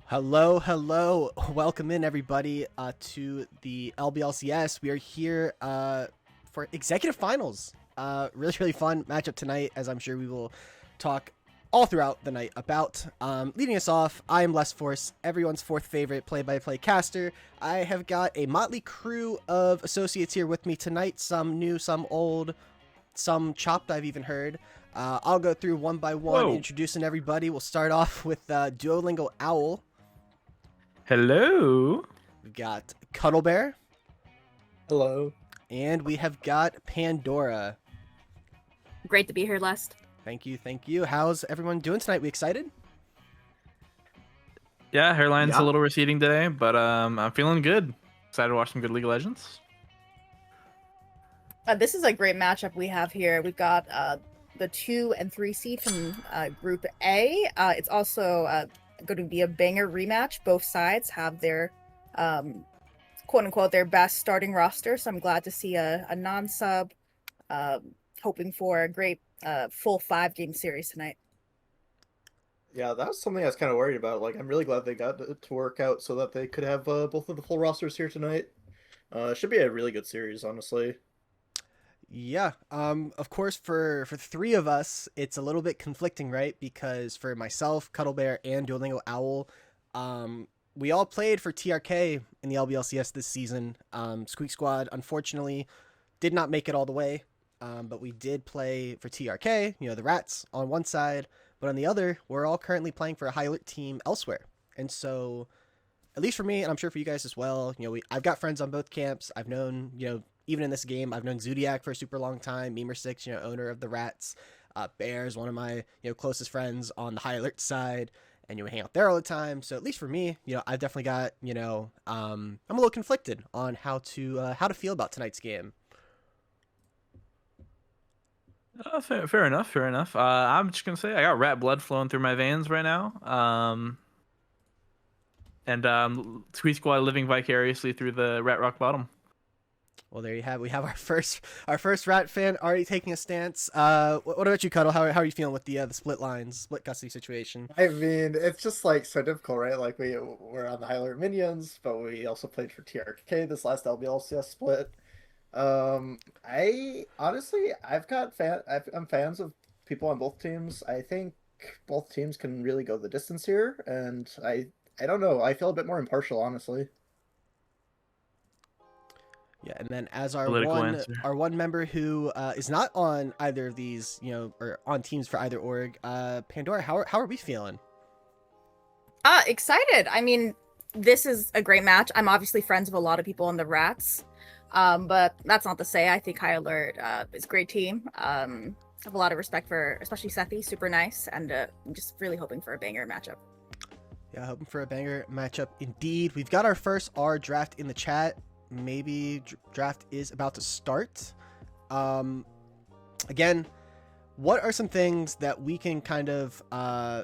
Hello, hello. Welcome in, everybody, to the LBLCS. We are here for executive finals. Really fun matchup tonight, as I'm sure we will talk all throughout the night about. Leading us off, I am Les Force, everyone's fourth favorite play-by-play caster. I have got a motley crew of associates here with me tonight, some new, some old, some chopped I've even heard. I'll go through one by one, Whoa. introducing everybody. We'll start off with Duolingo Owl. Hello. We've got Cuddle Bear, Hello. and we have got Pandora. Great to be here, Lest. Thank you, thank you. How's everyone doing tonight? We excited? Yeah, hairline's Yeah. a little receding today, but I'm feeling good. Excited to watch some good League of Legends. This is a great matchup we have here. We've got the 2 and 3 seed from Group A. It's also going to be a banger rematch. Both sides have their quote unquote their best starting roster, so I'm glad to see a non-sub hoping for a great full 5-game series tonight. Yeah, that was something I was kind of worried about. Like, I'm really glad they got it to work out so that they could have both of the full rosters here tonight. It should be a really good series, honestly. Yeah. Of course, for three of us, it's a little bit conflicting, right? Because for myself, Cuddle Bear, and Duolingo Owl, we all played for TRK in the LBLCS this season. Squeak Squad, unfortunately, did not make it all the way. But we did play for TRK, the Rats on one side, but on the other, we're all currently playing for a high alert team elsewhere. And so, at least for me, and I'm sure for you guys as well, I've got friends on both camps. I've known, even in this game, I've known Zodiac for a super long time, Memer6, owner of the Rats. Bear's one of my, closest friends on the high alert side, and we hang out there all the time. So at least for me, I've definitely got, I'm a little conflicted on how to feel about tonight's game. Fair enough. Fair enough. I'm just gonna say I got rat blood flowing through my veins right now. And Squeak Squad living vicariously through the Rat Rock Bottom. Well, there you have. We have our first Rat fan already taking a stance. What about you, Cuddle? How are you feeling with the split lines, split custody situation? I mean, it's just like so difficult, right? Like we're on the high alert minions, but we also played for TRK this last LBLCS split. I honestly, I'm fans of people on both teams. I think both teams can really go the distance here, and I don't know. I feel a bit more impartial, honestly. Yeah, and then as our Political one answer. our one member who is not on either of these, or on teams for either org, Pandora, how are we feeling? Excited. I mean, this is a great match. I'm obviously friends with a lot of people on the Rats, but that's not to say I think High Alert is a great team. I have a lot of respect for especially Sethi, super nice, and I'm just really hoping for a banger matchup. Yeah, hoping for a banger matchup indeed. We've got our first R draft in the chat. Maybe draft is about to start. Again, what are some things that we can kind of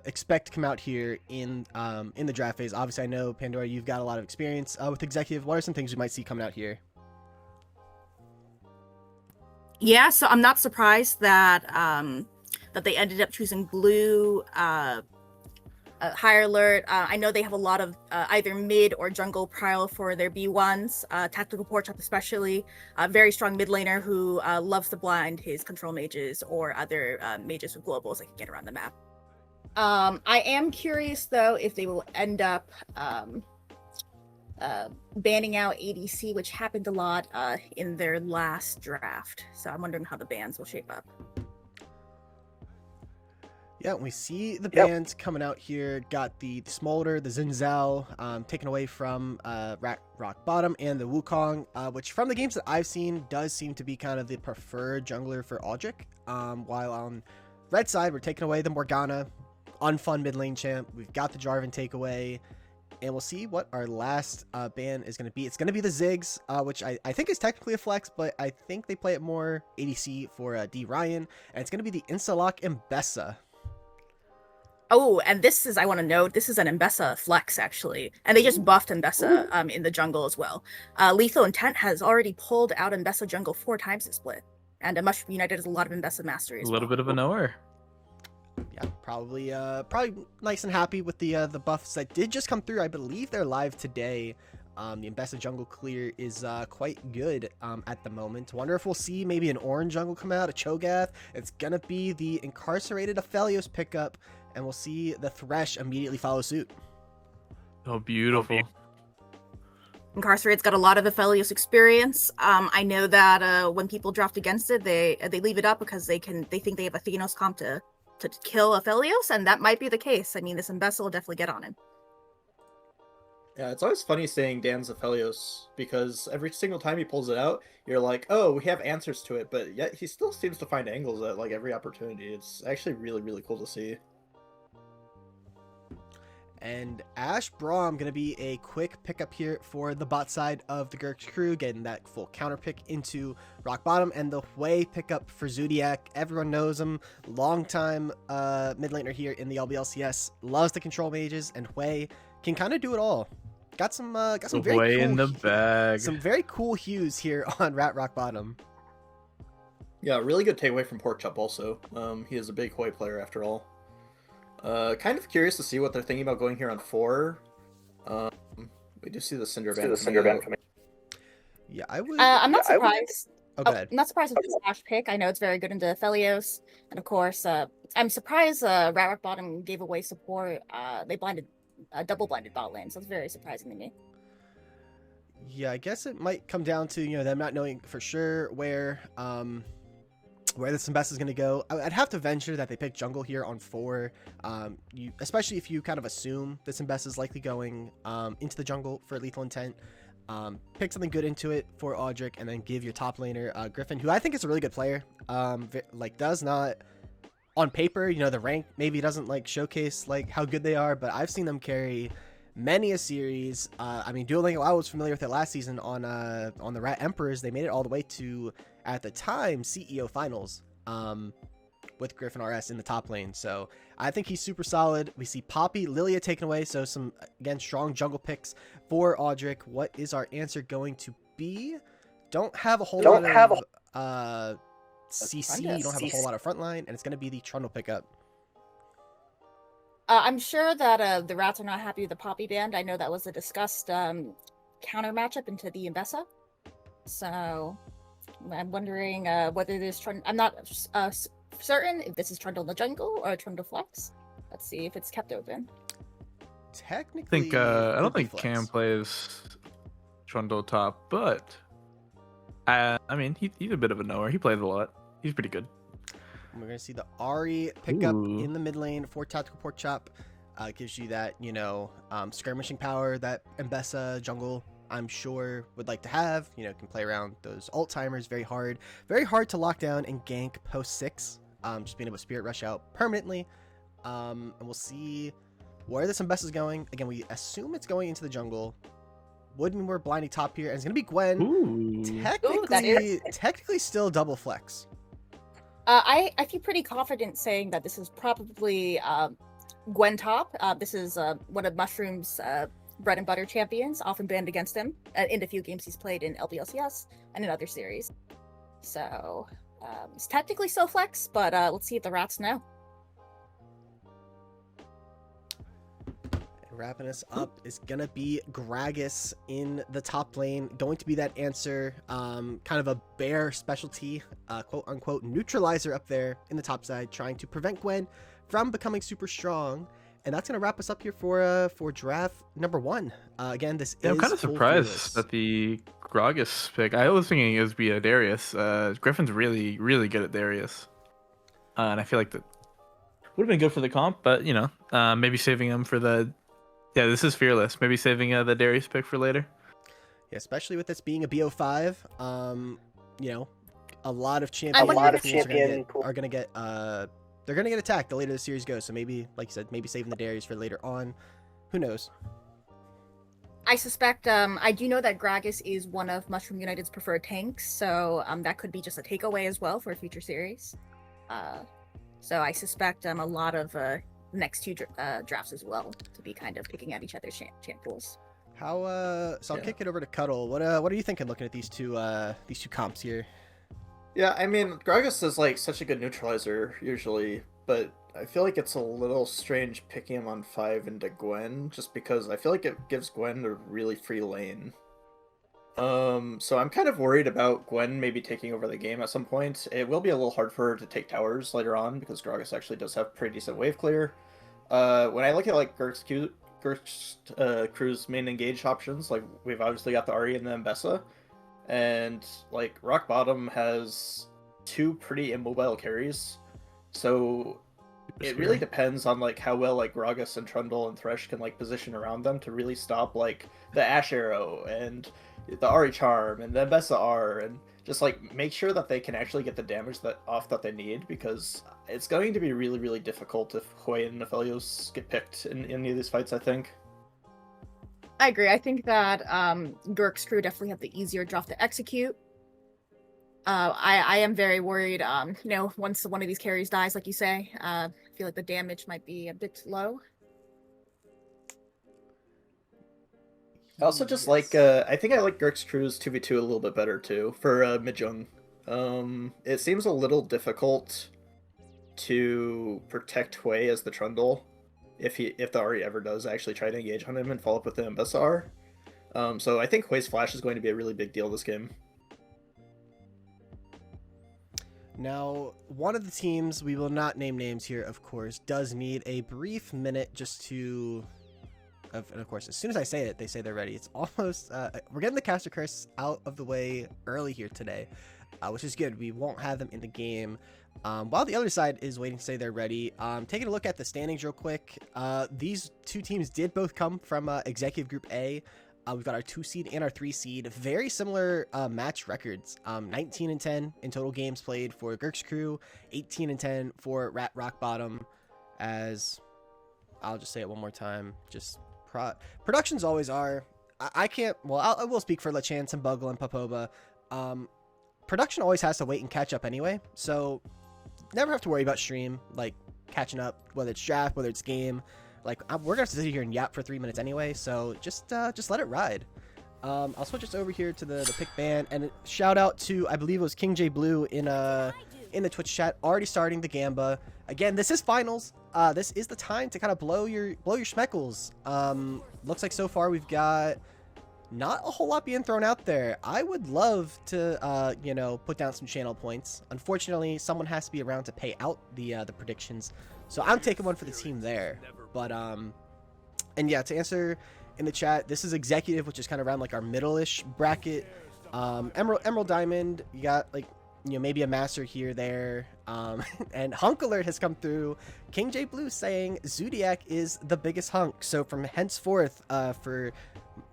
expect to come out here in the draft phase? Obviously, I know, Pandora, you've got a lot of experience with executive. What are some things we might see coming out here? Yeah, so I'm not surprised that that they ended up choosing blue. High Alert. I know they have a lot of either mid or jungle prio for their B1s. Tactical Porchop especially. Very strong mid laner who loves to blind his control mages or other mages with globals that can get around the map. I am curious though if they will end up banning out ADC, which happened a lot in their last draft. So I'm wondering how the bans will shape up. Yeah, we see the bands coming out here. Got the Smolder, the Zinzao, taken away from Rock Bottom, and the Wukong, which from the games that I've seen does seem to be kind of the preferred jungler for Aldrich. While on red side, we're taking away the Morgana, unfun mid lane champ. We've got the Jarvan takeaway, and we'll see what our last ban is going to be. It's going to be the Ziggs, which I think is technically a flex, but I think they play it more ADC for D Ryan, and it's going to be the Instalock Mbessa. Oh, and this is, I want to note, this is an Mbessa flex, actually. And they just buffed Mbessa in the jungle as well. Lethal Intent has already pulled out Mbessa jungle 4 times this split. And Mushroom United has a lot of Mbessa mastery as A little well. bit of a knower. Yeah, probably nice and happy with the buffs that did just come through. I believe they're live today. The Embessa jungle clear is quite good at the moment. Wonder if we'll see maybe an orange jungle come out, a Cho'Gath. It's gonna be the incarcerated Aphelios pickup, and we'll see the Thresh immediately follow suit. Oh, beautiful. Incarcerated's got a lot of Aphelios experience. I know that when people draft against it, they leave it up because they think they have a Thenos comp to kill Aphelios, and that might be the case. I mean, this Embessa will definitely get on him. Yeah, it's always funny saying Dan's Aphelios, because every single time he pulls it out, you're like, oh, we have answers to it, but yet he still seems to find angles at like every opportunity. It's actually really, really cool to see. And Ash Braum going to be a quick pickup here for the bot side of the Gurxed crew, getting that full counter pick into rock bottom, and the Hui pickup for Zodiac. Everyone knows him, long-time mid laner here in the LBLCS, loves the control mages, and Hui can kind of do it all. Got some very Way cool in the bag. some very cool hues here on Rat Rock Bottom. Yeah, really good takeaway from Porkchop also. He is a big Hui player after all. Kind of curious to see what they're thinking about going here on 4. We do see the Cinder Band coming. Yeah, I would. I'm not surprised. Oh, go ahead. I'm not surprised with this Ash pick. I know it's very good into Aphelios, and of course, I'm surprised Rat Rock Bottom gave away support. They double blinded bot lane, so it's very surprising to me. Yeah, I guess it might come down to them not knowing for sure where this Embessa is going to go. I'd have to venture that they pick jungle here on 4. Especially if you kind of assume this Embessa is likely going into the jungle for lethal intent. Pick something good into it for Audric, and then give your top laner Griffin, who I think is a really good player. Does not on paper, the rank maybe doesn't showcase how good they are, but I've seen them carry many a series. I mean, Dueling I was familiar with it last season on the Rat Emperors. They made it all the way to, at the time, CEO finals with Griffin RS in the top lane. So I think he's super solid. We see Poppy, Lilia taken away. So some, again, strong jungle picks for Audric. What is our answer going to be? Don't have a whole lot of CC. You don't have a whole lot of frontline, and it's going to be the Trundle pickup. I'm sure that the Rats are not happy with the Poppy band. I know that was a discussed counter matchup into the Embessa. So I'm wondering whether this Trundle... I'm not certain if this is Trundle in the jungle or Trundle flex. Let's see if it's kept open. Technically, I don't think Cam plays Trundle top, but I mean, he's a bit of a knower. He plays a lot. He's pretty good. We're going to see the Ahri pickup in the mid lane for Tactical Porkchop. Gives you that, skirmishing power that Embessa jungle, I'm sure, would like to have. Can play around those ult timers very hard. Very hard to lock down and gank post 6. Just being able to Spirit Rush out permanently. And we'll see where this Embessa is going. Again, we assume it's going into the jungle. Would mean we're blinding top here. And it's going to be Gwen. Ooh. Technically still double flex. I feel pretty confident saying that this is probably Gwen top. This is one of Mushroom's bread and butter champions, often banned against him in the few games he's played in LBLCS and in other series. So it's technically still flex, but let's see if the Rats know. Wrapping us up is gonna be Gragas in the top lane, going to be that answer, kind of a bear specialty, quote unquote neutralizer up there in the top side, trying to prevent Gwen from becoming super strong. And that's gonna wrap us up here for draft number 1. Again, this is I'm kind of surprised at the Gragas pick. I was thinking it would be a Darius. Griffin's really, really good at Darius, and I feel like that would have been good for the comp, but maybe saving him for the. Yeah, this is Fearless. Maybe saving the Darius pick for later. Yeah, especially with this being a BO5. A lot of champions are gonna get they're gonna get attacked the later the series goes. So maybe, like you said, maybe saving the Darius for later on. Who knows? I suspect I do know that Gragas is one of Mushroom United's preferred tanks, so that could be just a takeaway as well for a future series. So I suspect a lot of next 2 drafts as well to be kind of picking at each other's champ pools. So I'll kick it over to Cuddle. What are you thinking looking at these two comps here? Yeah, I mean, Gragas is such a good neutralizer usually, but I feel like it's a little strange picking him on 5 into Gwen, just because I feel like it gives Gwen a really free lane. So I'm kind of worried about Gwen maybe taking over the game at some point. It will be a little hard for her to take towers later on, because Gragas actually does have pretty decent wave clear. When I look at like Gurxed crew's main engage options, like we've obviously got the Ahri and the Mbessa, and like Rock Bottom has 2 pretty immobile carries, so it really depends on like how well like Gragas and Trundle and Thresh can like position around them to really stop like the Ash Arrow and the Ahri Charm and the Mbessa R, and just like make sure that they can actually get the damage that they need, because it's going to be really, really difficult if Hui and Aphelios get picked in any of these fights, I think. I agree. I think that Gurk's crew definitely have the easier draft to execute. I am very worried, once one of these carries dies, like you say, I feel like the damage might be a bit low. I also just like, I think I like Gurk's crew's 2v2 a little bit better too, for Mijung. It seems a little difficult to protect Hui as the Trundle if the Ahri ever does actually try to engage on him and follow up with the Mbessa. So I think Hui's flash is going to be a really big deal this game. Now, one of the teams, we will not name names here, of course, does need a brief minute just to... And of course, as soon as I say it, they say they're ready. It's almost... we're getting the caster curse out of the way early here today, which is good. We won't have them in the game. While the other side is waiting to say they're ready, taking a look at the standings real quick. These two teams did both come from Executive Group A. We've got our 2 seed and our 3 seed. Very similar match records. 19-10 in total games played for Gurk's crew. 18-10 for Rock Bottom. As I'll just say it one more time. Just productions always are. I can't. Well, I will speak for Lachance and Buggle and Papoba. Production always has to wait and catch up anyway. So never have to worry about stream like catching up, whether it's draft, whether it's game. Like, we're gonna have to sit here and yap for 3 minutes anyway, so just let it ride. I'll switch us over here to the pick ban, and shout out to, I believe it was King J Blue in the Twitch chat, already starting the Gamba. Again, this is finals. This is the time to kind of blow your schmeckles. Looks like so far we've got not a whole lot being thrown out there. I would love to put down some channel points. Unfortunately, someone has to be around to pay out the predictions. So I'm taking one for the team there. But and yeah, to answer in the chat, this is Executive, which is kind of around like our middle-ish bracket. Emerald Diamond, you got like maybe a Master here, there. And Hunk Alert has come through. King J Blue saying Zodiac is the biggest hunk. So from henceforth, well,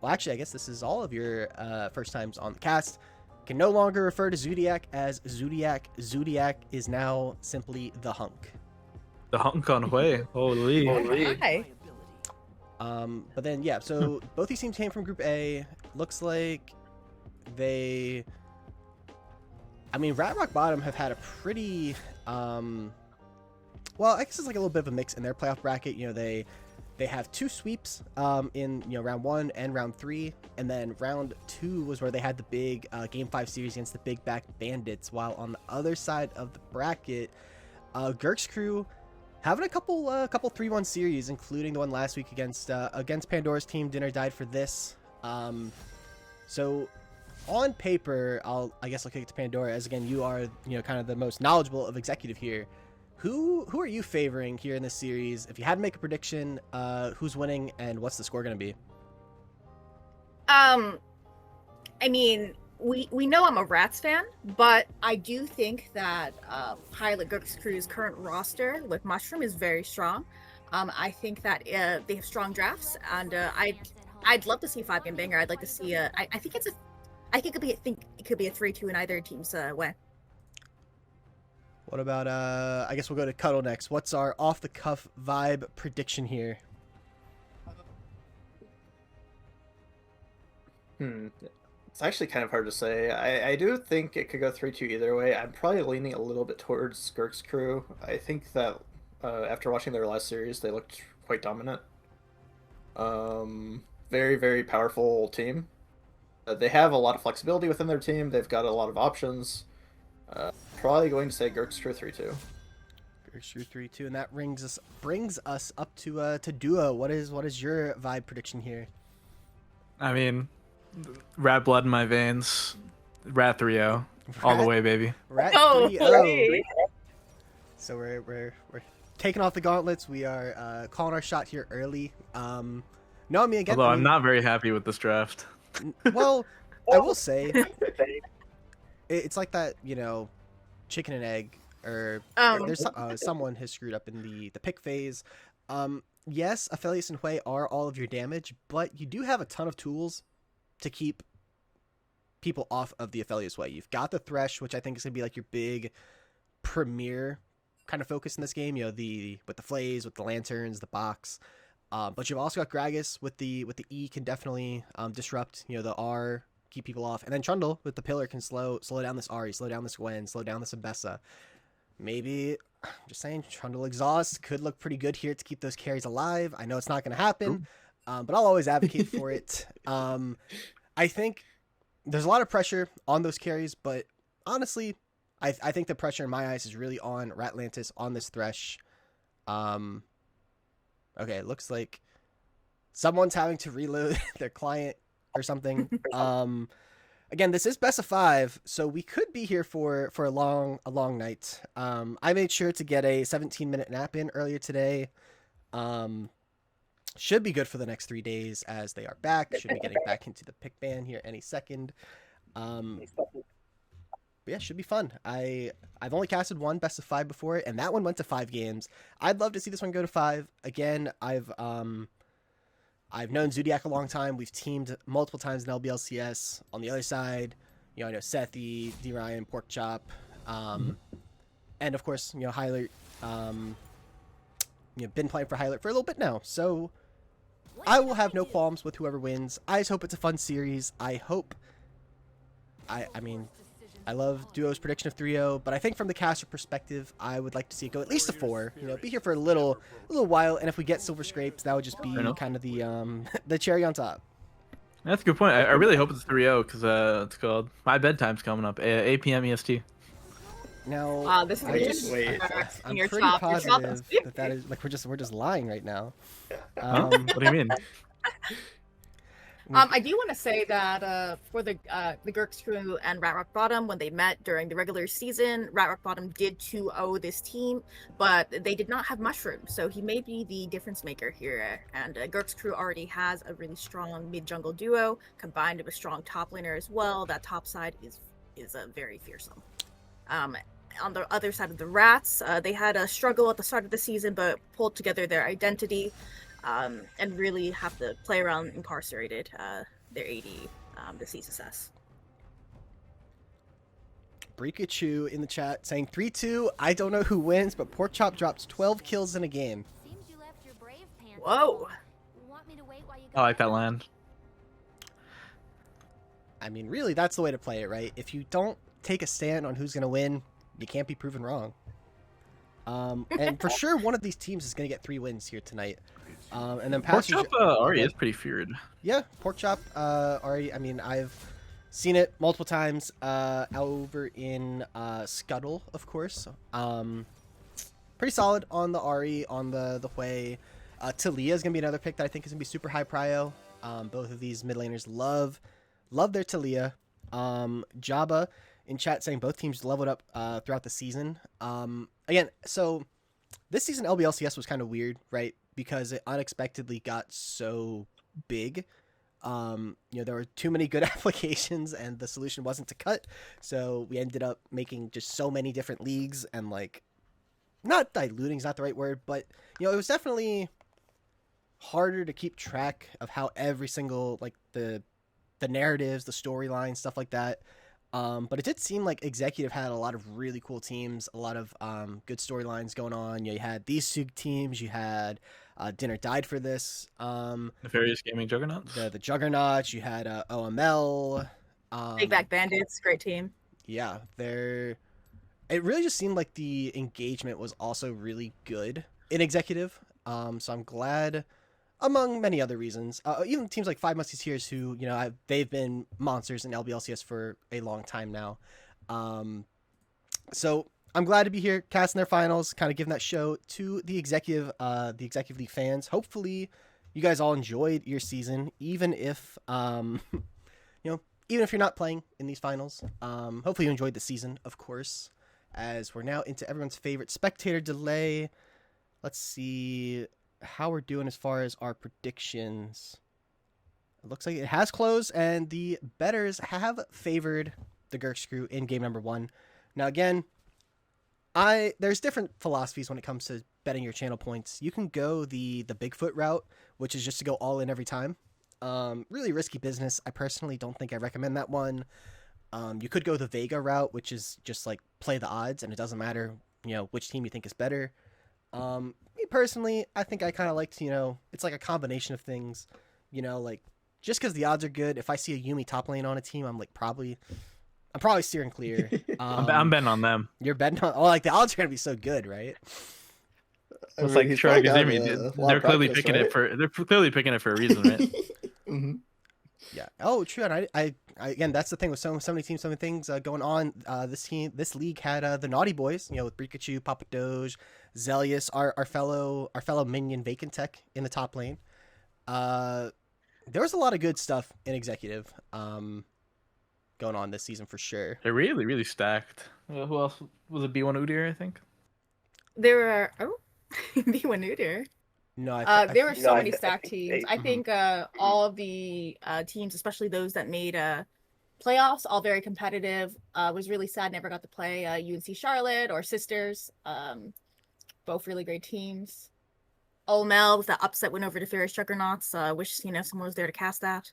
actually, I guess this is all of your first times on the cast, can no longer refer to Zodiac as Zodiac. Zodiac is now simply the hunk. The hunk on Hui. Holy. Hi. But then, yeah, so both these teams came from Group A. Looks like they... I mean, Rat Rock Bottom have had a pretty... well, I guess it's like a little bit of a mix in their playoff bracket. They have 2 sweeps in round 1 and round 3, and then round 2 was where they had the big Game 5 series against the Big Back Bandits, while on the other side of the bracket, Gurk's crew having a couple 3-1 series, including the one last week against Pandora's team. Dinner died for this. So on paper, I guess I'll kick it to Pandora, as again you are kind of the most knowledgeable of Executive here. Who are you favoring here in this series? If you had to make a prediction, who's winning and what's the score going to be? I mean, we know I'm a Rats fan, but I do think that Pilot Gurk's crew's current roster with Mushroom is very strong. I think that they have strong drafts, and I'd love to see a 5-game banger. I'd like to see I think it could be a 3-2 in either team's way. What about I guess we'll go to Cuddle next. What's our off the cuff vibe prediction here? It's actually kind of hard to say. I do think it could go 3-2 either way. I'm probably leaning a little bit towards Gurk's crew. I think that after watching their last series, they looked quite dominant. Very, very powerful team. They have a lot of flexibility within their team. They've got a lot of options. Probably going to say Gurk's crew 3-2. Gurxed 3-2, and that brings us up to duo. What is your vibe prediction here? I mean, rat blood in my veins. Rat 3-0. All the way, baby. Rat Oh, 3-0. wait. So we're taking off the gauntlets. We are calling our shot here early. No, I mean again. Although I I'm mean, not very happy with this draft. well, I will say it's like that, chicken and egg, or there's someone has screwed up in the pick phase. Yes, Aphelios and Hui are all of your damage, but you do have a ton of tools to keep people off of the Aphelios Hui. You've got the Thresh, which I think is gonna be like your big premier kind of focus in this game. With the flays, with the lanterns, the box. But you've also got Gragas with the E can definitely disrupt. The R keep people off, and then Trundle with the pillar can slow down this Ahri, slow down this Gwen, slow down this Ambessa. Maybe, I'm just saying, Trundle exhaust could look pretty good here to keep those carries alive. I know it's not going to happen, but I'll always advocate for it. I think there's a lot of pressure on those carries, but honestly, I think the pressure in my eyes is really on Ratlantis, on this Thresh. Okay, it looks like someone's having to reload their client or something. Again, this is best of 5, so we could be here for a long night. I made sure to get a 17-minute nap in earlier today. Should be good for the next 3 days as they are back. Should be getting back into the pick ban here any second. But yeah, should be fun. I've only casted one best of 5 before, and that one went to 5 games. I'd love to see this one go to 5. Again, I've known Zodiac a long time. We've teamed multiple times in LBLCS. On the other side, I know Sethi, D Ryan, Porkchop, and of course, Hylert. Been playing for Hylert for a little bit now, so I will have no qualms with whoever wins. I just hope it's a fun series. I mean, I love Duo's prediction of 3-0, but I think from the caster perspective, I would like to see it go at least to 4. Be here for a little while, and if we get silver scrapes, that would just be kind of the cherry on top. That's a good point. I really hope it's 3-0 because it's called my bedtime's coming up, 8 p.m. EST. Now, this is I'm pretty positive that is like we're just lying right now. What do you mean? I do want to say that for the Gurxed crew and Rat Rock Bottom, when they met during the regular season, Rat Rock Bottom did 2-0 this team, but they did not have Mushroom, so he may be the difference maker here. And Gurxed crew already has a really strong mid-jungle duo, combined with a strong top laner as well. That top side is very fearsome. On the other side of the Rats, they had a struggle at the start of the season, but pulled together their identity. And really have to play around Incarcerated, their AD, to see success. Brikachu in the chat saying 3-2. I don't know who wins, but Porkchop drops 12 kills in a game. Whoa! I like that land. I mean, really, that's the way to play it, right? If you don't take a stand on who's going to win, you can't be proven wrong. And for sure, one of these teams is going to get 3 wins here tonight. And then Porkchop Ahri is pretty feared. Yeah, Porkchop Ahri. I mean, I've seen it multiple times over in Scuttle, of course. Pretty solid on the Ahri, on the Hui. Talia is gonna be another pick that I think is gonna be super high prio. Both of these mid laners love their Talia. Jabba in chat saying both teams leveled up throughout the season. Again, so this season LBLCS was kind of weird, right? Because it unexpectedly got so big. There were too many good applications and the solution wasn't to cut. So we ended up making just so many different leagues and not diluting is not the right word, but it was definitely harder to keep track of how every single the narratives, the storylines, stuff like that. But it did seem like Executive had a lot of really cool teams, a lot of good storylines going on. You had these 2 teams, you had Dinner Died for This. Nefarious Gaming Juggernauts. The Juggernauts, you had OML. Big Back Bandits, great team. Yeah, it really just seemed like the engagement was also really good in Executive. So I'm glad, among many other reasons, even teams like Five Musketeers who, they've been monsters in LBLCS for a long time now. So I'm glad to be here, casting their finals, kind of giving that show to the executive league fans. Hopefully, you guys all enjoyed your season, even if even if you're not playing in these finals. Hopefully, you enjoyed the season, of course. As we're now into everyone's favorite spectator delay. Let's see how we're doing as far as our predictions. It looks like it has closed, and the bettors have favored the Gurxed crew in game number 1. Now, again, there's different philosophies when it comes to betting your channel points. You can go the Bigfoot route, which is just to go all in every time. Really risky business. I personally don't think I recommend that one. You could go the Vega route, which is just like play the odds, and it doesn't matter, which team you think is better. Me personally, I think I kind of like to, it's like a combination of things, like just because the odds are good. If I see a Yumi top lane on a team, I'm probably steering clear. I'm betting on them. You're betting on, like the odds are gonna be so good, right? It's like Troy they're clearly picking it for a reason, right? Mm-hmm. Yeah. Oh, true. And I again, that's the thing with so many teams, so many things going on. This league had the Naughty Boys, with Pikachu, Papa Doge, Zelius, our fellow minion Vacant Tech in the top lane. There was a lot of good stuff in executive going on this season for sure. They're really, really stacked. Who else was it? B1 Udyr, I think. There are B1 Udyr. No, there were so many stacked teams. I think all of the teams, especially those that made playoffs, all very competitive. Was really sad never got to play UNC Charlotte or Sisters. Both really great teams. Olmel with that upset win over the Ferris Juggernauts. Wish someone was there to cast that.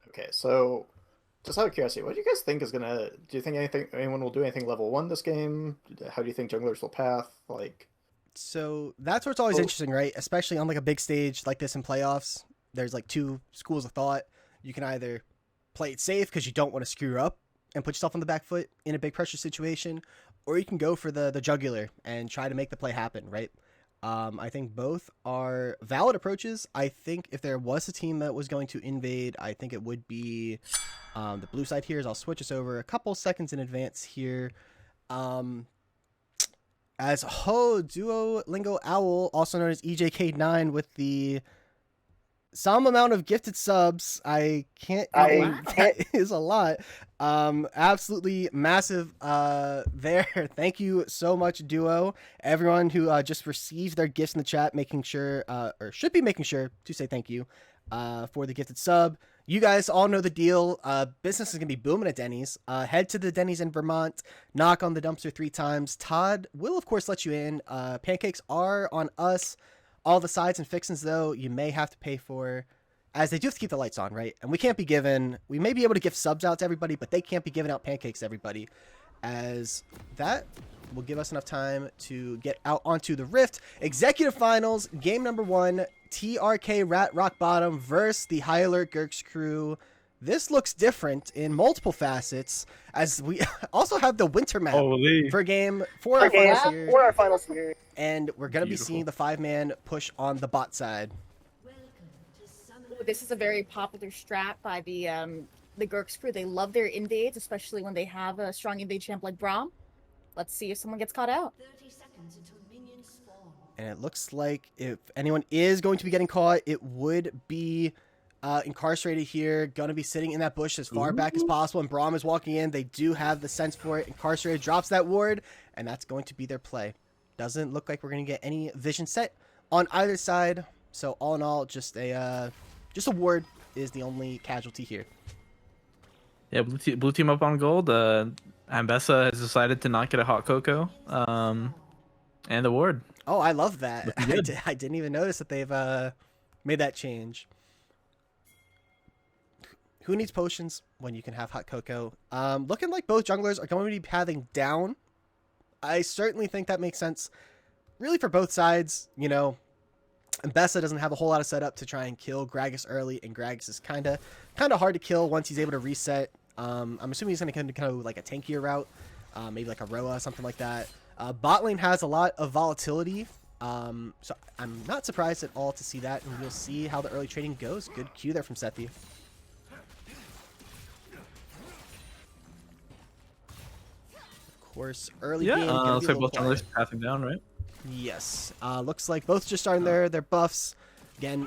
Okay, so just out of curiosity, what do you guys think is gonna? Do you think anyone will do anything level 1 this game? How do you think junglers will path? So that's where it's always interesting, right? Especially on a big stage like this in playoffs. There's two schools of thought. You can either play it safe because you don't want to screw up and put yourself on the back foot in a big pressure situation, or you can go for the jugular and try to make the play happen, right? I think both are valid approaches. I think if there was a team that was going to invade, I think it would be the blue side here. I'll switch us over a couple seconds in advance here. As Duolingo Owl, also known as EJK9, with some amount of gifted subs. That is a lot. Absolutely massive there. Thank you so much, Duo. Everyone who just received their gifts in the chat, making sure, or should be making sure to say thank you for the gifted sub. You guys all know the deal. Business is going to be booming at Denny's. Head to the Denny's in Vermont. Knock on the dumpster 3 times. Todd will, of course, let you in. Pancakes are on us. All the sides and fixings, though, you may have to pay for, as they do have to keep the lights on, right? And we may be able to give subs out to everybody, but they can't be giving out pancakes to everybody, as that will give us enough time to get out onto the Rift. Executive Finals, game number 1, TRK Rat Rock Bottom versus the High Alert Gurxed crew. This looks different in multiple facets, as we also have the winter map for game 4 our finals here. And we're going to be seeing the 5-man push on the bot side. This is a very popular strat by the Gurxed crew. They love their invades, especially when they have a strong invade champ like Braum. Let's see if someone gets caught out. 30 seconds until minions spawn. And it looks like if anyone is going to be getting caught, it would be Incarcerated here, gonna be sitting in that bush as far back as possible, and Braum is walking in. They do have the sense for it. Incarcerated drops that ward, and that's going to be their play. Doesn't look like we're gonna get any vision set on either side. So all in all, just a ward is the only casualty here. Yeah, blue team up on gold. Ambessa has decided to not get a hot cocoa, and the ward. Oh, I love that. I didn't even notice that they've made that change. Who needs potions when you can have hot cocoa? Looking like both junglers are going to be pathing down. I certainly think that makes sense, really, for both sides. Ambessa doesn't have a whole lot of setup to try and kill Gragas early, and Gragas is kind of hard to kill once he's able to reset. I'm assuming he's going to go like a tankier route, maybe like a Roa, something like that. Bot lane has a lot of volatility, so I'm not surprised at all to see that, and we'll see how the early trading goes. Good Q there from Sethi. course, early Yeah, game. Gonna be a looks like little both quiet. junglers passing down, right? Yes. Looks like both just starting their buffs. Again,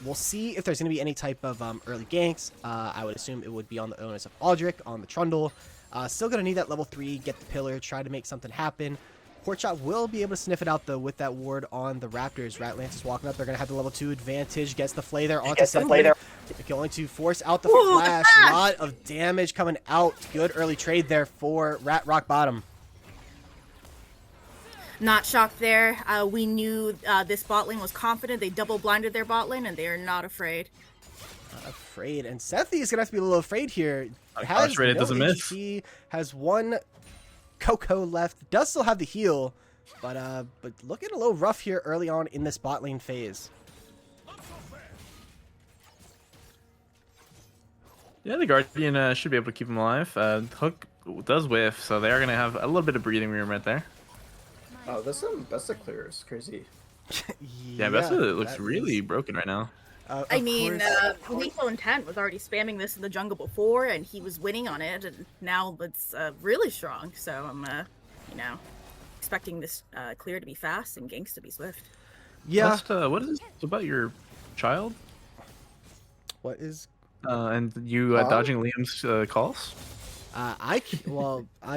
we'll see if there's going to be any type of early ganks. I would assume it would be on the onus of Aldrich, on the Trundle. Still going to need that level 3, get the pillar, try to make something happen. Porkchop will be able to sniff it out, though, with that ward on the Raptors. Ratlance is walking up. They're going to have the level 2 advantage. Gets the flay there onto Seth. Going to force out the flash. A lot of damage coming out. Good early trade there for Rock Bottom. Not shocked there. We knew this bot lane was confident. They double blinded their bot lane, and they are not afraid. Not afraid. And Sethi is going to have to be a little afraid here. Gosh, Reddit doesn't miss. HP, has one Coco left. Does still have the heal, but looking a little rough here early on in this bot lane phase. Yeah, the Guardian should be able to keep him alive. Hook does whiff, so they are going to have a little bit of breathing room right there. Oh, this Besta clear is crazy. Yeah, Besta looks that really is- broken right now. I mean, Lethal Intent was already spamming this in the jungle before, and he was winning on it, and now it's really strong. So I'm, expecting this clear to be fast and ganks to be swift. Yeah. Besta, what is this about your child? What is? And you dodging Liam's calls? I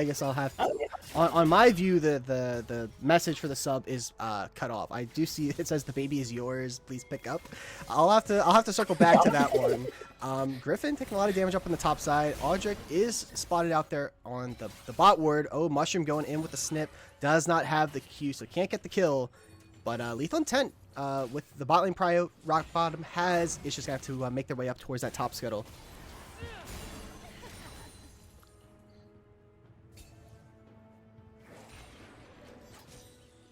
guess I'll have to, on my view the message for the sub is cut off. I do see it says the baby is yours, please pick up. I'll have to circle back to that one. Griffin taking a lot of damage up on the top side. Aldrich is spotted out there on the bot ward. Oh, Mushroom going in with the snip, does not have the Q, so can't get the kill. But Lethal Intent with the bot lane prio Rock Bottom is just gonna have to make their way up towards that top scuttle.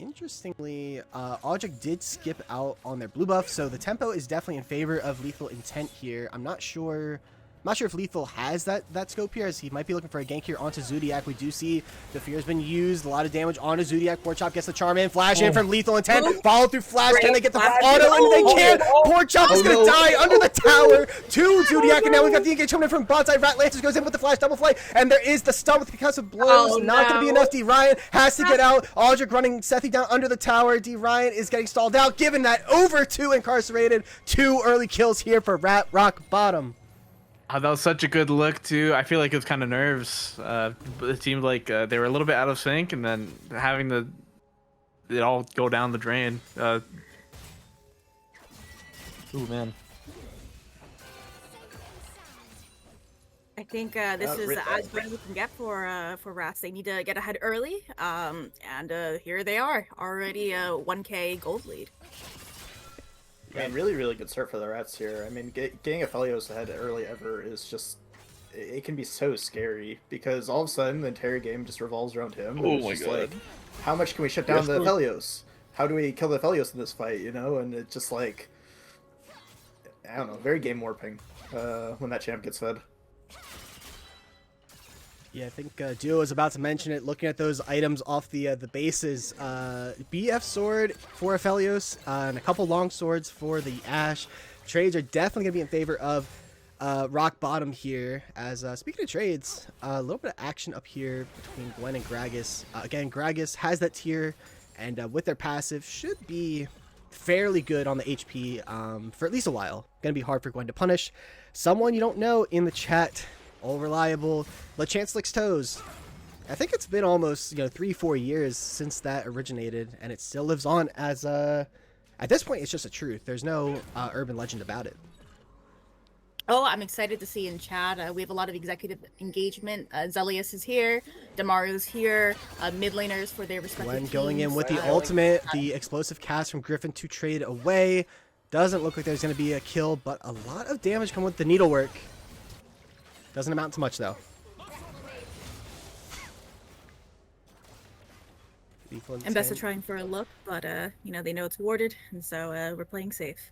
Interestingly, Aldrich did skip out on their blue buff, so the tempo is definitely in favor of Lethal Intent here. I'm not sure if Lethal has that scope here, as he might be looking for a gank here onto Zodiac. We do see the fear has been used, a lot of damage onto Zodiac. Porkchop gets the charm in, flash in from Lethal Intent, follow through flash. Can they get the auto? And they can! Porkchop is gonna die under the tower to Zodiac, and now we've got the engage coming in from bot side. Ratlantis goes in with the flash double flay, and there is the stun with the concussive blows. Not gonna be enough. D Ryan has to get out. Aldrich running Sethi down under the tower. D Ryan is getting stalled out, giving that over to Incarcerated. 2 early kills here for Rock Bottom. Oh, that was such a good look too. I feel like it was kind of nerves. It seemed like they were a little bit out of sync, and then having it all go down the drain. Ooh, man. I think this is as good as we can get for Rats. They need to get ahead early, and here they are, already a 1K gold lead. Man, really, really good start for the Rats here. I mean, getting a Aphelios ahead early ever is just... It can be so scary, because all of a sudden the entire game just revolves around him. Oh it's my just god. Like, how much can we shut down the Aphelios? How do we kill the Aphelios in this fight, you know? And it's just like... I don't know, very game warping when that champ gets fed. Yeah, I think Duo is about to mention it. Looking at those items off the bases, BF sword for Aphelios and a couple long swords for the Ashe. Trades are definitely going to be in favor of Rock Bottom here. As speaking of trades, a little bit of action up here between Gwen and Gragas. Again, Gragas has that tier, and with their passive, should be fairly good on the HP for at least a while. Going to be hard for Gwen to punish. Someone you don't know in the chat. All reliable. LeChance licks toes. I think it's been almost 3-4 years since that originated, and it still lives on as at this point it's just a truth. There's no urban legend about it. Oh, I'm excited to see in chat. We have a lot of executive engagement. Zelius is here. Damaru's here. Mid laners for their respective When going in teams. with the ultimate, the explosive cast from Griffin to trade away. Doesn't look like there's going to be a kill, but a lot of damage coming with the needlework. Doesn't amount to much, though. And Besta trying for a look, but they know it's warded, and so we're playing safe.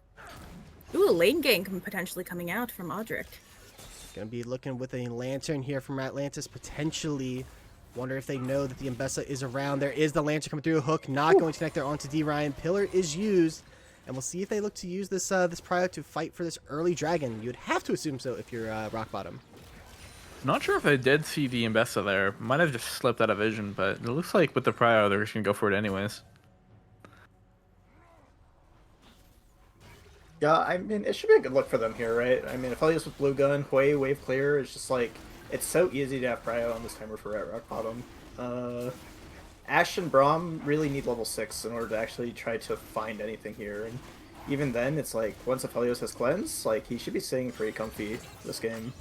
Ooh, a lane gank potentially coming out from Aldrich. Gonna be looking with a lantern here from Atlantis, potentially. Wonder if they know that the Mbessa is around. There is the lantern coming through. Hook not going to connect there onto D Ryan. Pillar is used, and we'll see if they look to use this this prio to fight for this early dragon. You'd have to assume so if you're Rock Bottom. Not sure if I did see the Imbessa there. Might have just slipped out of vision, but it looks like with the prio, they're just gonna go for it anyways. Yeah, I mean, it should be a good look for them here, right? I mean, Aphelios with blue gun, Hui, wave clear, it's just like, it's so easy to have prio on this timer for rock bottom. Ashe and Braum really need level 6 in order to actually try to find anything here, and even then, it's like, once Aphelios has cleanse, like, he should be staying pretty comfy this game.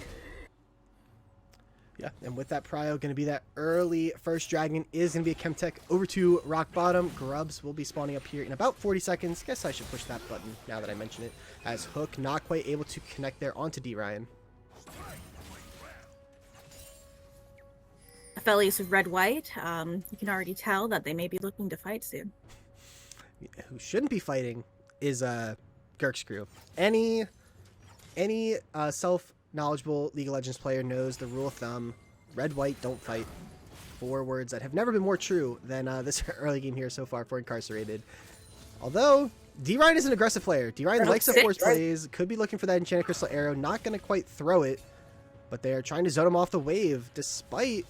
Yeah, and with that prio, going to be that early first dragon is going to be a Chemtech over to rock bottom. Grubs will be spawning up here in about 40 seconds. Guess I should push that button now that I mention it. As Hook not quite able to connect there onto D Ryan. Aphelios with red-white. You can already tell that they may be looking to fight soon. Who shouldn't be fighting is Gurxed. Any self-knowledgeable League of Legends player knows the rule of thumb: red, white, don't fight. 4 words that have never been more true than this early game here so far for Incarcerated. Although D Ryan is an aggressive player. D Ryan likes to force plays. Could be looking for that enchanted crystal arrow. Not going to quite throw it, but they are trying to zone him off the wave, despite,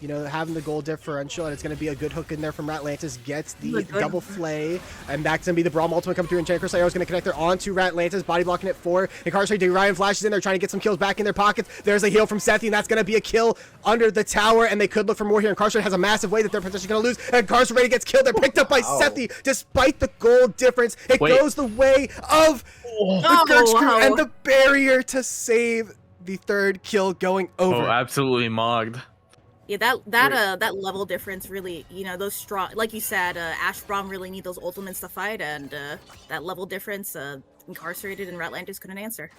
you know, having the goal differential, and it's going to be a good hook in there from Ratlantis. Gets the double flay, and that's going to be the Braum ultimate coming through, and Crystal Arrow is going to connect there onto Ratlantis, body blocking it 4. Incarcerated, Ryan flashes in there, trying to get some kills back in their pockets. There's a heal from Sethi, and that's going to be a kill under the tower, and they could look for more here. Incarcerated has a massive way that they're potentially going to lose, and Incarcerated gets killed. They're picked up by Sethi, despite the goal difference. It goes the way of the Gurxed and the barrier to save the 3rd kill going over. Oh, absolutely mogged. Yeah, that level difference really, you know, those strong, like you said, Ashe Braum really need those ultimates to fight, and that level difference, Incarcerated and Ratlantis couldn't answer.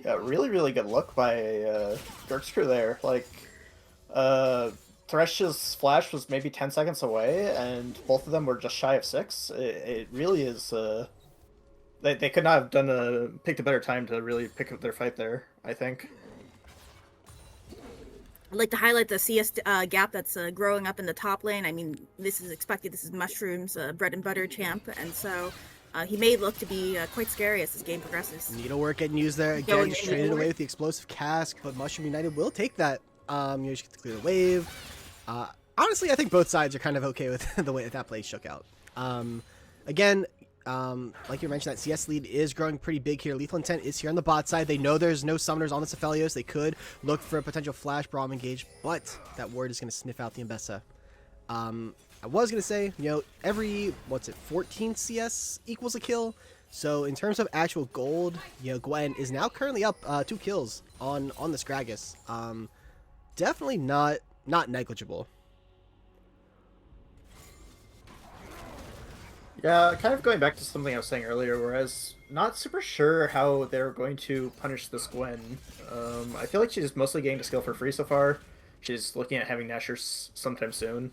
Yeah, really, really good look by Gurxed there. Like, Thresh's flash was maybe 10 seconds away, and both of them were just shy of 6. It really is. They could not have picked a better time to really pick up their fight there, I think. I'd like to highlight the CS gap that's growing up in the top lane. I mean, this is expected. This is Mushroom's bread and butter champ, and so he may look to be quite scary as this game progresses. Needlework getting used there again, just traded away with the explosive cask, but Mushroom United will take that. You just get to clear the wave. Honestly, I think both sides are kind of okay with the way that play shook out. Again, like you mentioned, that CS lead is growing pretty big here. Lethal Intent is here on the bot side. They know there's no summoners on the Aphelios. They could look for a potential flash Braum engage, but that ward is going to sniff out the Imbessa. I was going to say, you know, every, 14 CS equals a kill. So in terms of actual gold, you know, Gwen is now currently up 2 kills on this Gragas. Definitely not negligible. Yeah, kind of going back to something I was saying earlier, whereas not super sure how they're going to punish this Gwen. I feel like she's mostly getting the skill for free so far. She's looking at having Nashers sometime soon.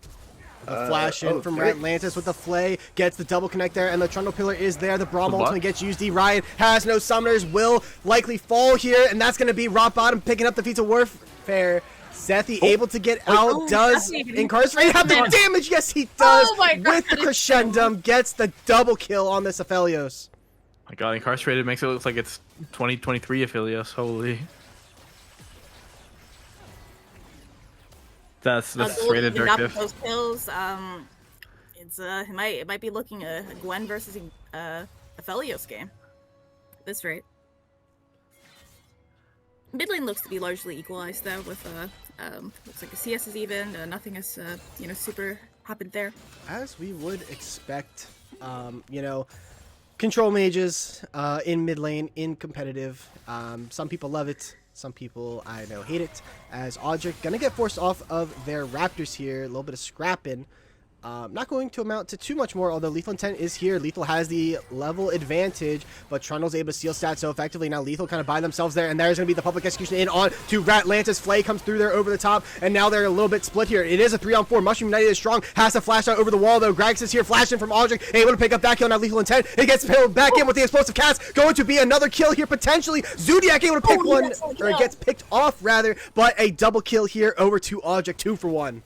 The flash in from Ratlantis with the flay, gets the double connect there, and the Trundle Pillar is there. The Braum ultimate gets used. D Ryan has no summoners, will likely fall here, and that's going to be rock bottom picking up the feats of warfare. Sethi able to get out. Does Incarcerated have the damage? Yes, he does. With the crescendum, gets the double kill on this Aphelios. My God, Incarcerated makes it look like it's 2023 Aphelios. Holy. That's rated directive. Those kills, it might be looking a Gwen versus Aphelios game at this rate. Mid lane looks to be largely equalized though, with looks like the CS is even. Nothing has you know, super happened there. As we would expect, you know, control mages in mid lane in competitive. Some people love it. Some people, I know, hate it. As Audric gonna get forced off of their Raptors here. A little bit of scrapping. Not going to amount to too much more, although Lethal Intent is here. Lethal has the level advantage, but Trundle's able to steal stats so effectively. Now Lethal kind of by themselves there, and there's going to be the public execution in on to Ratlantis. Flay comes through there over the top, and now they're a little bit split here. It is a 3-on-4. Mushroom United is strong, has to flash out over the wall, though. Gragas is here, flashing from Audric, able to pick up that kill. Now Lethal Intent, it gets pulled back in with the explosive cast. Going to be another kill here, potentially. Zodiac able to pick one, or it gets picked off, rather, but a double kill here over to Audric, 2 for 1.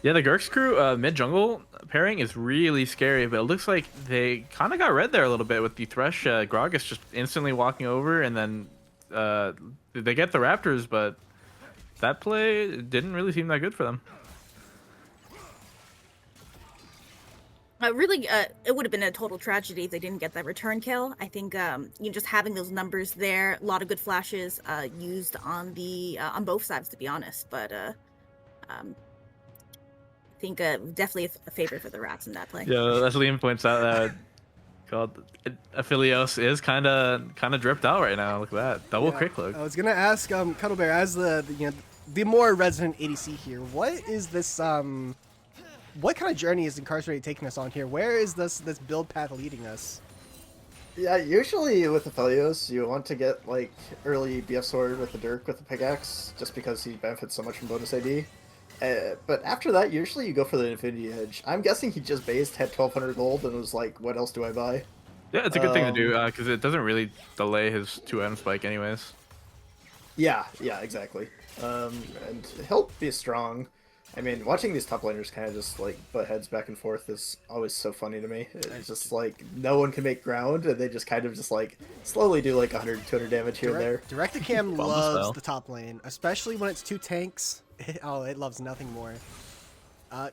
Yeah, the Gurxed mid-jungle pairing is really scary, but it looks like they kind of got red there a little bit with the Thresh Gragas just instantly walking over and then they get the Raptors, but that play didn't really seem that good for them. Really, it would have been a total tragedy if they didn't get that return kill. I think just having those numbers there, a lot of good flashes used on the on both sides, to be honest. But I think definitely a favor for the Rats in that play. Yeah, as Liam points out, that called Aphelios is kind of dripped out right now. Look at that double crit look. I was gonna ask Cuddle Bear, as the more resident ADC here, what is this what kind of journey is Incarcerated taking us on here? Where is this build path leading us? Yeah, usually with Aphelios, you want to get like early BF sword with the Dirk with the pickaxe, just because he benefits so much from bonus AD. But after that, usually you go for the Infinity Edge. I'm guessing he just based, had 1200 gold, and was like, what else do I buy? Yeah, it's a good thing to do because it doesn't really delay his 2M spike anyways. Yeah, exactly. And he'll be strong. I mean, watching these top laners kind of just like butt heads back and forth is always so funny to me. It's just like no one can make ground, and they just kind of just like slowly do like 100, 200 damage here and there. Direct-to-Cam loves the top lane, especially when it's two tanks. It loves nothing more.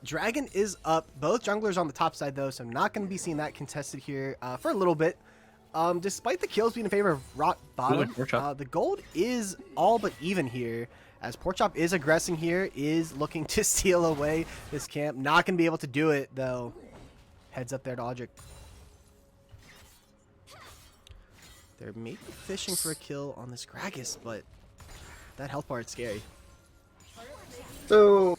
Dragon is up. Both junglers on the top side, though, so I'm not going to be seeing that contested here for a little bit. Despite the kills being in favor of Rock Bottom, the gold is all but even here, as Porkchop is aggressing here, is looking to steal away this camp. Not going to be able to do it, though. Heads up there to Audric. They're maybe fishing for a kill on this Gragas, but that health bar is scary. So,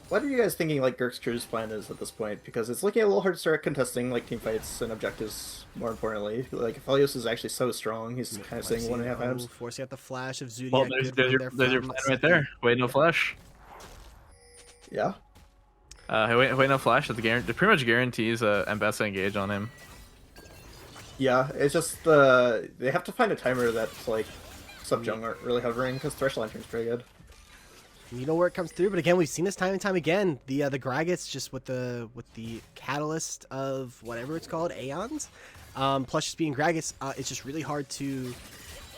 what are you guys thinking like Gurxed's plan is at this point? Because it's looking a little hard to start contesting like team fights and objectives, more importantly. Like, Aphelios is actually so strong, he's kind of saying 1.5 items. Forcing out the flash of Zodiac. Well, there's your plan right there. Wait, no flash. Yeah? Wait, no flash. It pretty much guarantees Mbessa engage on him. Yeah, it's just they have to find a timer that's like sub-jung aren't really hovering, because Thresh Lantern's pretty good. You know where it comes through, but again, we've seen this time and time again. The Gragas just with the catalyst of whatever it's called, Aeons, plus just being Gragas, it's just really hard to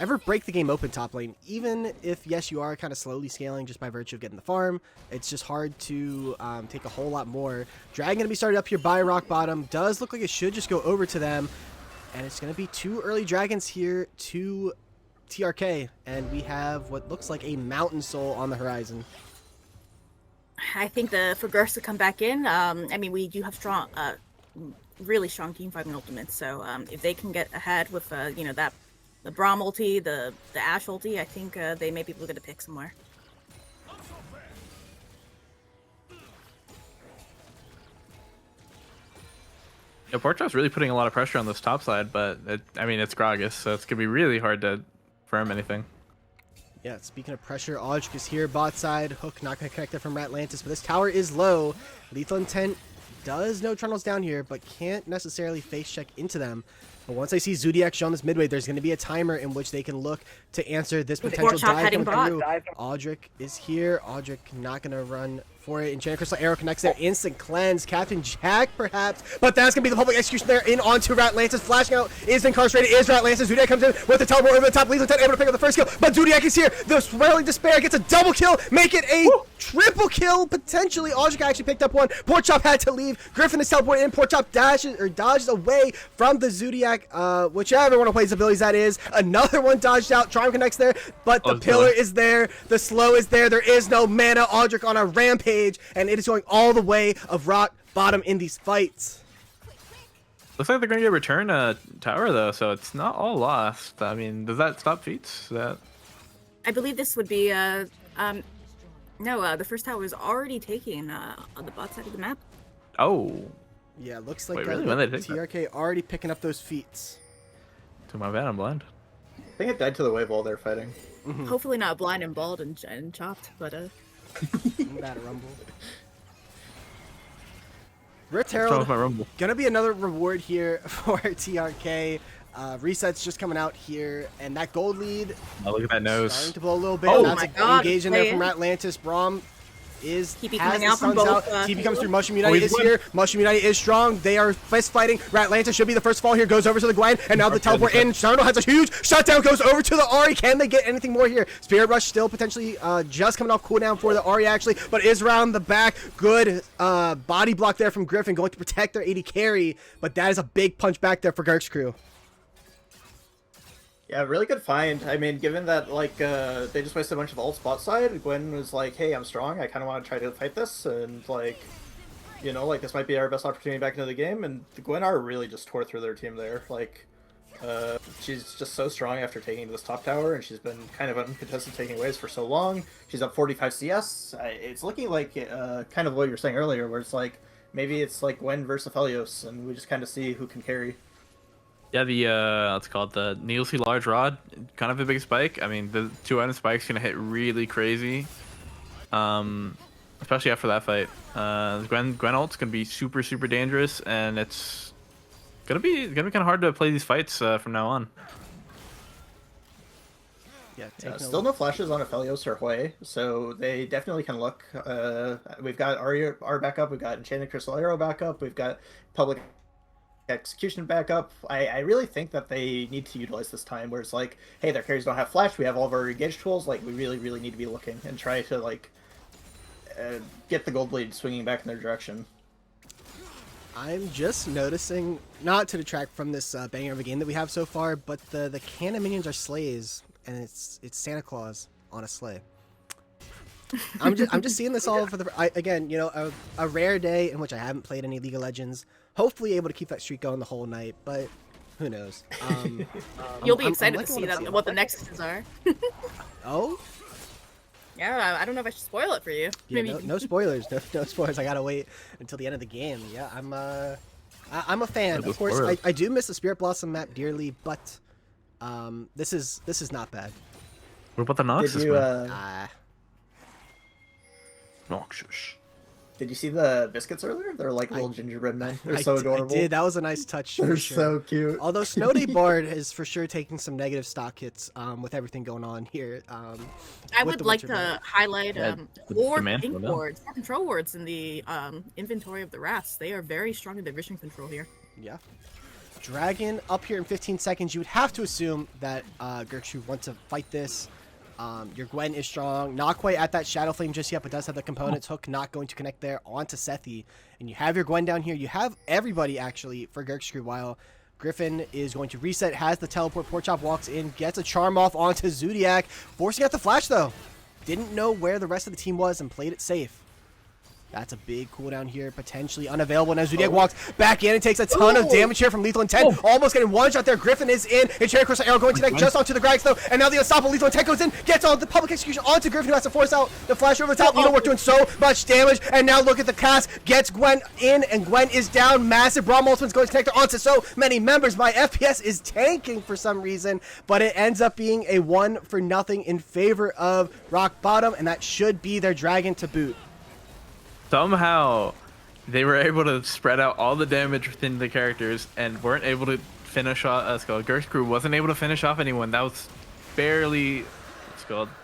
ever break the game open top lane. Even if yes, you are kind of slowly scaling just by virtue of getting the farm, it's just hard to take a whole lot more. Dragon gonna be started up here by Rock Bottom. Does look like it should just go over to them, and it's gonna be two early dragons here to TRK, and we have what looks like a Mountain Soul on the horizon. I think for Gurxed to come back in, I mean, we do have strong, really strong team fighting ultimates. So if they can get ahead with, that the Braum ulti, the Ashe ulti, I think they may be able to pick somewhere. Yeah, Porkchop's really putting a lot of pressure on this top side, but it's Gragas, so it's gonna be really hard to firm anything. Yeah, speaking of pressure, Audric is here, bot side. Hook not going to connect there from Ratlantis, but this tower is low. Lethal Intent does know Trundle's down here, but can't necessarily face check into them. But once I see Zodiac show on this midway, there's going to be a timer in which they can look to answer this potential dive coming through. Audric is here. Audric not going to run for it. Enchanted Crystal Arrow connects there. Instant cleanse. Captain Jack, perhaps. But that's going to be the public execution there. In onto Ratlantis. Flashing out is Incarcerated. Is Ratlantis. Zodiac comes in with the teleport over the top. Lethal Intent able to pick up the first kill. But Zodiac is here. The Swelling Despair gets a double kill. Make it a triple kill, potentially. Audric actually picked up one. Porkchop had to leave. Griffin is teleported in. Porkchop dodges away from the Zodiac. Whichever one of plays abilities that is. Another one dodged out. Triumph connects there. But the pillar is there. The slow is there. There is no mana. Audric on a rampage. And it is going all the way of Rock Bottom in these fights. Looks like they're going to get return tower, though, so it's not all lost. I mean, does that stop feats? I believe this would be, no, the first tower is already taken on the bot side of the map. Oh. Yeah, looks like really? When they take TRK already picking up those feats. To my bad, I'm blind. I think it died to the wave while they're fighting. Hopefully not blind and bald and chopped, but Bad rumble. Rift Herald, gonna be another reward here for TRK. Resets just coming out here, and that gold lead look at that nose. Starting to blow a little bit. Oh That's my God, engaging there from Ratlantis. Braum is TP has coming the out from stuns out. both, TP comes through. Mushroom Oh, United he's is here. Mushroom United is strong. They are fist fighting. Ratlanta should be the first fall here. Goes over to the Gwen, and now the teleport in. Sharno has a huge shutdown. Goes over to the Ahri. Can they get anything more here? Spirit Rush still potentially just coming off cooldown for the Ahri actually, but is around the back. Good body block there from Griffin, going to protect their AD carry, but that is a big punch back there for Gurxed crew. Yeah, really good find. I mean, given that like they just wasted a bunch of ult spot side, Gwen was like, "Hey, I'm strong. I kind of want to try to fight this," and like, you know, like this might be our best opportunity back into the game. And the Gwen are really just tore through their team there. Like, she's just so strong after taking this top tower, and she's been kind of uncontested taking waves for so long. She's up 45 CS. It's looking like kind of what you were saying earlier, where it's like maybe it's like Gwen versus Aphelios, and we just kind of see who can carry. Yeah, the let's call it the needlessly large rod, kind of a big spike. I mean, the 2-item spike's gonna hit really crazy, especially after that fight. Gwen ult's gonna be super dangerous, and it's gonna be kind of hard to play these fights from now on. Yeah, Still no flashes on Aphelios or Hui, so they definitely can look. We've got our backup, we've got Enchanted Crystal Arrow backup, we've got Public Execution backup. I really think that they need to utilize this time where it's like, hey, their carries don't have flash, we have all of our engage tools, like we really need to be looking and try to like get the gold blade swinging back in their direction. I'm just noticing, not to detract from this banger of a game that we have so far, but the cannon minions are sleighs, and it's Santa Claus on a sleigh. I'm just seeing this all for again, you know, a rare day in which I haven't played any League of Legends. Hopefully able to keep that streak going the whole night, but who knows? You'll be excited I'm to see liking what the nexuses are. Oh? Yeah, I don't know if I should spoil it for you. Yeah, Maybe. no spoilers. No spoilers. I gotta wait until the end of the game. Yeah, I'm a fan. Of course, I do miss the Spirit Blossom map dearly, but this is not bad. What about the Did Noxus you map? Noxus. did you see the biscuits earlier? They're like little gingerbread men. They're so adorable. I did. That was a nice touch. They're For sure. so cute. Although Snow Day Bard is for sure taking some negative stock hits with everything going on here. I with would the like Winter to Bard. highlight the 4 command ink one, yeah. wards, 4 control wards in the inventory of the rats. They are very strong in their vision control here. Yeah. Dragon up here in 15 seconds. You would have to assume that Gurxed want to fight this. Your Gwen is strong. Not quite at that Shadow Flame just yet, but does have the components. Hook not going to connect there onto Sethi. And you have your Gwen down here. You have everybody, actually, for Gurxed, while Griffin is going to reset, has the teleport. Porchop walks in, gets a charm off onto Zodiac, forcing out the flash, though. Didn't know where the rest of the team was and played it safe. That's a big cooldown here, potentially unavailable. Now Zodiac walks back in and takes a ton of damage here from Lethal Intent. Almost getting one shot there. Griffin is in. And Cherry Crystal Arrow going to connect just onto the Grags, though. And now the unstoppable Lethal Intent goes in, gets all the Public Execution onto Griffin, who has to force out the flash over the top. Needlework doing so much damage. And now look at the cast. Gets Gwen in, and Gwen is down. Massive Brawl Ultimate's going to connect her onto so many members. My FPS is tanking for some reason, but it ends up being a 1-0 in favor of Rock Bottom, and that should be their Dragon to boot. Somehow, they were able to spread out all the damage within the characters and weren't able to finish off. Gurxed crew wasn't able to finish off anyone. That was barely,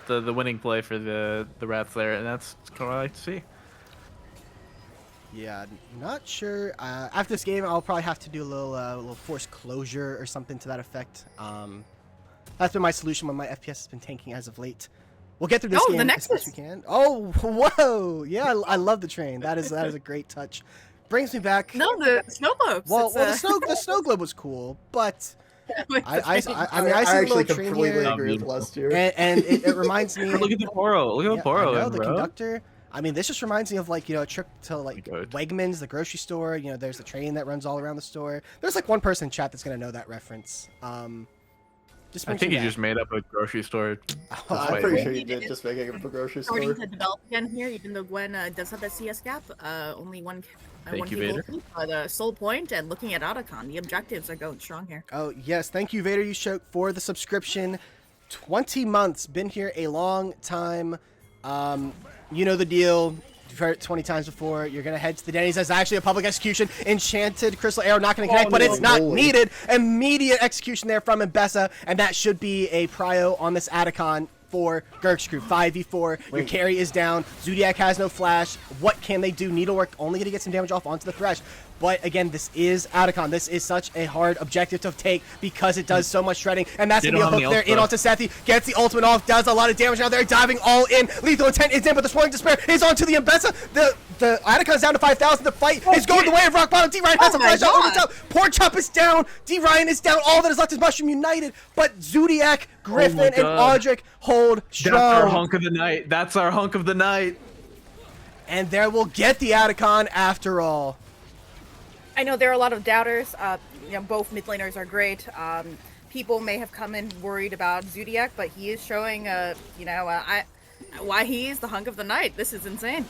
the winning play for the rats there, and that's what I like to see. Yeah, not sure. After this game, I'll probably have to do a little forced closure or something to that effect. That's been my solution when my FPS has been tanking as of late. We'll get through this game as best we can. Oh, whoa! Yeah, I love the train. That is a great touch. Brings me back. No, the snow globes. Well, the snow globe was cool, but I see I a little actually train completely here, agree with last year. and it reminds me. Look at the Poro. Look at the Poro, I know, the bro. conductor. I mean, this just reminds me of like, you know, a trip to like Good. Wegmans, the grocery store. You know, there's a train that runs all around the store. There's like one person in chat that's gonna know that reference. Just I think he just made up a grocery store. I'm Wait, pretty wait. sure you did just make it a grocery store. Starting to develop again here, even though Gwen does have that CS gap. Only one Thank you, people, Vader. but Soul Point and looking at Otacon, the objectives are going strong here. Oh yes, thank you, Vader Yushok, for the subscription. 20 months, been here a long time. You know the deal. You've heard it 20 times before. You're gonna head to the Denny's. That's actually a public execution. Enchanted Crystal Arrow not gonna connect, but it's not needed. Immediate execution there from Mbessa, and that should be a prio on this Atacon. 5v4. Gurxed 5v4. Your Wait. carry is down. Zodiac has no flash. What can they do? Needlework only going to get some damage off onto the Thresh. But again, this is Atacon. This is such a hard objective to take because it does so much shredding. And that's going to be a hook there in onto Sethi. Gets the ultimate off, does a lot of damage. Now they're diving all in. Lethal Intent is in, but the Swirling Despair is onto the Mbessa. The Atacon's down to 5,000. The fight is going the way of Rock Bottom. D. Ryan has a flash out over the top. Poor Chop is down. D. Ryan is down. All that is left is Mushroom United. But Zodiac, Griffin, and Audric hold strong. That's our hunk of the night. That's our hunk of the night. And there will get the Atacon after all. I know there are a lot of doubters. Both mid laners are great. People may have come in worried about Zodiac, but he is showing, why he is the hunk of the night. This is insane.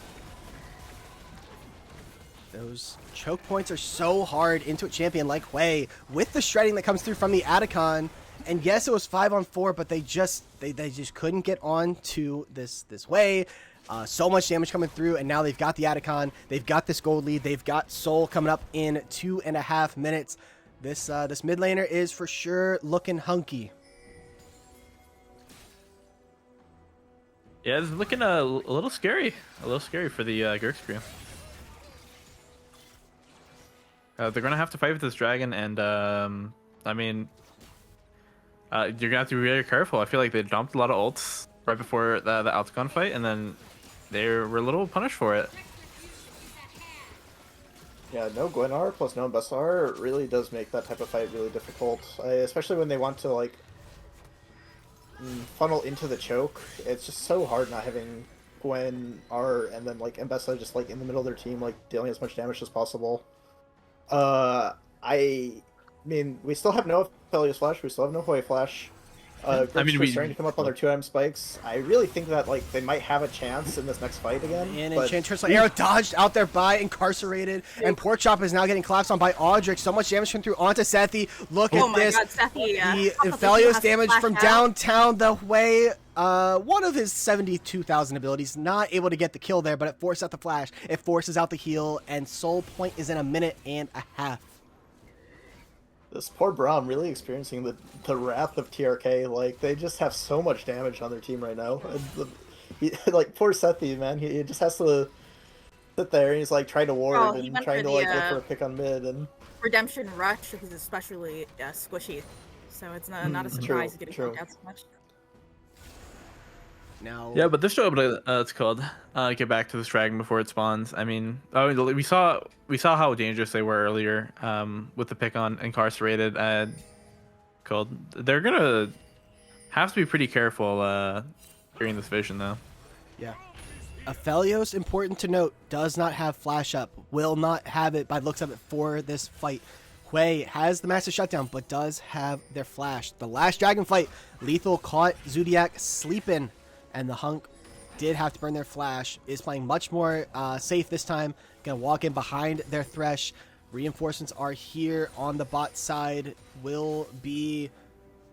Those choke points are so hard into a champion like Hui with the shredding that comes through from the Atacon. And yes, it was 5-on-4, but they just couldn't get on to this Hui. So much damage coming through, and now they've got the Atacon. They've got this gold lead. They've got Soul coming up in 2.5 minutes. This mid laner is for sure looking hunky. Yeah, it's looking a little scary. A little scary for the Gurxed. They're gonna have to fight with this dragon, and I mean, you're gonna have to be really careful. I feel like they dumped a lot of ults right before the Altacon fight, and then they were a little punished for it. Yeah, no Gwenar plus no Mbessar really does make that type of fight really difficult, especially when they want to like funnel into the choke. It's just so hard not having Gwen R and then like Mbessa just like in the middle of their team, like dealing as much damage as possible. I mean, we still have no Aphelios Flash, we still have no Hui Flash. We're starting to come up on their 2M spikes. I really think that like they might have a chance in this next fight again. And Enchantress Arrow dodged out there by Incarcerated, and Pork Chop is now getting collapsed on by Audric. So much damage coming through onto Sethi. Look at this. God, Sethi, the Aphelios damage from downtown the way. One of his 72,000 abilities, not able to get the kill there, but it forces out the flash. It forces out the heal, and Soul Point is in 1.5 minutes. This poor Braum really experiencing the wrath of TRK. Like, they just have so much damage on their team right now. Like, poor Sethi, man. He just has to sit there and he's like trying to ward and trying to like look for a pick on mid. And Redemption Rush is especially squishy, so it's not a surprise he's getting poked out so much. Now, yeah, but they're still able to it's called get back to this dragon before it spawns. I mean, we saw how dangerous they were earlier with the pick on Incarcerated. They're gonna have to be pretty careful during this vision though. Yeah, Aphelios, important to note, does not have flash up. Will not have it by the looks of it for this fight. Hui has the massive shutdown, but does have their flash. The last dragon fight, Lethal caught Zodiac sleeping, and the Hunk did have to burn their flash. Is playing much more safe this time. Gonna walk in behind their Thresh. Reinforcements are here on the bot side. Will be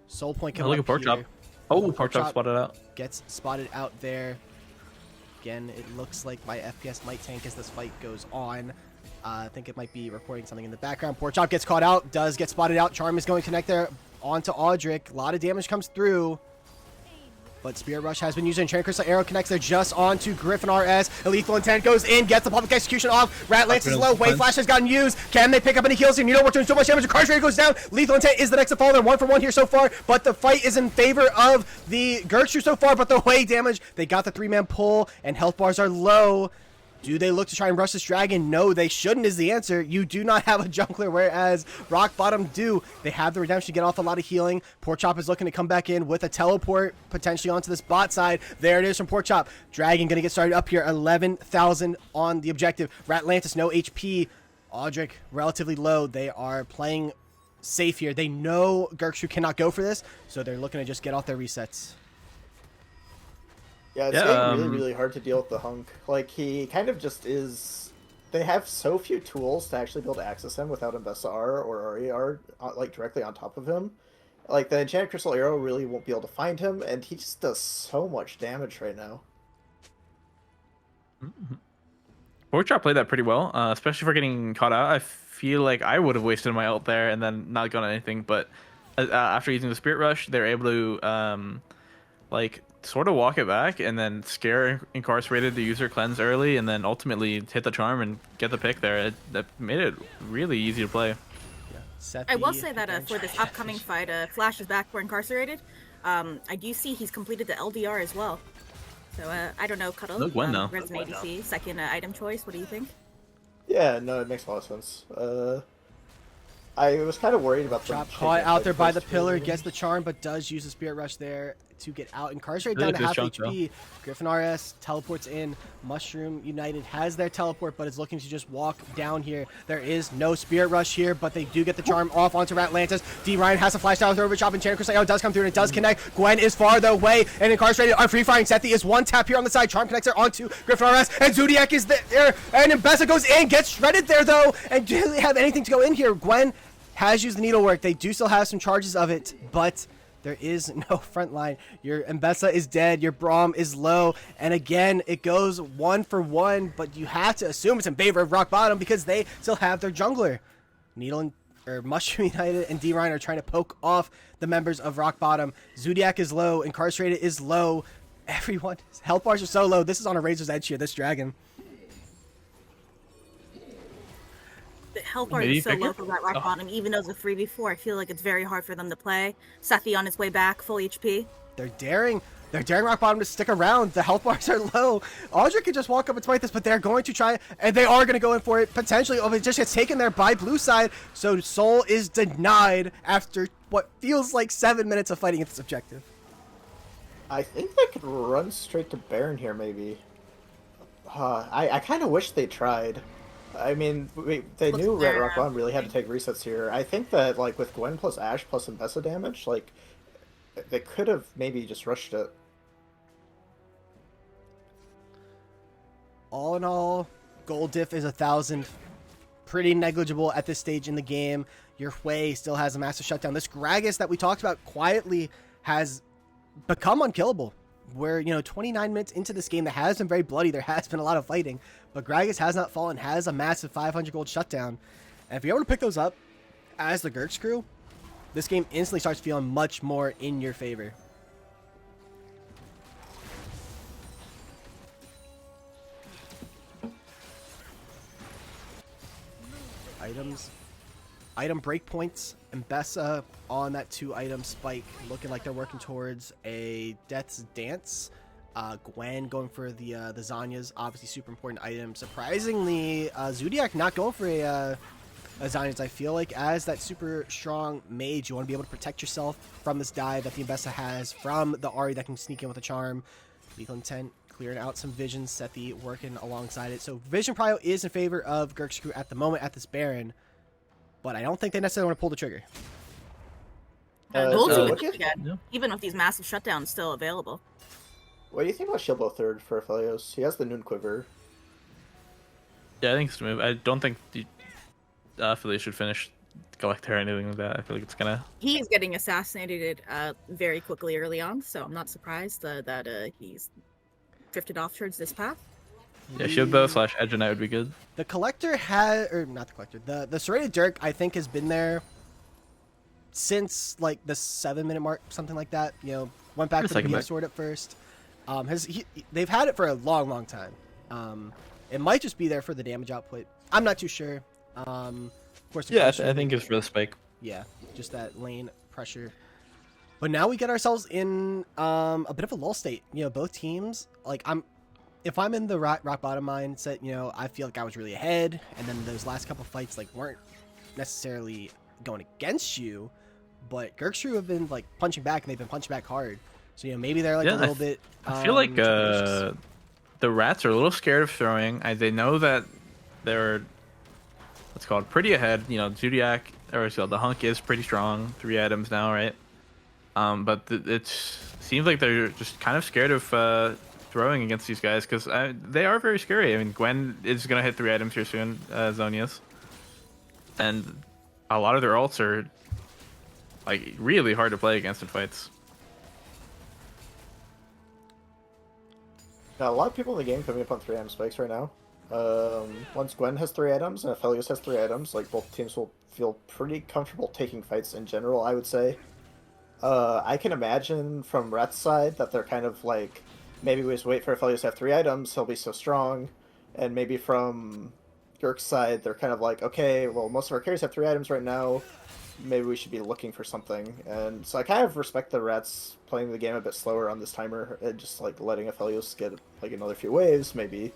Soul Point coming look at Pork Chop. Oh, Pork Chop spotted out. Gets spotted out there. Again, it looks like my FPS might tank as this fight goes on. I think it might be recording something in the background. Pork Chop gets caught out. Does get spotted out. Charm is going to connect there onto Audric. A lot of damage comes through. But Spirit Rush has been used, and Enchanted Crystal Arrow connects there just onto Griffin RS. Lethal Intent goes in, gets the public execution off. Rat Lance is low. Wave Flash has gotten used. Can they pick up any kills here? We're doing so much damage. Incarcerated goes down. Lethal Intent is the next to fall. They're 1-for-1 here so far, but the fight is in favor of the Gurxed so far, but the Hui damage, they got the 3-man pull, and health bars are low. Do they look to try and rush this dragon? No, they shouldn't is the answer. You do not have a jungler, whereas Rock Bottom do. They have the redemption to get off a lot of healing. Pork Chop is looking to come back in with a teleport, potentially onto this bot side. There it is from Pork Chop. Dragon going to get started up here. 11,000 on the objective. Ratlantis, no HP. Audric, relatively low. They are playing safe here. They know Gurxed cannot go for this, so they're looking to just get off their resets. Yeah, it's getting really, really hard to deal with the Hunk. Like, he kind of just is... They have so few tools to actually be able to access him without Mbessar or RER, like, directly on top of him. Like, the Enchanted Crystal Arrow really won't be able to find him, and he just does so much damage right now. Pork Chop played that pretty well, especially for getting caught out. I feel like I would have wasted my ult there and then not gone anything, but after using the Spirit Rush, they're able to, like... sort of walk it back and then scare Incarcerated to use her cleanse early, and then ultimately hit the charm and get the pick there. That made it really easy to play. I will say that for this upcoming fight, Flash is back for Incarcerated. I do see he's completed the LDR as well. So I don't know, Cuddle. No Gwen, though. Resident ADC, second item choice. What do you think? Yeah, no, it makes a lot of sense. I was kind of worried about Drop them caught taking, out like, there by the first pillar, two. gets the charm, but does use the Spirit Rush there to get out. Incarcerated down Really to half good chunk, HP. Griffin RS teleports in. Mushroom United has their teleport, but is looking to just walk down here. There is no Spirit Rush here, but they do get the charm off onto Ratlantis. D. Ryan has a flash down through Overchop, and Chandler Crusader does come through, and it does connect. Gwen is far the way, and Incarcerated on free firing. Sethi is one tap here on the side. Charm connects her onto Griffin RS, and Zodiac is there, and Mbessa goes in, gets shredded there though, and do they have anything to go in here? Gwen has used the needlework. They do still have some charges of it, but there is no front line. Your Mbessa is dead. Your Braum is low. And again, it goes 1 for 1, but you have to assume it's in favor of Rock Bottom because they still have their jungler. Needle and Mushroom United and D. Ryan are trying to poke off the members of Rock Bottom. Zodiac is low. Incarcerated is low. Everyone, health bars are so low. This is on a razor's edge here, this dragon. The health bar Maybe is so figure? low for that Rock Bottom. Even though it's a 3v4, I feel like it's very hard for them to play. Sethi on his way back, full HP. They're daring Rock Bottom to stick around. The health bars are low. Audra can just walk up and fight this, but they're going to try, and they are going to go in for it, potentially. Oh, it just gets taken there by blue side, so Soul is denied after what feels like 7 minutes of fighting its objective. I think they could run straight to Baron here, maybe. I kind of wish they tried. I mean, they knew Red Rock Bottom really had to take resets here. I think that, like, with Gwen plus Ashe plus Mbessa damage, like, they could have maybe just rushed it. All in all, gold diff is 1,000. Pretty negligible at this stage in the game. Your Hui still has a massive shutdown. This Gragas that we talked about quietly has become unkillable. We're, 29 minutes into this game that has been very bloody. There has been a lot of fighting, but Gragas has not fallen, has a massive 500 gold shutdown. And if you're able to pick those up as the Gurxed crew, this game instantly starts feeling much more in your favor. Items. Item breakpoints. Mbessa on that 2-item spike, looking like they're working towards a Death's Dance. Gwen going for the Zanyas, obviously super important item. Surprisingly, Zodiac not going for a Zanyas. I feel like as that super strong mage, you want to be able to protect yourself from this dive that the Mbessa has, from the Ahri that can sneak in with a charm. Lethal Intent clearing out some visions, Sethi working alongside it. So Vision Prio is in favor of Gurxed crew at the moment at this Baron, but I don't think they necessarily want to pull the trigger. Gold's so even, what do you- Yeah. even with these massive shutdowns still available. What do you think about Shieldbow third for Aphelios? He has the Noon Quiver. Yeah, I think it's the move. I don't think the Philly should finish Collector or anything like that. I feel like it's gonna. He's getting assassinated very quickly early on, so I'm not surprised that he's drifted off towards this path. Yeah, Shieldbow / Edge Knight would be good. The Collector had, or not the Collector, the Serrated Dirk, I think, has been there since like the 7-minute mark, something like that. Went back to the BS sword at first. They've had it for a long time. It might just be there for the damage output. I'm not too sure. Of course, Yeah, I think it's for the spike. Yeah, just that lane pressure. But now we get ourselves in a bit of a lull state. Both teams, like, if I'm in the rock bottom mindset, I feel like I was really ahead, and then those last couple fights like weren't necessarily going against you, but Gurxed have been like punching back, and they've been punching back hard. So maybe they're like a little bit. I feel like the Rats are a little scared of throwing. They know that they're what's called pretty ahead. Zodiac or the Hunk is pretty strong, 3 items now, right? But it seems like they're just kind of scared of throwing against these guys because they are very scary. I mean, Gwen is gonna hit 3 items here soon, Zonia's, and a lot of their ults are like really hard to play against in fights. Now, a lot of people in the game coming up on 3-item spikes right now. Once Gwen has 3 items and Aphelios has 3 items, like both teams will feel pretty comfortable taking fights in general, I would say. I can imagine from Rhett's side that they're kind of like, maybe we just wait for Aphelios to have 3 items, he'll be so strong. And maybe from Gurx's side, they're kind of like, okay, well, most of our carries have 3 items right now. Maybe we should be looking for something. And so I kind of respect the Rats playing the game a bit slower on this timer and just like letting Aphelios get like another few waves, maybe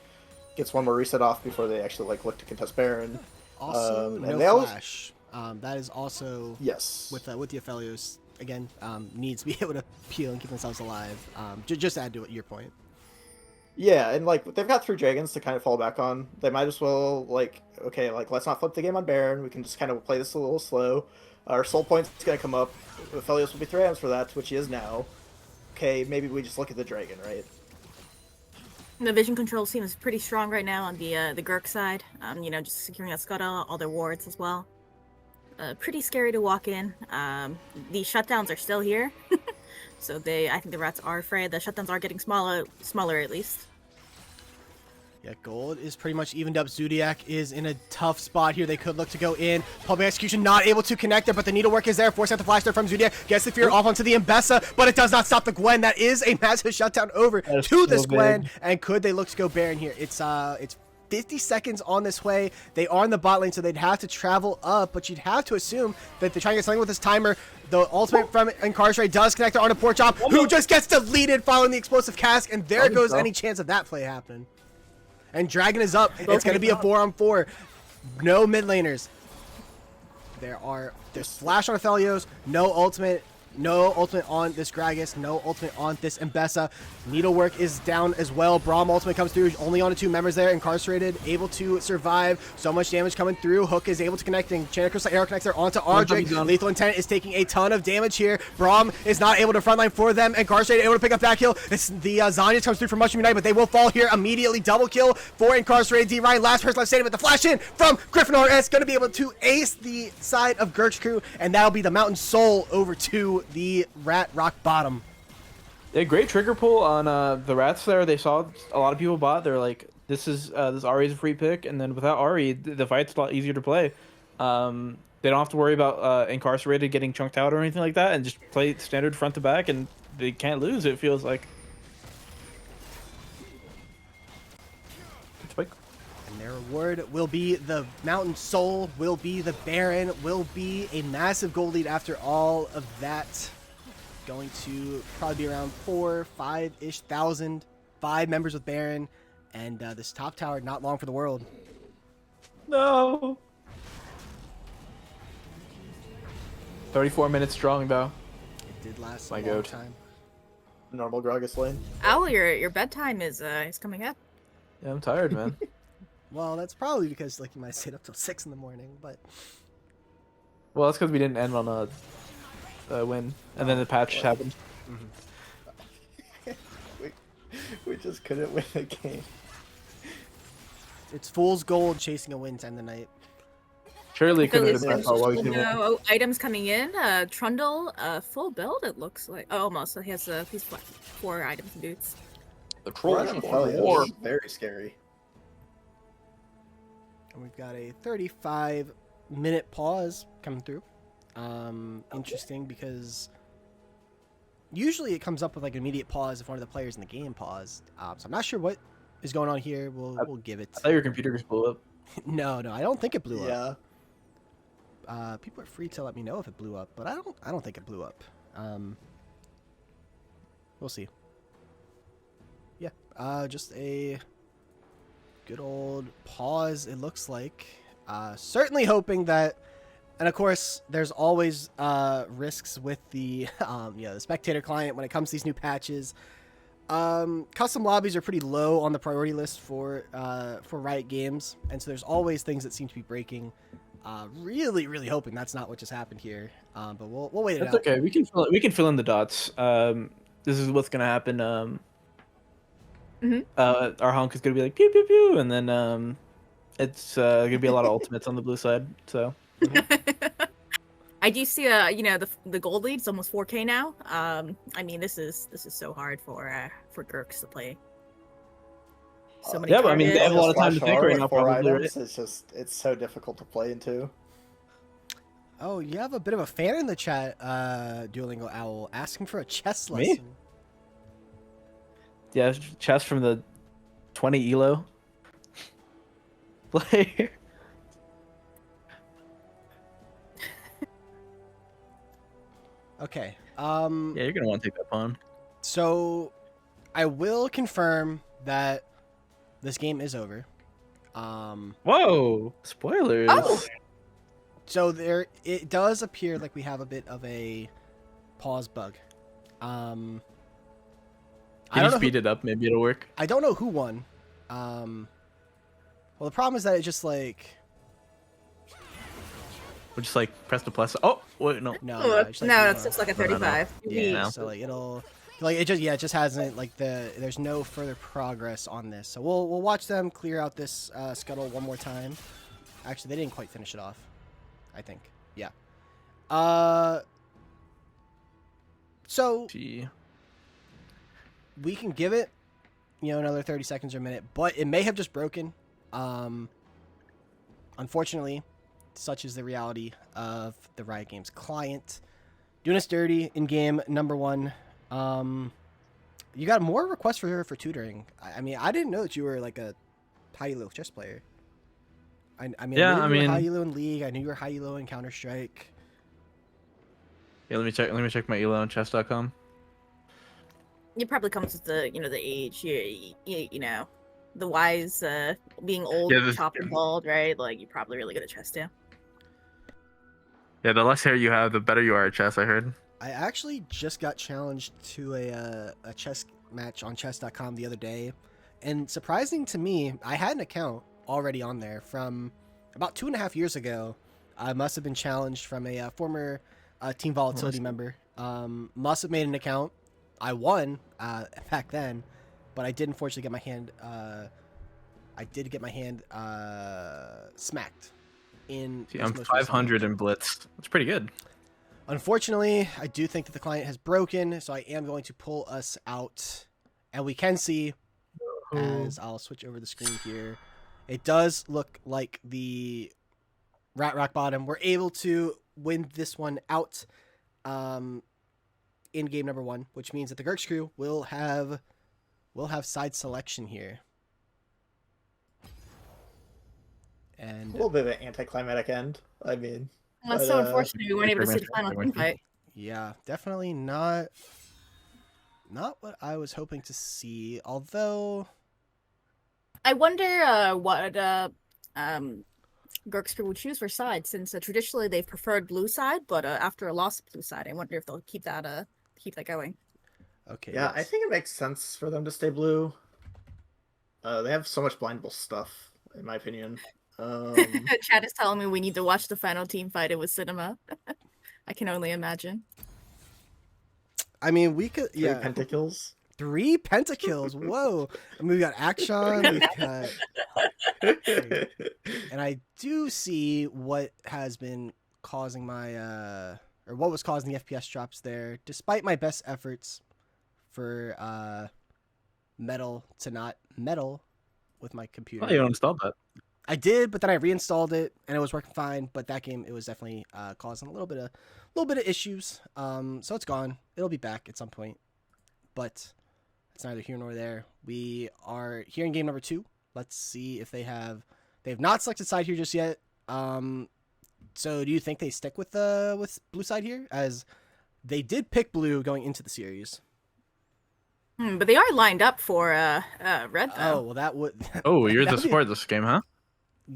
gets one more reset off before they actually like look to contest Baron. Also, And no they always- flash. That is also Yes. with the Aphelios again. Needs to be able to peel and keep themselves alive. Just add to it, your point. Yeah, and like they've got 3 dragons to kind of fall back on. They might as well like, okay, like let's not flip the game on Baron. We can just kind of play this a little slow. Our soul point's gonna come up. Aphelios will be 3 items for that, which he is now. Okay, maybe we just look at the dragon, right? The vision control seems pretty strong right now on the Gurk side. Just securing that scuttle, all their wards as well. Pretty scary to walk in. The shutdowns are still here, so I think the Rats are afraid. The shutdowns are getting smaller at least. Yeah, gold is pretty much evened up. Zodiac is in a tough spot here. They could look to go in. Public execution not able to connect there, but the needlework is there. Forcing out the flash there from Zodiac. Gets the fear off onto the Mbessa, but it does not stop the Gwen. That is a massive shutdown over That's to so this Gwen. big. And could they look to go Baron here? It's 50 seconds on this way. They are in the bot lane, so they'd have to travel up, but you'd have to assume that they're trying to get something with this timer. The ultimate from Incarcerate does connect there on a Pork Chop, who just gets deleted following the explosive cask, and there goes any chance of that play happening. And Dragon is up. It's going to be a 4-on-4. No mid laners. There's flash on Aphelios. No ultimate. No ultimate on this Gragas. No ultimate on this Mbessa. Needlework is down as well. Braum ultimate comes through. Only on to 2 members there. Incarcerated. Able to survive. So much damage coming through. Hook is able to connecting. Chanacrystal arrow connects there onto Ardric. Lethal Intent is taking a ton of damage here. Braum is not able to frontline for them. Incarcerated able to pick up that kill. It's the Zanyas comes through from Mushroom Unite, but they will fall here immediately. Double kill for Incarcerated. D. Ryan, last person left standing, but the flash in from Gryffindor is going to be able to ace the side of Gurxed crew, and that'll be the Mountain Soul over to the Rat Rock Bottom. Yeah, great trigger pull on the Rats there. They saw a lot of people bought. They're like, this Ahri's a free pick, and then without Ahri, the fight's a lot easier to play. They don't have to worry about Incarcerated getting chunked out or anything like that, and just play standard front to back, and they can't lose, it feels like. Spike. And their reward will be the Mountain Soul, will be the Baron, will be a massive gold lead after all of that. Going to probably be around 4,000-5-ish thousand. 5 members with Baron, and this top tower not long for the world. No. 34 minutes strong though. It did last My a long goat. time. Normal Gragas lane. Owl, your bedtime is coming up. Yeah, I'm tired, man. Well, that's probably because like you might stay up till 6 in the morning, but Well, that's because we didn't end on a win, and then the patch happened. We just couldn't win the game. it's fool's gold chasing a win to end the night. Surely could have Phyllis, been while we did it. items coming in. Trundle, full build. It looks like. Oh, almost. So he's 4 items and boots. The Running Aphelios is very scary. And we've got a 35-minute pause coming through. Interesting because usually it comes up with like an immediate pause if one of the players in the game paused. So I'm not sure what is going on here. We'll give it. I thought your computer just blew up. No, I don't think it blew up. Yeah. People are free to let me know if it blew up, but I don't think it blew up. We'll see. Yeah, just a good old pause, it looks like. Certainly hoping that, and of course, there's always risks with the the spectator client when it comes to these new patches. Custom lobbies are pretty low on the priority list for Riot Games, and so there's always things that seem to be breaking. Really, really hoping that's not what just happened here. But we'll wait it That's out. okay. We can fill in the dots. This is what's gonna happen. Our honk is gonna be like pew pew pew, and then it's gonna be a lot of ultimates on the blue side. So I do see the gold lead is almost 4K now. I mean this is so hard for Gurks to play. So many yeah, but I mean, they have a lot of time to Slash think R right with now, 4 probably, items, it's so difficult to play into. Oh, you have a bit of a fan in the chat, Duolingo Owl, asking for a chess Me? lesson. Yeah, chess from the 20 elo player. Okay. Yeah, you're gonna want to take that pawn. So I will confirm that this game is over. Whoa! Spoilers. Oh! So it does appear like we have a bit of a pause bug. I Can don't you know speed it up? Maybe it'll work. I don't know who won. Well, the problem is that it just like We'll just like press the plus. Oh, wait, no. no, Oh, it's like, no, you it's know, just like a No, no, no. 35. yeah. No. So like it'll like it just hasn't like there's no further progress on this. So we'll watch them clear out this scuttle one more time. Actually, they didn't quite finish it off. I think. Yeah. So Gee. we can give it, another 30 seconds or a minute, but it may have just broken. Unfortunately, such is the reality of the Riot Games client. Doing us dirty in game number 1. You got more requests for tutoring. I mean, I didn't know that you were like a high elo chess player. I mean, Yeah, I knew I you were high mean- elo in League. I knew you were high elo in Counter Strike. Yeah, let me check my elo on chess.com. It probably comes with the the age, the wise, being old, Yeah, chopped and bald, right? Like you're probably really good at chess too. Yeah, the less hair you have, the better you are at chess, I heard. I actually just got challenged to a chess match on chess.com the other day. And surprising to me, I had an account already on there from about 2.5 years ago. I must have been challenged from a former Team Volatility member. Must have made an account. I won back then, but I did unfortunately get my hand. I did get my hand smacked in. See, this I'm most recent 500 match. in Blitz. That's pretty good. Unfortunately, I do think that the client has broken, so I am going to pull us out. And we can see, as I'll switch over the screen here, it does look like the Rat Rock Bottom were able to win this one out in game number 1, which means that the Gurxed crew will have side selection here. A And little bit of an anticlimactic end. I mean, Well, that's But, so unfortunate we weren't able to see the final team fight. yeah, definitely not what I was hoping to see. Although I wonder what Gurxed would choose for side, since traditionally they've preferred blue side, but after a loss of blue side, I wonder if they'll keep that going. okay, yeah, I yes. think it makes sense for them to stay blue. They have so much blindable stuff, in my opinion. Chad is telling me we need to watch the final team fight. It was cinema. I can only imagine. I mean, we could, Three yeah, pentakills. 3 pentakills. Whoa! I mean, we got Action, we've got, and I do see what has been causing my or what was causing the FPS drops there. Despite my best efforts for metal to not metal with my computer. Oh, you installed that. I did, but then I reinstalled it and it was working fine. But that game, it was definitely causing a little bit of issues. So it's gone. It'll be back at some point, but it's neither here nor there. We are here in game number 2. Let's see if they have not selected side here just yet. So do you think they stick with blue side here, as they did pick blue going into the series? But they are lined up for red Oh though. well, that would. Oh, you're the that'd be- support of this game, huh?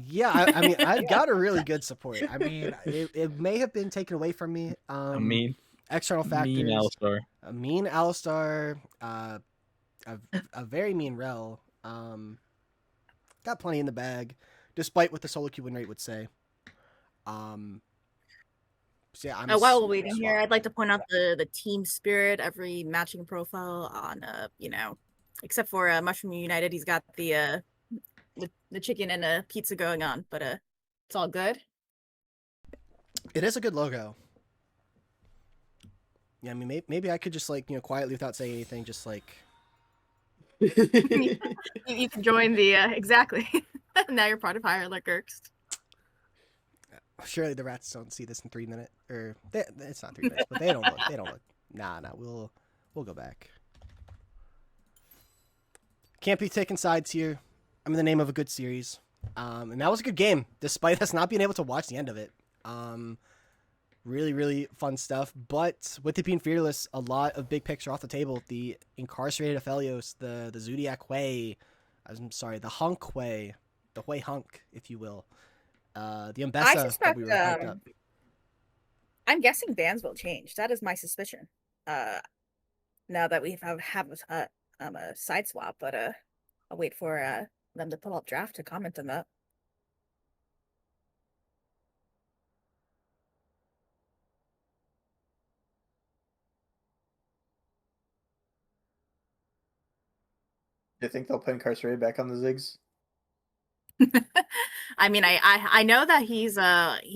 Yeah, I mean, I've got a really good support. I mean, it may have been taken away from me. A mean External factors. mean Alistar. A mean Alistar. A very mean Rel. Got plenty in the bag, despite what the solo queue win rate would say. So yeah, I'm While we're waiting here, I'd like to point out the team spirit, every matching profile on except for Mushroom United, he's got the chicken and pizza going on, but it's all good. It is a good logo. Yeah, I mean, maybe I could just quietly without saying anything, just You can join the exactly. Now you're part of Higher Like Gurxed. Surely the rats don't see this in 3 minutes, or it's not 3 minutes, but they don't look. They don't look. Nah. We'll go back. Can't be taking sides here. I'm in the name of a good series. And that was a good game, despite us not being able to watch the end of it. Really, really fun stuff. But with it being fearless, a lot of big picks are off the table. The incarcerated Aphelios, the Zodiac Way, I'm sorry, the Hunk Way, the Hui Hunk, if you will. The I Mbessa that suspect. we were hyped up. I'm guessing bans will change. That is my suspicion. Now that we have a side swap, but I'll wait for them to pull up draft to comment on that. Do you think they'll put incarcerated back on the Ziggs? I mean, I know that he's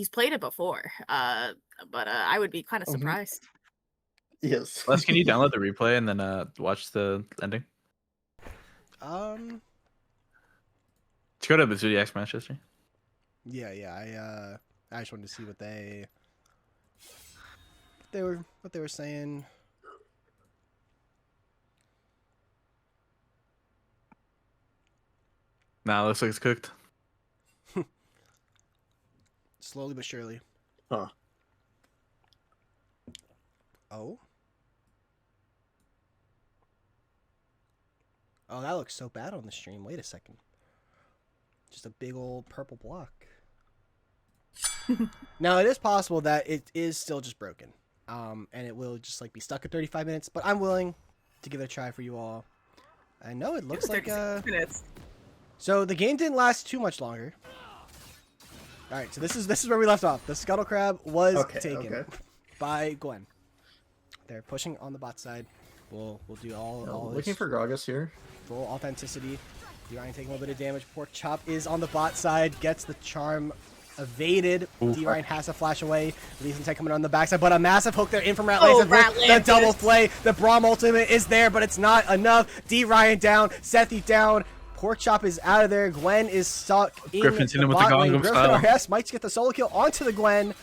played it before, but I would be kind of Mhm. surprised. Yes. Les, can you download the replay and then watch the ending? Let's go to the Zodiac's match history. Yeah. I just wanted to see what they were saying. Nah, looks like it's cooked. Slowly but surely. Huh. Oh, that looks so bad on the stream. Wait a second. Just a big old purple block. Now, it is possible that it is still just broken. And it will just like be stuck at 35 minutes, but I'm willing to give it a try for you all. I know it looks like 36 minutes. So the game didn't last too much longer. All right, so this is where we left off. The Scuttle Crab was taken by Gwen. They're pushing on the bot side. We'll do all Looking for Gragas here. full authenticity. D-Ryan taking a little bit of damage. Pork Chop is on the bot side. Gets the charm evaded. D-Ryan has to flash away. Lee Sin coming on the backside, but a massive hook there in from Ratlantis with the double play. The Braum ultimate is there, but it's not enough. D-Ryan down. Sethi down. Pork Chop is out of there. Gwen is stuck in Griffin's the in with the bot lane. Gangnam Griffin style. RS might get the solo kill onto the Gwen.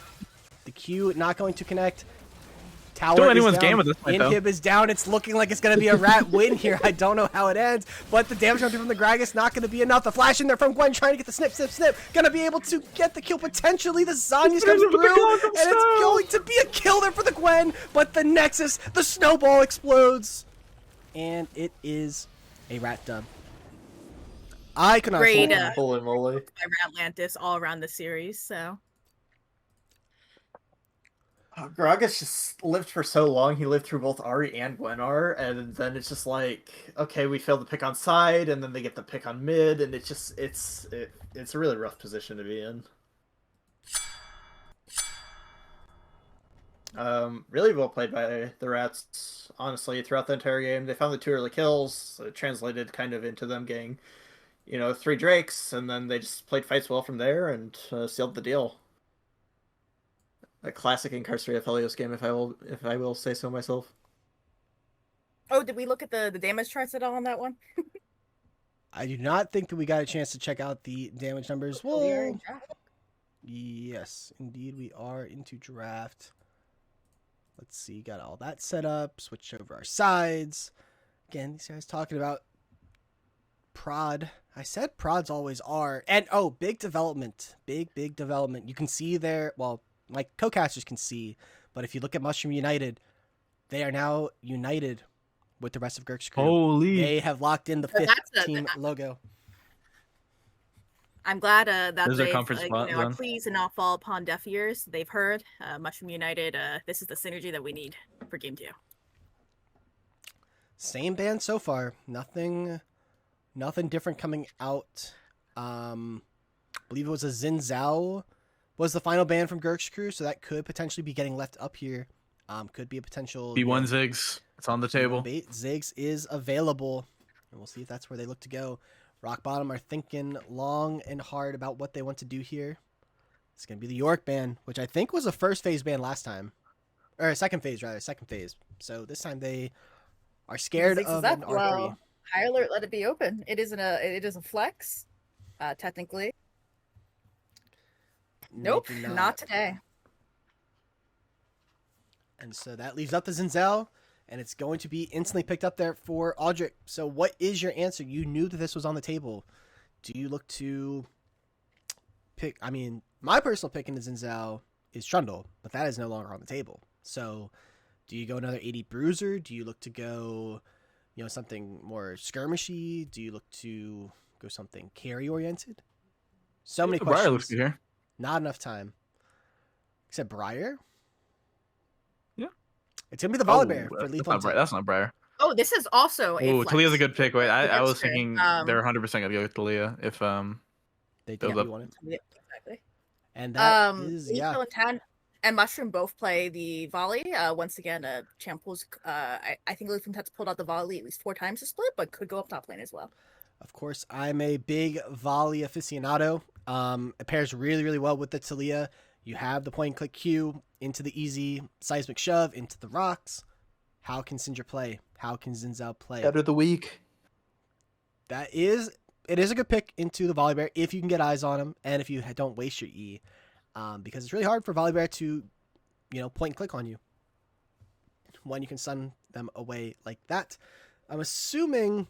The Q not going to connect. Tower Still is anyone's down. game at this point, though. Inhib is down. It's looking like it's going to be a rat win here. I don't know how it ends, but the damage from the Gragas not going to be enough. The flash in there from Gwen trying to get the snip. Going to be able to get the kill potentially. The Zanyas comes through, and it's going to be a kill there for the Gwen, but the Nexus, the snowball explodes, and it is a rat dub. I could not Great, say Holy moly. By Atlantis all around the series, so Gragas just lived for so long. He lived through both Ari and Gwenar, and then it's just like, okay, we failed to pick on side, and then they get the pick on mid, and it's a really rough position to be in. Really well played by the Rats, honestly, throughout the entire game. They found the 2 early kills, so it translated kind of into them getting, 3 Drakes, and then they just played fights well from there and sealed the deal. A classic incarcerated Aphelios game, if I will say so myself. oh, did we look at the damage charts at all on that one? I do not think that we got a chance to check out the damage numbers. We are in Well, draft. yes, indeed, we are into draft. Let's see, got all that set up. Switch over our sides. Again, these guys talking about prod. I said prods always are. And, oh, big development. Big development. You can see there, well, my co-casters can see, but if you look at Mushroom United, they are now united with the rest of Gurxed crew. Holy. They have locked in the So 5th team logo. I'm glad that There's their they've, comfort spot our zone. pleas and not fall upon deaf ears. They've heard Mushroom United. This is the synergy that we need for Game 2. Same band so far. Nothing different coming out. I believe it was a Xin Zhao was the final band from Gurxed crew, so that could potentially be getting left up here. Could be a potential B1 Ziggs. It's on the table. Ziggs is available, and we'll see if that's where they look to go. Rock Bottom are thinking long and hard about what they want to do here. It's going to be the York ban, which I think was a first phase ban last time. Or a second phase, rather. Second phase. So this time they are scared Ziggs is of up. an R3. Well, high alert, let it be open. It is a flex, technically. Nope, They do not today. And so that leaves up the Zinzel, and it's going to be instantly picked up there for Aldrich. So what is your answer? You knew that this was on the table. Do you look to pick? I mean, my personal pick in the Zinzel is Trundle, but that is no longer on the table. So do you go another 80 Bruiser? Do you look to go, something more skirmishy? Do you look to go something carry oriented? So many Briar looks questions. good here. Not enough time. Except Briar? Yeah. It's going to be the Volibear for that's lethal not Briar. intent. That's not Briar. Oh, this is also a Oh, flex. Talia's a good pick. Wait, I was Gurxed, thinking they're 100% gonna go with Talia if They build definitely up. want it. Yeah, exactly. And that is, Lethal Intent and Mushroom both play the volley. Once again, Champ pulls. I think Lethal Intent's pulled out the volley at least 4 times to split, but could go up top lane as well. Of course, I'm a big volley aficionado. It pairs really, really well with the Talia. You have the point and click Q into the easy seismic shove into the rocks. How can Syndra play? How can Zinzao play? Out of the week. It is a good pick into the Volibear if you can get eyes on him and if you don't waste your E, because it's really hard for Volibear to, point and click on you when you can stun them away like that. I'm assuming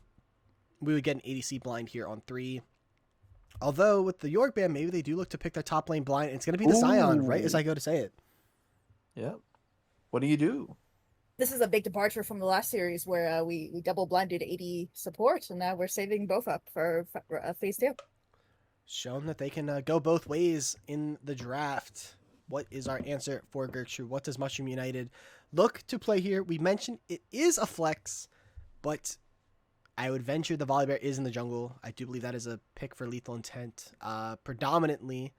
we would get an ADC blind here on 3. Although with the York band, maybe they do look to pick their top lane blind. It's going to be the Scion, right as I go to say it. Yep. What do you do? This is a big departure from the last series where we double blinded 80 support, and now we're saving both up for phase 2. Shown that they can go both ways in the draft. What is our answer for Gurxed? What does Mushroom United look to play here? We mentioned it is a flex, but I would venture the Volibear is in the jungle. I do believe that is a pick for lethal intent predominantly.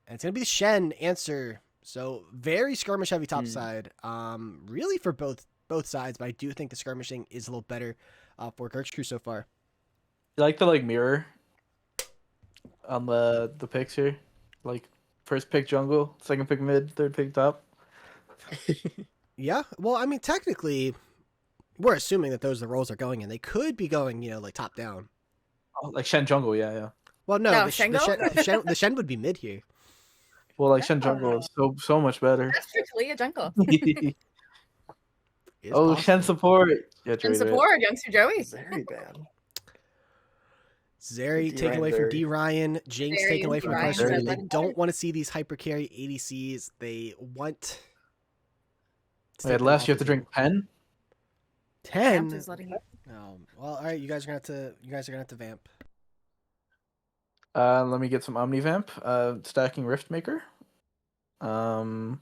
And it's going to be the Shen answer. So very skirmish heavy top side. Really for both sides, but I do think the skirmishing is a little better for Gurxed so far. You like the mirror on the picks here? Like first pick jungle, second pick mid, third pick top. Yeah. Well, I mean, technically, we're assuming that those are the roles are going in. They could be going, like top down. Oh, like Shen jungle, yeah. Well, no, No, the Shen would be mid here. Well, like Shen jungle is so much better. That's strictly a jungle. It's Oh, possible. Shen support. Yeah, And support, youngster Joey. Very bad. Zeri D. taken Ryan away from Zeri. D. Ryan. Jinx Zeri taken away and from D. Ryan Pressure. are They legendary. don't want to see these hyper carry ADCs. They want. Wait, last you have to drink pen. 10. Champ is letting you. Well, all right. You guys are gonna have to vamp. Let me get some Omnivamp. Stacking Riftmaker. I'm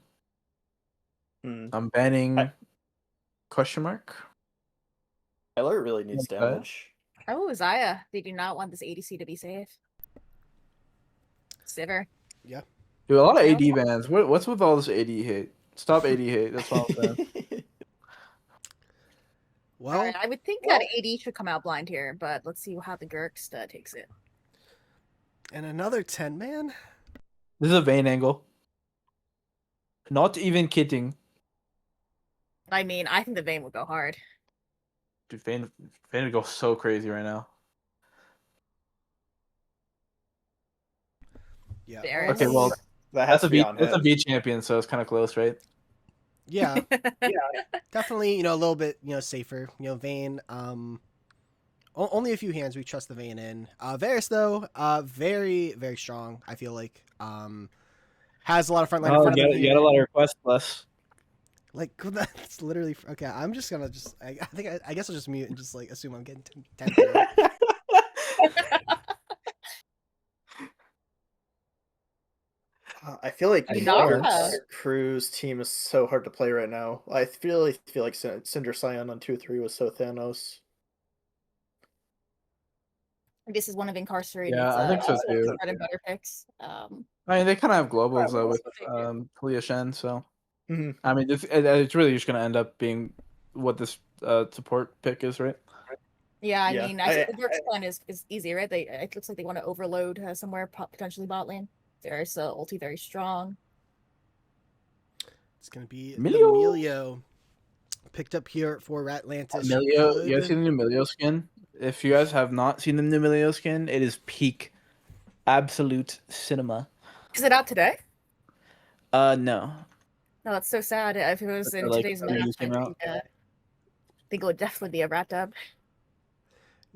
banning question mark. Tyler really needs Okay. damage. Oh, Zaya. They do not want this ADC to be safe. Siver. Yeah. Dude, a lot of AD bans. What's with all this AD hate? Stop AD hate. That's all I'm saying. Well, Alright, I would think that AD should come out blind here, but let's see how the Gurxed takes it. and another 10 man. This is a Vayne angle. Not even kidding. I mean, I think the Vayne would go hard. Dude, Vayne would go so crazy right now. Yeah. There Okay, is- well, That has that's a to be V. on That's a hit. V champion, so it's kind of close, right? Yeah. Definitely, a little bit, safer. Vayne, only a few hands we trust the Vayne in. Varus though, very, very strong. I feel like, has a lot of front line in front of him. you got a lot of requests less. Like that's literally okay. I'm just gonna I guess I'll just mute and just assume I'm getting 10. I feel like Nara. Crew's team is so hard to play right now. I feel like Cinder Scion on 2-3 was so Thanos. This is one of Incarcerated's Yeah, I think so too. bread and butter picks. I mean, they kind of have globals though with Figure. Talia Shen, so Mhm. I mean, it's really just gonna end up being what this support pick is, right? Yeah, I Yeah, mean, I think the Gurxed plan is easy, right? It looks like they want to overload somewhere, potentially bot lane. There's ulti very strong. It's gonna be Emilio. Emilio picked up here for Ratlantis. Emilio, you guys Good. see the new Emilio skin? If you guys have not seen the new Emilio skin, it is peak, absolute cinema. Is it out today? No. No, it's so sad. If it was in Like today's really meta, came out. I think it would definitely be a rat dub.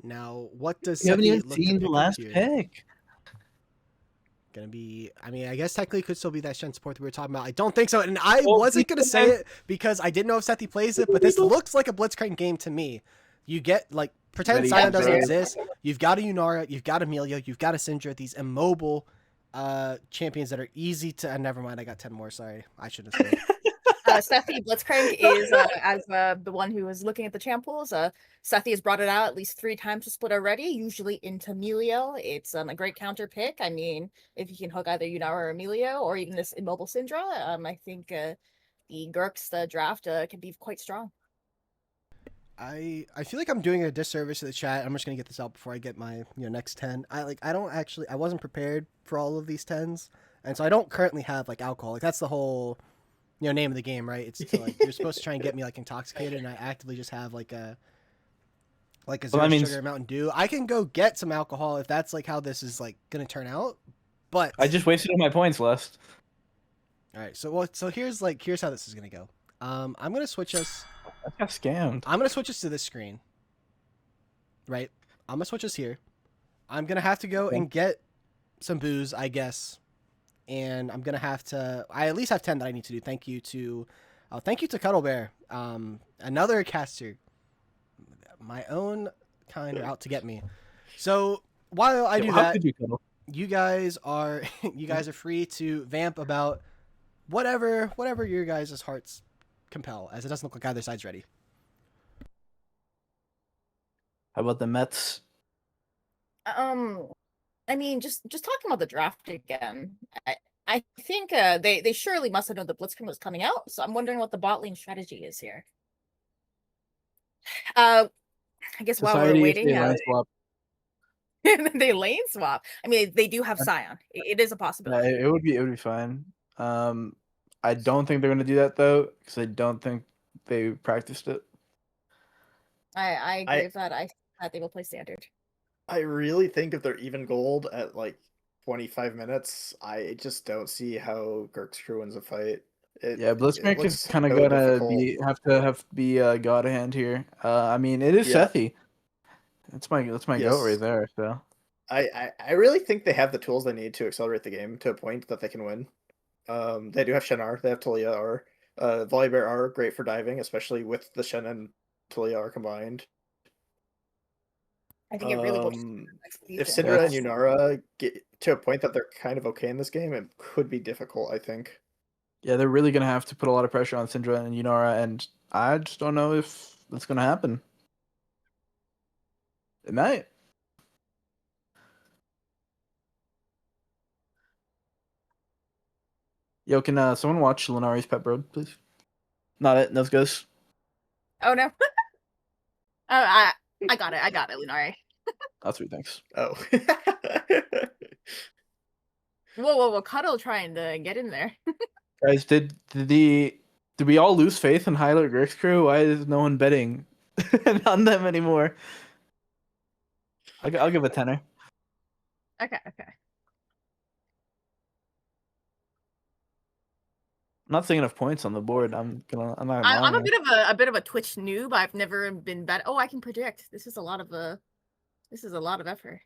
Now, what does You haven't Sethi even look to seen the pick up last here? pick. Gonna be, I mean, I guess technically could still be that Shen support that we were talking about. I don't think so, and I Well, wasn't gonna because say it because I didn't know if Sethi plays it, but this looks like a Blitzcrank game to me. You get like pretend Ready, Sion doesn't ready. exist. You've got a Yunara, you've got Amelia, you've got a Syndra. These immobile champions that are easy to. Never mind, I got 10 more. Sorry, I shouldn't have said. Sethi Blitzcrank is as the one who was looking at the champ pools. Sethi has brought it out at least 3 times to split already, usually into Emilio. It's a great counter pick. I mean, if you can hook either Yunara or Emilio, or even this immobile Syndra, I think the Gurxed draft can be quite strong. I feel like I'm doing a disservice to the chat. I'm just gonna get this out before I get my next 10. I wasn't prepared for all of these 10s, and so I don't currently have like alcohol. Like that's the whole name of the game, right? It's to, like you're supposed to try and get me like intoxicated, and I actively just have like a zero that means- sugar Mountain Dew. I can go get some alcohol if that's like how this is like gonna turn out, but I just wasted all my points, Lest. all right. So here's how this is gonna go. I'm gonna switch us. I got scammed. I'm gonna switch us to this screen. Right? I'm gonna switch us here. I'm gonna have to go and get some booze, I guess. And I'm gonna have to. I at least have 10 that I need to do. Thank you to Cuddle Bear. Another caster. My own kind are out to get me. So while I do How that, could you cuddle? you guys are free to vamp about whatever your guys' hearts compel, as it doesn't look like either side's ready. How about the Mets? I mean, just talking about the draft again. I think they surely must have known the Blitzcrank was coming out, so I'm wondering what the bot lane strategy is here. I guess while we're waiting, they lane swap. I mean, they do have Sion. It is a Yeah, possibility. it would be fine. I don't think they're gonna do that though, because I don't think they practiced it. I agree with that. I think that they will play standard. I really think if they're even gold at like 25 minutes, I just don't see how Gurxed wins a fight. Yeah, Blitzcrank is looks kind of so gonna difficult. have to be God hand here. I mean, it is Yeah. Sethi. That's my goat right Yes. there. So I really think they have the tools they need to accelerate the game to a point that they can win. They do have Shen R, they have Talia R. Volibear R, great for diving, especially with the Shen and Talia R combined. I think it really will. If Syndra and Yunara get to a point that they're kind of okay in this game, it could be difficult, I think. yeah, they're really gonna have to put a lot of pressure on Syndra and Yunara, and I just don't know if that's gonna happen. It might. Yo, can someone watch Lunari's Pet Road, please? Not it. Those goes. Oh no. I got it. Lunari. That's sweet. Thanks. Oh. Whoa! Cuddle trying to get in there. Guys, did we all lose faith in Hyler Gurx crew? Why is no one betting on them anymore? I'll give a tenner. Okay. I'm not seeing enough points on the board. I'm not. I'm a bit of a Twitch noob. I've never been bet. Oh, I can predict. This is a lot of effort.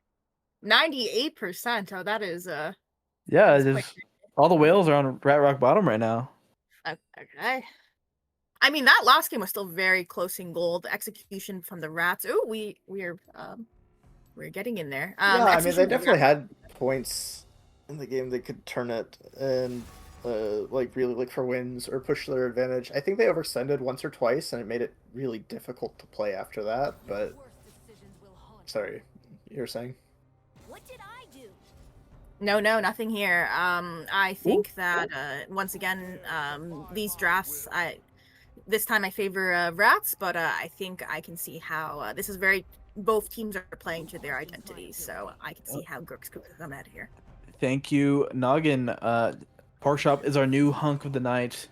98%. Oh, that is Yeah, that's just all the whales are on Rat Rock Bottom right now. okay. I mean, that last game was still very close in gold. Execution from the rats. Oh, we're getting in there. Yeah, I mean, they definitely had points in the game. They could turn it and like really look for wins or push their advantage. I think they overextended once or twice, and it made it really difficult to play after that. But sorry, you were saying? What did I do? No, nothing here. I think that once again, these drafts, this time I favor rats, but I think I can see how this is both teams are playing to their identities, so I can see how Gurx could come out of here. Thank you, Noggin. Pork Shop is our new hunk of the night.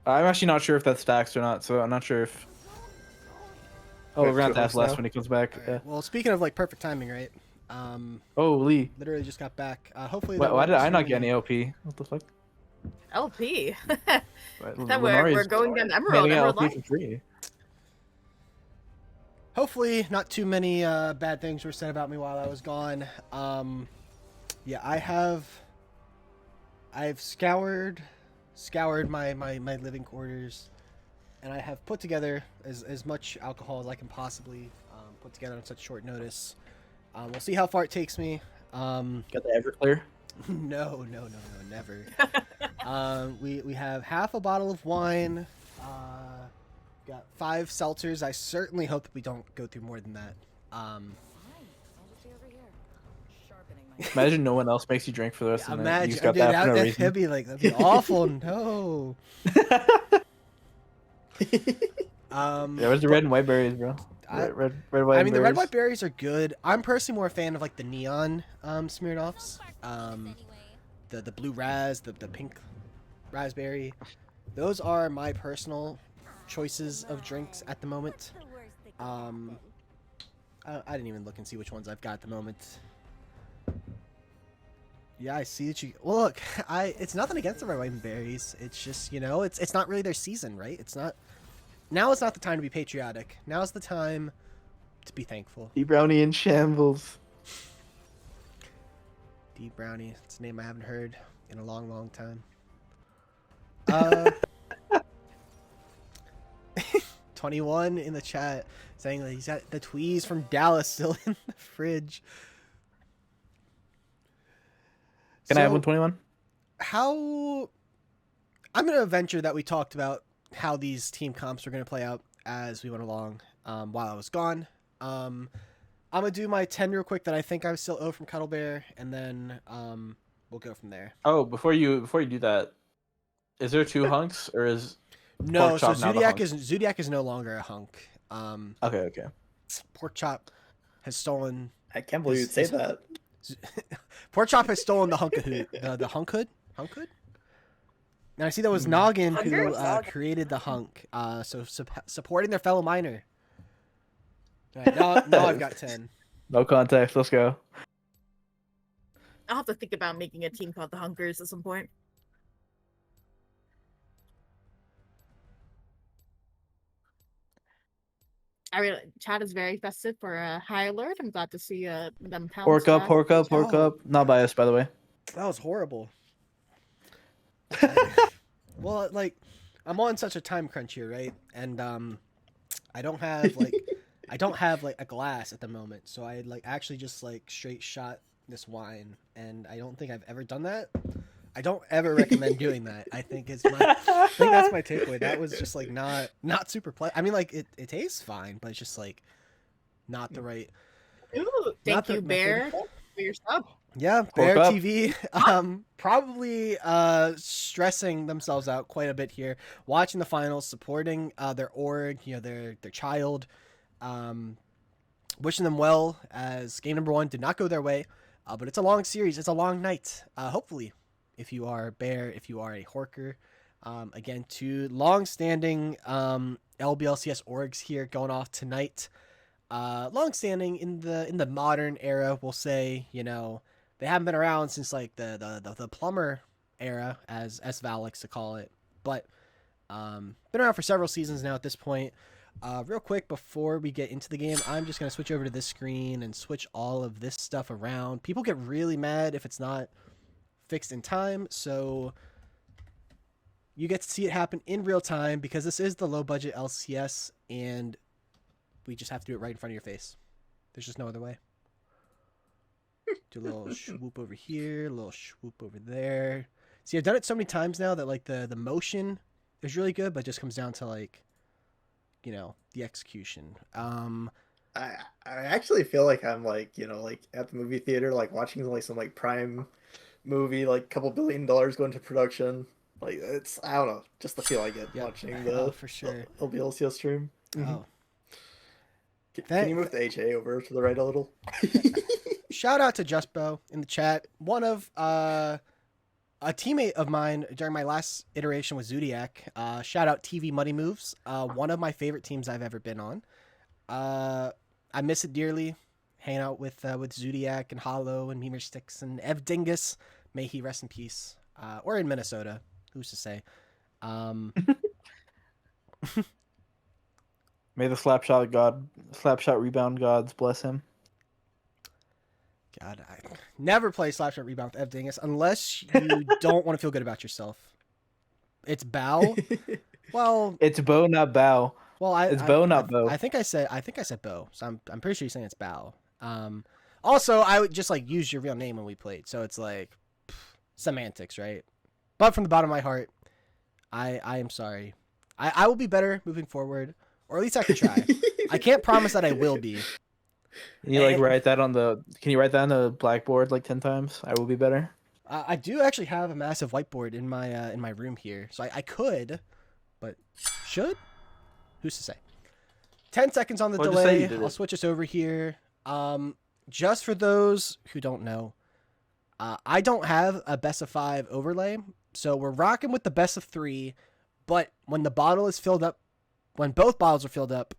I'm actually not sure if that stacks or not, so I'm not sure if. Oh, we're gonna have to ask Les when he comes back. Right. Well, speaking of like perfect timing, right? Oh, Lee. Literally just got back. Hopefully. Why did I not get any LP? What the fuck? LP. Right? That we're going down Emerald. handing out Emerald LP Line. for free. Hopefully, not too many bad things were said about me while I was gone. Yeah, I've scoured my living quarters, and I have put together as much alcohol as I can possibly put together on such short notice. We'll see how far it takes me. Got the Everclear. No, never. We have half a bottle of wine. Got 5 seltzers. I certainly hope that we don't go through more than that. Fine. I'll just stay over here. Sharpening my. Imagine no one else makes you drink for the rest of the night. You Imagine, just got dude, that for no that'd reason. be like that'd be awful. No. Yeah, where's the red and white berries, bro? Red, white. I mean, the red berries. white berries are good. I'm personally more a fan of like the neon Smirnoffs. The blue raz, the pink raspberry. Those are my personal choices of drinks at the moment. I didn't even look and see which ones I've got at the moment. Yeah, I see that you. Well, look, it's nothing against the red white berries. It's just it's not really their season, right? It's not. Now is not the time to be patriotic. Now is the time to be thankful. D Brownie in shambles. D Brownie. It's a name I haven't heard in a long, long time. 21 in the chat saying that he's got the tweez from Dallas still in the fridge. Can I have 121? How... I'm going to venture that we talked about how these team comps were going to play out as we went along while I was gone. I'm going to do my 10 real quick that I think I still owe from Cuddle Bear, and then we'll go from there. Oh, before you do that, is there 2 hunks or is No, Pork so Chop now the hunk? Zodiac is no longer a hunk. Okay. Pork Chop has stolen... I can't believe you'd say that. Pork Chop has stolen the hunkhood. The hunkhood? Hunkhood? And I see that was Noggin who created the hunk. So supporting their fellow miner. All right, now I've got 10. No context. Let's go. I'll have to think about making a team called the Hunkers at some point. Chat is very festive for a high alert. I'm glad to see them pounce Pork up, back. pork up, pork Oh. up. Not biased, by the way. That was horrible. Well, like, I'm on such a time crunch here, right? And I don't have like a glass at the moment, so I like actually just like straight shot this wine, and I don't think I've ever done that. I don't ever recommend doing that. I think that's my takeaway. That was just like not super I mean, like it tastes fine, but it's just like not the right. Ooh, thank you, Bear, for your sub. Yeah, Bear TV probably stressing themselves out quite a bit here, watching the finals, supporting their org, their child, wishing them well as game number 1 did not go their way, but it's a long series, it's a long night. Hopefully, if you are Bear, if you are a Horker, again, 2 long-standing LBLCS orgs here going off tonight. Long-standing in the modern era, we'll say, they haven't been around since like the plumber era, as Val likes to call it, but been around for several seasons now at this point. Real quick before we get into the game, I'm just gonna switch over to this screen and switch all of this stuff around. People get really mad if it's not fixed in time, so you get to see it happen in real time because this is the low budget LCS and we just have to do it right in front of your face. There's just no other way. Do a little swoop over here, a little swoop over there. See, I've done it so many times now that like the motion is really good, but it just comes down to like, the execution. I actually feel like I'm like like at the movie theater, like watching like some like prime movie, like $2 billion going to production. Like it's, I don't know, just the feel I get watching the for sure LBLCS stream. Oh, Can you move the HA over to the right a little? shout out to Justbo in the chat. One of a teammate of mine during my last iteration with Zodiac. Shout out TV Money Moves. One of my favorite teams I've ever been on. I miss it dearly. Hanging out with Zodiac and Hollow and Memer Sticks and Ev Dingus. May he rest in peace. Or in Minnesota. Who's to say? Um, May the slapshot rebound gods bless him. God, I never play Slapshot Rebound with Ev Dingus unless you don't want to feel good about yourself. It's Bow. Well, It's bow, not bow. well, It's bow, not bow. I think I said Bow, so I'm pretty sure you're saying it's Bow. Also, I would just like use your real name when we played, so it's like semantics, right? But from the bottom of my heart, I am sorry. I will be better moving forward, or at least I can try. I can't promise that I will be. Can you like write that on the? Can you write that on the blackboard like 10 times? I will be better. I do actually have a massive whiteboard in my room here, so I could, but should? Who's to say? 10 seconds on the Well, just say you delay. did I'll it. switch us over here. Just for those who don't know, I don't have a best of 5 overlay, so we're rocking with the best of 3. But when the bottle is filled up, when both bottles are filled up,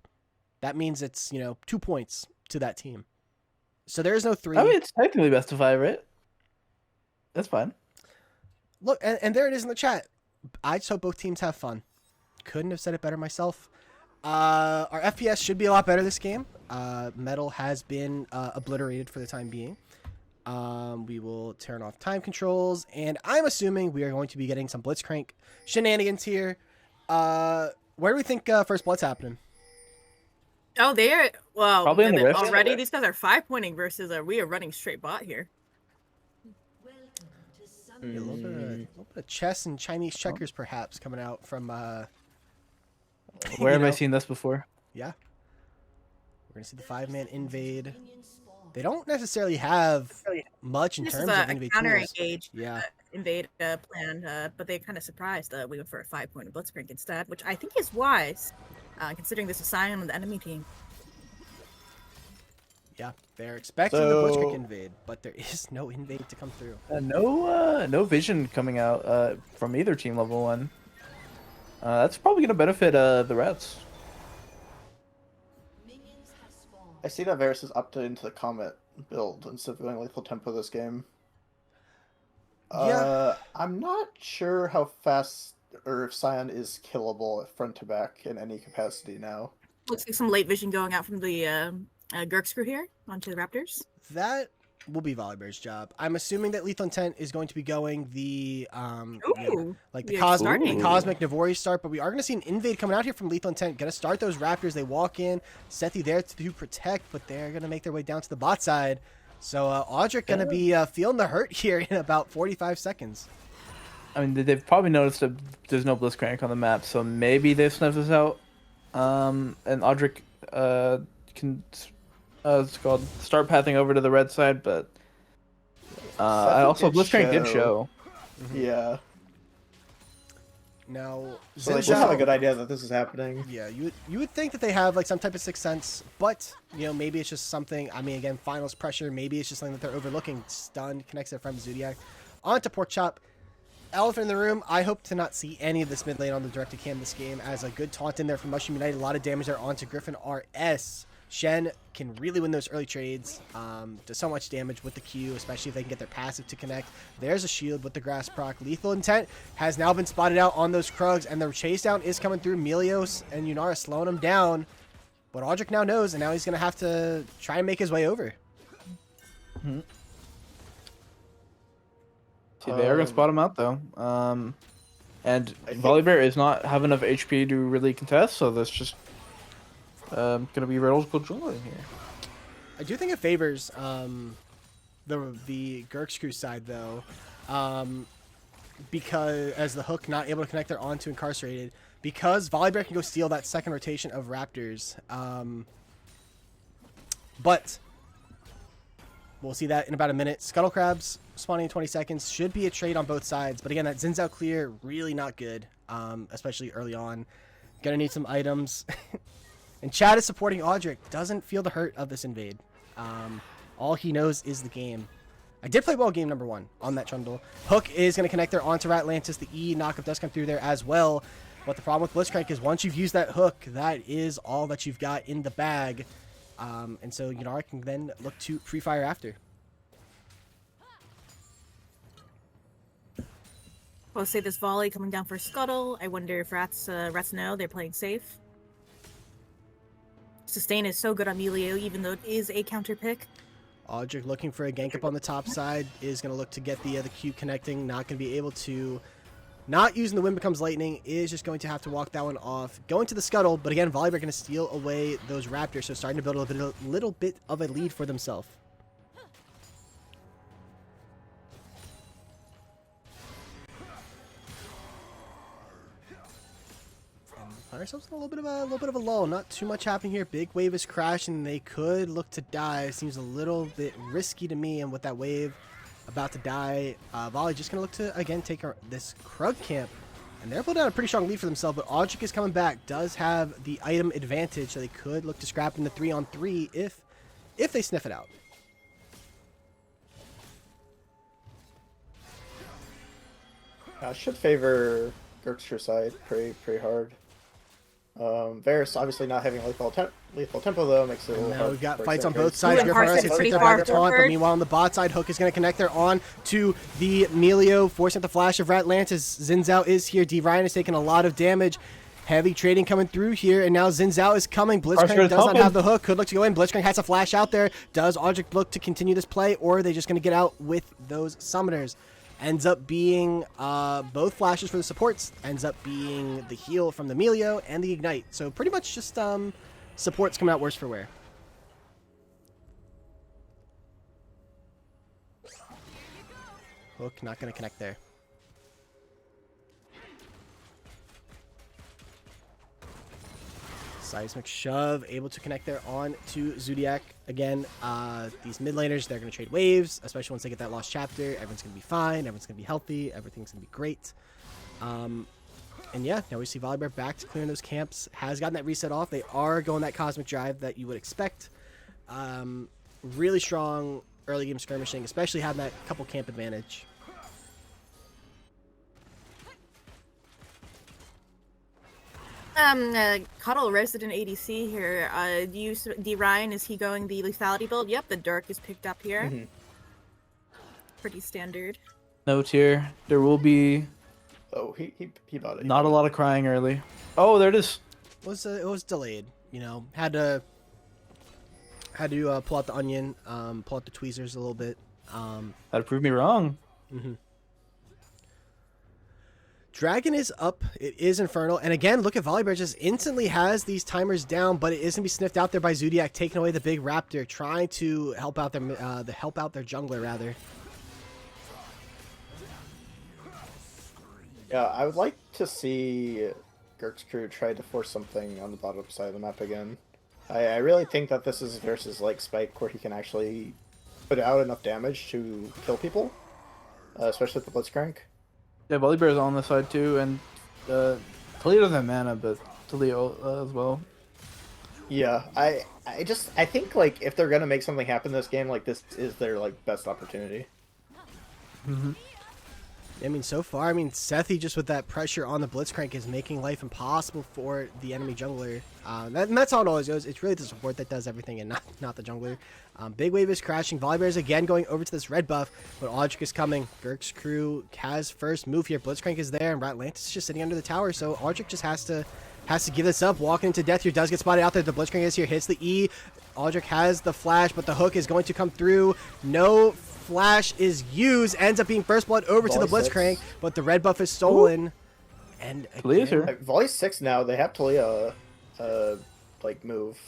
that means it's 2 points to that team. So there is no 3. I mean, it's technically best of 5, right? That's fine. Look, and there it is in the chat. I just hope both teams have fun. Couldn't have said it better myself. Our FPS should be a lot better this game. Metal has been obliterated for the time being. We will turn off time controls, and I'm assuming we are going to be getting some Blitzcrank shenanigans here. Where do we think First Blood's happening? Oh, they are. Well, Probably in the Rift. already. These guys are 5-pointing versus we are running straight bot here. A little bit of chess and Chinese checkers, perhaps, coming out from. Where have I seen this before? Yeah. We're going to see the 5-man invade. They don't necessarily have much in This terms is of a invade counter tools. engage Yeah. invade plan, but they're kind of surprised that we went for a 5-point Blitzcrank instead, which I think is wise, considering this is Sion on the enemy team. Yeah. They're expecting the Blitzcrank invade, but there is no invade to come through. No vision coming out from either team level 1. That's probably going to benefit the Reds. I see that Varus is opted into the Comet build instead of going lethal tempo this game. Yeah. I'm not sure how fast or if Sion is killable at front to back in any capacity now. Looks like some late vision going out from the Gurxed here onto the Raptors. That will be Volibear's job. I'm assuming that Lethal Intent is going to be going the like the we are cosmic starting. cosmic Navori start, but we are going to see an invade coming out here from Lethal Intent. Going to start those Raptors. They walk in, Sethi there to protect, but they're going to make their way down to the bot side. So Audric going to be feeling the hurt here in about 45 seconds. I mean, they've probably noticed that there's no Blitzcrank on the map, so maybe they've snuffed this out. And Audric can it's called start pathing over to the red side, but also Blitzcrank did show. Yeah. Now, So they should have a good idea that this is happening. Yeah, you would think that they have like some type of sixth sense, but maybe it's just something. I mean, again, finals pressure. Maybe it's just something that they're overlooking. Stunned connects their friend Zodiac onto Pork Chop. Elephant in the room. I hope to not see any of this mid lane on the directed cam this game, as a good taunt in there from Mushroom United. A lot of damage there onto Griffin RS. Shen can really win those early trades. Does so much damage with the Q, especially if they can get their passive to connect. There's a shield with the grass proc. Lethal Intent has now been spotted out on those Krugs, and the chase down is coming through. Melios and Yunara slowing him down. But Audric now knows, and now he's going to have to try and make his way over. See, they are going to spot him out, though. And Volibear is not have enough HP to really contest, so that's just going to be Riddle's good jungling here. I do think it favors the Gurxed crew side, though, because as the hook not able to connect their onto Incarcerated, because Volibear can go steal that second rotation of Raptors. But we'll see that in about a minute. Scuttle Crabs spawning in 20 seconds. Should be a trade on both sides, but again, that Zin's out clear, really not good, especially early on. Gonna need some items. And Chad is supporting Audric. Doesn't feel the hurt of this invade. All he knows is the game. I did play well game number 1 on that Trundle. Hook is going to connect there onto Ratlantis. The E knockup does come through there as well. But the problem with Blitzcrank is once you've used that hook, that is all that you've got in the bag. And so Yunara can then look to Free Fire after. We'll say this volley coming down for Scuttle. I wonder if Rats know they're playing safe. Sustain is so good on Melio, even though it is a counter pick. Audric looking for a gank up on the top side, is going to look to get the Q connecting, not going to be able to, not using the Wind Becomes Lightning, is just going to have to walk that one off. Going to the Scuttle, but again, Volibear going to steal away those Raptors, so starting to build a little bit of a lead for themselves. Find ourselves in a little bit of a lull. Not too much happening here. Big wave is crashing. They could look to die. Seems a little bit risky to me. And with that wave about to die, Volley just gonna look to again take this Krug camp, and they're building out a pretty strong lead for themselves. But Audric is coming back. Does have the item advantage, so they could look to scrap in the 3-on-3 if they sniff it out. Should favor Gurxed side pretty hard. Varus obviously not having lethal tempo though makes it a little Now hard. we've got for fights on Xankers. both sides. Ooh, and Gurxed Parsec hits pretty the far back taunt, but forward. meanwhile on the bot side, Hook is going to connect there on to the Melio, forcing the flash of Ratlantis. Zinzao is here. D. Ryan is taking a lot of damage. Heavy trading coming through here, and now Zinzao is coming. Blitzcrank does not have the hook. Could look to go in. Blitzcrank has a flash out there. Does Audric look to continue this play, or are they just going to get out with those summoners? Ends up being both flashes for the supports. Ends up being the heal from the Melio and the Ignite. So pretty much just supports coming out worse for wear. Hook not going to connect there. Seismic Shove able to connect there on to Zodiac. Again, these mid laners, they're going to trade waves, especially once they get that lost chapter. Everyone's going to be fine. Everyone's going to be healthy. Everything's going to be great. And yeah, now we see Volibear back to clearing those camps. Has gotten that reset off. They are going that Cosmic Drive that you would expect. Really strong early game skirmishing, especially having that couple camp advantage. Cuddle resident ADC here. D. Ryan, is he going the lethality build? Yep, the Dirk is picked up here. Mm-hmm. Pretty standard. Note here, there will be Oh, he bought it. not a lot of crying early. Oh, there it is. It was delayed, you know. Had to pull out the onion, pull out the tweezers a little bit. That'd prove me wrong. Dragon is up. It is Infernal. And again, look at Volibear just instantly has these timers down, but it is going to be sniffed out there by Zodiac, taking away the big Raptor, trying to help out their jungler, rather. Yeah, I would like to see Gurk's crew try to force something on the bottom side of the map again. I really think that this is versus like Spike, where he can actually put out enough damage to kill people, especially with the Blitzcrank. Yeah, Volibear is on this side too, and Talia doesn't have mana, but Talia as well. Yeah, I think like if they're gonna make something happen this game, like this is their like best opportunity. I mean, so far, Sethi just with that pressure on the Blitzcrank is making life impossible for the enemy jungler. And that's how it always goes. It's really the support that does everything and not the jungler. Big wave is crashing. Volibear is again going over to this red buff, but Audric is coming. Gurk's crew has first move here. Blitzcrank is there, and Ratlantis is just sitting under the tower, so Audric just has to give this up. Walking into death here, does get spotted out there. The Blitzcrank is here, hits the E. Audric has the flash, but the hook is going to come through. No flash is used, ends up being first blood over to the Blitzcrank, but the red buff is stolen. Ooh. And Talia's here. Volley 6 now, they have Talia like move.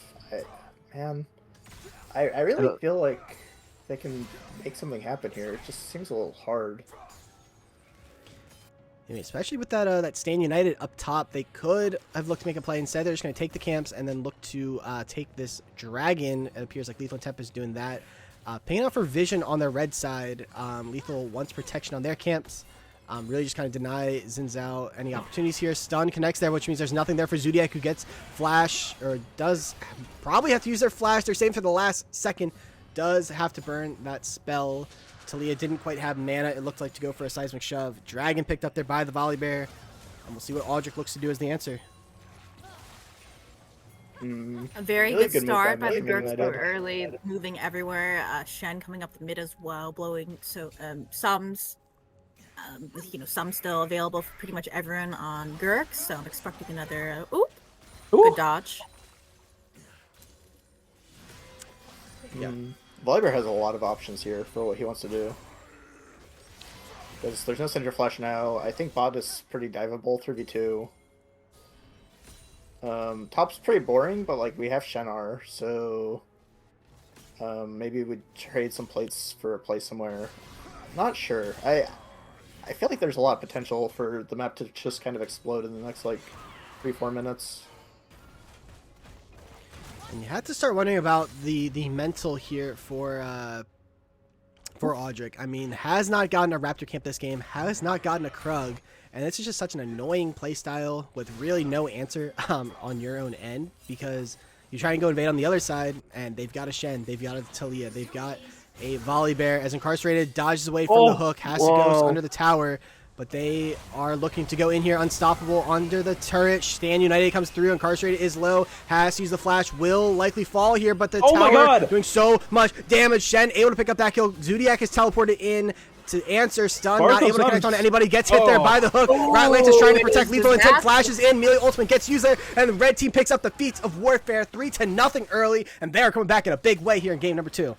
I really feel like they can make something happen here. It just seems a little hard. I mean, especially with that Stand United up top, they could have looked to make a play. Instead, they're just going to take the camps and then look to take this dragon. It appears like Lethal and Temp is doing that. Paying out for vision on their red side. Lethal wants protection on their camps. Really just kind of deny Zinzao any opportunities here. Stun connects there, which means there's nothing there for Zodiac, who gets flash, or does probably have to use their flash. They're saving for the last second. Does have to burn that spell. Talia didn't quite have mana, it looked like, to go for a Seismic Shove. Dragon picked up there by the Volibear. And we'll see what Audric looks to do as the answer. A very Really good good start move by the by Gurks United. early, moving everywhere. Shen coming up the mid as well, blowing sums. Some still available for pretty much everyone on Gurxed, so I'm expecting another. Oop, Ooh. good dodge. Yeah. Volibear has a lot of options here for what he wants to do. Because there's no Cinder Flash now. I think bot is pretty diveable 3v2. Top's pretty boring, but like we have Shenar, so maybe we'd trade some plates for a play somewhere. Not sure. I feel like there's a lot of potential for the map to just kind of explode in the next like 3-4 minutes. And you have to start wondering about the mental here for Audric. I mean, has not gotten a Raptor camp this game, has not gotten a Krug, and this is just such an annoying playstyle with really no answer on your own end, because you try and go invade on the other side, and they've got a Shen, they've got a Talia, they've got a Volibear as Incarcerated dodges away from the hook, has to go under the tower, but they are looking to go in here unstoppable under the turret. Stand United comes through, Incarcerated is low, has to use the flash, will likely fall here, but the tower doing so much damage. Shen able to pick up that kill. Zodiac is teleported in to answer, stun, not able to connect on anybody, gets hit there by the hook. Ratlanx is trying to protect lethal intent, flashes in, melee ultimate gets used there, and the red team picks up the feats of warfare 3-0 early, and they are coming back in a big way here in game number 2.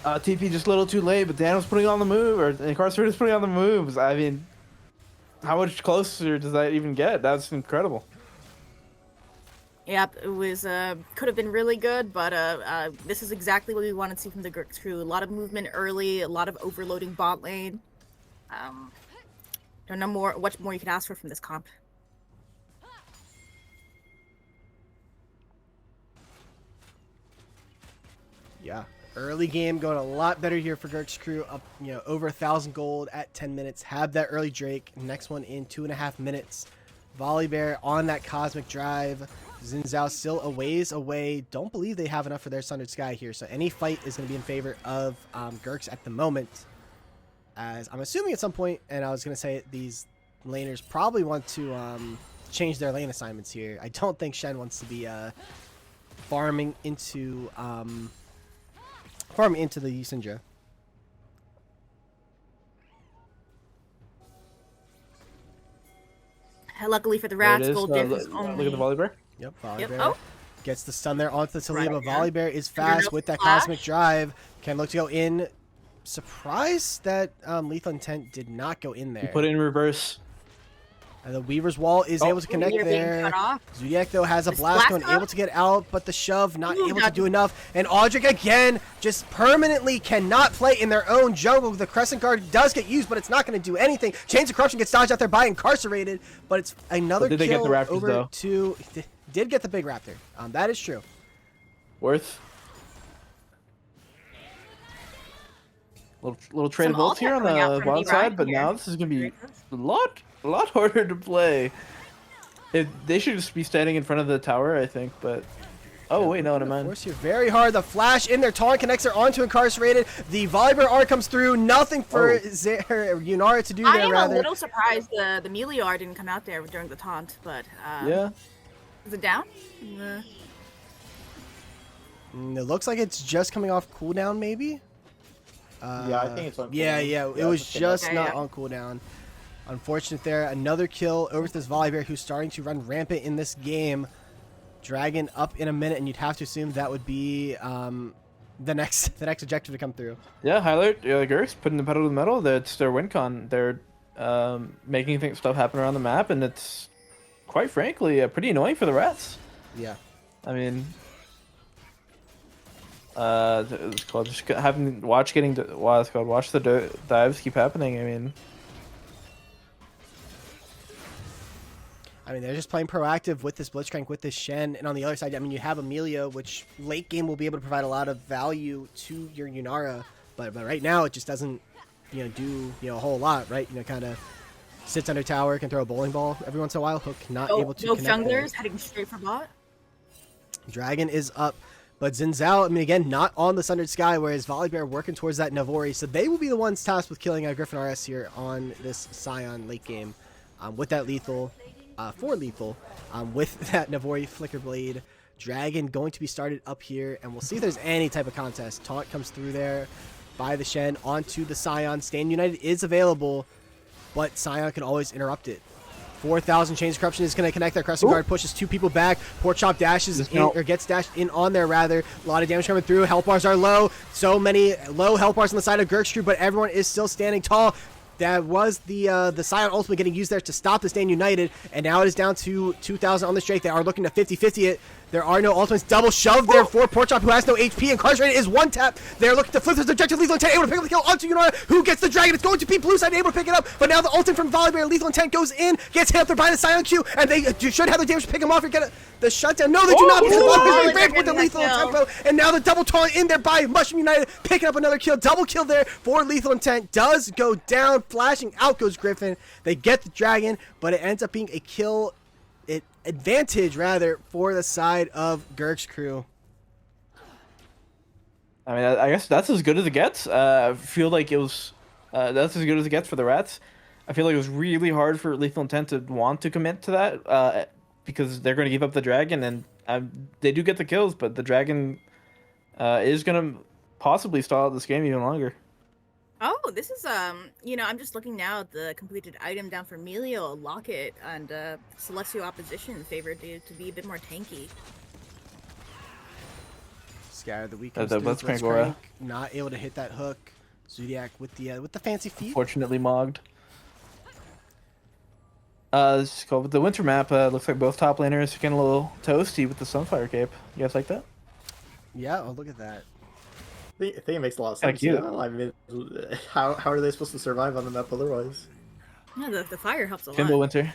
TP just a little too late, but Dan was putting on the move, or Incarcerated is putting on the moves. I mean, how much closer does that even get? That's incredible. Yep, it was could have been really good, but this is exactly what we want to see from the Gurxed crew. A lot of movement early, a lot of overloading bot lane. Don't know what more you could ask for from this comp. Yeah. Early game going a lot better here for Gurxed crew, up over 1,000 gold at 10 minutes. Have that early Drake. Next one in 2.5 minutes. Volibear on that Cosmic Drive. Xin Zhao still a ways away. Don't believe they have enough for their Sundered Sky here, so any fight is going to be in favor of Gurxed at the moment. As I'm assuming at some point, and I was going to say these laners probably want to change their lane assignments here. I don't think Shen wants to be farming into the Syndra. Luckily for the rats, gold diff is Look only... at the Volibear. Yep, Volibear Oh. gets the stun there onto the Talia, but Right, Volibear is fast with that flash. Cosmic Drive. Can look to go in. Surprised that Lethal Intent did not go in You there. put it in reverse. And the Weaver's Wall is able to connect You're being there. cut off. Zodiac, though, has a Is blast blast gun, up? able to get out, but the shove not Ooh, able to got- do enough. And Audric, again, just permanently cannot play in their own jungle. The Crescent Guard does get used, but it's not going to do anything. Chains of Corruption gets dodged out there by Incarcerated, but it's another But did they kill get the Raptors, over though? to... Did get the big Raptor. That is true. Worth. Little trade of Some bolts here on coming out the from bottom D side, but here. now this is gonna be a lot harder to play. They should just be standing in front of the tower, I think. But oh wait, no, never mind. Force here very hard. The flash in there. Taunt connects her onto Incarcerated. The Volibear R comes through. Nothing for Yunara to do I there, am rather. a little surprised the Melior didn't come out there during the taunt, but Yeah. is it down? It looks like it's just coming off cooldown, maybe. Yeah, I think it's on Yeah, cooldown. yeah. It Yeah, was it's okay. just Okay, not yeah. on cooldown. Unfortunate there. Another kill over to this Volibear, who's starting to run rampant in this game. Dragon up in a minute, and you'd have to assume that would be the next objective to come through. Yeah, highlight Gurx putting the pedal to the metal. That's their win con. They're making stuff happen around the map, and it's quite frankly pretty annoying for the rats. Yeah. I mean, it's called just having watch the dives keep happening. I mean, they're just playing proactive with this Blitzcrank, with this Shen, and on the other side, I mean, you have Amelia, which late game will be able to provide a lot of value to your Yunara, but right now it just doesn't, do a whole lot, right? Kind of sits under tower, can throw a bowling ball every once in a while. Hook not able to No connect there. junglers heading straight for bot. Dragon is up, but Xin Zhao, I mean, again, not on the Sundered Sky, whereas Volibear working towards that Navori, so they will be the ones tasked with killing Griffin RS here on this Scion late game, with that lethal. With that Navori Flicker Blade. Dragon going to be started up here, and we'll see if there's any type of contest. Taunt comes through there. by the Shen onto the Scion. Stand United is available, but Scion can always interrupt it. 4,000 Chains of Corruption is going to connect there. Crescent Guard pushes 2 people back. Pork Chop dashes in, or gets dashed in on there, rather. A lot of damage coming through. Health bars are low. So many low health bars on the side of Gurxed, but everyone is still standing tall. That was the Scion ultimately getting used there to stop the Stand United, and now it is down to 2,000 on the Drake. They are looking to 50-50 it. There are no ultimates. Double shove there for Porkchop, who has no HP. Incarcerated is one tap. They're looking to flip this objective. Lethal Intent able to pick up the kill onto Yunara, who gets the dragon. It's going to be blue side able to pick it up, but now the ultimate from Volibear. Lethal Intent goes in, gets hit up there by the Scion Q, and they should have the damage to pick him off or get the shutdown. No, they do not, because Volibear ramped with the Lethal Tempo, and now the double taunt in there by Mushroom United, picking up another kill. Double kill there for Lethal Intent. Does go down, flashing out goes Griffin. They get the dragon, but it ends up being a kill advantage rather for the side of Gurxed crew. I mean, I guess that's as good as it gets. I feel like it was that's as good as it gets for the Rats. I feel like it was really hard for Lethal Intent to want to commit to that because they're going to give up the dragon, and they do get the kills, but the dragon is going to possibly stall out this game even longer. Oh, this is you know, I'm just looking now at the completed item down for Melio, Locket, and Celestial Opposition favored to be a bit more tanky. Scatter the weak. Blitzcrank not able to hit that hook. Zodiac with the fancy feet. Fortunately mogged. This is called the winter map. Looks like both top laners are getting a little toasty with the Sunfire Cape. You guys like that? Yeah, oh look at that. I think it makes a lot of sense. Cute. You know? I mean, how are they supposed to survive on the map otherwise? Yeah, the fire helps a lot. Kimbo Winter.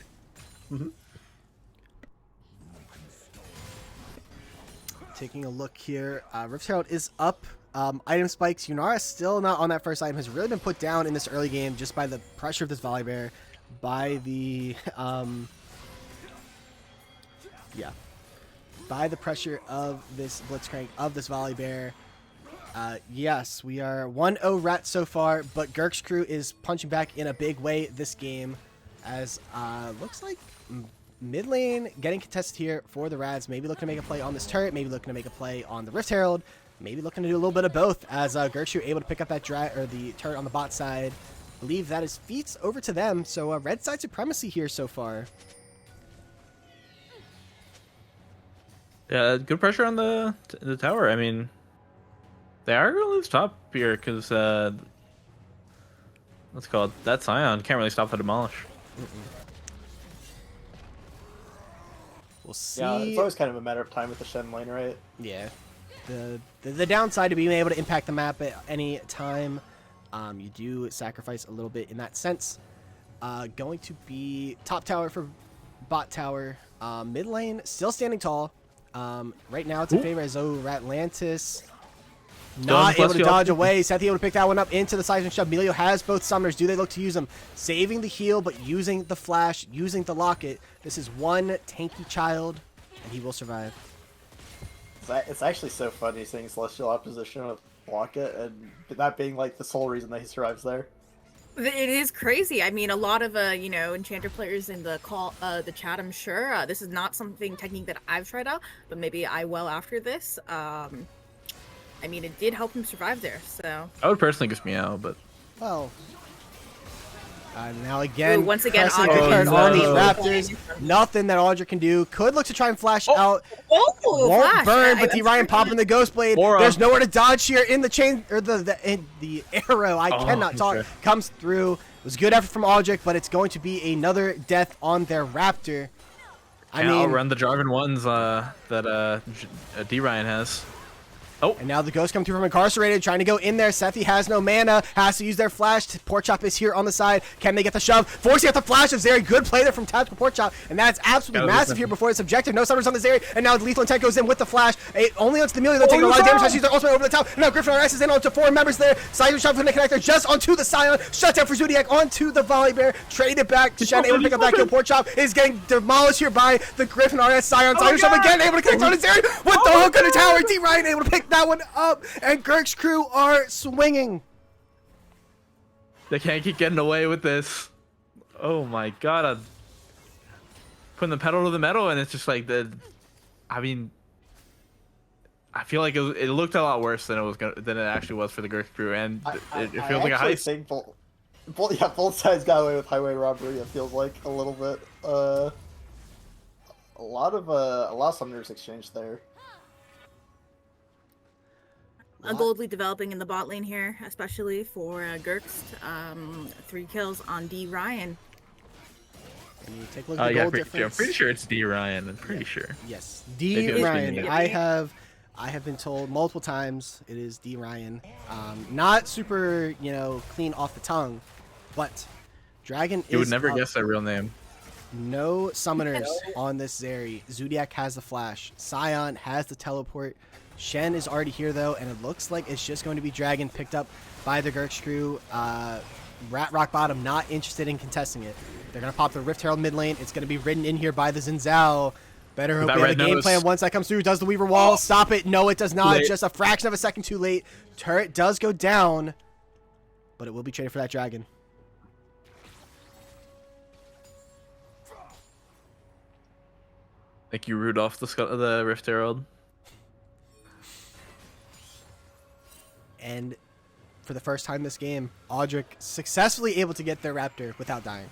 Taking a look here, Rift Herald is up. Item spikes. Yunara still not on that first item. Has really been put down in this early game just by the pressure of this Volibear, by the by the pressure of this Blitzcrank, of this Volibear. Yes, we are 1-0 Rats so far, but Gurxed crew is punching back in a big way this game, as looks like mid lane getting contested here for the Rats. Maybe looking to make a play on this turret, maybe looking to make a play on the Rift Herald, maybe looking to do a little bit of both, as Gurxed crew able to pick up that the turret on the bot side. I believe that is feats over to them, so red side supremacy here so far. Yeah, good pressure on the tower. I mean, they are going to lose top here because what's it called? That Scion can't really stop the demolish. We'll see. Yeah, it's always kind of a matter of time with the Shen lane, right? Yeah. The downside to being able to impact the map at any time, you do sacrifice a little bit in that sense. Going to be top tower for bot tower. Mid lane still standing tall. Right now it's in favor of Atlantis. Not able to dodge away. Seth able to pick that one up into the seismic shove. Melio has both summoners. Do they look to use them? Saving the heal, but using the flash, using the locket. This is one tanky child, and he will survive. It's actually so funny seeing Celestial Opposition with Locket, and that being like the sole reason that he survives there. It is crazy. I mean, a lot of you know, Enchanter players in the chat, I'm sure. This is not something technique that I've tried out, but maybe I will after this. I mean, it did help him survive there, so. I would personally guess me out, but. Well. Now again, once again, Audra on these Raptors. Nothing that Audra can do. Could look to try and flash out. Won't flash. burn, but D-Ryan popping the Ghost Blade. There's nowhere to dodge here in the chain, or the arrow. I cannot talk. Okay. Comes through. It was good effort from Audric, but it's going to be another death on their Raptor. I mean, I'll run the Jarvan ones that D-Ryan has. Oh. And now the Ghost come through from Incarcerated, trying to go in there. Sethi has no mana, has to use their flash. Porkchop is here on the side. Can they get the shove? Forcing out the flash of Zeri. Good play there from Tactical Porkchop. And that's absolutely massive here before it's objective. No summoners on the Zeri. And now Lethal Intent goes in with the flash. It only lets the Amelia taking a lot of damage. Has to use their ultimate over the top. And now Griffin RS is in onto 4 members there. Seismic Shove going to connect there just onto the Scion. Shutdown for Zodiac onto the Volibear. Traded back. Shen able to pick up that kill. Porkchop is getting demolished here by the Griffin RS Scion. Seismic Shove again able to connect on the Zeri with the hook on the tower. D-Ryan able to pick that one up. And Gurxed crew are swinging. They can't keep getting away with this. Oh my god. I'm putting the pedal to the metal, and it's just like I mean, I feel like it looked a lot worse than than it actually was for the Gurxed crew, and it feels like a actually heist. think both sides got away with highway robbery. It feels like a little bit. A lot of summoners exchanged there. A gold lead developing in the bot lane here, especially for Gurxed. 3 kills on D Ryan. And you take a look at the gold difference. I'm pretty sure it's D Ryan. I'm pretty sure. Yes, Maybe D it was Ryan. D. I have been told multiple times it is D Ryan. Not super, clean off the tongue, but Dragon is. You would never up. guess that real name. No summoners on this Zeri. Zodiac has the flash. Scion has the teleport. Shen is already here though, and it looks like it's just going to be Dragon picked up by the Gurxed crew. Rat Rock Bottom not interested in contesting it. They're gonna pop the Rift Herald mid lane. It's gonna be ridden in here by the Xin Zhao. Better hope we have a game plan once that comes through. Does the Weaver wall stop it? No, it does not. Late. Just a fraction of a second too late. Turret does go down, but it will be traded for that Dragon. Thank you, Rudolph, the Rift Herald. And for the first time this game, Audric successfully able to get their Raptor without dying.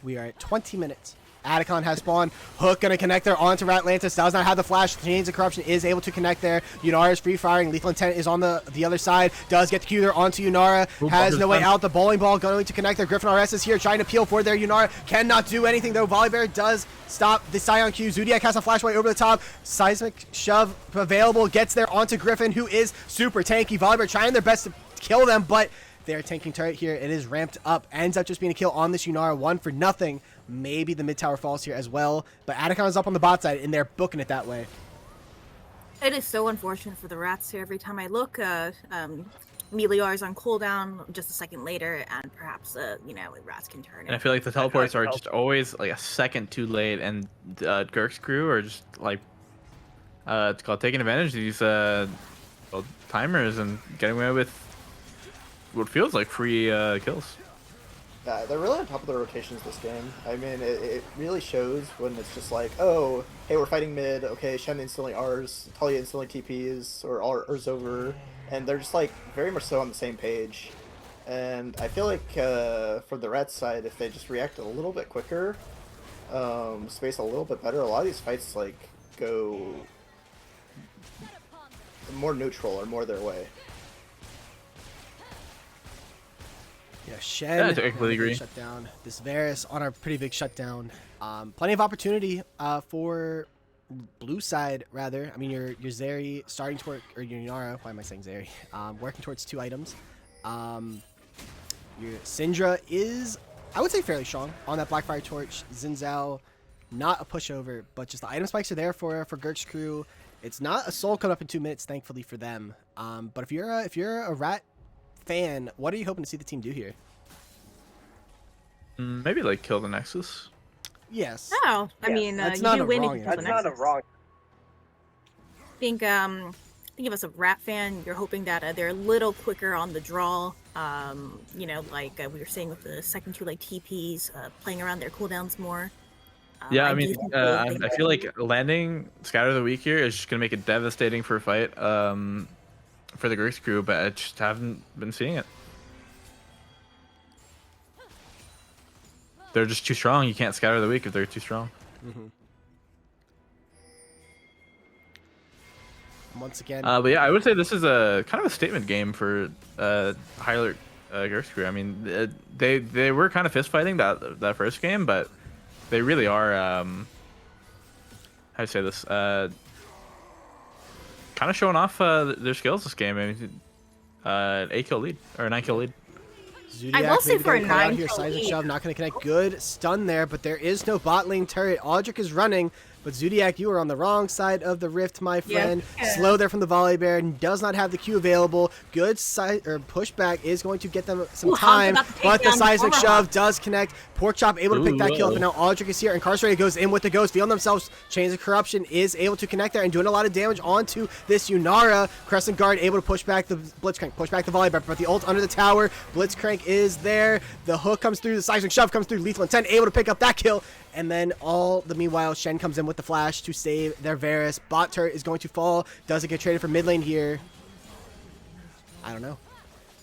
We are at 20 minutes. Atacon has spawned. Hook gonna connect there onto Ratlantis. Does not have the flash. Chains of Corruption is able to connect there. Yunara is free firing. Lethal Intent is on the other side. Does get the Q there onto Yunara. Has no way out. The bowling ball going to connect there. Griffin RS is here trying to peel for there. Yunara cannot do anything though. Volibear does stop the Scion Q. Zodiac has a flashway over the top. Seismic shove available. Gets there onto Griffin, who is super tanky. Volibear trying their best to kill them, but they're tanking turret here. It is ramped up. Ends up just being a kill on this Yunara. 1 for nothing. Maybe the mid tower falls here as well. But Atacon is up on the bot side, and they're booking it that way. It is so unfortunate for the rats here. Every time I look, Melior is on cooldown just a second later, and perhaps, rats can turn it. And I feel like the teleports are just always like a second too late, and Gurxed crew are just like it's called taking advantage of these timers and getting away with what feels like free kills. Yeah, they're really on top of the rotations this game. I mean, it really shows when it's just like, oh, hey, we're fighting mid, okay, Shen instantly R's, Talia instantly TPs, or R's over, and they're just like very much so on the same page. And I feel like from the Reds side, if they just react a little bit quicker, space a little bit better, a lot of these fights like go more neutral or more their way. Yeah, Shen. I completely agree. Shut down. This Varus on a pretty big shutdown. Plenty of opportunity for blue side, rather. I mean, your Zeri starting to work, or your Yunara, why am I saying Zeri? Working towards 2 items. Your Syndra is, I would say, fairly strong on that Blackfire Torch. Xin Zhao, not a pushover, but just the item spikes are there for Gurxed crew. It's not a soul coming up in 2 minutes, thankfully for them. But if you're a rat fan, what are you hoping to see the team do here? Maybe like kill the Nexus. Yes. Oh, I mean, that's you not do a win wrong if you answer. kill the Nexus. Think if it's a rat fan, you're hoping that they're a little quicker on the draw. Like we were saying with the second 2 like TPs, playing around their cooldowns more. Yeah, I mean, I feel like landing Scatter of the Week here is just gonna make it devastating for a fight for the Gurxed crew, but I just haven't been seeing it. They're just too strong. You can't Scatter the Week if they're too strong. Once again. But yeah, I would say this is a kind of a statement game for high alert Gurxed crew. I mean, they were kind of fist fighting that first game, but they really are how do I say this? Kind of showing off their skills this game. I mean, 8-kill lead or a 9-kill lead. Zodiac I will say maybe for a getting caught out 9-kill here. Seismic lead. shove not going to connect. Good stun there, but there is no bot lane turret. Audric is running, but Zodiac, you are on the wrong side of the rift, my friend. Yeah. Slow there from the Volibear, and does not have the Q available. Good side or pushback is going to get them some time, Hunt's about to take but the down seismic Aura. shove does connect. Porkchop able to pick that kill up, Ooh. and now Audric is here. Incarcerated goes in with the ghost, feeling themselves. Chains of Corruption is able to connect there and doing a lot of damage onto this Yunara. Crescent Guard able to push back the Blitzcrank, push back the Volibear, but the ult under the tower. Blitzcrank is there. The hook comes through, the seismic shove comes through. Lethal Intent able to pick up that kill, And then meanwhile, Shen comes in with the flash to save their Varus. Bot turret is going to fall. Does it get traded for mid lane here? I don't know.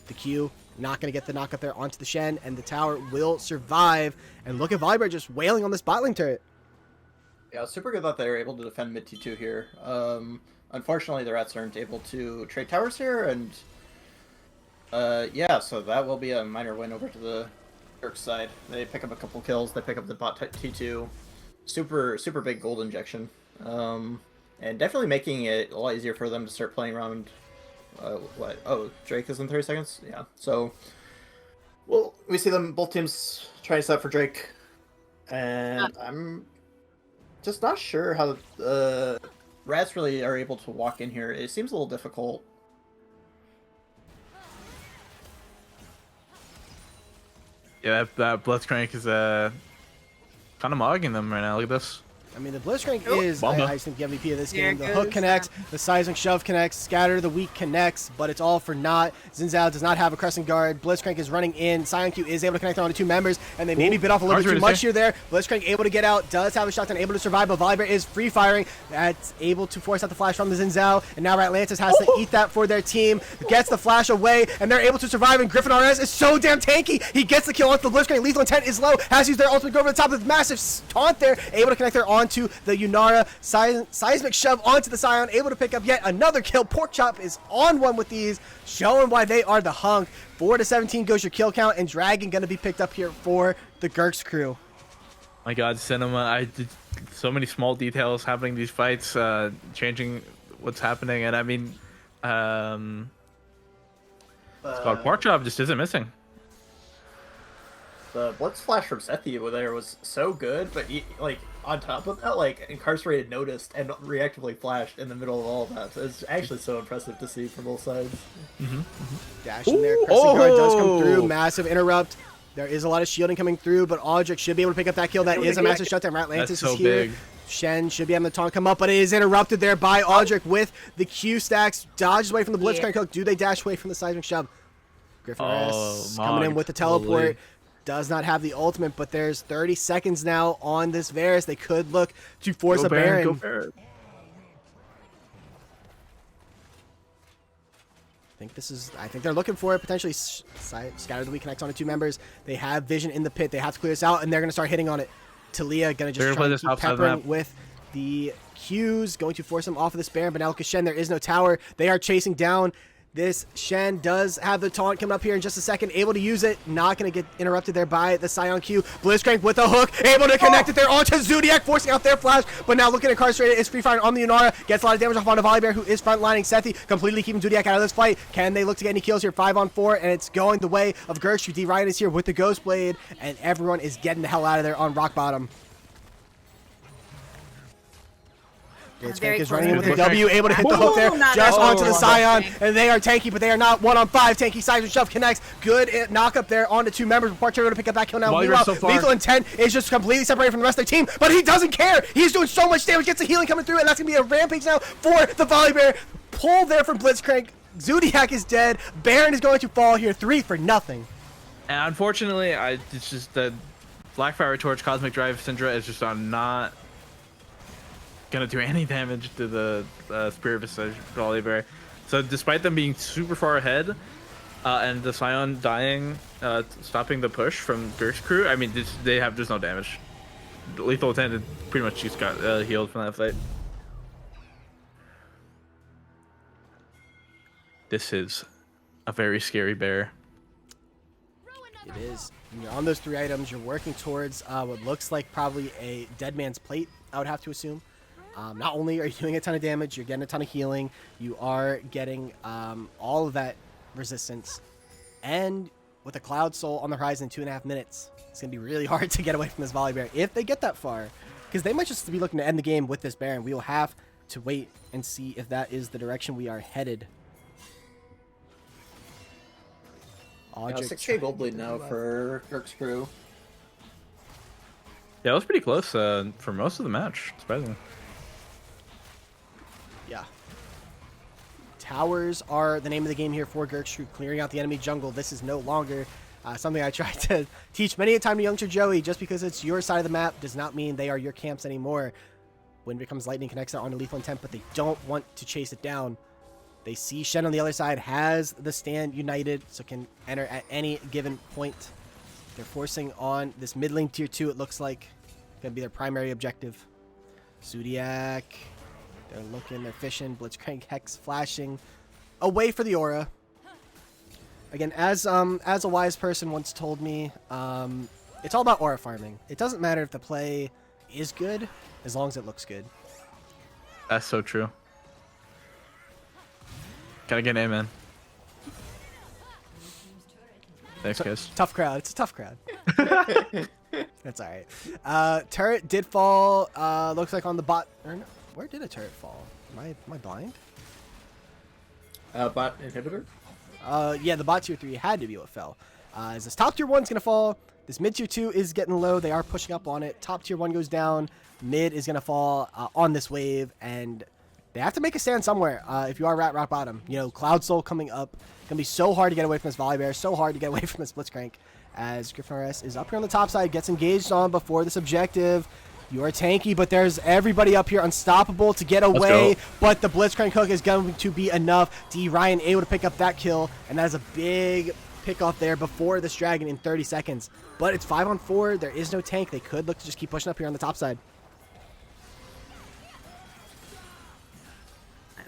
The Q not going to get the knock up there onto the Shen, and the tower will survive. And look at Volibear just wailing on this bot lane turret. Yeah, super good that they're able to defend mid T2 here. Unfortunately, the Rats aren't able to trade towers here, and yeah, so that will be a minor win over to the Gurxed side. They pick up a couple kills, they pick up the bot T2. Super big gold injection. And definitely making it a lot easier for them to start playing around. What? Oh, Drake is in 30 seconds? Yeah, so well, we see them, both teams trying to set up for Drake, and I'm just not sure how Rats really are able to walk in here. It seems a little difficult. Yeah, that Blitzcrank is kind of mogging them right now. Look at this. I mean, the Blitzcrank is, Bomba. I think, the MVP of this There game. The goes, hook connects, the seismic shove connects, scatter the weak connects, but it's all for naught. Xin Zhao does not have a crescent guard. Blitzcrank is running in. Sion Q is able to connect on to two members, and they maybe bit off a little bit too much here there. Blitzcrank able to get out, does have a shotgun, able to survive, but Volibear is free firing. That's able to force out the flash from the Xin Zhao, and now Atlantis has to eat that for their team. Gets the flash away, and they're able to survive, and Griffin RS is so damn tanky. He gets the kill onto the Blitzcrank. Lethal intent is low, has used their ultimate go over the top of the massive taunt there, able to connect there onto the Unara. Seismic shove onto the Scion, able to pick up yet another kill. Porkchop is on one with these, showing why they are the hunk. 4-17 goes your kill count, and Dragon gonna be picked up here for the Gurxed crew. My God, Cinema! I did so many small details happening in these fights, changing what's happening, and I mean, Porkchop just isn't missing. The Blitz flash from Sethi over there was so good, but he, like, on top of that, like, Incarcerated noticed and reactively flashed in the middle of all of that. So it's actually so impressive to see from both sides. Dash in there, Crescent Guard does come through, massive interrupt. There is a lot of shielding coming through, but Aldrich should be able to pick up that kill. That is a massive shutdown. Atlantis That's so is here. big. Shen should be having the taunt come up, but it is interrupted there by Aldrich with the Q stacks. Dodges away from the Blitzcrank hook. Do they dash away from the seismic shove? Griffin RS coming in with the teleport. Holy. Does not have the ultimate, but there's 30 seconds now on this Varus. They could look to force a Baron. Go Baron. I think they're looking for it. Potentially scatter the weak connects onto two members. They have vision in the pit. They have to clear this out, and they're going to start hitting on it. Talia going to just try to keep peppering with the Qs, going to force them off of this Baron, but now look at Shen. There is no tower. They are chasing down. This Shen does have the taunt coming up here in just a second, able to use it, not going to get interrupted there by the Scion Q. Blitzcrank with a hook, able to connect it there onto Zodiac, forcing out their flash, but now looking Incarcerated, is free firing on the Unara, gets a lot of damage off onto Volibear, who is frontlining Sethi, completely keeping Zodiac out of this fight. Can they look to get any kills here? 5-on-4, and it's going the way of Gurxed. D. Ryan is here with the Ghost Blade, and everyone is getting the hell out of there on rock bottom. Blitzcrank is running in with the W, able to hit the hook there, just onto the Scion, and they are tanky, but they are not 1-on-5. Tanky Seismic Shove connects, good knock up there onto two members. Porkchop to pick up that kill now. Meanwhile, Lethal Intent is just completely separated from the rest of their team, but he doesn't care. He's doing so much damage, gets the healing coming through, and that's going to be a rampage now for the Volibear. Pull there from Blitzcrank. Zodiac is dead. Baron is going to fall here, 3-0. And unfortunately, it's just the Blackfire Torch Cosmic Drive Syndra is just not gonna do any damage to the Spirit Visage Volibear. So despite them being super far ahead and the Scion dying, stopping the push from Gurxed crew, I mean, they have just no damage. Lethal Intent pretty much just got healed from that fight. This is a very scary bear. It is. When you're on those 3 items, you're working towards what looks like probably a dead man's plate, I would have to assume. Not only are you doing a ton of damage, you're getting a ton of healing, you are getting all of that resistance, and with a Cloud Soul on the horizon in 2.5 minutes, it's going to be really hard to get away from this Volibear if they get that far, because they might just be looking to end the game with this Baron. We will have to wait and see if that is the direction we are headed. 6k gold lead now for Gurxed crew. Yeah, it was pretty close for most of the match, surprisingly. Yeah. Towers are the name of the game here for Gurxed, clearing out the enemy jungle. This is no longer Something I tried to teach many a time to youngster Joey. Just because it's your side of the map does not mean they are your camps anymore. Wind becomes lightning, connects it onto lethal intent, but they don't want to chase it down. They see Shen on the other side has the stand united, so can enter at any given point. They're forcing on this mid lane tier 2, it looks like. Gonna be their primary objective. Zodiac. They're looking, they're fishing. Blitzcrank Hex flashing. Away for the aura. Again, as a wise person once told me, it's all about aura farming. It doesn't matter if the play is good, as long as it looks good. That's so true. Gotta get an amen. Thanks, guys. Tough crowd. It's a tough crowd. That's all right. Turret did fall. Looks like on the bot. Or no, where did a turret fall? Am I blind? Bot inhibitor? Yeah, the bot tier 3 had to be what fell. As this top tier 1's going to fall, this mid tier 2 is getting low. They are pushing up on it. Top tier 1 goes down. Mid is going to fall on this wave, and they have to make a stand somewhere. If you are rock bottom, you know, Cloud Soul coming up. It's going to be so hard to get away from this Volibear, so hard to get away from this Blitzcrank. As Griffin RS is up here on the top side, gets engaged on before this objective. You are tanky, but there's everybody up here unstoppable to get away. But the Blitzcrank hook is going to be enough. D Ryan able to pick up that kill, and that is a big pick off there before this dragon in 30 seconds. But it's 5-on-4. There is no tank. They could look to just keep pushing up here on the top side.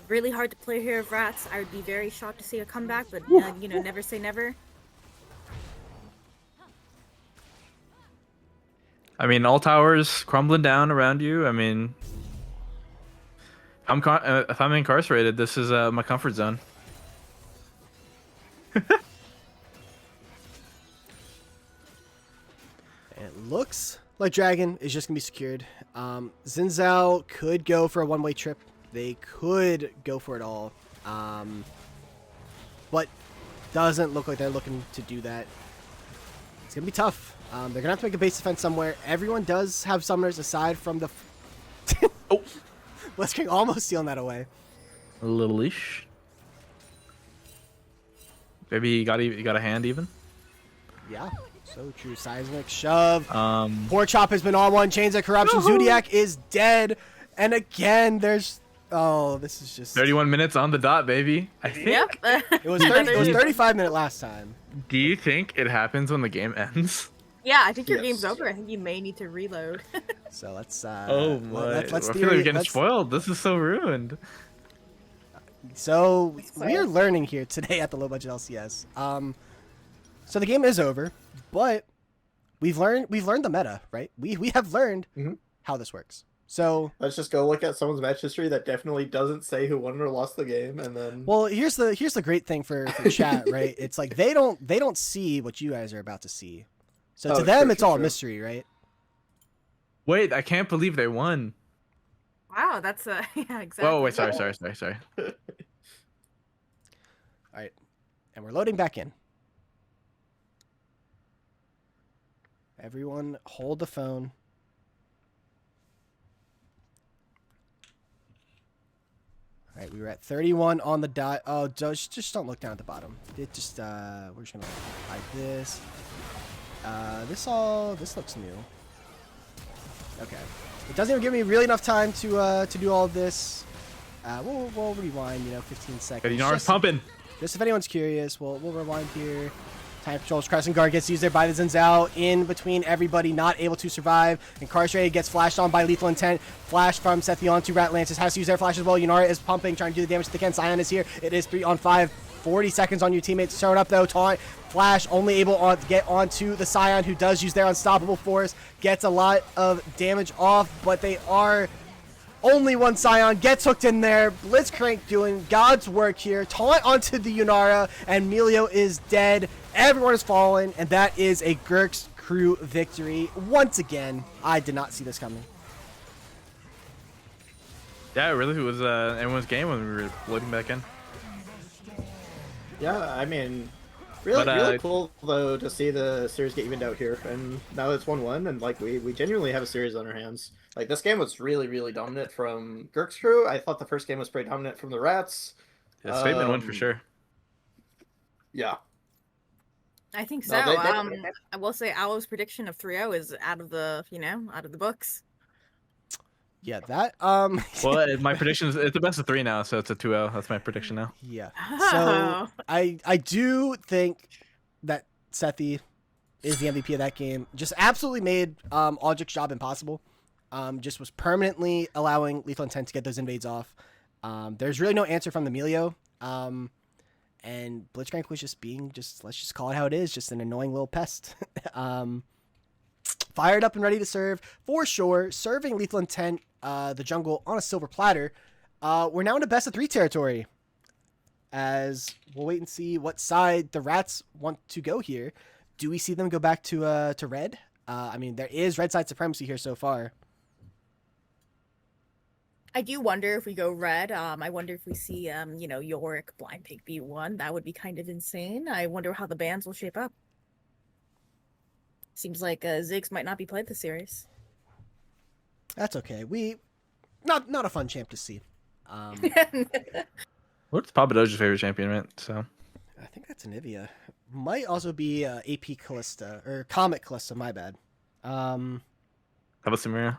Really hard to play here of Rats. I would be very shocked to see a comeback, but you know, never say never. I mean, all towers crumbling down around you. I mean, if I'm incarcerated, this is my comfort zone. It looks like Dragon is just going to be secured. Xin Zhao could go for a one-way trip. They could go for it all. But doesn't look like they're looking to do that. It's going to be tough. They're going to have to make a base defense somewhere. Everyone does have summoners aside from the... Oh! Blitzcrank almost stealing that away. A little leash. Maybe he got a hand even. Yeah, so true. Seismic shove. Poor Chop has been on one. Chains of Corruption. Zodiac is dead. And again, there's... Oh, this is just... 31 minutes on the dot, baby. I think... Yep. It was 35 minute last time. Do you think it happens when the game ends? Yeah, I think your Yes. game's over. I think you may need to reload. So let's... Oh my! Let's I feel like we're getting spoiled. This is so ruined. So we are learning here today at the Low Budget LCS. So the game is over, but we've learned the meta, right? We have learned how this works. So Let's just go look at someone's match history that definitely doesn't say who won or lost the game, and then... well, here's the great thing for chat, right? It's like they don't see what you guys are about to see. So to them, it's all a mystery, right? Wait, I can't believe they won. Wow, that's yeah, exactly. Whoa, wait, sorry. All right, and we're loading back in. Everyone, hold the phone. All right, we were at 31 on the dot. Oh, just don't look down at the bottom. It just we're just gonna hide this. This looks new. Okay, it doesn't even give me really enough time to do all of this. We'll rewind, 15 seconds. Dinar's pumping. Just if anyone's curious, we'll rewind here. Time controls, Crescent Guard gets used there by the Xin Zhao. In between everybody, not able to survive. Incarcerated gets flashed on by Lethal Intent. Flash from Sethion to Ratlantis. Has to use their flash as well. Yunara is pumping, trying to do the damage to the Ken. Sion is here. It is 3-on-5. 40 seconds on your teammates. Showing up though. Taunt. Flash only able to get onto the Sion, who does use their unstoppable force. Gets a lot of damage off, but they are... Only one Scion gets hooked in there. Blitzcrank doing God's work here. Taunt onto the Yunara, and Melio is dead. Everyone is fallen, and that is a Gurxed crew victory. Once again, I did not see this coming. Yeah, it really was everyone's game when we were loading back in. Yeah, I mean, really cool though to see the series get evened out here, and now it's 1-1, and like we genuinely have a series on our hands. Like this game was really dominant from Gurxed crew. I thought the first game was pretty dominant from the Rats. Yeah, statement win for sure. Yeah. I think so. No, I will say Owl's prediction of 3-0 is out of the, out of the books. Yeah, that Well, my prediction is it's the best of 3 now, so it's a 2-0. That's my prediction now. yeah. So Oh. I do think that Sethi is the MVP of that game. Just absolutely made Aldrich's job impossible. Just was permanently allowing Lethal Intent to get those invades off. There's really no answer from the Melio. And Blitzcrank was just being let's just call it how it is, just an annoying little pest. Fired up and ready to serve for sure, serving Lethal Intent the jungle on a silver platter. We're now in a best of 3 territory, as we'll wait and see what side the Rats want to go here. Do we see them go back to red? I mean, there is red side supremacy here so far. I do wonder if we go red. I wonder if we see, Yorick Blind Pig B1. That would be kind of insane. I wonder how the bans will shape up. Seems like Ziggs might not be played this series. That's okay. Not a fun champ to see. What's Papa Doge's favorite champion, right? So I think that's Anivia. Might also be AP Callista or Comet Callista. My bad. how about Samira?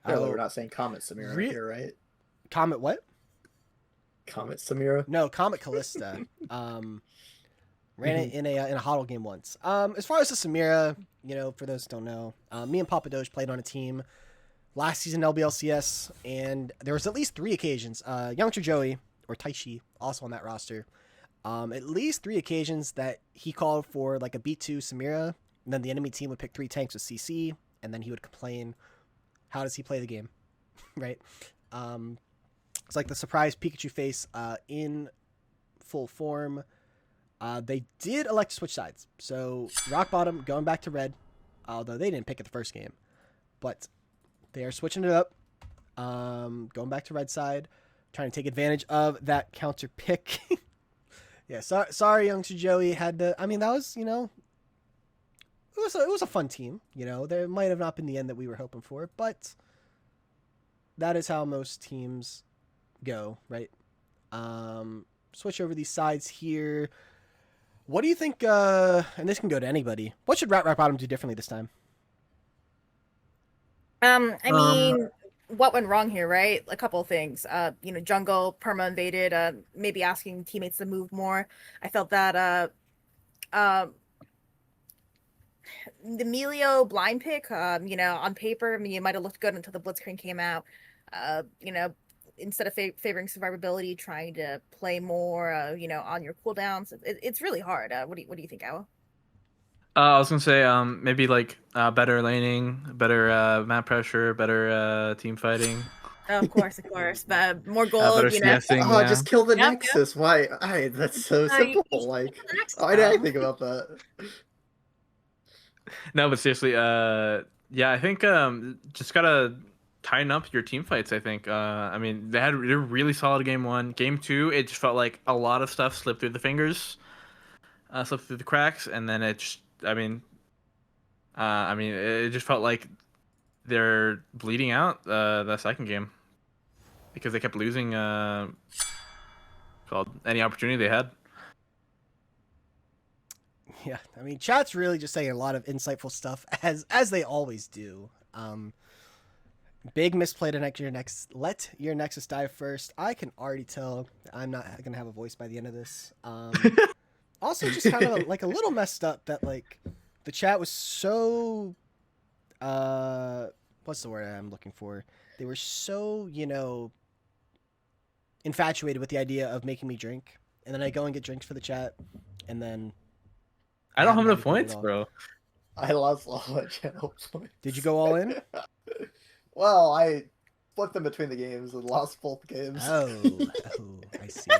Clearly, we're not saying Comet Samira here, right? Comet what? Comet Samira. No, Comet Callista. Ran it in a HODL game once. As far as the Samira, for those who don't know, me and Papa Doge played on a team last season LBLCS, and there was at least 3 occasions. Youngster Joey or Taishi also on that roster. At least 3 occasions that he called for like a B2 Samira, and then the enemy team would pick 3 tanks with CC, and then he would complain, how does he play the game? Right? It's like the surprise Pikachu face in full form. They did elect to switch sides. So Rock Bottom going back to red, although they didn't pick it the first game. But they are switching it up, going back to red side, trying to take advantage of that counter pick. Yeah, sorry, Youngster Joey had to. I mean, that was, it was a fun team. There might have not been the end that we were hoping for, but that is how most teams go, right? Switch over these sides here. What do you think? And this can go to anybody. What should Rock Bottom do differently this time? I mean, what went wrong here, right? A couple of things. Jungle perma invaded. Maybe asking teammates to move more. I felt that the Melio blind pick, on paper, I mean, it might have looked good until the Blitzcrank came out. Instead of favoring survivability, trying to play more, on your cooldowns. It's really hard. What do you think, Awa? I was gonna say maybe like better laning, better map pressure, better team fighting. Oh, of course, but more gold, Better CSing, Oh, yeah. just kill the Yep, Nexus. Why? That's so simple. Like, why did I think about that? No, but seriously, yeah, I think just gotta tighten up your team fights. I think. I mean, they were really solid game 1. Game 2, it just felt like a lot of stuff slipped through the fingers, slipped through the cracks, and then it just, I mean, it just felt like they're bleeding out the second game because they kept losing called any opportunity they had. Yeah, I mean, chat's really just saying a lot of insightful stuff as they always do. Big misplay to let your Nexus die first. I can already tell I'm not gonna have a voice by the end of this. Also, just kind of like a little messed up that like the chat was so what's the word I'm looking for? They were so infatuated with the idea of making me drink, and then I go and get drinks for the chat, and then I don't have not enough points, at all. bro. I lost all my channel points. Did you go all in? Well, I flipped them between the games and lost both games. Oh, I see.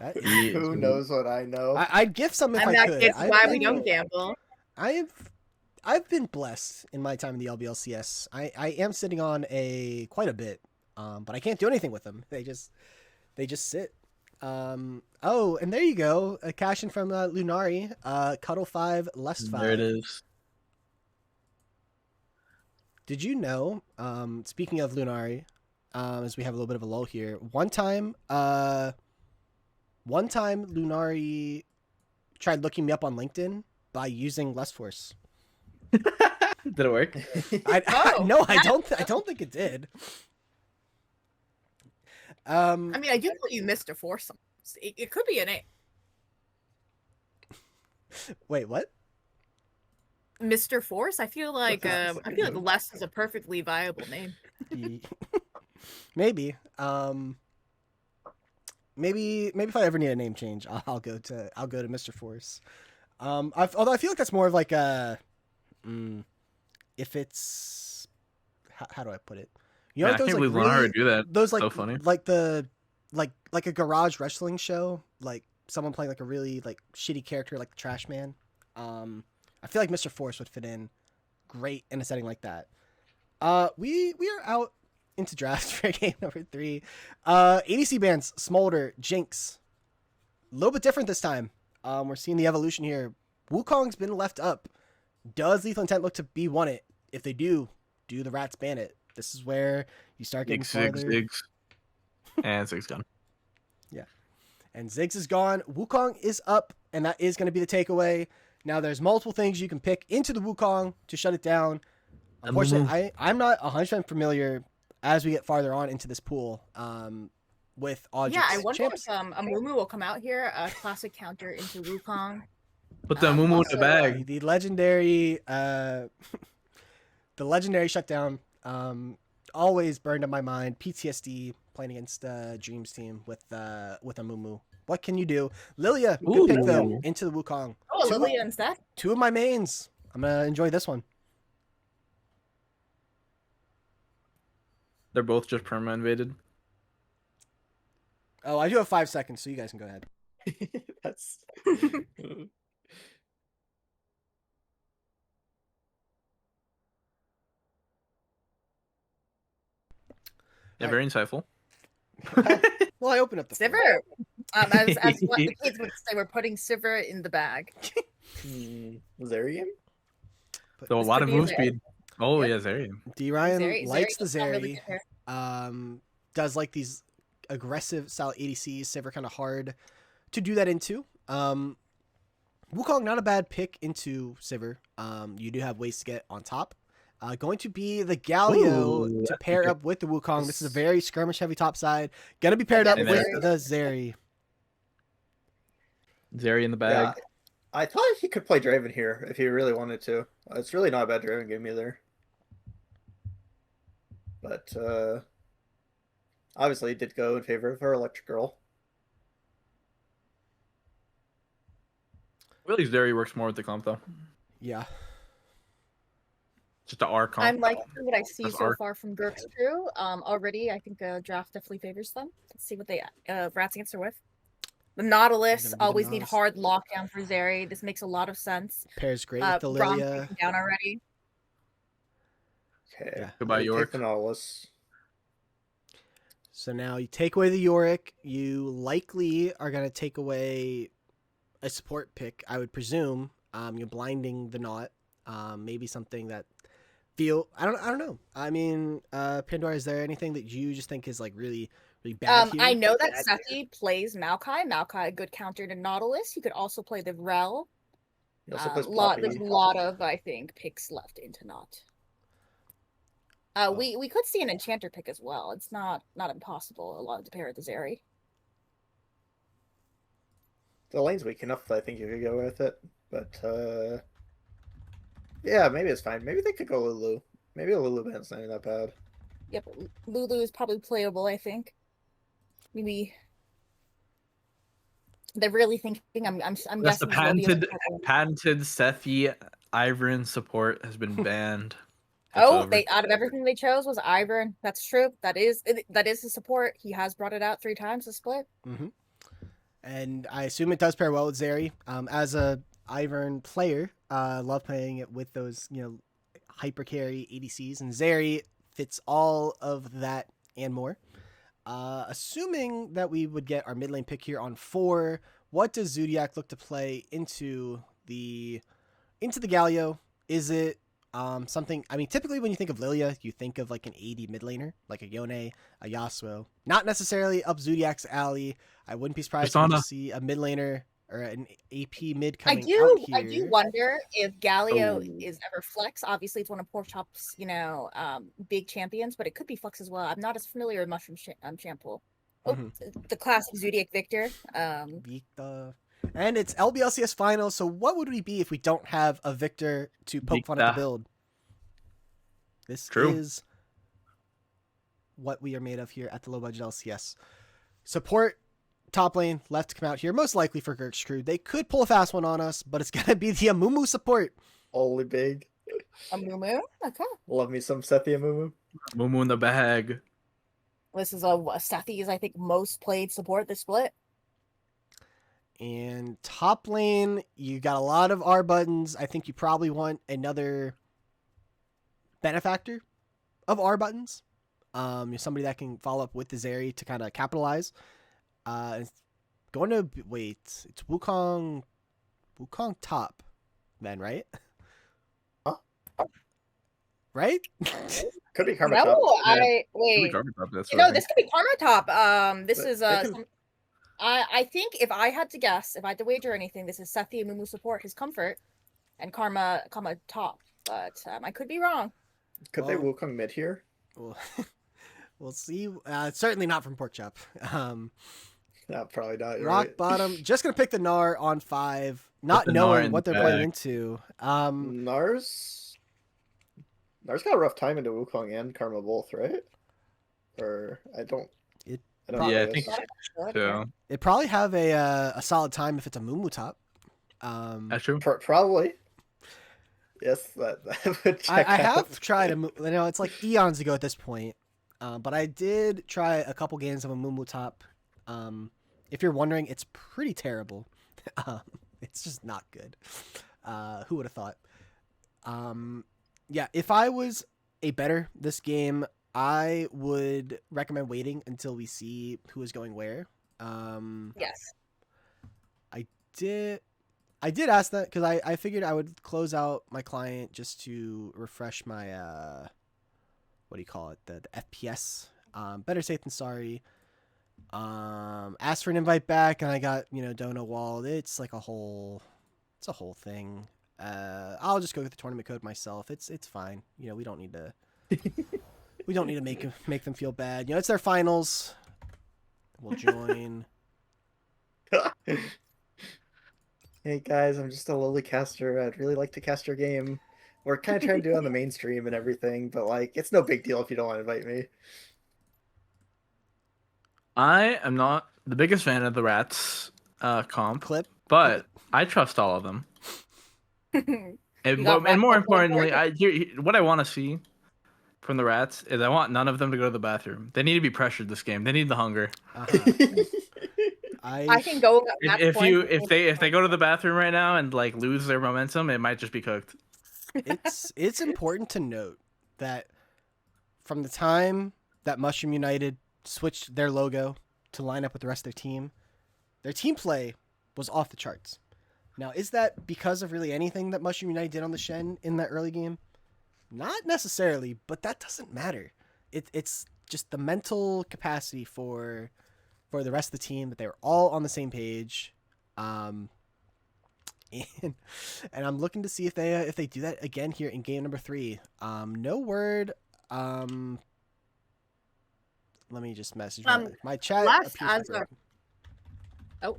That is, Who knows what I know? I'd gift some if I'm I not could. kidding. Why we don't gamble? I've been blessed in my time in the LBLCS. I am sitting on quite a bit, but I can't do anything with them. They just sit. Oh, and there you go. A cash in from Lunari. Cuddle 5, Lust 5. There it is. Did you know? Speaking of Lunari, as we have a little bit of a lull here, one time, One time, Lunari tried looking me up on LinkedIn by using Less Force. Did it work? No, I don't think it did. I mean, I do call you Mr. Force. It could be a name. Wait, what? Mr. Force? I feel like Less is a perfectly viable name. Maybe. Maybe if I ever need a name change, I'll go to Mr. Force. Although I feel like that's more of like a, if it's, how do I put it? You know, Man, like I those can't like believe Lenara really would do that. those like So funny. like a garage wrestling show, like someone playing like a really like shitty character like the Trash Man. I feel like Mr. Force would fit in great in a setting like that. We are out into draft for game number 3. ADC bands, Smolder, Jinx. A little bit different this time. We're seeing the evolution here. Wukong's been left up. Does Lethal Intent look to B1 it? If they do the rats ban it? This is where you start getting farther. Ziggs. And Ziggs gone. Yeah. And Ziggs is gone. Wukong is up, and that is going to be the takeaway. Now, there's multiple things you can pick into the Wukong to shut it down. Unfortunately, I'm not 100% familiar as we get farther on into this pool with Audrey's Yeah, I wonder champs. if a Mumu will come out here, a classic counter into Wukong. Put the Mumu in the bag. The legendary the legendary shutdown always burned in my mind. PTSD playing against Dreams team with a Mumu. What can you do? Lilia, good pick though, into the Wukong. Oh, Lilia and Steph. 2 of my mains. I'm gonna enjoy this one. They're both just perma invaded. Oh, I do have 5 seconds, so you guys can go ahead. That's. Yeah, very insightful. Well, I opened up the floor. Sivir. As what the kids would say, we're putting Sivir in the bag. Zerian? So a lot of could be move Zeri. speed. Oh Yep. yeah, Zeri. D Ryan Zeri- likes Zeri the does sound really Zeri. good here. Does like these aggressive style ADCs. Sivir kind of hard to do that into. Wukong, not a bad pick into Sivir. You do have ways to get on top. Going to be the Galio Ooh, to pair up with the Wukong. This is a very skirmish heavy top side. Gonna be paired up Yeah, with Zeri. the Zeri. Zeri in the Yeah, bag. I thought he could play Draven here if he really wanted to. It's really not a bad Draven game either. But obviously he did go in favor of her Electric Girl. Really, Zeri works more with the comp though. Yeah. Just the R comp. I'm liking what I see That's so art. far from Gurxed crew. Already, I think draft definitely favors them. Let's see what they rats answer with. The Nautilus Gonna be the always need Nautilus. hard lockdown for Zeri. This makes a lot of sense. Pairs great with the Braum Lilia. taken down already. Okay. Yeah. Goodbye, Take York. the Nautilus. So now you take away the Yorick. You likely are gonna take away a support pick, I would presume. You're blinding the Knot. Maybe something that I don't know. I mean, Pandora, is there anything that you just think is like really bad here? I know that Sethi plays Maokai. Maokai, a good counter to Nautilus. You could also play the Rel. He also plays There's a Poppy. lot of, I think, picks left into Knot. We could see an Enchanter pick as well. It's not impossible. A lot to pair with the Zeri. The lane's weak enough that I think you could go with it. But yeah, maybe it's fine. Maybe they could go Lulu. Maybe a Lulu band's not that bad. Yep, Lulu is probably playable. I think. Maybe they're really thinking. I'm That's guessing. the this will be a- patented Sethi Ivern support has been banned. It's Oh, over. they out of everything they chose was Ivern. That's true. That is the support. He has brought it out 3 times to split. Mm-hmm. And I assume it does pair well with Zeri. As a Ivern player, love playing it with those hyper carry ADCs, and Zeri fits all of that and more. Assuming that we would get our mid lane pick here on 4, what does Zodiac look to play into the Galio? Is it Something, I mean, typically when you think of Lilia, you think of like an AD mid laner, like a Yone, a Yasuo. Not necessarily up Zodiac's alley. I wouldn't be surprised if we Persona. just see a mid laner or an AP mid I coming out do. here. I do wonder if Galio Oh. is ever Flex. Obviously, it's one of Porkchop's, big champions, but it could be Flex as well. I'm not as familiar with Mushroom Shampoo. Oh, Mhm. the classic Zodiac Victor. Victor. And it's LBLCS final, so what would we be if we don't have a Victor to poke fun at the Victor. build? This True. is what we are made of here at the low budget LCS. Support top lane left to come out here, most likely for Gurxed crew. They could pull a fast one on us, but it's gonna be the Amumu support. Only big. A Moo. Okay. Love me some Sethia Mumu. Mumu in the bag. This is a Sethi's, I think, most played support this split. And top lane, you got a lot of R buttons. I think you probably want another benefactor of R buttons. Somebody that can follow up with the Zeri to kind of capitalize. It's Wukong top, then, right? Huh? Right? Could be Karma No, Chop. I wait. This This could be Karma Top. This But is they can- I think if I had to guess, if I had to wager anything, this is Sethi and Mumu support, his comfort, and Karma top. But I could be wrong. Could they Well- Wukong mid here? Well, we'll see. Certainly not from Porkchop. No, probably not. You're Rock right. bottom. Just gonna pick the Gnar on 5, not the Gnar knowing in what the they're playing bag. into. Nars got a rough time into Wukong and Karma both, right? Or I don't. It- I don't Yeah, know I think this. so. It'd probably have a solid time if it's a Mumu top. That's true. Probably. Yes, that would check I out. have tried it's like eons ago at this point, but I did try a couple games of a Mumu top. If you're wondering, it's pretty terrible. It's just not good. Who would have thought? Yeah, if I was a better this game, I would recommend waiting until we see who is going where. Yes. I did ask that because I figured I would close out my client just to refresh my what do you call it, the FPS. Better safe than sorry. Asked for an invite back and I got Dono walled. It's like a whole thing. I'll just go get the tournament code myself. It's fine. We don't need to make them feel bad. It's their finals. We'll join. Hey guys, I'm just a lowly caster. I'd really like to cast your game. We're kind of trying to do it on the mainstream and everything, but it's no big deal if you don't want to invite me. I am not the biggest fan of the Rats comp, Clip. but I trust all of them. And, You got and more Rats on board. importantly, what I want to see from the Rats is I want none of them to go to the bathroom. They need to be pressured this game. They need the hunger. Uh-huh. I can go at that If point. they go to the bathroom right now and lose their momentum, it might just be cooked. It's important to note that from the time that Mushroom United switched their logo to line up with the rest of their team play was off the charts. Now, is that because of really anything that Mushroom United did on the Shen in that early game? Not necessarily, but that doesn't matter. It's just the mental capacity for the rest of the team that they were all on the same page. And I'm looking to see if they do that again here in game number 3. No word. Let me just message my chat. Les appears as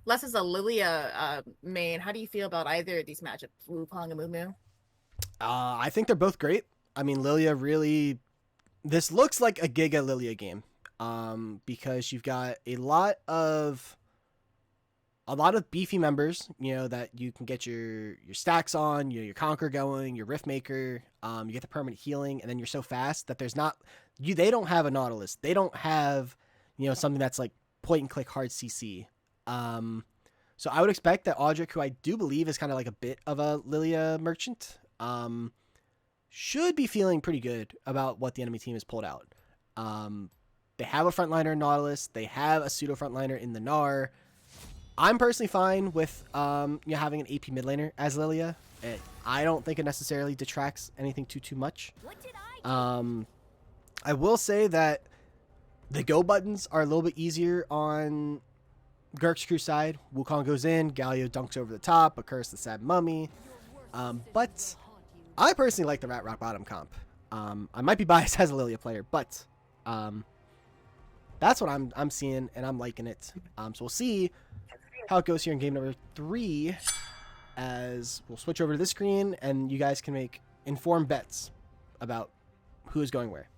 Les is a Lilia main. How do you feel about either of these matchups, Wukong and Mumu? I think they're both great. I mean, Lilia really. This looks like a Giga Lilia game. Because you've got a lot of beefy members, that you can get your stacks on, your Conquer going, your Rift Maker, you get the permanent healing, and then you're so fast that they don't have a Nautilus. They don't have, something that's like point and click hard CC. So I would expect that Audric, who I do believe is kind of like a bit of a Lilia merchant, should be feeling pretty good about what the enemy team has pulled out. They have a frontliner in Nautilus. They have a pseudo frontliner in the Gnar. I'm personally fine with having an AP mid laner as Lilia. I don't think it necessarily detracts anything too much. What did I do? I will say that the go buttons are a little bit easier on Gurxed Crew side. Wukong goes in, Galio dunks over the top, a curse the sad mummy. But I personally like the Rat Rock Bottom comp. I might be biased as a Lilia player, but that's what I'm seeing, and I'm liking it. So we'll see how it goes here in game number 3, as we'll switch over to this screen, and you guys can make informed bets about who is going where.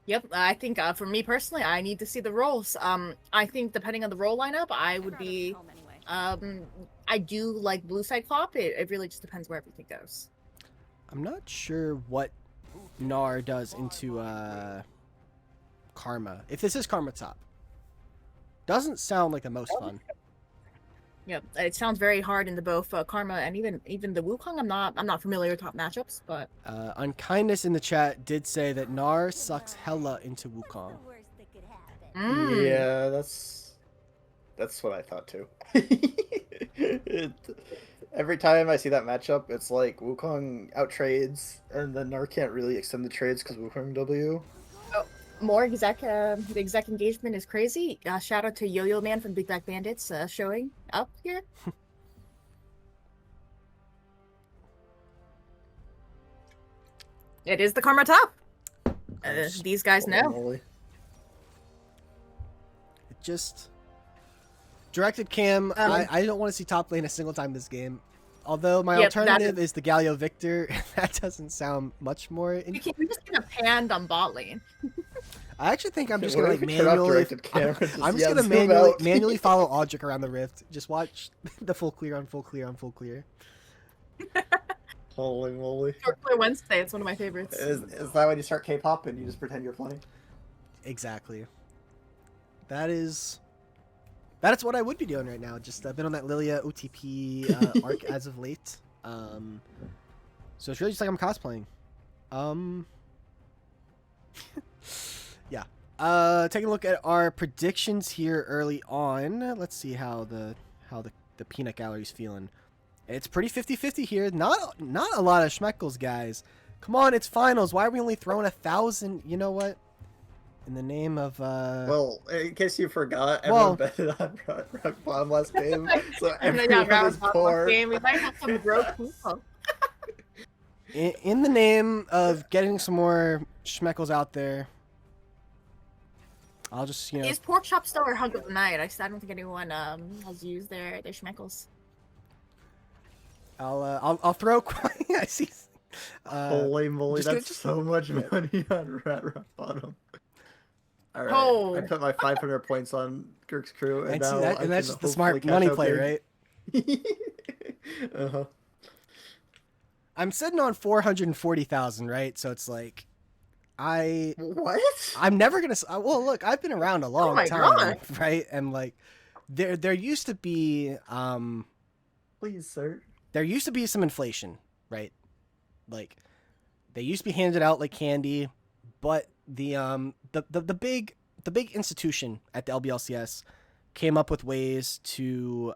Yep, I think for me personally, I need to see the roles. I think depending on the role lineup, I would be. Home anyway. I do like blue side clop. It really just depends where everything goes. I'm not sure what Gnar does into Karma. If this is Karma top, doesn't sound like the most fun. Yep, it sounds very hard into both Karma and even the Wukong. I'm not familiar with top matchups, but Unkindness in the chat did say that Gnar sucks hella into Wukong. The worst that could happen. Yeah, that's what I thought too. Every time I see that matchup, it's like Wukong outtrades, and then Nar can't really extend the trades because Wukong W. more exec the exec engagement is crazy. Shout out to Yo-Yo Man from Big Black Bandits showing up here. It is the Karma top. These guys Holy know. moly. It just directed cam. I don't want to see top lane a single time this game. Although my Yep, that alternative is the Galio Victor. That doesn't sound much more. We just get a panned on bot lane. I actually think I'm just What gonna if like we turn off manually. directed camera? I'm Yeah, just gonna zoom manually out. manually follow Aldrich around the rift. Just watch the full clear on full clear on full clear. Holy moly. Short Play Wednesday, it's one of my favorites. Is that when you start K-pop and you just pretend you're playing? Exactly. That's what I would be doing right now. Just I've been on that Lilia OTP arc as of late. So it's really just like I'm cosplaying. Yeah. Taking a look at our predictions here early on. Let's see how the peanut gallery's feeling. It's pretty 50-50 here. Not a lot of schmeckles, guys. Come on, it's finals. Why are we only throwing 1,000? You know what? In the name of Well, in case you forgot, Well- everyone betted on Rock Bottom last game, so And then, everyone yeah, is poor. game. We might have some broke people. in the name of getting some more schmeckles out there, I'll just Is pork chop still our hug of the night? I don't think anyone has used their schmeckles. I'll throw. I see. Holy moly, just gonna- that's so much money on Rock Bottom. Alright, Oh. I put my 500 points on Gurxed Crew, and And now see that, I and that's can just the smart hopefully money catch up play, big. right? Uh-huh. I'm sitting on 440,000, right? So it's like, What? I'm never gonna. Well, look, I've been around a long my time, God. right? And like, there used to be Please, sir. there used to be some inflation, right? Like, they used to be handed out like candy, but the big institution at the LBLCS came up with ways to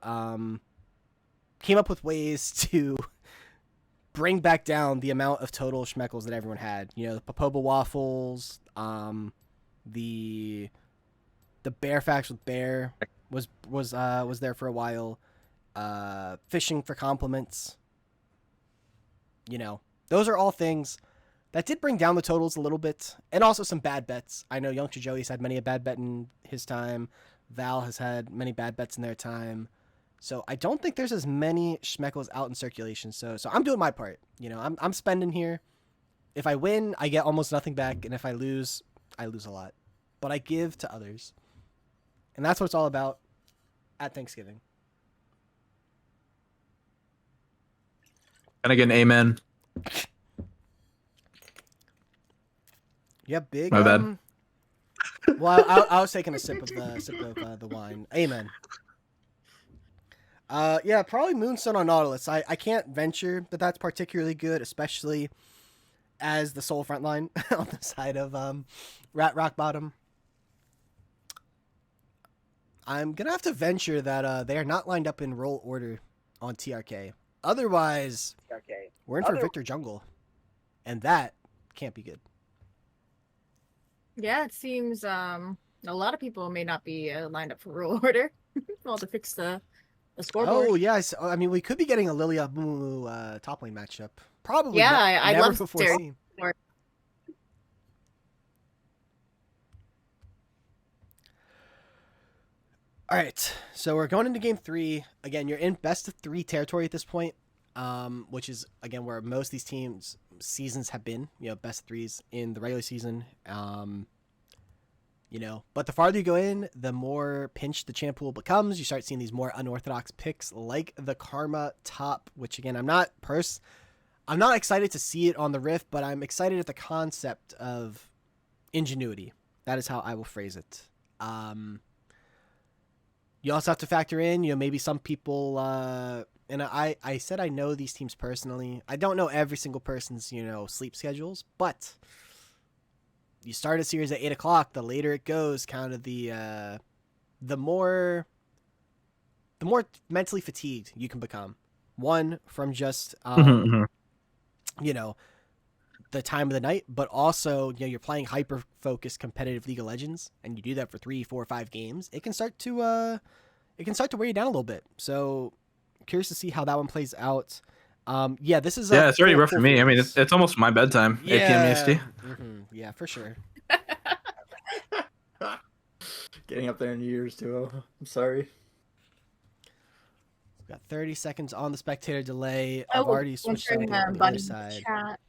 bring back down the amount of total schmeckles that everyone had. You know, the Popoba waffles, the bear facts with bear was there for a while. Fishing for compliments. You know, those are all things that did bring down the totals a little bit, and also some bad bets. I know Youngster Joey's had many a bad bet in his time. Val has had many bad bets in their time. So I don't think there's as many schmeckles out in circulation. So I'm doing my part. You know, I'm spending here. If I win, I get almost nothing back, and if I lose a lot. But I give to others, and that's what it's all about at Thanksgiving. And again, amen. Yeah, big. My bad. Well, I was taking a sip of the wine. Amen. Yeah, probably Moonstone on Nautilus. I can't venture that that's particularly good, especially as the sole front line on the side of Rock Bottom. I'm gonna have to venture that they are not lined up in roll order on TRK. Otherwise, TRK. we're in for Victor Jungle. And that can't be good. Yeah, it seems a lot of people may not be lined up for rule order. Well, to fix the scoreboard. Oh, yes. I mean, we could be getting a Lilia Mumu top lane matchup. Probably Yeah, I'd never love before to. seen. All right, so we're going into game 3. Again, you're in best of 3 territory at this point, which is, again, where most of these teams' seasons have been, best of 3s in the regular season. But the farther you go in, the more pinched the champ pool becomes. You start seeing these more unorthodox picks like the Karma top, which, again, I'm not excited to see it on the Rift, but I'm excited at the concept of ingenuity. That is how I will phrase it. You also have to factor in, maybe some people, and I said I know these teams personally. I don't know every single person's, sleep schedules, but you start a series at 8 o'clock, the later it goes, kind of the more mentally fatigued you can become. One, from just, the time of the night, but also, you're playing hyper-focused competitive League of Legends, and you do that for 3, 4, 5 games. It can start to weigh you down a little bit. So, curious to see how that one plays out. This is it's already rough for me. I mean, it's almost my bedtime. 8 p.m. EST. Mm-hmm. Yeah, for sure. Getting up there in years too. I'm sorry. We've got 30 seconds on the spectator delay. I've already switched on the other Bunny side. chat.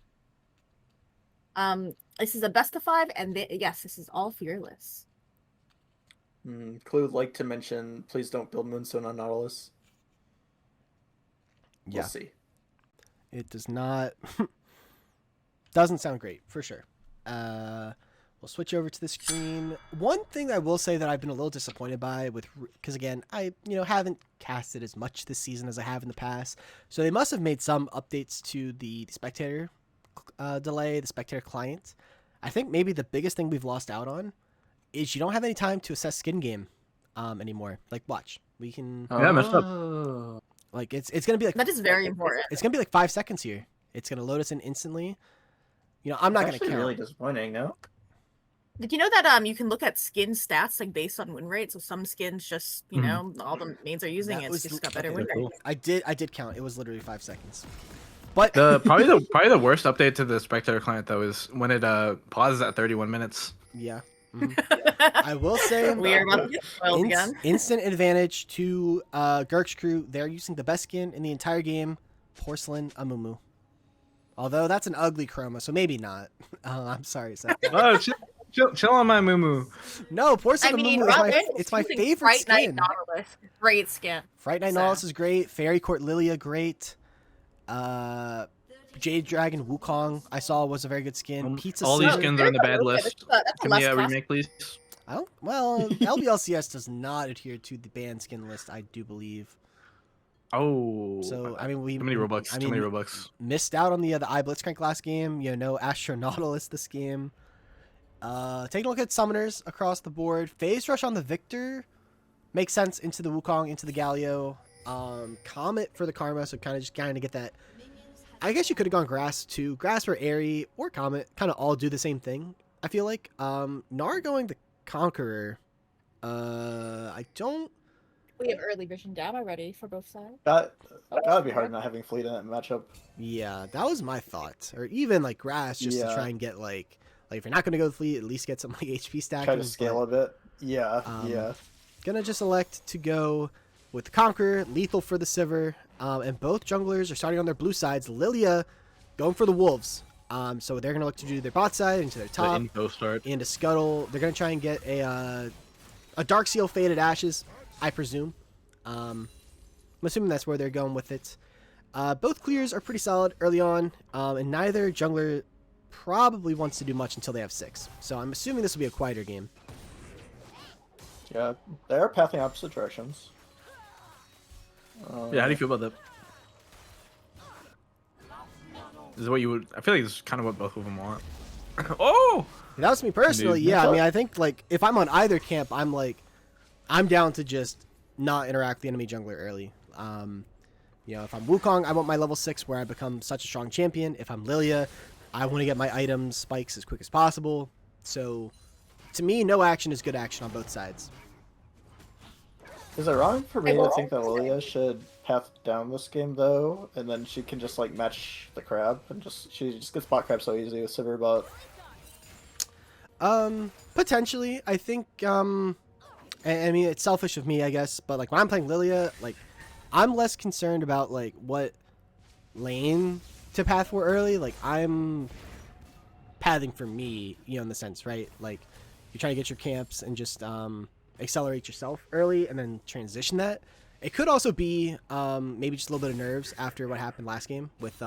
This is a best of 5, and yes, this is all fearless. Clue would like to mention, please don't build Moonstone on Nautilus. We'll see. It does not... doesn't sound great, for sure. We'll switch over to the screen. One thing I will say that I've been a little disappointed by because again, I haven't casted as much this season as I have in the past. So they must have made some updates to the spectator delay, the spectator client. I think maybe the biggest thing we've lost out on is you don't have any time to assess skin game anymore. Like, watch. We can... Yeah, messed up. Like, it's going to be like... That is very important. It's going to be like 5 seconds here. It's going to load us in instantly. I'm not going to count. Really disappointing, no? Did you know that you can look at skin stats like based on win rate? So some skins just all the mains are using it. It's just got better win rate. I did count. It was literally 5 seconds. But probably the worst update to the spectator client though is when it pauses at 31 minutes. Yeah. Mm-hmm. I will say we are about to get spoiled again. Instant advantage to Gurxed crew. They're using the best skin in the entire game, Porcelain Amumu. Although that's an ugly chroma, so maybe not. I'm sorry, Seth. Oh, chill on my Mumu. No, Porcelain Amumu is my favorite Fright skin. Night Nautilus, great skin. Fright Night Nautilus is great. Fairy Court Lilia, great. Jade Dragon Wukong, I saw was a very good skin. Pizza all these Scissor- skins are in the bad list. Give me a remake, please. LBLCS does not adhere to the banned skin list, I do believe. Oh. So, I mean, too many Robux. Missed out on the I Blitzcrank last game. No Astronautilus this game. Taking a look at summoners across the board. Phase Rush on the Victor makes sense into the Wukong, into the Galio. Comet for the Karma, so kind of get that. I guess you could have gone Grass too. Grass or Airy or Comet kind of all do the same thing, I feel like. Gnar going the Conqueror. I don't... We have early vision data ready for both sides. That would be hard not having Fleet in that matchup. Yeah, that was my thought. Or even like Grass just to try and get like if you're not going to go Fleet, at least get some like HP stacking. Try to scale a bit. Yeah. Gonna just elect to go with the Conqueror, lethal for the Sivir, and both junglers are starting on their blue sides. Lilia going for the Wolves. So they're gonna look to do their bot side into their top, into Scuttle. They're gonna try and get a Dark Seal Faded Ashes, I presume. I'm assuming that's where they're going with it. Both clears are pretty solid early on, and neither jungler probably wants to do much until they have 6. So I'm assuming this will be a quieter game. Yeah, they are pathing opposite directions. Yeah, how do you feel about that? This is what you would... I feel like this is kind of what both of them want. Oh! That was me personally. Yeah, I mean, I think like if I'm on either camp, I'm down to just not interact with the enemy jungler early. You know, if I'm Wukong, I want my level 6 where I become such a strong champion. If I'm Lilia, I want to get my items spikes as quick as possible. So, to me, no action is good action on both sides. Is it wrong for me to think that Lilia should path down this game though, and then she can just like match the crab and she just gets bot crab so easy with Sivir bot? Potentially, I think. I mean, it's selfish of me, I guess, but like when I'm playing Lilia, like I'm less concerned about like what lane to path for early. Like I'm pathing for me, you know, in the sense, right? Like you're trying to get your camps and just accelerate yourself early and then transition that. It could also be maybe just a little bit of nerves after what happened last game with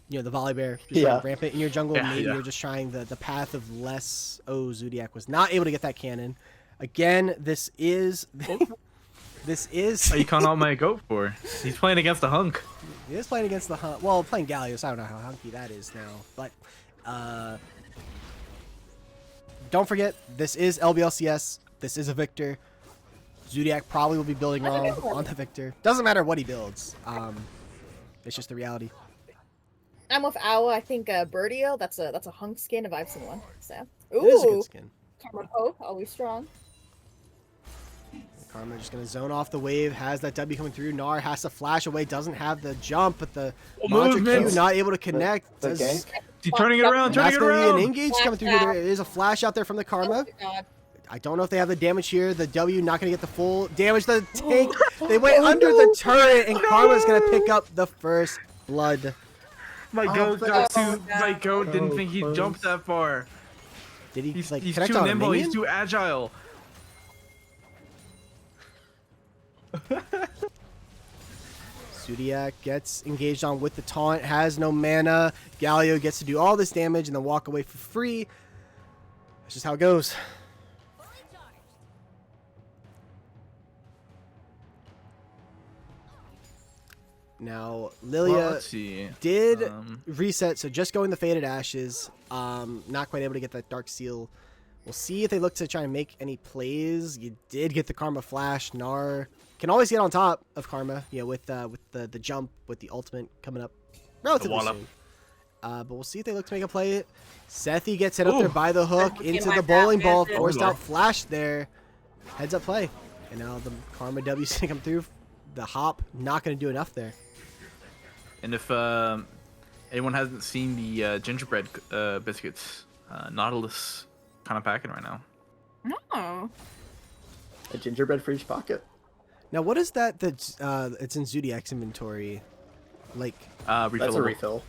you know, the Volibear just like rampant in your jungle. Maybe you're just trying the path of less. Oh, Zodiac was not able to get that cannon. Again, this is this is. What are you calling out my goat for? He's playing against a hunk. He is playing against the hunk. Well, playing Gallios. I don't know how hunky that is now, but don't forget, this is LBLCS. This is a Victor. Zodiac probably will be building on the Victor. Doesn't matter what he builds. It's just the reality. I'm with Owl. I think Birdio, that's a hunk skin if I've seen one. So It is a good skin. Karma Poke, always strong. Karma just going to zone off the wave, has that W coming through. Gnar has to flash away, doesn't have the jump, but the Mantra Q not able to connect. The gank? He's turning it around, turning it That's going to around. be an engage coming through. There is a flash out there from the Karma. I don't know if they have the damage here. The W not going to get the full damage. The tank, they went under the turret, and Karma's going to pick up the first blood. My goat got too. My goat didn't think he'd jump that far. Did he He's like too connect on a nimble. He's minion? too agile. Zodiac gets engaged on with the taunt, has no mana. Galio gets to do all this damage and then walk away for free. That's just how it goes. Now, Lilia Well, let's see. did reset, so just going the Faded Ashes. Not quite able to get that Dark Seal. We'll see if they look to try and make any plays. You did get the Karma Flash. Gnar can always get on top of Karma, you know, with the jump, with the ultimate coming up relatively soon. But we'll see if they look to make a play. Sethi gets hit up there by the hook into the bowling ball. Forced out flash there. Heads up play. And now the Karma W's going to come through. The hop not going to do enough there. And if anyone hasn't seen the gingerbread biscuits, Nautilus kind of packing right now. No. A gingerbread for each pocket. Now, what is that that's it's in Zodiac's inventory? Like, That's a Refillable. refill.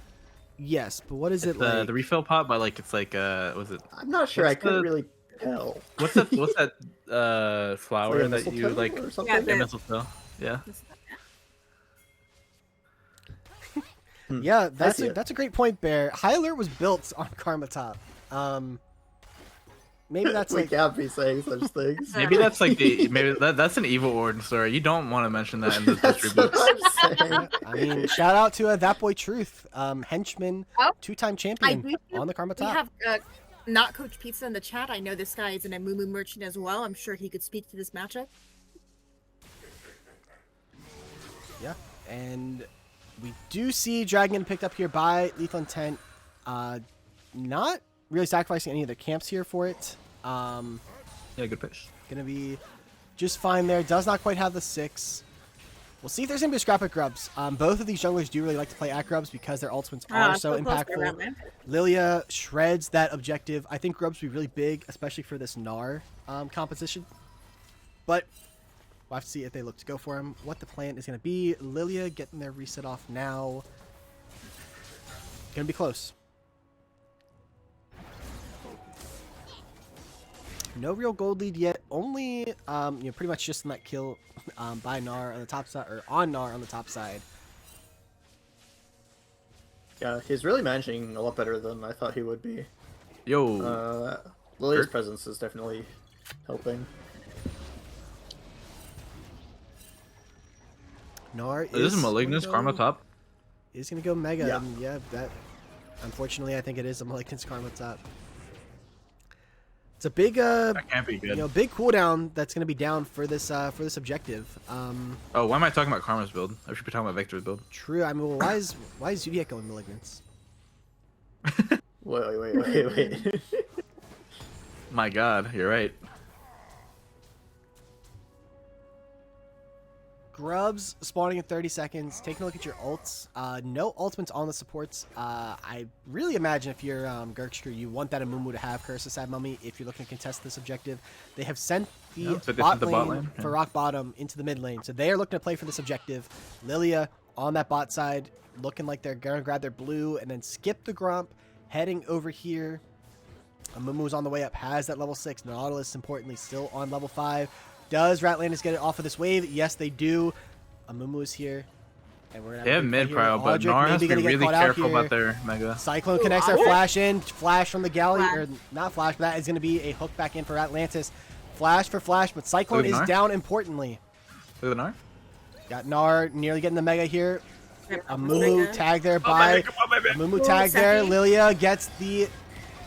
yes, but what is it The like? the refill pot, but like it's like was it? I'm not sure. What's I couldn't the- really tell. What's that? What's that flower Like a that you mistletoe like? or something? Yeah, Yeah, mistletoe. Yeah. Yeah, that's see a, it. that's a great point, Bear. High Alert was built on Karma Top. Maybe that's We like can't be saying such things. Maybe that's like that's an evil origin story. You don't want to mention that in this That's history what book. I'm saying. I mean, shout out to that boy Truth, henchman, Oh, two-time I champion do on the Karma We Top. have not Coach Pizza in the chat. I know this guy is an Amumu merchant as well. I'm sure he could speak to this matchup. Yeah, and we do see Dragon picked up here by Lethal Intent. Not really sacrificing any of their camps here for it. Yeah, good pitch. Gonna be just fine there. Does not quite have the 6. We'll see if there's gonna be a scrap at Grubs. Both of these junglers do really like to play at Grubs because their ultimates are so impactful. Lilia shreds that objective. I think Grubs will be really big, especially for this Gnar composition. But we'll have to see if they look to go for him. What the plan is going to be. Lilia getting their reset off now. Going to be close. No real gold lead yet. Only, pretty much just in that kill by Gnar on the top side, or on Gnar on the top side. Yeah, he's really managing a lot better than I thought he would be. Yo, Lilia's Kurt? presence is definitely helping. Gnar is this Malignus Karma top? Is going to go Mega. Yeah. And yeah, that, unfortunately, I think it is a Malignus Karma top. It's a big That can't be good. big cooldown that's gonna be down for this objective. Oh, why am I talking about Karma's build? I should be talking about Victor's build. True. I mean, well, why is Zodiac going Malignance? Wait. My God, you're right. Grubs spawning in 30 seconds. Taking a look at your ults. No ultimates on the supports. I really imagine if you're Gurxed, you want that Amumu to have Curse of Sad Mummy if you're looking to contest this objective. They have sent the bot lane for rock bottom into the mid lane. So they are looking to play for this objective. Lilia on that bot side, looking like they're going to grab their blue and then skip the Grump, heading over here. Amumu's on the way up, has that level 6. Nautilus, importantly, still on level 5. Does Ratlandis get it off of this wave? Yes, they do. Amumu is here. And we're gonna They have mid prio, but Nara has to be really careful about their Mega. Cyclone connects their flash in. Flash from the galley, or not flash, but that is going to be a hook back in for Atlantis. Flash for flash, but Cyclone is down importantly. Look at the Nar. Got Nar nearly getting the Mega here. Amumu tag there by. Amumu tag there. Lilia gets the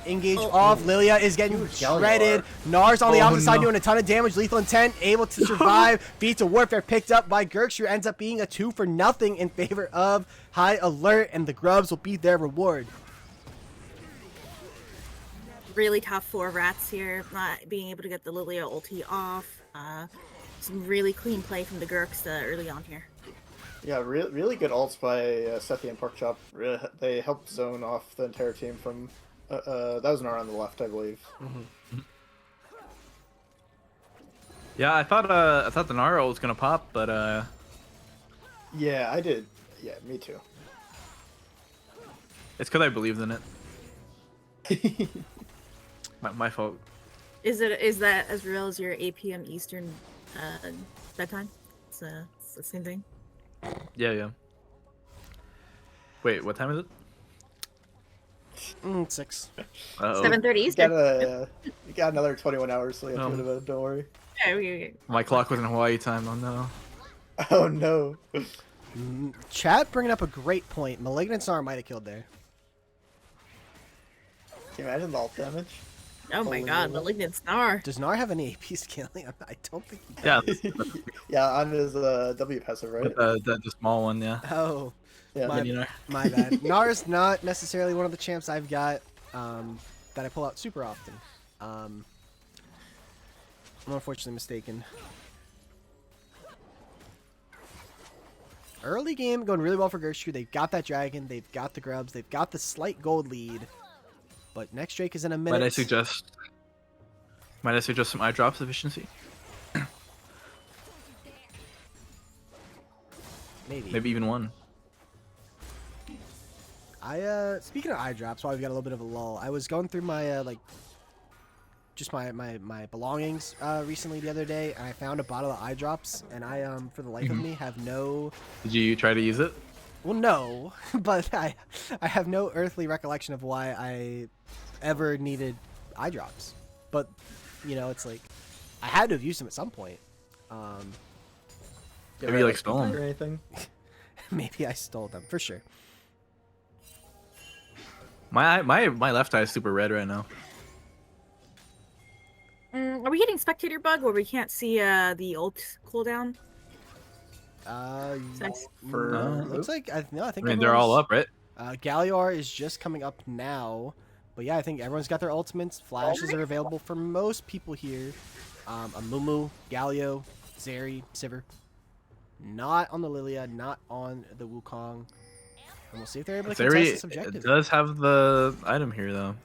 engage off. Lilia is getting shredded. Nar's on the opposite side doing a ton of damage. Lethal Intent able to survive. Feats of Warfare picked up by Gurxed, who ends up being a 2-for-0 in favor of High Alert, and the Grubs will be their reward. Really tough for Rats here, not being able to get the Lilia ulti off. Some really clean play from the Gurks early on here. Yeah, really good ults by Sethi and Porkchop. They helped zone off the entire team from. That was Nara on the left, I believe. Mm-hmm. Yeah, I thought the Nara was gonna pop, but Yeah, I did. Yeah, me too. it's because I believed in it. My fault. Is that as real as your 8 p.m. Eastern bedtime? It's the same thing. Yeah. Wait, what time is it? 6. Uh-oh. 7:30 Eastern. You got another 21 hours till you have to go to bed, don't worry. Okay. My clock was in Hawaii time. Oh no. Oh no. Chat bringing up a great point. Malignant Snar might have killed there. Can you imagine the ult damage? Oh my god, Malignant Snar. Does Nar have any AP scaling? I don't think he Yeah, does. Yeah, on his W passive, right? the small one. Yeah. Oh, Yeah. my bad. Nar's not necessarily one of the champs I've got that I pull out super often. I'm unfortunately mistaken. Early game going really well for Gurxed. They've got that dragon, they've got the grubs, they've got the slight gold lead. But next Drake is in a minute. Might I suggest some eye drops efficiency? Maybe even one. Speaking of eye drops, while we've got a little bit of a lull, I was going through my just my belongings recently the other day, and I found a bottle of eye drops, and I for the life of me have no. Did you try to use it? Well, no, but I have no earthly recollection of why I ever needed eye drops. But you know, it's like I had to have used them at some point. Maybe you like stole Or them. anything? Maybe I stole them for sure. My left eye is super red right now. Are we getting spectator bug where we can't see the ult cooldown? Looks like I think. I mean, they're all up, right? Galliar is just coming up now, but yeah, I think everyone's got their ultimates. Flashes are available for most people here. Amumu, Galio, Zeri, Sivir. Not on the Lilia, not on the Wukong. And we'll see if they're able to contest this objective. It does have the item here, though.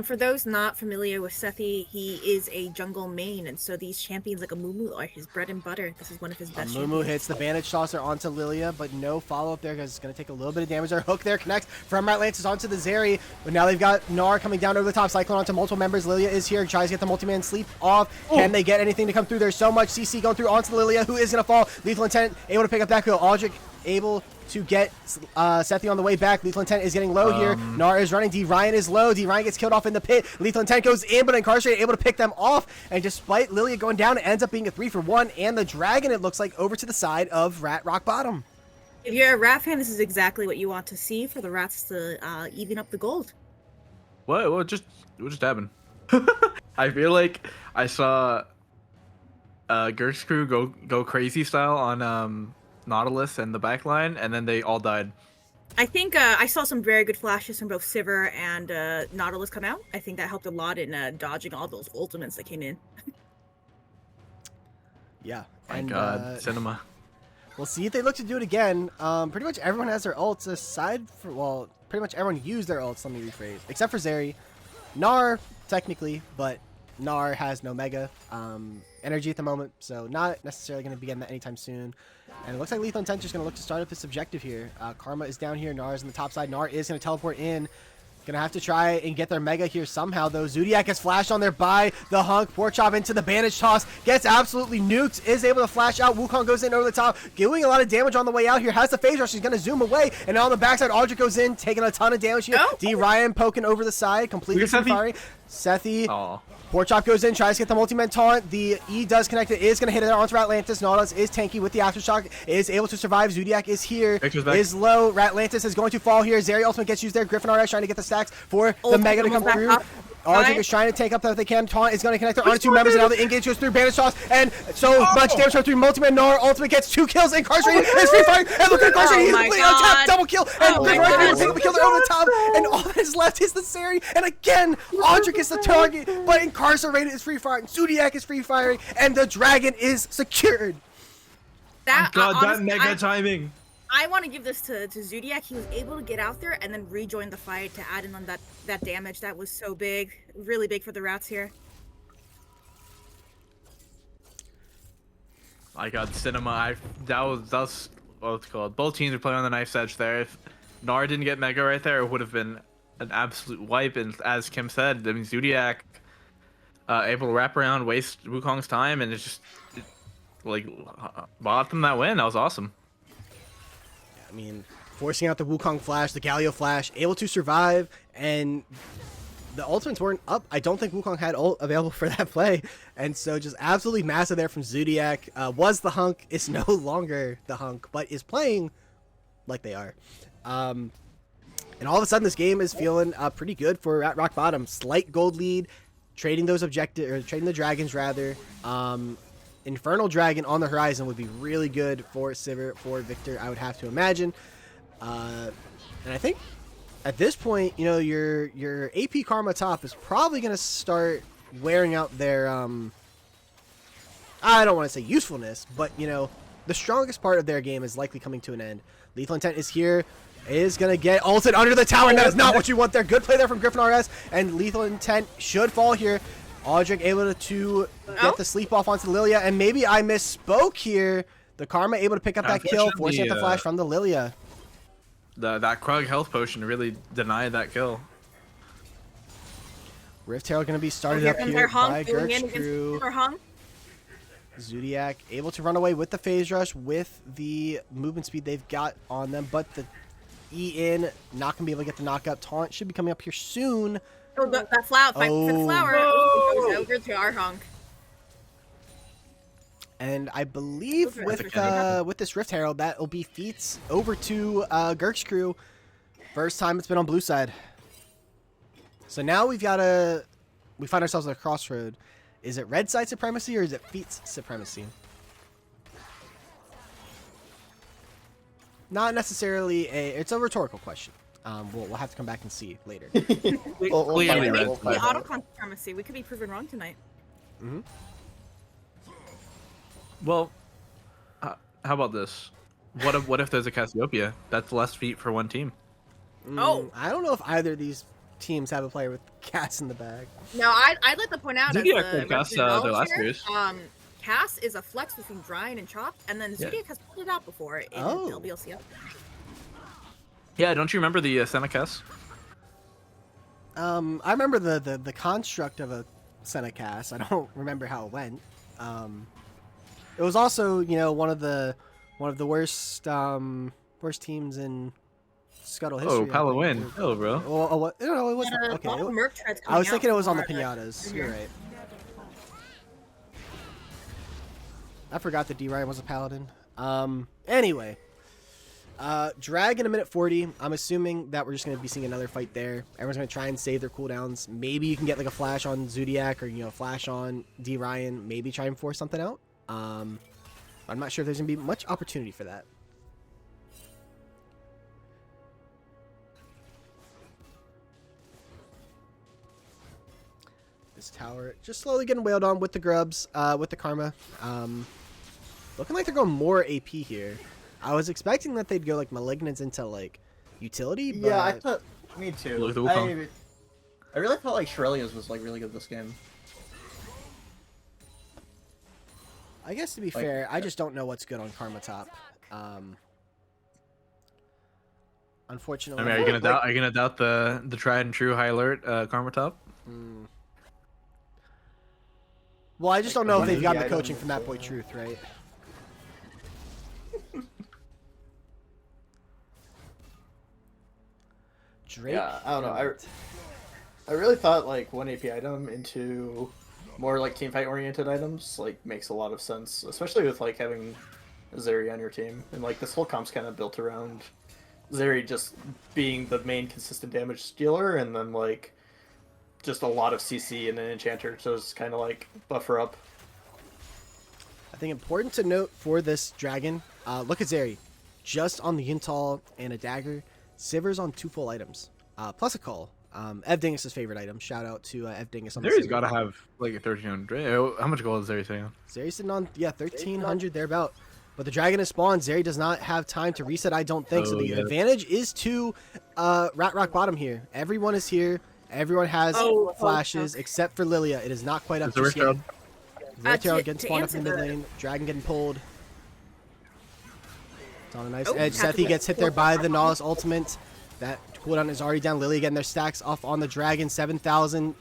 For those not familiar with Sethi, he is a jungle main, and so these champions like Amumu are his bread and butter. This is one of his best Amumu champions. hits the bandage tosser onto Lilia, but no follow-up there because it's going to take a little bit of damage. Their hook there connects from Atlantis onto the Zeri, but now they've got Nar coming down over the top. Cyclone onto multiple members. Lilia is here, tries to get the multi-man sleep off. Can they get anything to come through? There's so much CC going through onto Lilia, who is going to fall. Lethal Intent able to pick up that kill. Aldrich able to get Sethi on the way back. Lethal Intent is getting low here. Nar is running. D. Ryan is low. D. Ryan gets killed off in the pit. Lethal Intent goes in, but Incarcerated able to pick them off. And despite Lilia going down, it ends up being a 3-for-1. And the Dragon, it looks like, over to the side of Rat Rock Bottom. If you're a Rat fan, this is exactly what you want to see for the Rats to even up the gold. What just happened? I feel like I saw Gurxed crew go crazy style on Nautilus and the backline, and then they all died. I think I saw some very good flashes from both Sivir and Nautilus come out. I think that helped a lot in dodging all those ultimates that came in. Yeah. My And God, cinema. we'll see if they look to do it again. Pretty much everyone has their ults aside for, well, pretty much everyone used their ults, let me rephrase. Except for Zeri. Gnar, technically, but Gnar has no mega energy at the moment, so not necessarily going to be getting that anytime soon. And it looks like Lethal Intent just going to look to start up this objective here. Karma is down here. Gnar is on the top side. Gnar is going to teleport in. Going to have to try and get their mega here somehow, though. Zodiac has flashed on there by the Hunk. Pork Chop into the bandage toss. Gets absolutely nuked. Is able to flash out. Wukong goes in over the top. Doing a lot of damage on the way out here. Has the phase rush. He's going to zoom away. And on the backside, Aldrich goes in. Taking a ton of damage here. Oh. D. Ryan poking over the side. Completely firing. Sethi. Oh. Pork Chop goes in, tries to get the multi-man taunt. The E does connect it, is going to hit it onto Ratlantis. Nautilus is tanky with the Aftershock, is able to survive. Zodiac is here, is low. Ratlantis is going to fall here. Zeri ultimate gets used there. Griffin RS trying to get the stacks for the Mega to come through. Aldrich is trying to take up that they can. Taunt is going to connect their onto two members, and now the engage goes through bandage toss, and so much damage goes through multi-man. Gnar ultimate gets 2 kills. Incarcerated is free firing, and look at Incarcerated, he's completely on top, double kill, and Griffin RS able to take the kill there over the top, and all that is left is the Zeri, and again, Aldrich is the target, but Incarcerated is free firing, Zodiac is free firing, and the dragon is secured. That, God, honestly, that mega timing. I want to give this to Zodiac. He was able to get out there and then rejoin the fight to add in on that damage. That was so big. Really big for the Rats here. My God, cinema. That was what's it called. Both teams are playing on the knife's edge there. If Gnar didn't get mega right there, it would have been an absolute wipe. And as Kim said, I mean, Zodiac able to wrap around, waste Wukong's time, and like bought them that win. That was awesome. I mean, forcing out the Wukong flash, the Galio flash, able to survive, and the ultimates weren't up. I don't think Wukong had ult available for that play, and so just absolutely massive there from Zodiac. Was the Hunk, is no longer the Hunk, but is playing like they are. And all of a sudden, this game is feeling pretty good for at rock bottom. Slight gold lead, trading those objectives, or trading the dragons rather. Infernal Dragon on the horizon would be really good for Sivir, for Victor, I would have to imagine. And I think at this point, you know, your AP Karma top is probably going to start wearing out their, I don't want to say usefulness, but, you know, the strongest part of their game is likely coming to an end. Lethal Intent is here, is going to get ulted under the tower, and that is not what you want there. Good play there from Griffin RS, and Lethal Intent should fall here. Aldrich able to get the sleep off onto Lilia, and maybe I misspoke here. The Karma able to pick up that kill, forcing out the flash from the Lilia. That Krug health potion really denied that kill. Rift Herald going to be started up here by Gurxed crew. Zodiac able to run away with the phase rush with the movement speed they've got on them, but the E in not going to be able to get the knockup. Taunt should be coming up here soon. Oh, that flower, fight for the flower. Goes over to our Hunk. And I believe with this Rift Herald, that'll be feats over to Gurxed crew. First time it's been on blue side. So now we find ourselves at a crossroad. Is it red side supremacy or is it feats supremacy? Not necessarily it's a rhetorical question. We'll have to come back and see later. Clearly red. The autocon supremacy. We could be proven wrong tonight. Mm-hmm. Well, how about this? What if there's a Cassiopeia? That's less feet for one team. Oh. I don't know if either of these teams have a player with Cass in the bag. No, I'd like to point out Zodiac as played Cass resident their last knowledge here, years. Cass is a flex between Drying and Chopped, and then Zodiac has pulled it out before in LBLCF. Yeah, don't you remember the Senna Cass? I remember the construct of a Senna Cass. I don't remember how it went. It was also, you know, one of the worst teams in Scuttle history. Oh, Palawin. Oh, bro. Oh, what? No, it wasn't. Okay. I was thinking it was on the pinatas. You're right. I forgot that D. Ryan was a paladin. Anyway. Dragon a minute 40. I'm assuming that we're just going to be seeing another fight there. Everyone's going to try and save their cooldowns. Maybe you can get like a flash on Zodiac or, you know, flash on D Ryan. Maybe try and force something out. I'm not sure if there's going to be much opportunity for that. This tower just slowly getting wailed on with the grubs, with the Karma. Looking like they're going more AP here. I was expecting that they'd go like Malignants into like utility, but Yeah, I thought. Me too. Look at the Wukong. I really felt like Shurelya's was like really good this game. I guess to be Like, fair, I just don't know what's good on Karma top. Unfortunately, I mean, are you gonna doubt the tried and true high alert Karma top? Hmm. Well, I just don't know if they've gotten the coaching from that boy Truth, right? Drake. Yeah, I don't know. I really thought like one AP item into more like team fight oriented items like makes a lot of sense, especially with like having Zeri on your team, and like this whole comp's kind of built around Zeri just being the main consistent damage dealer, and then like just a lot of CC and an enchanter, so it's kind of like buffer up. I think important to note for this dragon, look at Zeri. Just on the Yintol and a dagger. Sivir's on 2 full items. Plus a call. Ev Dingus' favorite item. Shout out to Ev Dingus on the Zeri's got to have like a 1300. How much gold is Zeri sitting on? Zeri's sitting on, 1300 thereabout. But the dragon is spawned. Zeri does not have time to reset, I don't think. So the advantage is to Rat Rock Bottom here. Everyone is here. Everyone has flashes except for Lilia. It is not quite up to scale. Rift Herald getting spawned up in the mid lane. Dragon getting pulled. It's on a nice edge. Sethi gets hit there by the Nautilus ultimate. That cooldown is already down. Lilia getting their stacks off on the dragon. 7,000.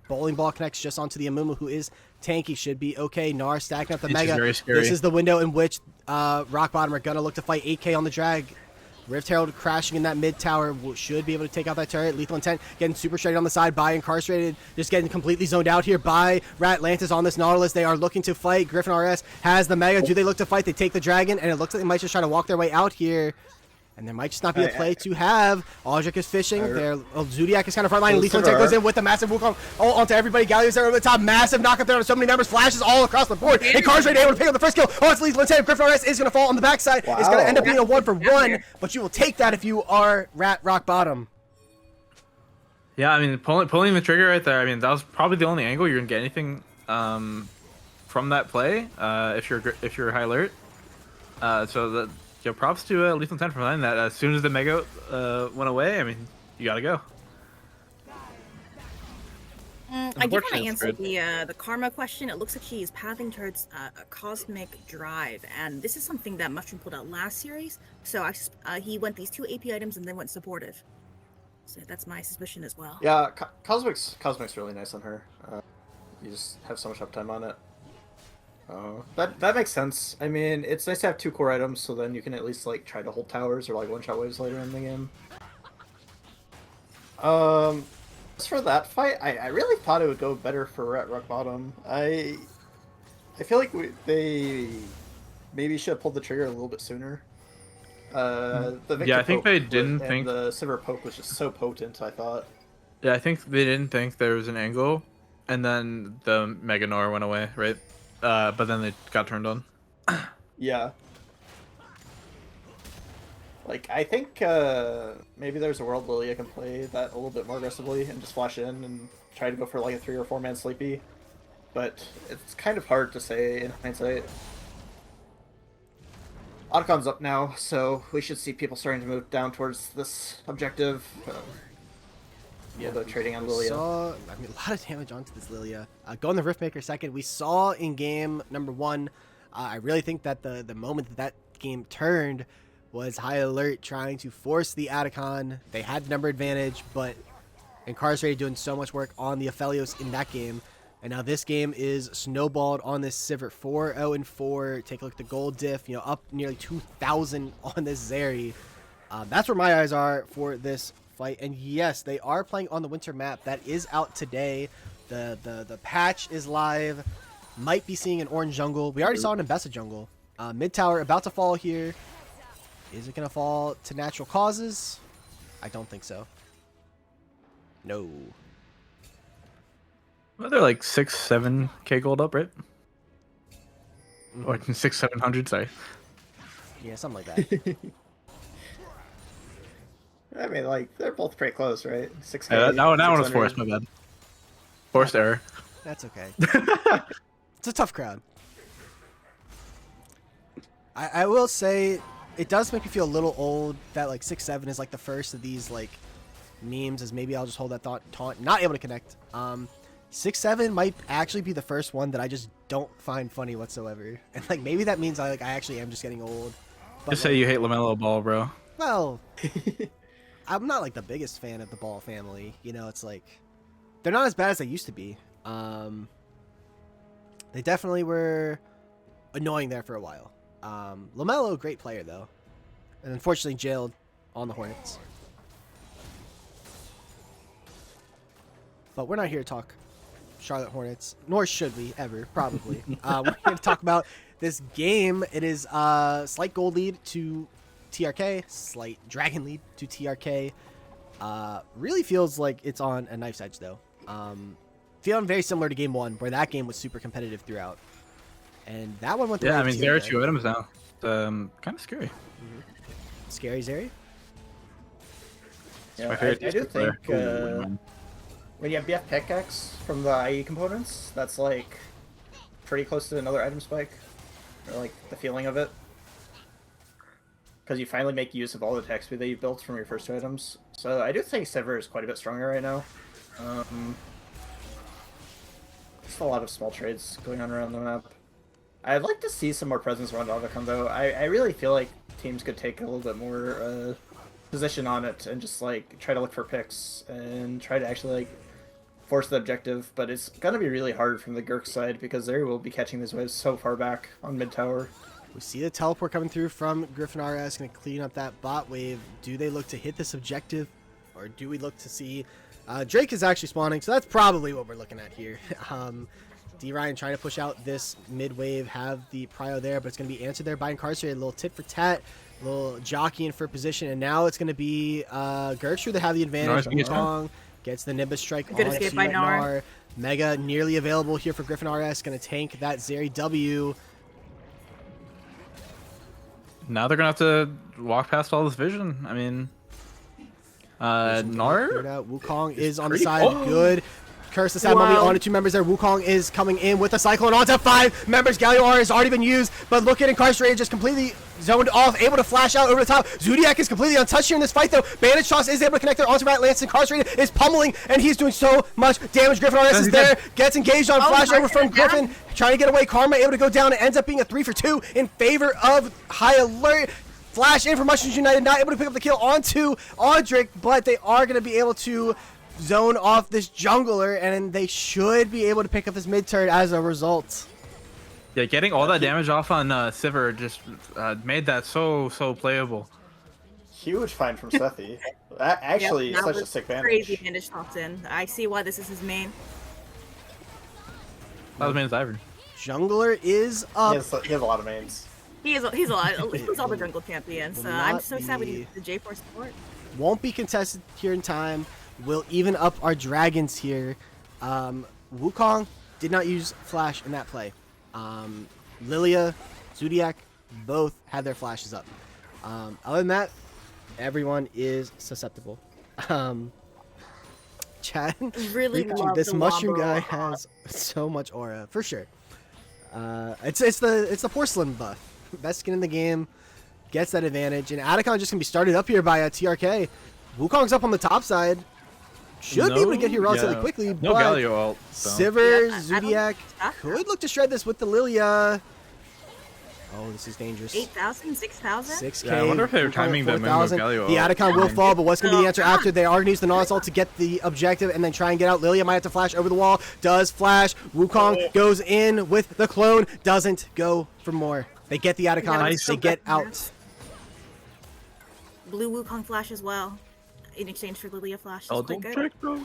Bowling ball connects just onto the Amumu, who is tanky. Should be okay. Gnar stacking up the Mega. This is the window in which Rock Bottom are going to look to fight 8k on the drag. Rift Herald crashing in that mid tower. Should be able to take out that turret. Lethal Intent getting super straight on the side by Incarcerated. Just getting completely zoned out here by Ratlantis on this Nautilus. They are looking to fight. Griffin RS has the Mega. Do they look to fight? They take the dragon, and it looks like they might just try to walk their way out here. And there might just not be a play to have. Aldrich is fishing. There, Zodiac is kind of frontline. Lethal Intent goes in with the massive Wukong onto everybody. Gallia's there over the top. Massive knockup there on so many numbers. Flashes all across the board. Incarcerated able to pick up the first kill. Oh, it's Lethal Intent. Griffin RS is going to fall on the backside. It's going to end up being a 1-for-1, but you will take that if you are Rock Bottom. Yeah, I mean, pulling the trigger right there. I mean, that was probably the only angle you're gonna get anything from that play. If you're high alert. So that. Yo, props to Lethal Intent for landing that. As soon as the Mega went away, I mean, you gotta go. I did want to answer the Karma question. It looks like he is pathing towards a Cosmic Drive, and this is something that Mushroom pulled out last series. So he went these 2 AP items and then went supportive. So that's my suspicion as well. Yeah, Cosmic's really nice on her. You just have so much uptime on it. That makes sense. I mean, it's nice to have 2 core items, so then you can at least like try to hold towers or like one-shot waves later in the game. As for that fight, I really thought it would go better for Rat Rock Bottom. I feel like they maybe should have pulled the trigger a little bit sooner. The Victor I think poke they didn't think the Sivir poke was just so potent. I thought. Yeah, I think they didn't think there was an angle, and then the Mega Gnar went away, right? But then they got turned on. Yeah. Like, I think maybe there's a world Lilia can play that a little bit more aggressively and just flash in and try to go for like a 3 or 4 man sleepy. But it's kind of hard to say in hindsight. Otacom's up now, so we should see people starting to move down towards this objective. Yeah, the trading on Lilia. I mean, a lot of damage onto this Lilia. Going the Riftmaker second. We saw in game number 1. I really think that the moment that game turned was High Alert trying to force the Atacon. They had number advantage, but Incarcerated doing so much work on the Aphelios in that game. And now this game is snowballed on this Sivir 4-0-4. Take a look at the gold diff, up nearly 2,000 on this Zeri. That's where my eyes are for this fight. And yes, they are playing on the winter map. That is out today. The patch is live. Might be seeing an orange jungle. We already saw an Embessa jungle. Mid tower about to fall here. Is it going to fall to natural causes? I don't think so. No. Well, they're like 6-7K gold up, right? Mhm. Or 600-700. Sorry. Yeah, something like that. I mean, like they're both pretty close, right? 6K. Yeah, that one was 600. forced. My bad. Forced error. That's okay. It's a tough crowd. I will say it does make me feel a little old that like 6-7 is like the first of these like memes, as maybe I'll just hold that thought taunt. Not able to connect. 6-7 might actually be the first one that I just don't find funny whatsoever. And like maybe that means I actually am just getting old. But, Just say you hate LaMelo Ball, bro. well, I'm not like the biggest fan of the Ball family. You know, it's like they're not as bad as they used to be. They definitely were annoying there for a while. LaMelo, great player though, and unfortunately jailed on the Hornets. But we're not here to talk Charlotte Hornets, nor should we ever, probably. We're here to talk about this game. It is slight gold lead to TRK, slight dragon lead to TRK. Really feels like it's on a knife's edge though. Feeling very similar to game one, where that game was super competitive throughout. And that one went the way Yeah, I of mean, Team there are Red. 2 items now. Kind of scary. Scary Zeri? Yeah, My I favorite do Discord player. think Ooh, man. when you have BF pickaxe from the IE components, that's like pretty close to another item spike, or like the feeling of it, because you finally make use of all the tech speed that you built from your first 2 items. So I do think Sever is quite a bit stronger right now. Just a lot of small trades going on around the map. I'd like to see some more presence around Avacon though. I really feel like teams could take a little bit more position on it and just like try to look for picks and try to actually like force the objective, but it's gonna be really hard from the Gurx side because they will be catching these waves so far back on mid tower. We see the teleport coming through from Griffin RS, going to clean up that bot wave. Do they look to hit this objective, or do we look to see... Drake is actually spawning, so that's probably what we're looking at here. D Ryan trying to push out this mid wave, have the prio there, but it's going to be answered there by Incarcerated. A little tit for tat, a little jockeying for position, and now it's going to be Gurxed that have the advantage. Wukong gets the Nimbus strike Good on escape by Gnar. Mega nearly available here for Griffin RS, going to tank that Zeri W. Now they're gonna have to walk past all this vision. I mean, Gnar. Wukong is on the pretty- side. Oh! Good. Curse the side mummy Wow. on to 2 members there. Wukong is coming in with a cyclone onto 5 members. Galio R has already been used, but look at Incarcerated just completely zoned off, able to flash out over the top. Zodiac is completely untouched here in this fight though. Bandage Toss is able to connect there onto Rat Lance. Incarcerated is pummeling, and he's doing so much damage. Griffin RS is there, gets engaged on flash over from Griffin, trying to get away. Karma able to go down. It ends up being a 3 for 2 in favor of High Alert. Flash in for Mushrooms United, not able to pick up the kill onto Audric, but they are going to be able to zone off this jungler, and they should be able to pick up this mid turret as a result. Yeah, getting all that damage off on Sivir just made that so playable. Huge find from Sethi. That actually Yep, is that such a was sick crazy bandage. bandage tops in. I see why this is his main. That was main Ivern. Jungler is up. He has a lot of mains. He's all the jungle champions. Will I'm not so sad we be- didn't get the J4 support. Won't be contested here in time. We'll even up our dragons here. Wukong did not use flash in that play. Lilia, Zodiac, both had their flashes up. Other than that, everyone is susceptible. Chad, Really Pikachu, love this the mushroom Wombo. guy has so much aura for sure. It's the porcelain buff. Best skin in the game, gets that advantage, and Atacon just gonna be started up here by TRK. Wukong's up on the top side. Should be able to get here relatively quickly, No but Galio ult. So. Sivir, Yeah, I don't Zodiac expect could that. look to shred this with the Lilia. Oh, this is dangerous. 8,000, 6,000? 6K. Yeah, I wonder if they were timing the move of 4,000. Galio The out. Atacon will fall, but what's going to be the answer Oh, after? They are going to use the non-assault to get the objective and then try and get out. Lilia might have to flash over the wall. Does flash. Wukong goes in with the clone. Doesn't go for more. They get the Atacon. Nice. They get out. Blue Wukong flash as well. In exchange for Lilia flash. Oh, That's quite don't good. trick, bro.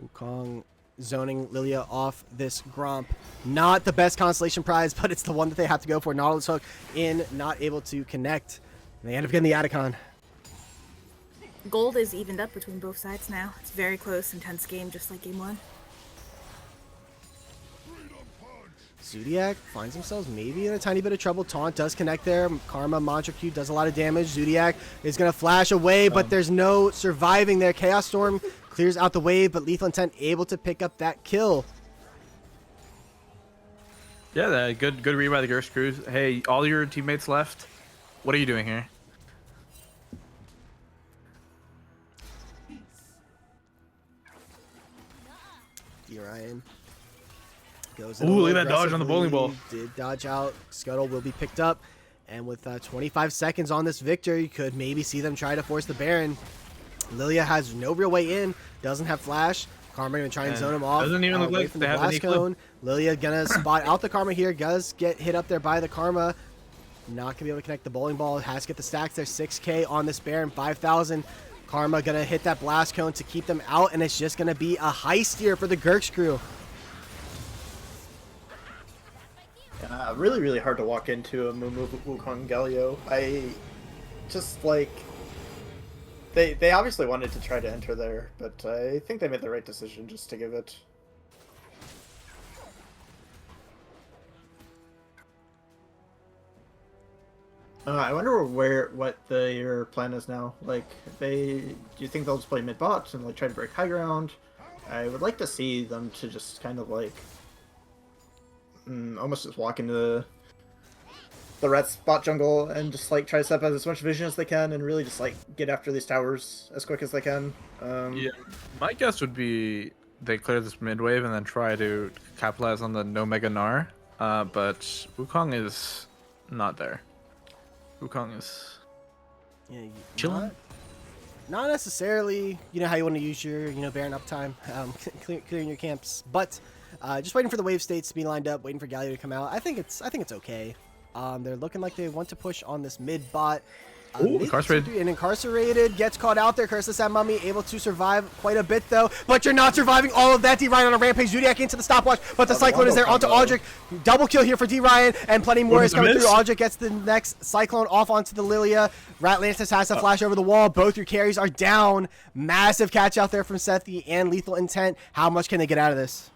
Wukong zoning Lilia off this Gromp. Not the best constellation prize, but it's the one that they have to go for. Nautilus Hook in, not able to connect. They end up getting the Atacon. Gold is evened up between both sides now. It's a very close, intense game, just like game 1. Zodiac finds themselves maybe in a tiny bit of trouble. Taunt does connect there. Karma, Mantra Q does a lot of damage. Zodiac is going to flash away, but there's no surviving there. Chaos Storm clears out the wave, but Lethal Intent able to pick up that kill. Yeah, good read by the Gurxed crews. Hey, all your teammates left. What are you doing here? Ryan goes. Ooh, look at that dodge on the bowling ball. Did dodge out. Scuttle will be picked up, and with 25 seconds on this victor, you could maybe see them try to force the Baron. Lilia has no real way in. Doesn't have flash. Karma gonna try and zone him off. Doesn't even look like from they the have any blast cone. Lilia gonna spot out the Karma here. Does get hit up there by the Karma. Not gonna be able to connect the bowling ball. Has to get the stacks there. 6K on this Baron. 5,000. Karma gonna hit that blast cone to keep them out, and it's just gonna be a heist here for the Gurxed crew. Really, really hard to walk into a Mumu Wukong Galio. I just like they obviously wanted to try to enter there, but I think they made the right decision just to give it. I wonder what their plan is now. Like, do you think they'll just play mid bot and like try to break high ground? I would like to see them to just kind of like almost just walk into the red spot jungle and just like try to set up as much vision as they can and really just like get after these towers as quick as they can. Yeah, my guess would be they clear this mid wave and then try to capitalize on the no Mega Gnar. But Wukong is not there. Wukong is chilling. Not necessarily. You know how you want to use your Baron uptime, clearing your camps, but just waiting for the wave states to be lined up, waiting for Galio to come out. I think it's okay. They're looking like they want to push on this mid bot. Incarcerated. And Incarcerated gets caught out there. Curseless that Mummy able to survive quite a bit though, but you're not surviving all of that. D Ryan on a rampage. Zodiac into the stopwatch, but the Cyclone is there onto Aldrich. Double kill here for D Ryan, and plenty more is coming through. Aldrich gets the next Cyclone off onto the Lilia. Ratlantis has to flash over the wall. Both your carries are down. Massive catch out there from Sethi and Lethal Intent. How much can they get out of this?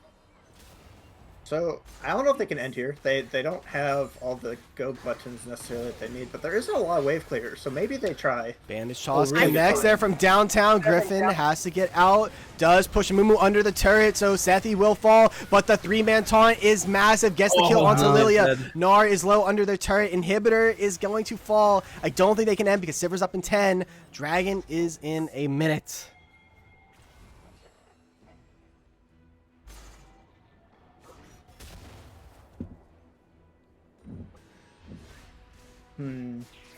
So, I don't know if they can end here. They don't have all the go buttons necessarily that they need, but there isn't a lot of wave clear, so maybe they try. Bandage toss connects there from downtown. Griffin has to get out. Does push Mumu under the turret, so Sethi will fall, but the 3-man taunt is massive. Gets the kill onto Lilia. Gnar is low under their turret. Inhibitor is going to fall. I don't think they can end because Sivir's up in 10. Dragon is in a minute.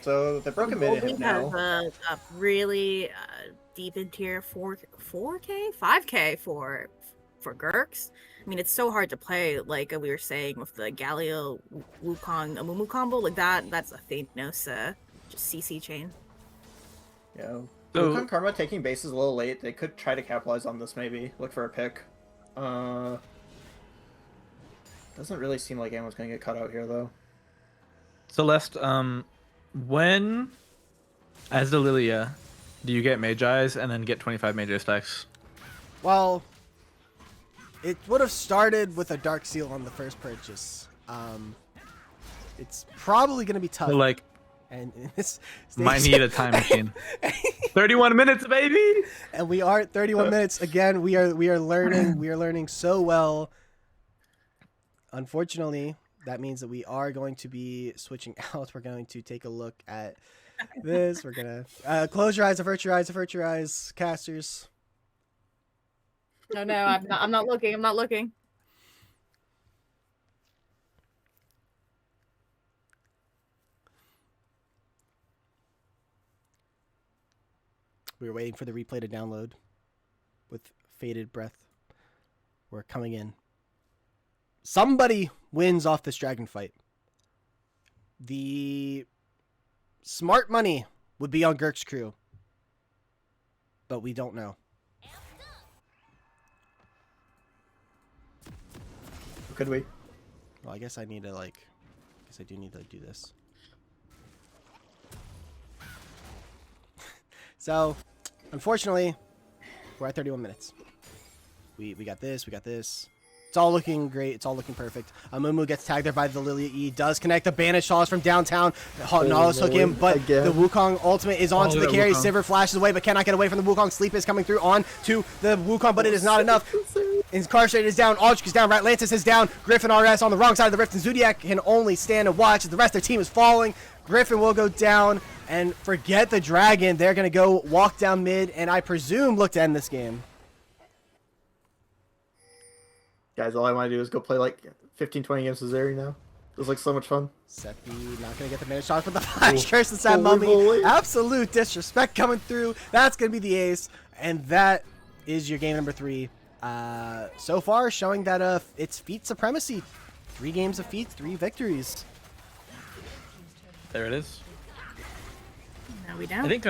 So the broken mid Goldie now. has a really deep in tier 4K, 5K for Gurxed. I mean, it's so hard to play, like we were saying, with the Galio Wukong Amumu combo. Like that's a Thanos just CC chain. Yeah. So, Wukong Karma taking base is a little late. They could try to capitalize on this maybe. Look for a pick. Doesn't really seem like anyone's gonna get cut out here though. Celeste, when as the Lilia, do you get Mage Eyes and then get 25 Mage Eye stacks? Well, it would have started with a Dark Seal on the first purchase. It's probably going to be tough. So, like, and in this might need a time machine. 31 minutes, baby. And we are at 31 minutes again. We are learning. We are learning so well. Unfortunately, that means that we are going to be switching out. We're going to take a look at this. We're gonna close your eyes, avert your eyes, avert your eyes, casters. No, I'm not looking. I'm not looking. We were waiting for the replay to download with faded breath. We're coming in. Somebody wins off this dragon fight. The smart money would be on Gurxed crew, but we don't know. Could we? Well, I guess I need to I guess I do need to do this. So, unfortunately, we're at 31 minutes. We got this. We got this. It's all looking great. It's all looking perfect. Mumu gets tagged there by the Lilia E. Does connect the Banish Toss from downtown. Nautilus took him, but again. the Wukong ultimate is onto the that carry. Wukong. Sivir flashes away, but cannot get away from the Wukong. Sleep is coming through on to the Wukong, but it is not enough. Incarcerated is down. Aldrich is down. Ratlantis is down. Griffin RS on the wrong side of the rift, and Zodiac can only stand and watch as the rest of their team is falling. Griffin will go down, and forget the Dragon. They're going to go walk down mid, and I presume look to end this game. Guys, all I want to do is go play like 15, 20 games with Zeri now. It was like so much fun. Seppi not going to get the managed shot, but the flash curse the sad Holy mummy. moly. Absolute disrespect coming through. That's going to be the ace, and that is your game number 3. So far, showing that it's feat supremacy. 3 games of feats, 3 victories. There it is. No, we don't. I think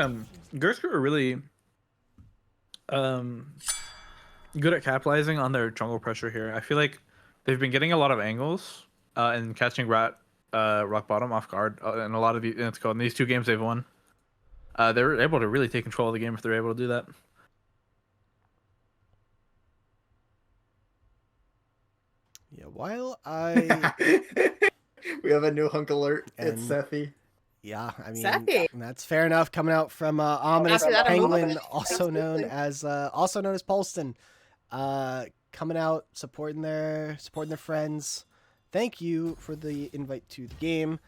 Gurxed are really good at capitalizing on their jungle pressure here. I feel like they've been getting a lot of angles and catching rock bottom off guard in a lot of in these 2 games they've won. They're able to really take control of the game if they're able to do that. Yeah, while I... We have a new hunk alert. It's And- Sephi. Yeah, I mean, Seppi. that's fair enough. Coming out from Ominous After that, I'm Penguin, moving. also known as Polston, coming out supporting their friends. Thank you for the invite to the game.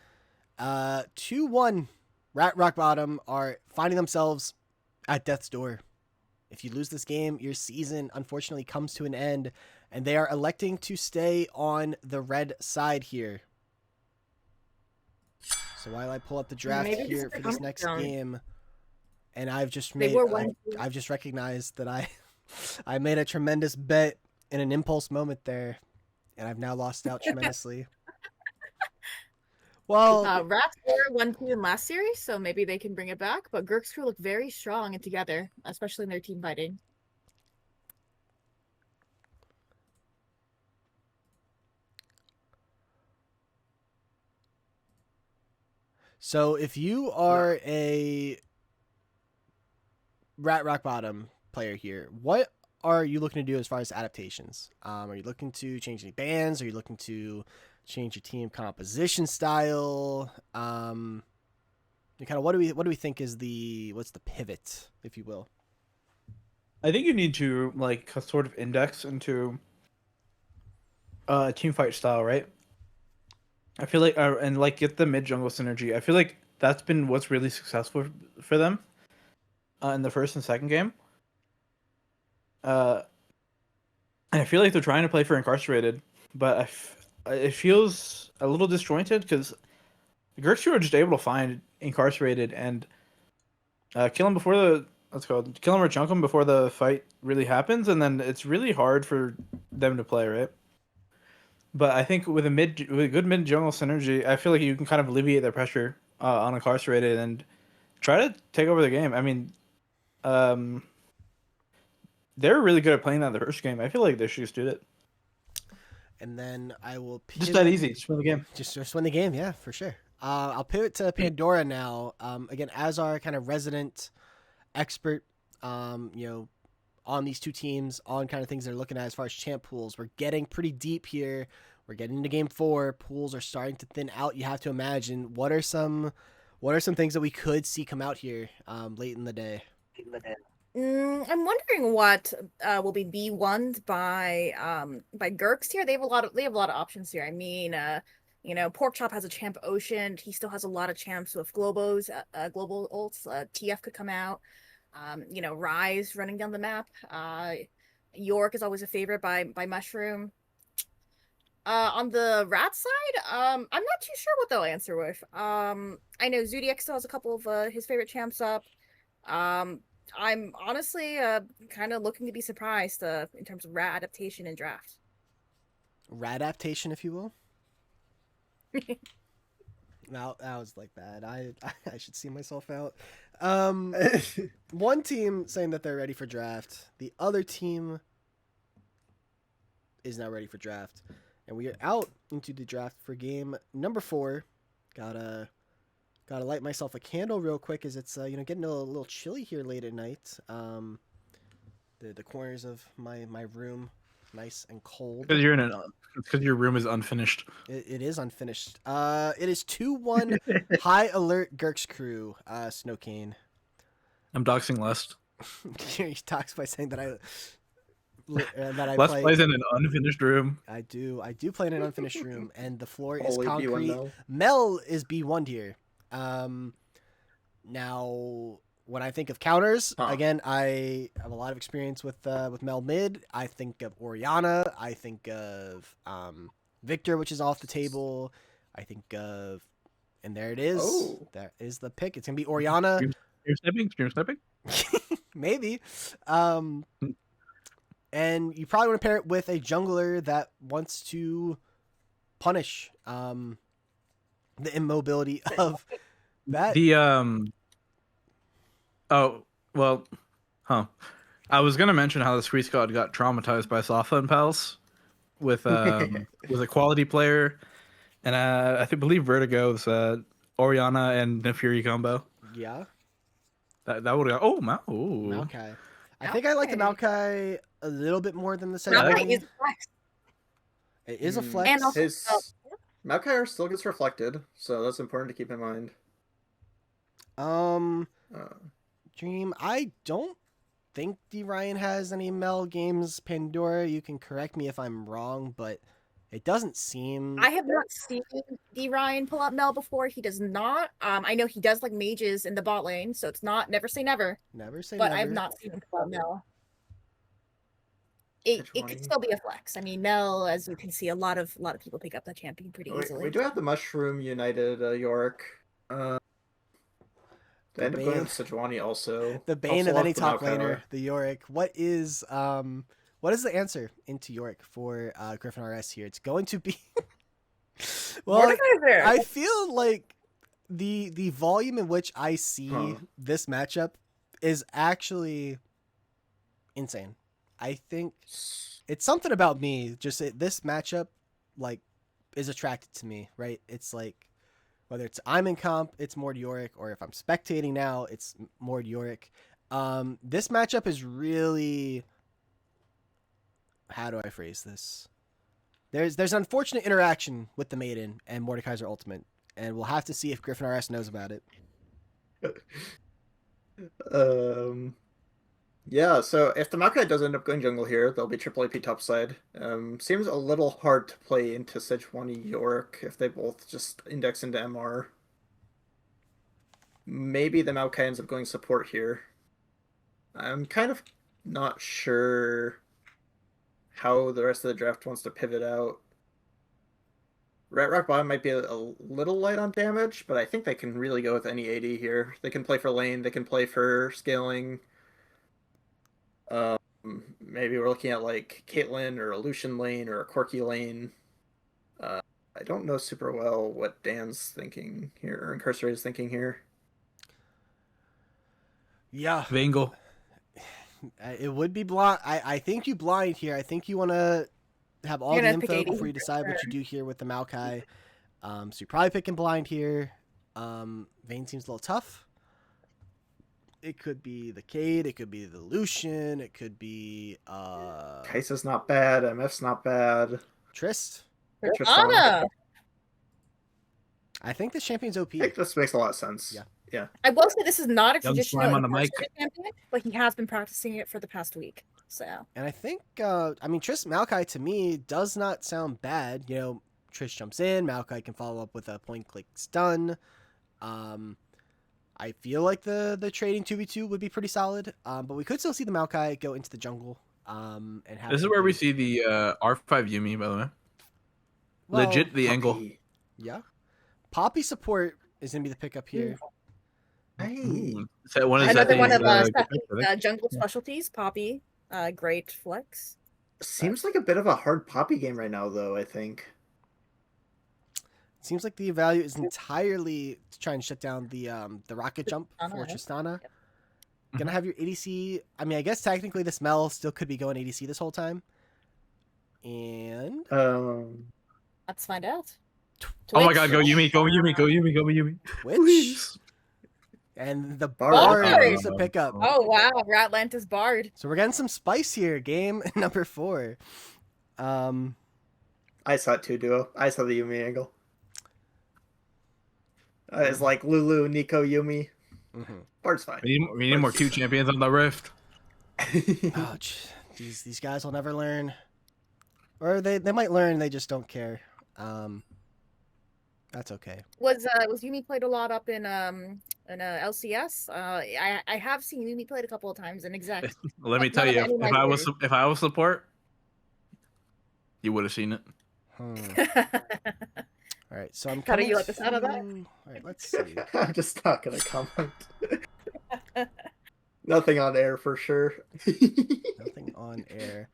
2-1. Rock Bottom are finding themselves at death's door. If you lose this game, your season unfortunately comes to an end, and they are electing to stay on the red side here. So while I pull up the draft Maybe this here is for their this next comfort zone. game, and I've just They made, were one- I've just recognized that I made a tremendous bet in an impulse moment there, and I've now lost out tremendously. Well, Rats were 1-2 in last series, so maybe they can bring it back. But Gurxed look very strong and together, especially in their team fighting. so if you are a Rock Bottom player here, what are you looking to do as far as adaptations? Are you looking to change any bands? Are you looking to change your team composition style? Kind of what do we think is what's the pivot, if you will? I think you need to like sort of index into team fight style, right? I feel like and like get the mid jungle synergy. I feel like that's been what's really successful for them in the first and second game. And I feel like they're trying to play for Incarcerated, but it feels a little disjointed because Gurxed are just able to find Incarcerated and kill him before kill him or chunk him before the fight really happens, and then it's really hard for them to play, right? But I think with a good mid jungle synergy, I feel like you can kind of alleviate their pressure on Incarcerated and try to take over the game. I mean, they're really good at playing that in the first game. I feel like they should just do it. And then I will pivot, Just that easy. Just win the game. Just win the game, yeah, for sure. I'll pivot to Pandora now. Again, as our kind of resident expert, on these 2 teams, on kind of things they're looking at as far as champ pools. We're getting pretty deep here. We're getting into game 4. Pools are starting to thin out. You have to imagine what are some things that we could see come out here late in the day. I'm wondering what will be B1'd by Gurxed here. They have a lot of options here. I mean, Porkchop has a champ Ocean. He still has a lot of champs with global ults. TF could come out. Rise running down the map. York is always a favorite by Mushroom. On the rat side, I'm not too sure what they'll answer with. I know Zodiac still has a couple of his favorite champs up. I'm honestly kind of looking to be surprised in terms of rat adaptation and draft. Rat adaptation, if you will. No, that was like bad. I should see myself out. One team saying that they're ready for draft. The other team is not ready for draft. And we are out into the draft for game number 4. Got a Gotta light myself a candle real quick as it's getting a little chilly here late at night. The corners of my room, nice and cold. Because you're in an. Because your room is unfinished. It is unfinished. It is 2-1 high alert Gurxed crew. Snowcane. I'm doxing Lust. He talks by saying that I Lust play. plays in an unfinished room. I do play in an unfinished room, and the floor is Holy B1 concrete. Mel. Mel is B1 here. Now when I think of counters, again, I have a lot of experience with Mel mid. I think of Oriana. I think of Victor, which is off the table. I think of, and there it is. Oh. That is the pick. It's gonna be Oriana. Stream sniping. Maybe. And you probably want to pair it with a jungler that wants to punish the immobility of that. Oh well, huh. I was gonna mention how the Squeeze God got traumatized by Softland Pals with with a quality player, and I believe Vertigo's Oriana and Nefuri combo. Yeah. That would have. Oh, Maokai. I think I like the Maokai a little bit more than the Maokai Sejuani. is a flex. It is a flex. And also, His Maokai still gets reflected, so that's important to keep in mind. Dream, I don't think D Ryan has any Mel games. Pandora, you can correct me if I'm wrong, but it doesn't seem. I have not seen D Ryan pull out Mel before. He does not. I know he does like mages in the bot lane, so it's not never say never. Never say But never. I've not seen him pull out Mel. It could still be a flex. I mean, Mel, as you can see, a lot of people pick up that champion pretty easily. We do have the Mushroom United York. They end up going with Sejuani also. The bane Also of any lost the top Maokai. laner, the Yorick. What is the answer into Yorick for Griffin RS here? It's going to be well, Mordekaiser. I feel like the volume in which I see this matchup is actually insane. I think it's something about me. Just this matchup, like, is attracted to me, right? It's like whether it's I'm in comp, it's more Yorick, or if I'm spectating now, it's more Yorick. This matchup is really, how do I phrase this? There's an unfortunate interaction with the Maiden and Mordekaiser Ultimate, and we'll have to see if Griffin RS knows about it. Yeah, so if the Maokai does end up going jungle here, there'll be triple AP topside. Seems a little hard to play into Sejuani Yorick if they both just index into MR. Maybe the Maokai ends up going support here. I'm kind of not sure how the rest of the draft wants to pivot out. Rat Rock bottom might be a little light on damage, but I think they can really go with any AD here. They can play for lane, they can play for scaling. Maybe we're looking at like Caitlyn or a Lucian lane or a Corki lane. I don't know super well what Dan's thinking here, or Incarcerate is thinking here. Yeah. Vangle. It would be blind. I think you blind here. I think you want to have all You're the gonna pick info 80 before you decide what you do here with the Maokai. So you're probably picking blind here. Vayne seems a little tough. It could be the Cade. It could be the Lucian. It could be Kai'Sa's not bad. MF's not bad. Trist. Tristana. I think this champion's OP. I think this makes a lot of sense. Yeah. I will say this is not a Young traditional slime on the mic. Incarcerate champion, but he has been practicing it for the past week. So And I think, Trist Maokai to me does not sound bad. You know, Trish jumps in, Maokai can follow up with a point-click stun. I feel like the trading 2v2 would be pretty solid, but we could still see the Maokai go into the jungle. And have This is where we something- see the R5 Yumi, by the way. Well, Legit the angle. Poppy. Yeah. Poppy support is going to be the pickup here. Hey. So one is another that one the, of Griffin? jungle specialties, Poppy. Great flex. Seems like a bit of a hard Poppy game right now, though, I think. Seems like the value is entirely to try and shut down the rocket jump for Tristana. Yep. Gonna have your ADC. I mean, I guess technically this Mel still could be going ADC this whole time. And Let's find out. Oh my Twitch. god, go Yumi, go Yumi, go Yumi, go Yumi. Twitch. Please. And the Bard. Bard is a pickup. Oh wow, Ratlantis Bard. So we're getting some spice here. Game number 4. I saw it too, Duo. I saw the Yumi angle. It's like Lulu, Nico, Yumi. Mhm. Bard's fine. We need more Q champions on the Rift. Oh, these guys will never learn, or they might learn. They just don't care. That's okay. Was Yumi played a lot up in LCS? I have seen Yumi played a couple of times in exact. Let me Not tell of you, any of my if I was support, you would have seen it. All right, so I'm How do coming you like the sound of that? All right, let's see. I'm just not gonna comment. Nothing on air for sure. Nothing on air.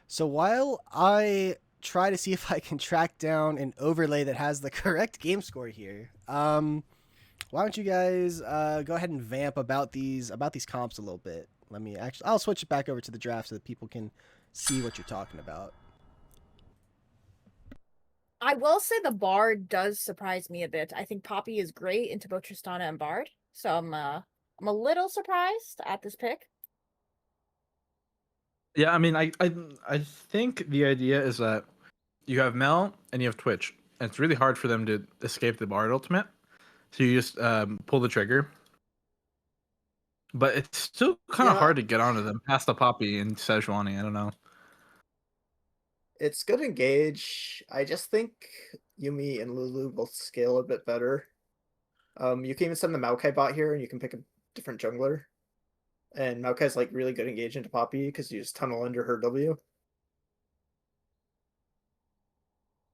So while I try to see if I can track down an overlay that has the correct game score here, why don't you guys go ahead and vamp about these comps a little bit? I'll switch it back over to the draft so that people can see what you're talking about. I will say the Bard does surprise me a bit. I think Poppy is great into both Tristana and Bard, so I'm a little surprised at this pick. Yeah, I mean, I think the idea is that you have Mel and you have Twitch, and it's really hard for them to escape the Bard ultimate. So you just pull the trigger, but it's still kind of hard to get onto them past the Poppy and Sejuani. I don't know. It's good engage. I just think Yumi and Lulu both scale a bit better. You can even send the Maokai bot here, and you can pick a different jungler. And Maokai's like really good engage into Poppy because you just tunnel under her W.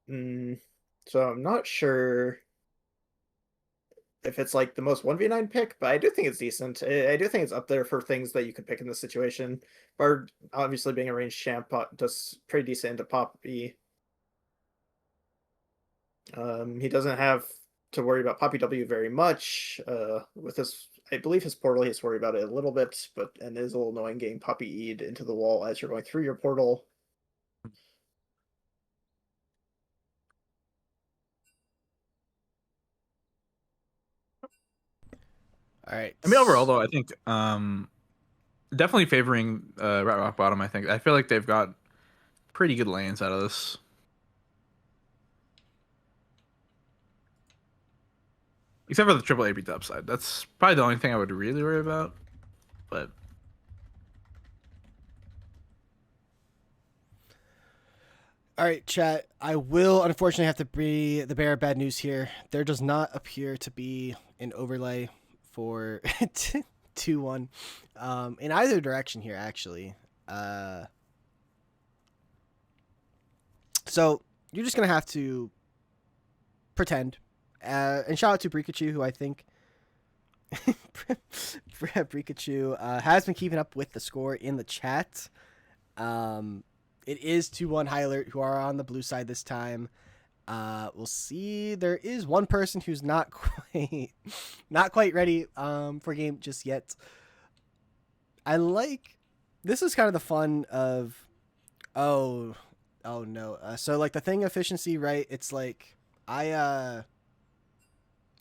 So I'm not sure if it's like the most 1v9 pick, but I do think it's decent. I do think it's up there for things that you could pick in this situation. Bard, obviously being a ranged champ, does pretty decent into Poppy. He doesn't have to worry about Poppy W very much. With his, I believe his portal, he has to worry about it a little bit, and it is a little annoying getting Poppy E'd into the wall as you're going through your portal. All right. I mean, overall though, I think definitely favoring Rat Rock Bottom. I think I feel like they've got pretty good lanes out of this. Except for the triple AP upside. That's probably the only thing I would really worry about. But All right, chat. I will unfortunately have to be the bearer of bad news here. There does not appear to be an overlay for 2-1 in either direction here, actually. So you're just going to have to pretend. And shout out to Brikachu, who I think Brikachu has been keeping up with the score in the chat. It is 2-1 High Alert who are on the blue side this time. We'll see. There is one person who's not quite ready for game just yet. This is kind of the fun of oh no. So like the thing efficiency, right? It's like I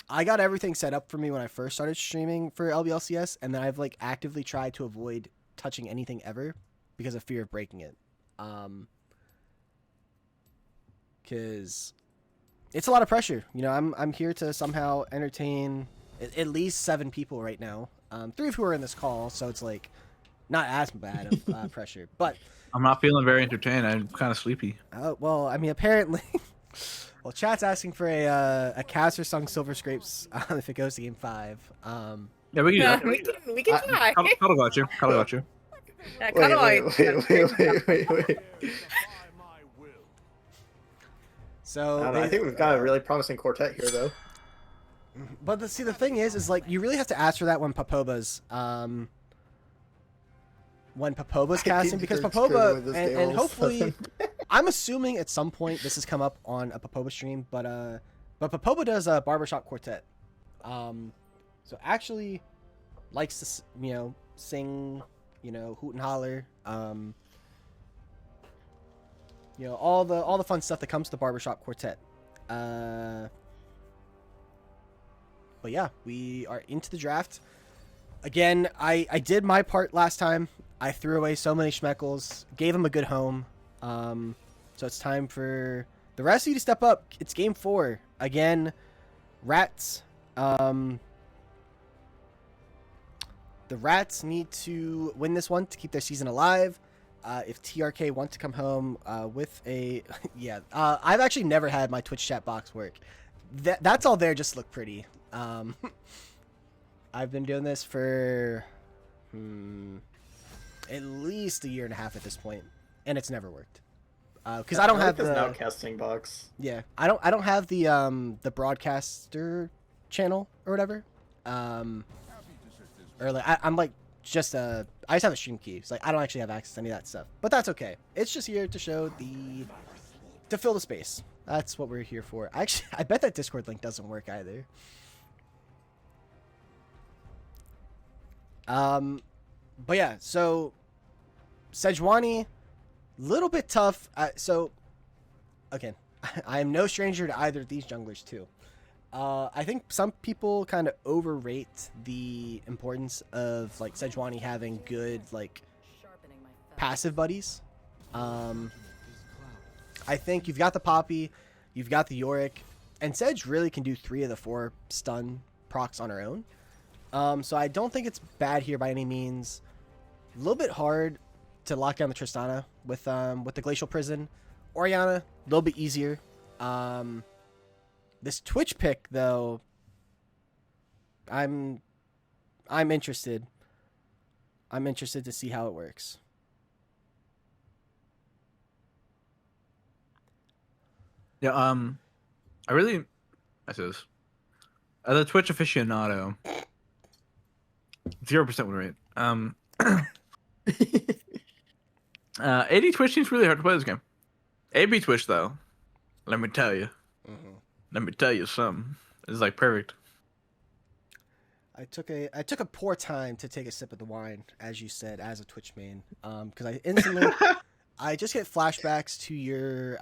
got everything set up for me when I first started streaming for LBLCS, and then I've like actively tried to avoid touching anything ever because of fear of breaking it. Because it's a lot of pressure. You know, I'm here to somehow entertain at least 7 people right now. 3 of who are in this call, so it's like not as bad of pressure. But I'm not feeling very entertained. I'm kind of sleepy. well, I mean, apparently, well, chat's asking for a caster sung Silver Scrapes if it goes to game 5. Yeah, we can do Yeah, that. we can try. Cuddle got you. Cuddle got you. Yeah, kinda Wait. So I think we've got a really promising quartet here, though. But the thing is like you really have to ask for that when Papoba's casting, because Papoba and hopefully I'm assuming at some point this has come up on a Papoba stream, but Papoba does a barbershop quartet. So actually likes to sing, hoot and holler, all the fun stuff that comes to barbershop quartet. But yeah, we are into the draft. Again, I did my part last time. I threw away so many schmeckles, gave him a good home. So it's time for the rest of you to step up. It's game 4. Again, Rats. The Rats need to win this one to keep their season alive. If TRK want to come home with a... yeah, I've actually never had my Twitch chat box work. That's all there just to look pretty. I've been doing this for at least a year and a half at this point, and it's never worked. Because I don't have the the outcasting box. yeah, I don't have the broadcaster channel or whatever. Or like I'm like just I just have a stream key. It's like I don't actually have access to any of that stuff, but that's okay. It's just here to show to fill the space. That's what we're here for. Actually, I bet that Discord link doesn't work either. But yeah, so Sejuani, little bit tough. So, again, I am no stranger to either of these junglers too. I think some people kind of overrate the importance of like Sejuani having good like passive buddies. I think you've got the Poppy, you've got the Yorick, and Sedge really can do 3 of the 4 stun procs on her own. So I don't think it's bad here by any means. A little bit hard to lock down the Tristana with the Glacial Prison. Orianna, a little bit easier. This Twitch pick though, I'm interested. I'm interested to see how it works. Yeah, I say this. As a Twitch aficionado, 0% win rate. 80 Twitch seems really hard to play this game. AB Twitch though, let me tell you. Let me tell you something. It's like perfect. I took a poor time to take a sip of the wine, as you said, as a Twitch main, because I instantly, I just get flashbacks to your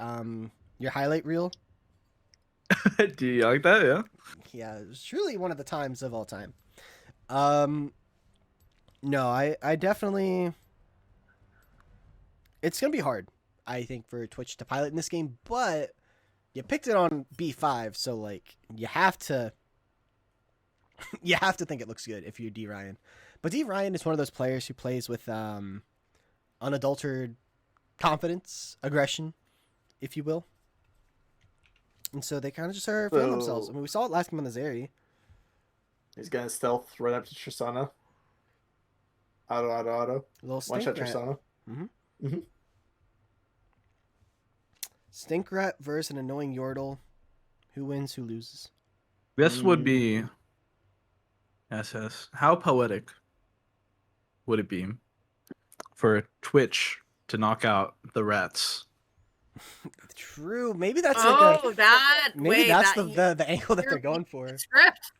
highlight reel. Do you like that? Yeah. Yeah, it was truly one of the times of all time. No, I definitely, it's gonna be hard, I think, for Twitch to pilot in this game, but you picked it on B5, so like you have to think it looks good if you're D Ryan. But D Ryan is one of those players who plays with unadulterated confidence, aggression, if you will. And so they kind of just are feeling themselves. I mean, we saw it last game on the Zeri. He's gonna stealth right up to Tristana. Auto. A little One stink shot rat. Tristana. Stink rat versus an annoying Yordle. Who wins? Who loses? This would be SS. How poetic would it be for Twitch to knock out the Rats? True. Maybe that's the angle that they're going for. Script.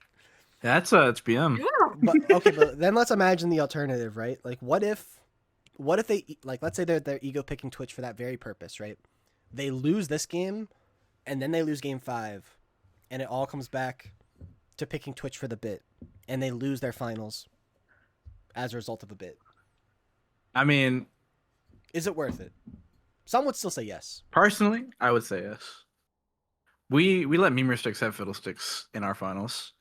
That's it's BM. But okay, but then let's imagine the alternative, right? Like, what if they like? Let's say they're ego picking Twitch for that very purpose, right? They lose this game, and then they lose game 5, and it all comes back to picking Twitch for the bit, and they lose their finals as a result of a bit. I mean, is it worth it? Some would still say yes. Personally, I would say yes. We let Memer Sticks have Fiddlesticks in our finals.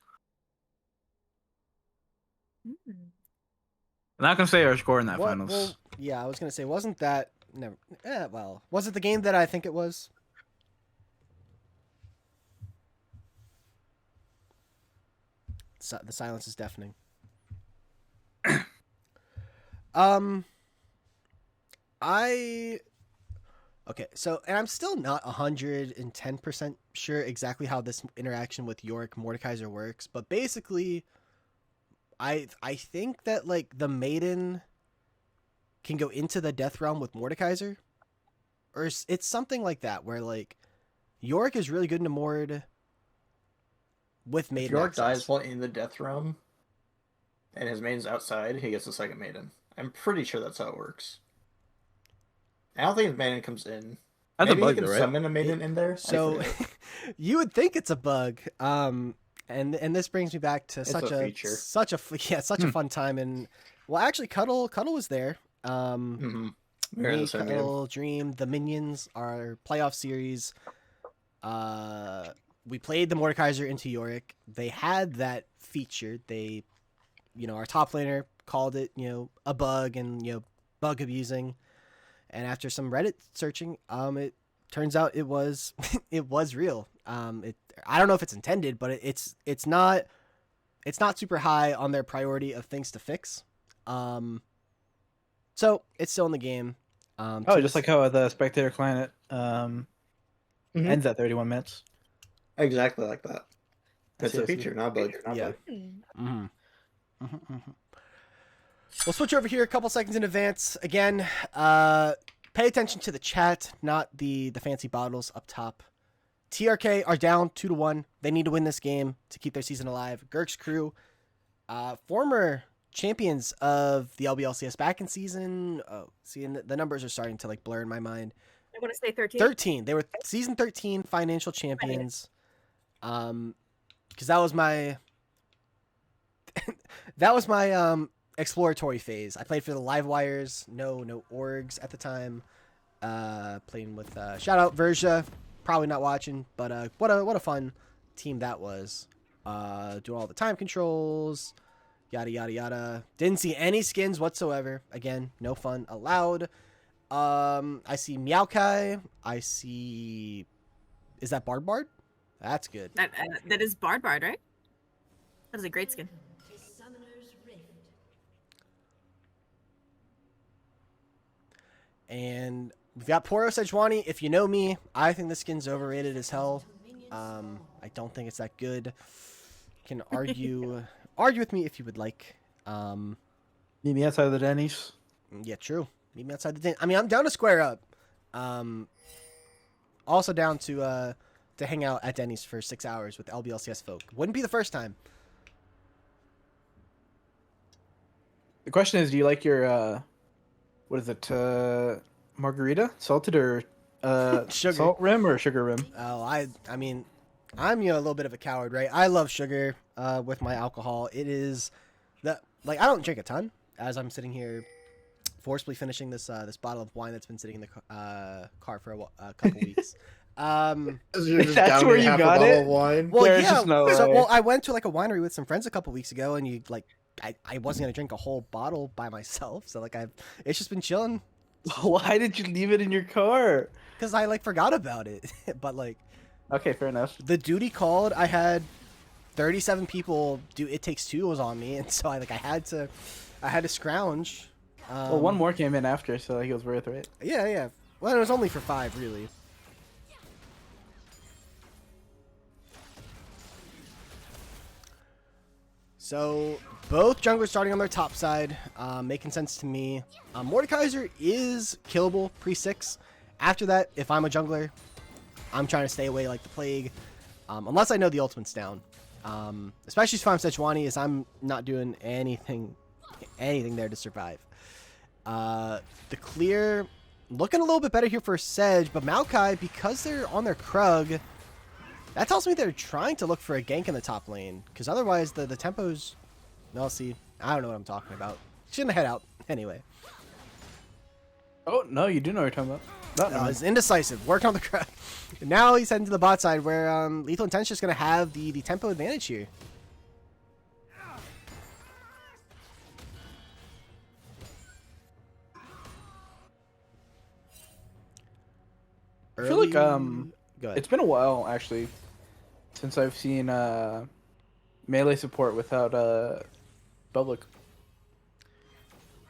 I'm not gonna say our score in that finals. Well, yeah, I was gonna say, wasn't that never? Well, was it the game that I think it was? The silence is deafening. Okay, so, and I'm still not 110% sure exactly how this interaction with Yorick Mordekaiser works, but basically, I think that, like, the Maiden can go into the Death Realm with Mordekaiser, or it's something like that, where, like, Yorick is really good into Mord with Maiden If Yorick access. dies while in the Death Realm, and his Maiden's outside, he gets a second Maiden. I'm pretty sure that's how it works. I don't think his Maiden comes in. That's a Maybe you bug, can though, right? summon a maiden in there. I So forget. you would think it's a bug. And this brings me back to It's such a a feature. such a yeah such a fun time. And well, actually, Cuddle was there. We're in Me, the same game. Cuddle, Dream, the Minions, our playoff series. We played the Mordekaiser into Yorick. They had that feature. They, our top laner called it, a bug and bug abusing. And after some Reddit searching, it turns out it was it was real. I don't know if it's intended, but it's not super high on their priority of things to fix. So it's still in the game. Oh, just like how the spectator client ends at 31 minutes. Exactly like that. I It's see, a I see. feature, not a bug. Yeah. We'll switch over here a couple seconds in advance. Again, pay attention to the chat, not the fancy bottles up top. TRK are down 2-1. They need to win this game to keep their season alive. Gurxed crew, former champions of the LBLCS back in season. Oh, see, and the numbers are starting to blur in my mind. I want to say 13. 13. They were season 13 financial champions. Because that was my exploratory phase. I played for the Live Wires, no orgs at the time. Playing with shout out Verja, probably not watching, but what a fun team that was. Doing all the time controls, yada yada yada. Didn't see any skins whatsoever. Again, no fun allowed. I see Meowkai. I see. Is that Bard? That's good. That is Bard, right? That is a great skin. And we've got Poro Sejuani. If you know me, I think the skin's overrated as hell. I don't think it's that good. You can argue with me if you would like. Meet me outside of the Denny's. Yeah, true. Meet me outside the den. I mean, I'm down to square up. Also down to hang out at Denny's for 6 hours with LBLCS folk. Wouldn't be the first time. The question is, do you like your what is it? Margarita, salted or Sugar. salt rim or sugar rim? Oh, I mean, I'm a little bit of a coward, right? I love sugar with my alcohol. It is I don't drink a ton as I'm sitting here forcibly finishing this bottle of wine that's been sitting in the car for a couple weeks. You're just That's downing where you half a got bottle it? of wine. Well, There's yeah. just no So, way. well, I went to a winery with some friends a couple weeks ago, and I wasn't gonna drink a whole bottle by myself. So it's just been chilling Why did you leave it in your car? because I forgot about it. But Okay, fair enough. the duty called. I had 37 people do It Takes Two was on me, and so I had to scrounge. Well, one more came in after, so he was worth it. Yeah. Well, it was only for 5, really. So both junglers starting on their top side, making sense to me. Mordekaiser is killable pre-6. After that, if I'm a jungler, I'm trying to stay away like the plague, unless I know the ultimate's down. Especially if I'm Sejuani, as I'm not doing anything there to survive. The clear looking a little bit better here for Sedge, but Maokai, because they're on their Krug, that tells me they're trying to look for a gank in the top lane, because otherwise the tempo's... Well, see, I don't know what I'm talking about. Shouldn't head out. Anyway. Oh, no, you do know what you're talking about. No, it's indecisive. Working on the Krug. Now he's heading to the bot side, where Lethal Intent's just going to have the tempo advantage here. I feel like Go ahead. it's been a while actually since I've seen melee support without Spellbook.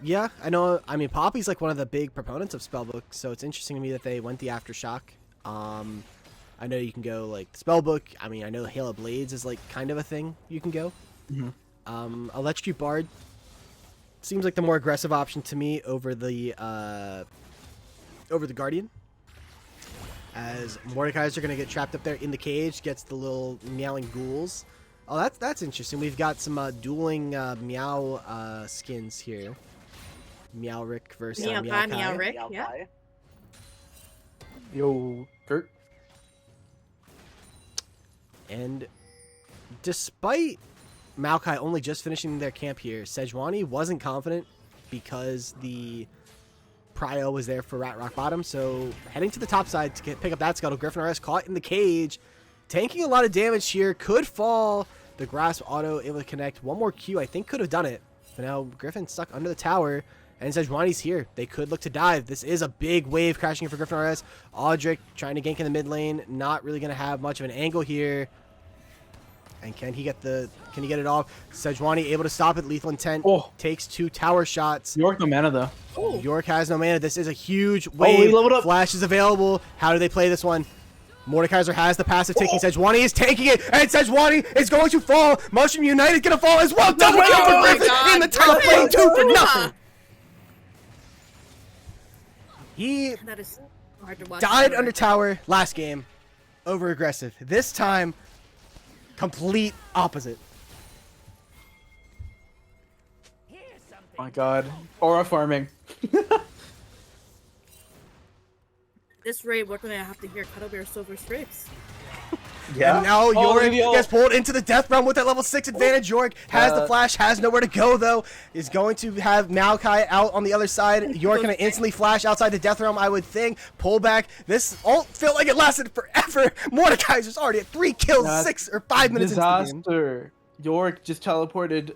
Yeah, I know. I mean, Poppy's one of the big proponents of Spellbook, so it's interesting to me that they went the Aftershock. I know you can go Spellbook. I mean, I know Hail Blades is kind of a thing you can go. Electrocute Bard seems like the more aggressive option to me over the Guardian. As Mordekaiser are going to get trapped up there in the cage, gets the little meowing ghouls. Oh, that's interesting. We've got some dueling meow skins here. Meowrick versus Meowkai. Meowrick, yeah. Yo, Kurt. And despite Maokai only just finishing their camp here, Sejuani wasn't confident because the Prio was there for Rat Rock Bottom. So heading to the top side to pick up that scuttle. Griffin RS caught in the cage, tanking a lot of damage here. Could fall. The grasp auto able to connect. One more Q I think could have done it. But now Griffin stuck under the tower. And Sejuani's here. They could look to dive. This is a big wave crashing in for Griffin RS. Audric trying to gank in the mid lane. Not really going to have much of an angle here. And can he get it off? Sejuani able to stop it. Lethal intent. Oh. Takes 2 tower shots. York no mana though. Ooh. York has no mana. This is a huge he wave. leveled up. Flash is available. How do they play this one? Mordekaiser has the passive taking. Sejuani is taking it, and Sejuani is going to fall. Mushroom United gonna fall as well. Double kill for my Griffin God, in the top Griffin! lane, 2 for nothing. He That is hard to watch. died under tower last game. Over aggressive. This time, complete opposite. My God. Aura farming. This raid, we're gonna have to hear Cuddlebear Silver Strips. Yeah. And now York maybe I'll- gets pulled into the death realm with that level 6 advantage. York has the flash, has nowhere to go though. Is going to have Maokai out on the other side. York gonna instantly flash outside the death realm, I would think. Pull back. This ult felt like it lasted forever. Mordekaiser's already at 3 kills, That's 6 or 5 minutes into the game. Disaster. York just teleported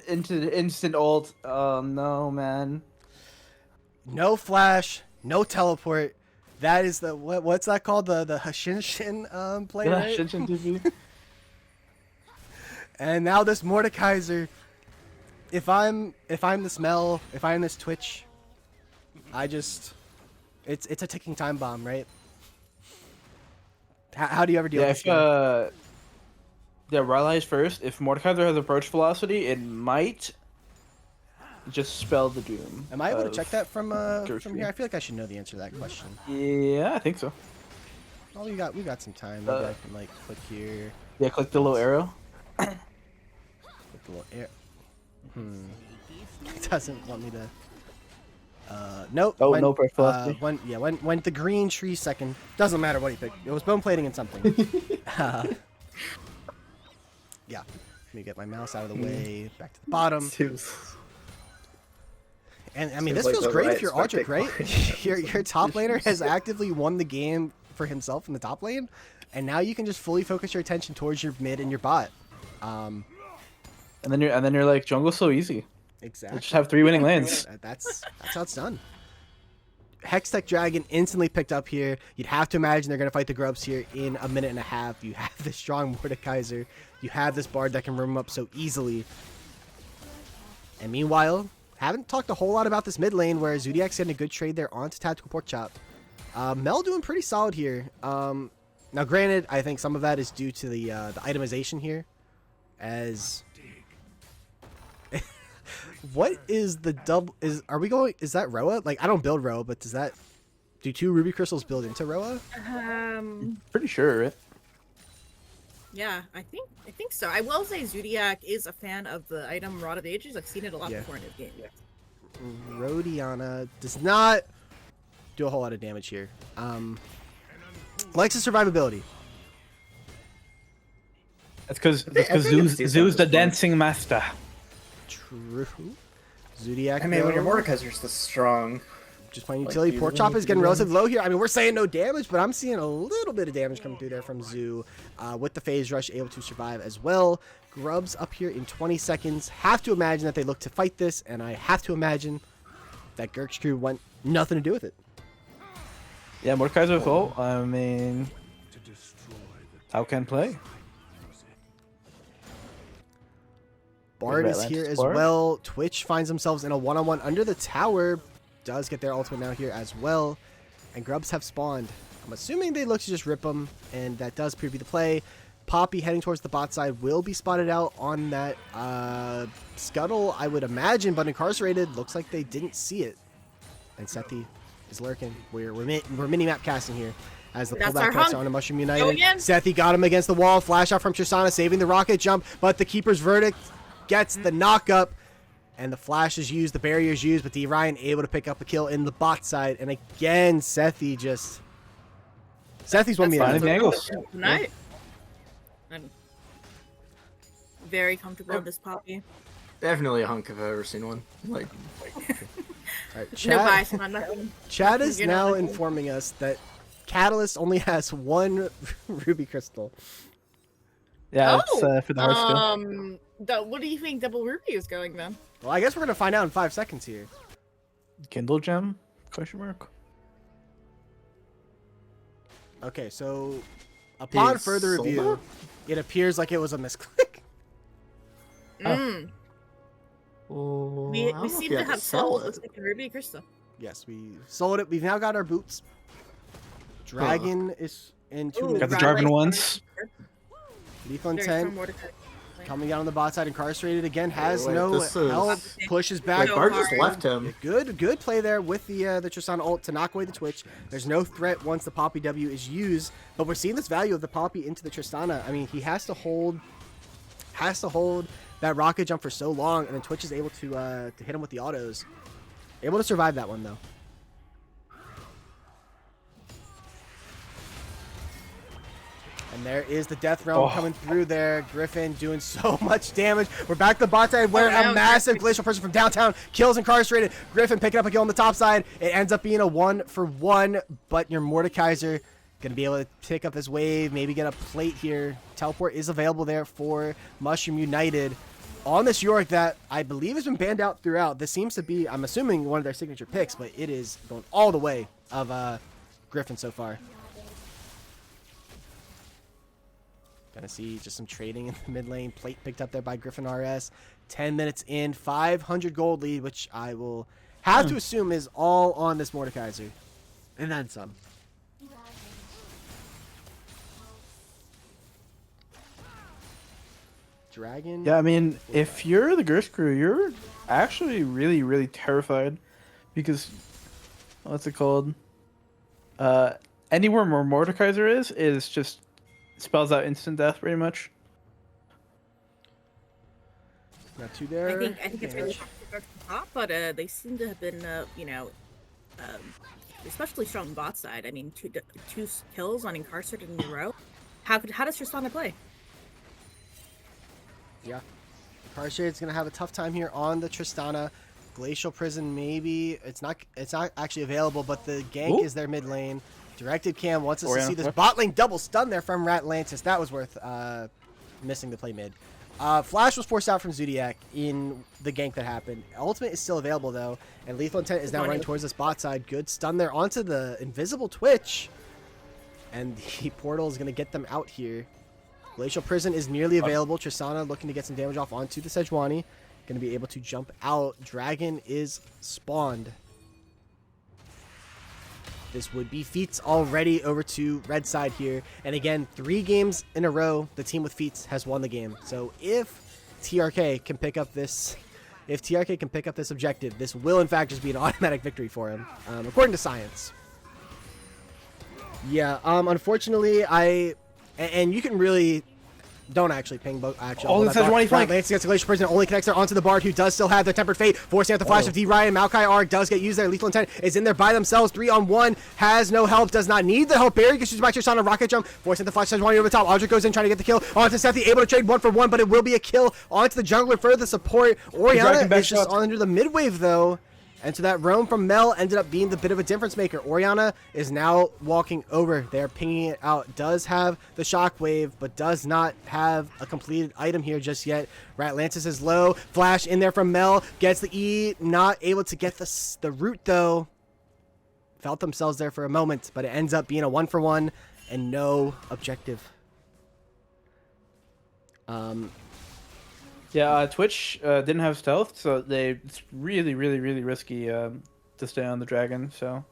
into the instant ult. Oh no, man. No flash, no teleport. That is the what's that called? The Hashinshin play, Yeah, right? Shinshin TV. And now this Mordekaiser. If I'm the smell, if I'm this Twitch, it's a ticking time bomb, right? How do you ever deal Yeah, with if this? Rylai's first. If Mordekaiser has approach velocity, it might just spell the doom. Am I able to of check that from Gurxed. here? I feel like I should know the answer to that question. Yeah, I think so. Oh, we got some time. Maybe I can like click here. Yeah, click the little arrow. Click the little air. It doesn't want me to. Nope. Oh, no approach velocity. When the green tree second doesn't matter what he picked. It was bone plating and something. Yeah. Let me get my mouse out of the way. Back to the bottom. And I mean, this Seems like feels the great if right you're Audric, right? spectacle. your top laner has actively won the game for himself in the top lane, and now you can just fully focus your attention towards your mid and your bot. And then you're like, jungle's so easy. Exactly. Just have 3 winning lanes. That's how it's done. Hextech Dragon instantly picked up here. You'd have to imagine they're going to fight the Grubs here in a minute and a half. You have this strong Mordekaiser. You have this Bard that can roam up so easily. And meanwhile, haven't talked a whole lot about this mid lane where Zodiac's getting a good trade there onto Tactical Pork Chop. Mel doing pretty solid here. Now, granted, I think some of that is due to the itemization here. As... What is the double? Are we going? Is that Roa? Like, I don't build Roa, but do 2 ruby crystals build into Roa? Pretty sure, right? Yeah, I think so. I will say Zodiac is a fan of the item Rod of Ages. I've seen it a lot Yeah. before in his game. Rodiana does not do a whole lot of damage here. Likes the survivability. That's because I think it's Zoo's decent the at this point. dancing master. True. Zodiac. I mean, when your though, Mordekaiser's this strong, just playing like, utility. you Pork really Chop need is to getting do relatively low here. I mean, we're saying no damage, but I'm seeing a little bit of damage coming through there from Zoo. With the phase rush, able to survive as well. Grubs up here in 20 seconds. Have to imagine that they look to fight this, and I have to imagine that Gurxed crew want nothing to do with it. Yeah, Mordekaiser with ult. I mean, how can play? Bard Red is here Lantern's as Bard. well. Twitch finds themselves in a one-on-one under the tower. Does get their ultimate now here as well. And Grubs have spawned. I'm assuming they look to just rip them, and that does appear to be the play. Poppy heading towards the bot side will be spotted out on that scuttle, I would imagine, but incarcerated. Looks like they didn't see it. And Sethi is lurking. We're mini-map casting here. As the That's pullback our connects hunt. on to Mushroom Go United. again. Sethi got him against the wall. Flash out from Tristana, saving the rocket jump, but the Keeper's Verdict gets the knock up, and the flash is used, the barrier is used, but the Orion able to pick up a kill in the bot side, and again, Sethi just Sethy's won me Fine. another. the angles. Tonight. I'm very comfortable with this Poppy. Definitely a hunk if I've ever seen one. Like, All right, No Chad, bias on nothing. Chad is You know, now like- informing us that Catalyst only has one ruby crystal. Yeah, it's for the hard skill. What do you think Double Ruby is going then? Well, I guess we're gonna find out in 5 seconds here. Kindle gem? Question mark. Okay, so upon Is further sold review, out? it appears like it was a misclick. Mm. We seem to have sold. Looks like a Ruby Crystal. Yes, we sold it. We've now got our boots. Dragon is in 2 Ooh, minutes. Got the right, Jarvan like- ones. Lethal There's intent some Mordecai. coming out on the bot side. Incarcerated again. Has Wait, no this is- help. Pushes back. Like, So Bard just hard. left him. Good play there with the Tristana ult to knock away the Twitch. There's no threat once the Poppy W is used, but we're seeing this value of the Poppy into the Tristana. I mean, he has to hold that rocket jump for so long, and then Twitch is able to hit him with the autos. Able to survive that one though. And there is the Death Realm coming through there. Griffin doing so much damage. We're back to the bot side where Oh, no, a massive Griffin. glacial person from downtown kills Incarcerated. Griffin picking up a kill on the top side. It ends up being a 1-for-1, but your Mordekaiser going to be able to pick up this wave, maybe get a plate here. Teleport is available there for Mushroom United. On this Yorick that I believe has been banned out throughout. This seems to be, I'm assuming, one of their signature picks, but it is going all the way of Griffin so far. Gonna see just some trading in the mid lane. Plate picked up there by Griffin RS. 10 minutes in, 500 gold lead, which I will have to assume is all on this Mordekaiser. And then some. Dragon. Yeah, I mean, if you're the Gurxed crew, you're actually really, really terrified because what's it called? Anywhere where Mordekaiser is just spells out instant death pretty much. Got two there. I think it's really hard to start from the top, but they seem to have been, especially strong on bot side. I mean, two kills on Incarcerated in a row. How does Tristana play? Yeah. Incarcerated's gonna have a tough time here on the Tristana. Glacial Prison maybe. It's not actually available, but the gank Ooh. is their mid lane. Directed Cam wants us to Oriana, see this what? bot lane double stun there from Ratlantis. That was worth missing the play mid. Flash was forced out from Zodiac in the gank that happened. Ultimate is still available though, and Lethal Intent is now running towards this bot side. Good stun there onto the invisible Twitch, and the portal is gonna get them out here. Glacial Prison is nearly available. Tristana looking to get some damage off onto the Sejuani. Going to be able to jump out. Dragon is spawned. This would be Feats already over to red side here. And again, 3 games in a row, the team with Feats has won the game. So if TRK can pick up this... If TRK can pick up this objective, this will in fact just be an automatic victory for him, according to science. Yeah, unfortunately, and you can really don't actually ping actually. Oh, this Sejuani flank. Lance gets the Glacial Prison, only connects there onto the Bard, who does still have their Tempered Fate, forcing out the flash of D. Ryan. Maokai Arc does get used there. Lethal Intent is in there by themselves, 3-on-1, has no help, does not need the help. Barry gets used by Tristana, rocket jump, forcing the flash Sejuani over the top. Audrey goes in trying to get the kill onto Sethi, able to trade 1-for-1, but it will be a kill onto the jungler for the support. Oriana is just under the mid wave though. And so that roam from Mel ended up being the bit of a difference maker. Oriana is now walking over. They're pinging it out. Does have the shockwave, but does not have a completed item here just yet. Ratlantis is low. Flash in there from Mel. Gets the E. Not able to get the root though. Felt themselves there for a moment, but it ends up being a 1-for-1 and no objective. Yeah, Twitch didn't have stealth, so it's really, really, really risky to stay on the dragon. So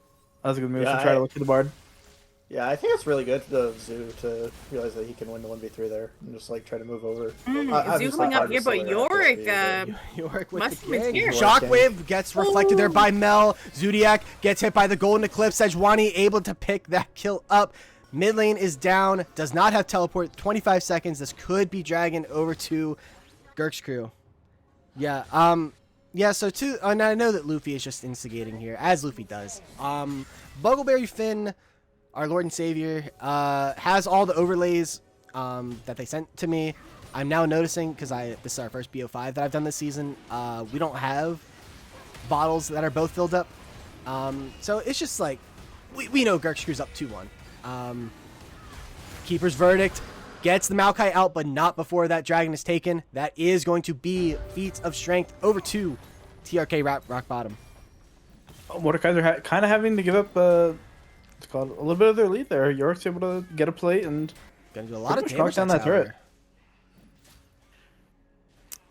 that was a good move to try to look for the Bard. Yeah, I think it's really good of Zoo to realize that he can win the 1v3 there and just like try to move over. Zoo coming up here, but Yorick, Yorick with Mushroom the is gang. here. Shockwave gets reflected there by Mel. Zodiac gets hit by the Golden Eclipse. Sejuani able to pick that kill up. Mid lane is down. Does not have teleport. 25 seconds. This could be Dragon over to Gurxed crew. Yeah, so and I know that Luffy is just instigating here, as Luffy does. Buggleberry Finn our Lord and Savior, has all the overlays that they sent to me. I'm now noticing, because this is our first BO5 that I've done this season, we don't have bottles that are both filled up. So it's just like, we know Gurxed screws up 2-1. Keeper's Verdict gets the Maokai out, but not before that dragon is taken. That is going to be feats of strength over to TRK rock bottom. Mordekaiser kind of having to give up it's called a little bit of their lead there. York's able to get a plate and Gonna do a lot of pretty damage much knock down that tower. turret.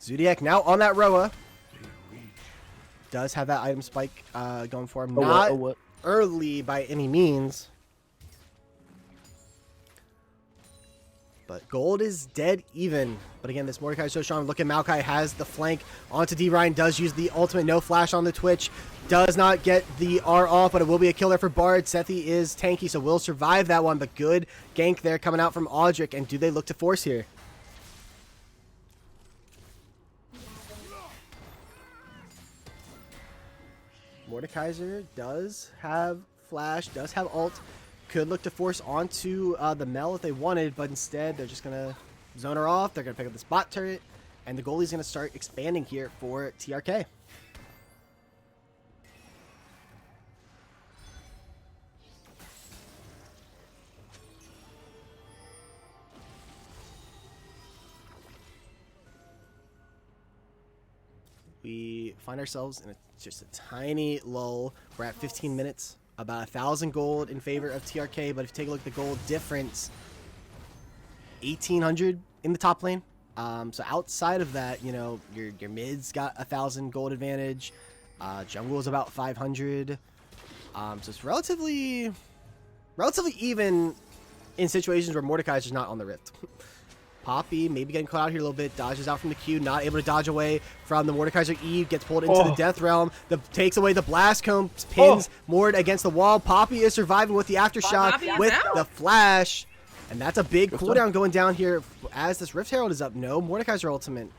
Zodiac now on that Roa. Does have that item spike going for him. Not what? early by any means. But gold is dead even. But again, this Mordekai is so strong. Look at Maokai has the flank onto D-Ryan. Does use the ultimate. No flash on the Twitch. Does not get the R off, but it will be a killer for Bard. Sethi is tanky, so will survive that one. But good gank there coming out from Audric. And do they look to force here? Mordekaiser does have flash, does have ult. Could look to force onto the Mel if they wanted, but instead they're just going to zone her off. They're going to pick up this bot turret, and the goalie's going to start expanding here for TRK. We find ourselves in just a tiny lull. We're at 15 minutes. About 1,000 gold in favor of TRK, but if you take a look at the gold difference, 1,800 in the top lane. So outside of that, you know, your mid's got 1,000 gold advantage. Jungle is about 500. So it's relatively even in situations where Mordekaiser is not on the Rift. Poppy maybe getting caught out here a little bit, dodges out from the Q, not able to dodge away from the Mordekaiser E, gets pulled into the Death Realm, takes away the Blast Cone, pins Mord against the wall. Poppy is surviving with the Aftershock with the Flash, and that's a big cooldown going down here as this Rift Herald is up. No Mordekaiser ultimate.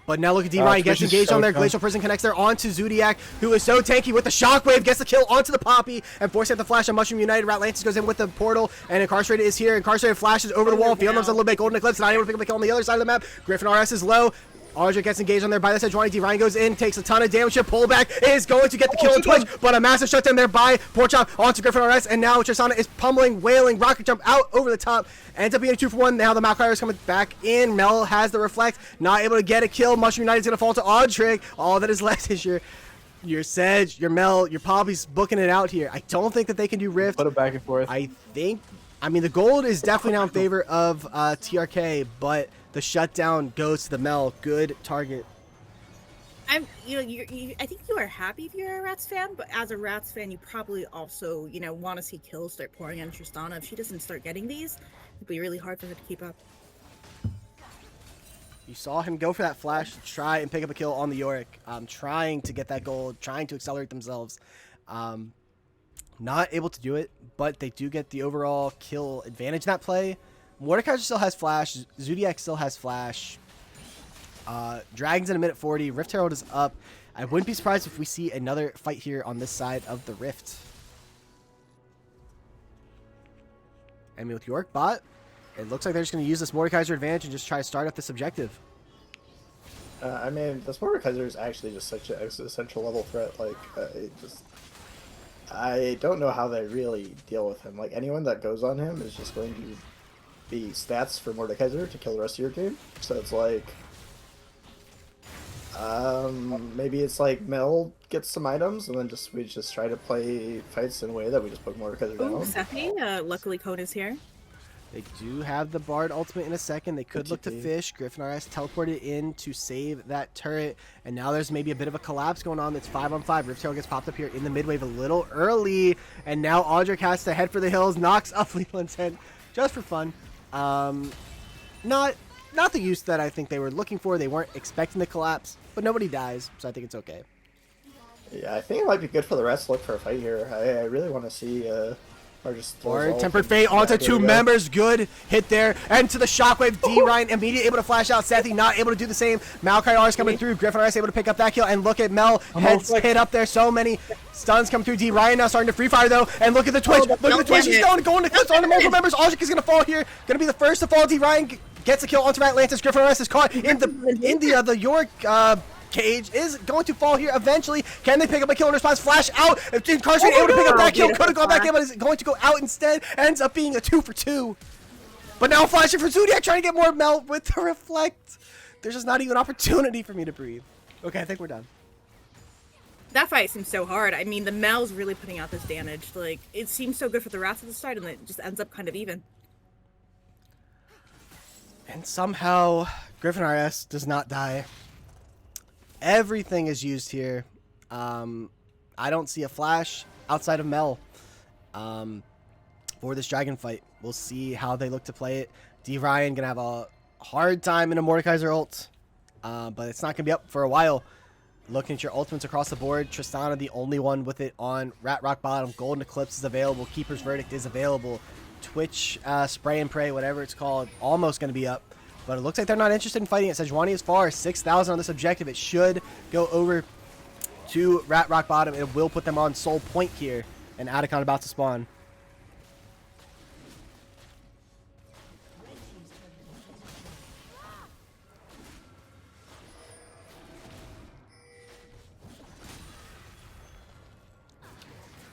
But now look at D-Ryan, gets engaged on there. Glacial Prison connects there onto Zodiac, who is so tanky with the Shockwave, gets the kill onto the Poppy, and forcing the flash on Mushroom United. Ratlantis goes in with the portal, and Incarcerated is here. Incarcerated flashes over the wall, feeling themselves a little bit. Golden Eclipse, not able to pick up the kill on the other side of the map. Griffin RS is low. Audric gets engaged on there by the Sejuani. D-Ryan goes in, takes a ton of damage. Pullback is going to get the kill on Twitch, but a massive shutdown there by Porchop onto Griffin RS, and now Tristana is pummeling, wailing, rocket jump out over the top. Ends up being a 2-for-1. Now the Malfire is coming back in. Mel has the reflect, not able to get a kill. Mushroom United is going to fall to Audric. All that is left is your Sedge, your Mel, your Poppy's booking it out here. I don't think that they can do Rift. Put it back and forth. I mean, the gold is definitely now in favor of TRK, but the shutdown goes to the Mel. Good target. I think you are happy if you're a Rats fan, but as a Rats fan, you probably also, want to see kills start pouring on Tristana. If she doesn't start getting these, it'll be really hard for her to keep up. You saw him go for that flash to try and pick up a kill on the Yorick, trying to get that gold, trying to accelerate themselves. Not able to do it, but they do get the overall kill advantage in that play. Mordekaiser still has flash. Zodiac still has flash. Dragon's in a minute 40. Rift Herald is up. I wouldn't be surprised if we see another fight here on this side of the Rift. I mean, with York bot, it looks like they're just going to use this Mordekaiser advantage and just try to start up this objective. I mean, this Mordekaiser is actually just such an essential level threat. Like, I don't know how they really deal with him. Like, anyone that goes on him is just going to be stats for Mordekaiser to kill the rest of your game. So it's like, maybe it's like Mel gets some items, and then we just try to play fights in a way that we just put Mordekaiser down. Ooh, Sethi, luckily Code is here. They do have the Bard ultimate in a second. They could look to fish. Griffin RS teleported in to save that turret. And now there's maybe a bit of a collapse going on. It's 5-on-5. Rift Herald gets popped up here in the mid wave a little early. And now Audric has to head for the hills. Knocks up Leland's head just for fun. Not the use that I think they were looking for. They weren't expecting the collapse. But nobody dies, so I think it's okay. Yeah, I think it might be good for the rest to look for a fight here. I really want to see Or just Or Tempered Fate onto two members. Good hit there. And to the Shockwave. D. Ryan immediately able to flash out. Sethi not able to do the same. Maokai R is coming through. Griffin R is able to pick up that kill. And look at Mel. Heads hit up there. So many stuns come through. D. Ryan now starting to free fire though. And look at the Twitch. Look at the Twitch. He's going to clips on the multiple members. Aldrich is going to fall here. Going to be the first to fall. D. Ryan gets a kill onto Atlantis. Griffin R is caught in the York cage is going to fall here eventually. Can they pick up a kill in response? Flash out. Incarcerate able to pick up that kill. Could have gone back in, but is going to go out instead. Ends up being a 2 for 2. But now flashing for Zodiac, trying to get more melt with the reflect. There's just not even an opportunity for me to breathe. Okay, I think we're done. That fight seems so hard. I mean, the Mel's really putting out this damage. Like, it seems so good for the Wrath at the start, and it just ends up kind of even. And somehow, Griffin RS does not die. Everything is used here. I don't see a flash outside of Mel for this dragon fight. We'll see how they look to play it. D. Ryan gonna have a hard time in a Mordekaiser ult, but it's not gonna be up for a while. Looking at your ultimates across the board, Tristana the only one with it on Rat Rock bottom. Golden Eclipse is available. Keeper's Verdict is available. Twitch Spray and Pray, whatever it's called, almost gonna be up. But it looks like they're not interested in fighting it. Sejuani is far. 6,000 on this objective. It should go over to Rat Rock Bottom. It will put them on Soul Point here. And Atacon about to spawn.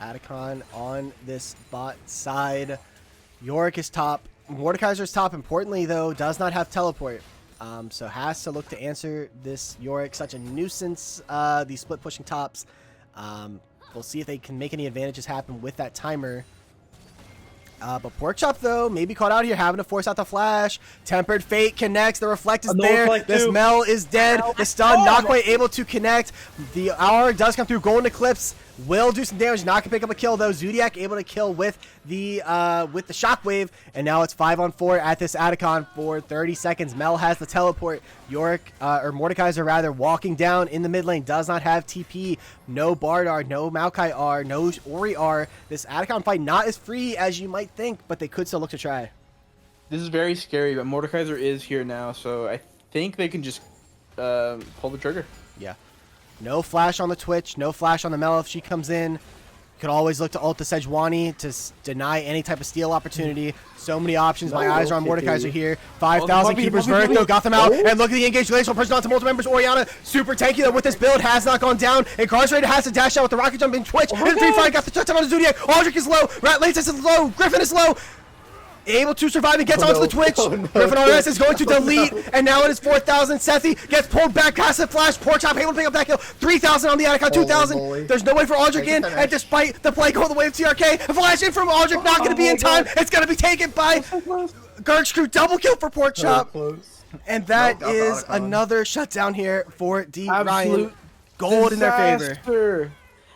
Atacon on this bot side. Yorick is top. Mordekaiser's top, importantly, though, does not have teleport. So has to look to answer this Yorick. Such a nuisance, these split pushing tops. We'll see if they can make any advantages happen with that timer. But Porkchop, though, maybe caught out here, having to force out the flash. Tempered Fate connects. The Reflect is there. This Mel is dead. The stun, not quite able to connect. The Hour does come through. Golden Eclipse will do some damage. Not gonna pick up a kill, though. Zodiac able to kill with the Shockwave. And now it's 5-on-4 at this Atacon for 30 seconds. Mel has the teleport. Yorick, or Mordekaiser rather, walking down in the mid lane. Does not have TP. No Bard R, no Maokai R, no Ori R. This Atacon fight not as free as you might think, but they could still look to try. This is very scary, but Mordekaiser is here now, so I think they can just pull the trigger. Yeah. No flash on the Twitch, no flash on the Mel if she comes in. Could always look to ult the Sejuani to deny any type of steal opportunity. So many options. My eyes are on Mordekaiser here. 5,000 Keeper's Verdict, though, got them out. And look at the engaged glacial person onto multiple members. Oriana, super tanky, though, with this build, has not gone down. Incarcerated has to dash out with the rocket jump in Twitch. And 3-5 got the touchdown on the Zodiac. Aldrich is low. Ratlatus is low. Griffin is low. Able to survive and gets onto the Twitch. Griffin RS is going to delete, and now it is 4,000. Sethi gets pulled back past the flash. Porkchop able to pick up that kill. 3,000 on the Atacon, 2,000. There's no way for Aldrich in, and despite the play going the way of TRK, a flash in from Aldrich, not going to be in time. It's going to be taken by Gurxed. Double kill for Porkchop. And that is another shutdown here for D. Ryan. Gold in their favor.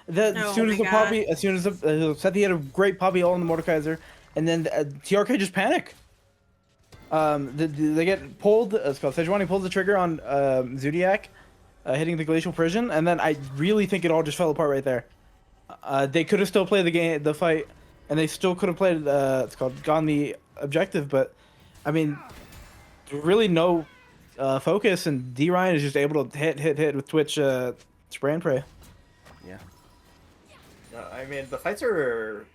As soon as Sethi had a great poppy all in the Mordekaiser. And then TRK just panic. They get pulled. It's called Sejuani pulls the trigger on Zodiac, hitting the glacial prison, and then I really think it all just fell apart right there. They could have still played the fight, and they still could have played. It's called gone the objective, but I mean, really no focus, and D Ryan is just able to hit with Twitch spray and pray. Yeah. I mean, the fights are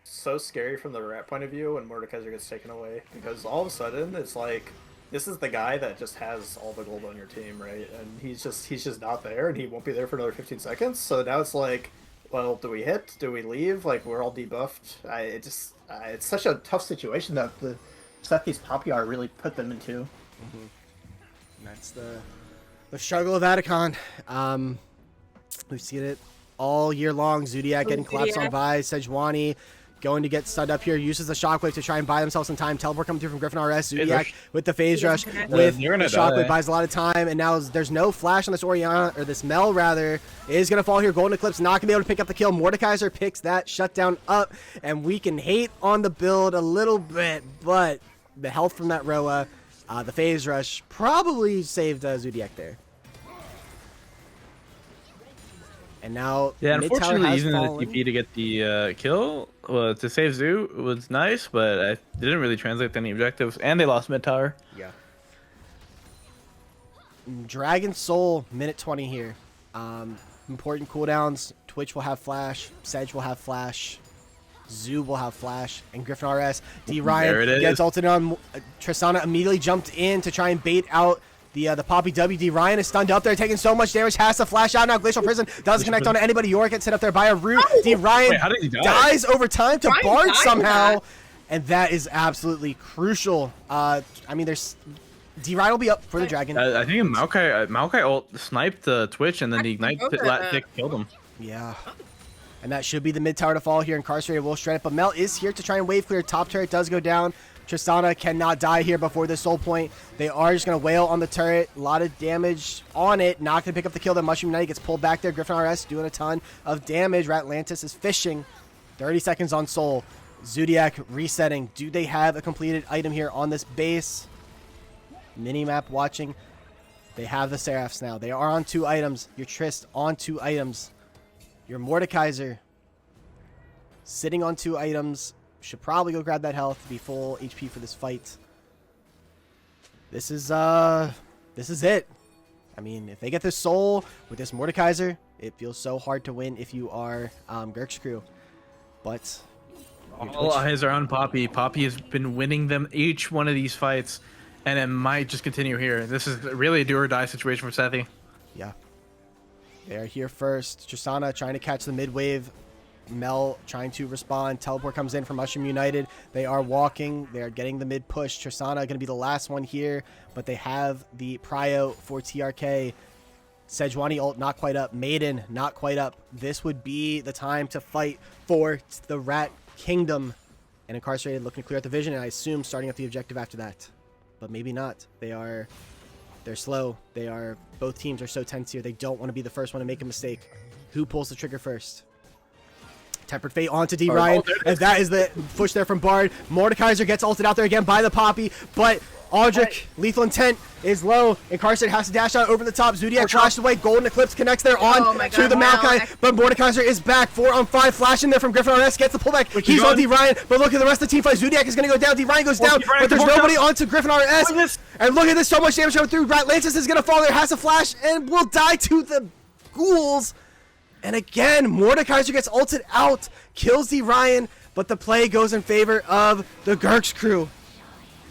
so scary from the Rat point of view when Mordekaiser gets taken away, because all of a sudden it's like this is the guy that just has all the gold on your team, right? And he's just not there, and he won't be there for another 15 seconds. So now it's like, well, do we hit? Do we leave? Like, we're all debuffed. It's such a tough situation that the Sethi's Poppy R really put them into. Mm-hmm. That's the struggle of Atacon. We've seen it all year long. Zodiac getting collapsed on Vise. Sejuani going to get stunned up here, uses the Shockwave to try and buy themselves some time. Teleport coming through from Griffin RS. Zodiac with the Phase Rush with the Shockwave buys a lot of time, and now there's no flash on this Oriana, or this Mel rather, is going to fall here. Golden Eclipse not going to be able to pick up the kill. Mordekaiser picks that shutdown up, and we can hate on the build a little bit, but the health from that Roa, the Phase Rush probably saved Zodiac there. And now Yeah, mid tower unfortunately, has using the fallen. TP to get the kill to save Zoo was nice, but it didn't really translate to any objectives, and they lost mid tower. Yeah. Dragon Soul, minute 20 here. Important cooldowns. Twitch will have flash. Sedge will have flash. Zoo will have flash. And Griffin RS. D There it Ryan gets is. ulted on. Tristana immediately jumped in to try and bait out the Poppy W. D Ryan is stunned up there, taking so much damage. Has to flash out now. Glacial Prison doesn't connect onto anybody. York gets hit up there by a root. D Ryan Wait, how did he die? dies over time to Ryan Bard died somehow. for that. And that is absolutely crucial. I mean, there's D Ryan will be up for the dragon. I think Maokai ult sniped Twitch, and then the ignite tick killed him. Yeah. And that should be the mid tower to fall here. Incarcerated will shred it, but Mel is here to try and wave clear. Top turret does go down. Tristana cannot die here before this soul point. They are just going to wail on the turret. A lot of damage on it. Not going to pick up the kill. The Mushroom Knight gets pulled back there. Griffin RS doing a ton of damage. Ratlantis is fishing. 30 seconds on soul. Zodiac resetting. Do they have a completed item here on this base? Minimap watching. They have the Seraphs now. They are on 2 items. Your Trist on 2 items. Your Mordekaiser sitting on 2 items. Should probably go grab that health to be full HP for this fight. This is it. I mean, if they get this soul with this Mordekaiser, it feels so hard to win if you are Gurxed crew. But All eyes are on Poppy. Poppy has been winning them each one of these fights, and it might just continue here. This is really a do or die situation for Sethi. yeah, they are here first. Tristana trying to catch the mid wave. Mel trying to respond. Teleport comes in from Mushroom United. They are walking. They are getting the mid push. Tristana going to be the last one here, but they have the prio for TRK. Sejuani ult not quite up. Maiden not quite up. This would be the time to fight for the Rat Kingdom. And Incarcerated looking to clear out the vision, and I assume starting up the objective after that. But maybe not. They're slow. Both teams are so tense here. They don't want to be the first one to make a mistake. Who pulls the trigger first? Tempered Fate onto D Ryan, and that is the push there from Bard. Mordekaiser gets ulted out there again by the Poppy, but Aldrich, Lethal Intent is low. Incarcerated has to dash out over the top. Zodiac flashed away. Golden Eclipse connects there on to the Maokai, but Mordekaiser is back. 4 on 5, flashing there from Griffin RS, gets the pullback. He's on D Ryan, but look at the rest of the team fight. Zodiac is going to go down. D Ryan goes down, but there's nobody onto Griffin RS. And look at this, so much damage coming through. Ratlantis is going to fall there, has a flash, and will die to the ghouls. And again, Mordekaiser gets ulted out, kills D Ryan, but the play goes in favor of the Gurxed crew.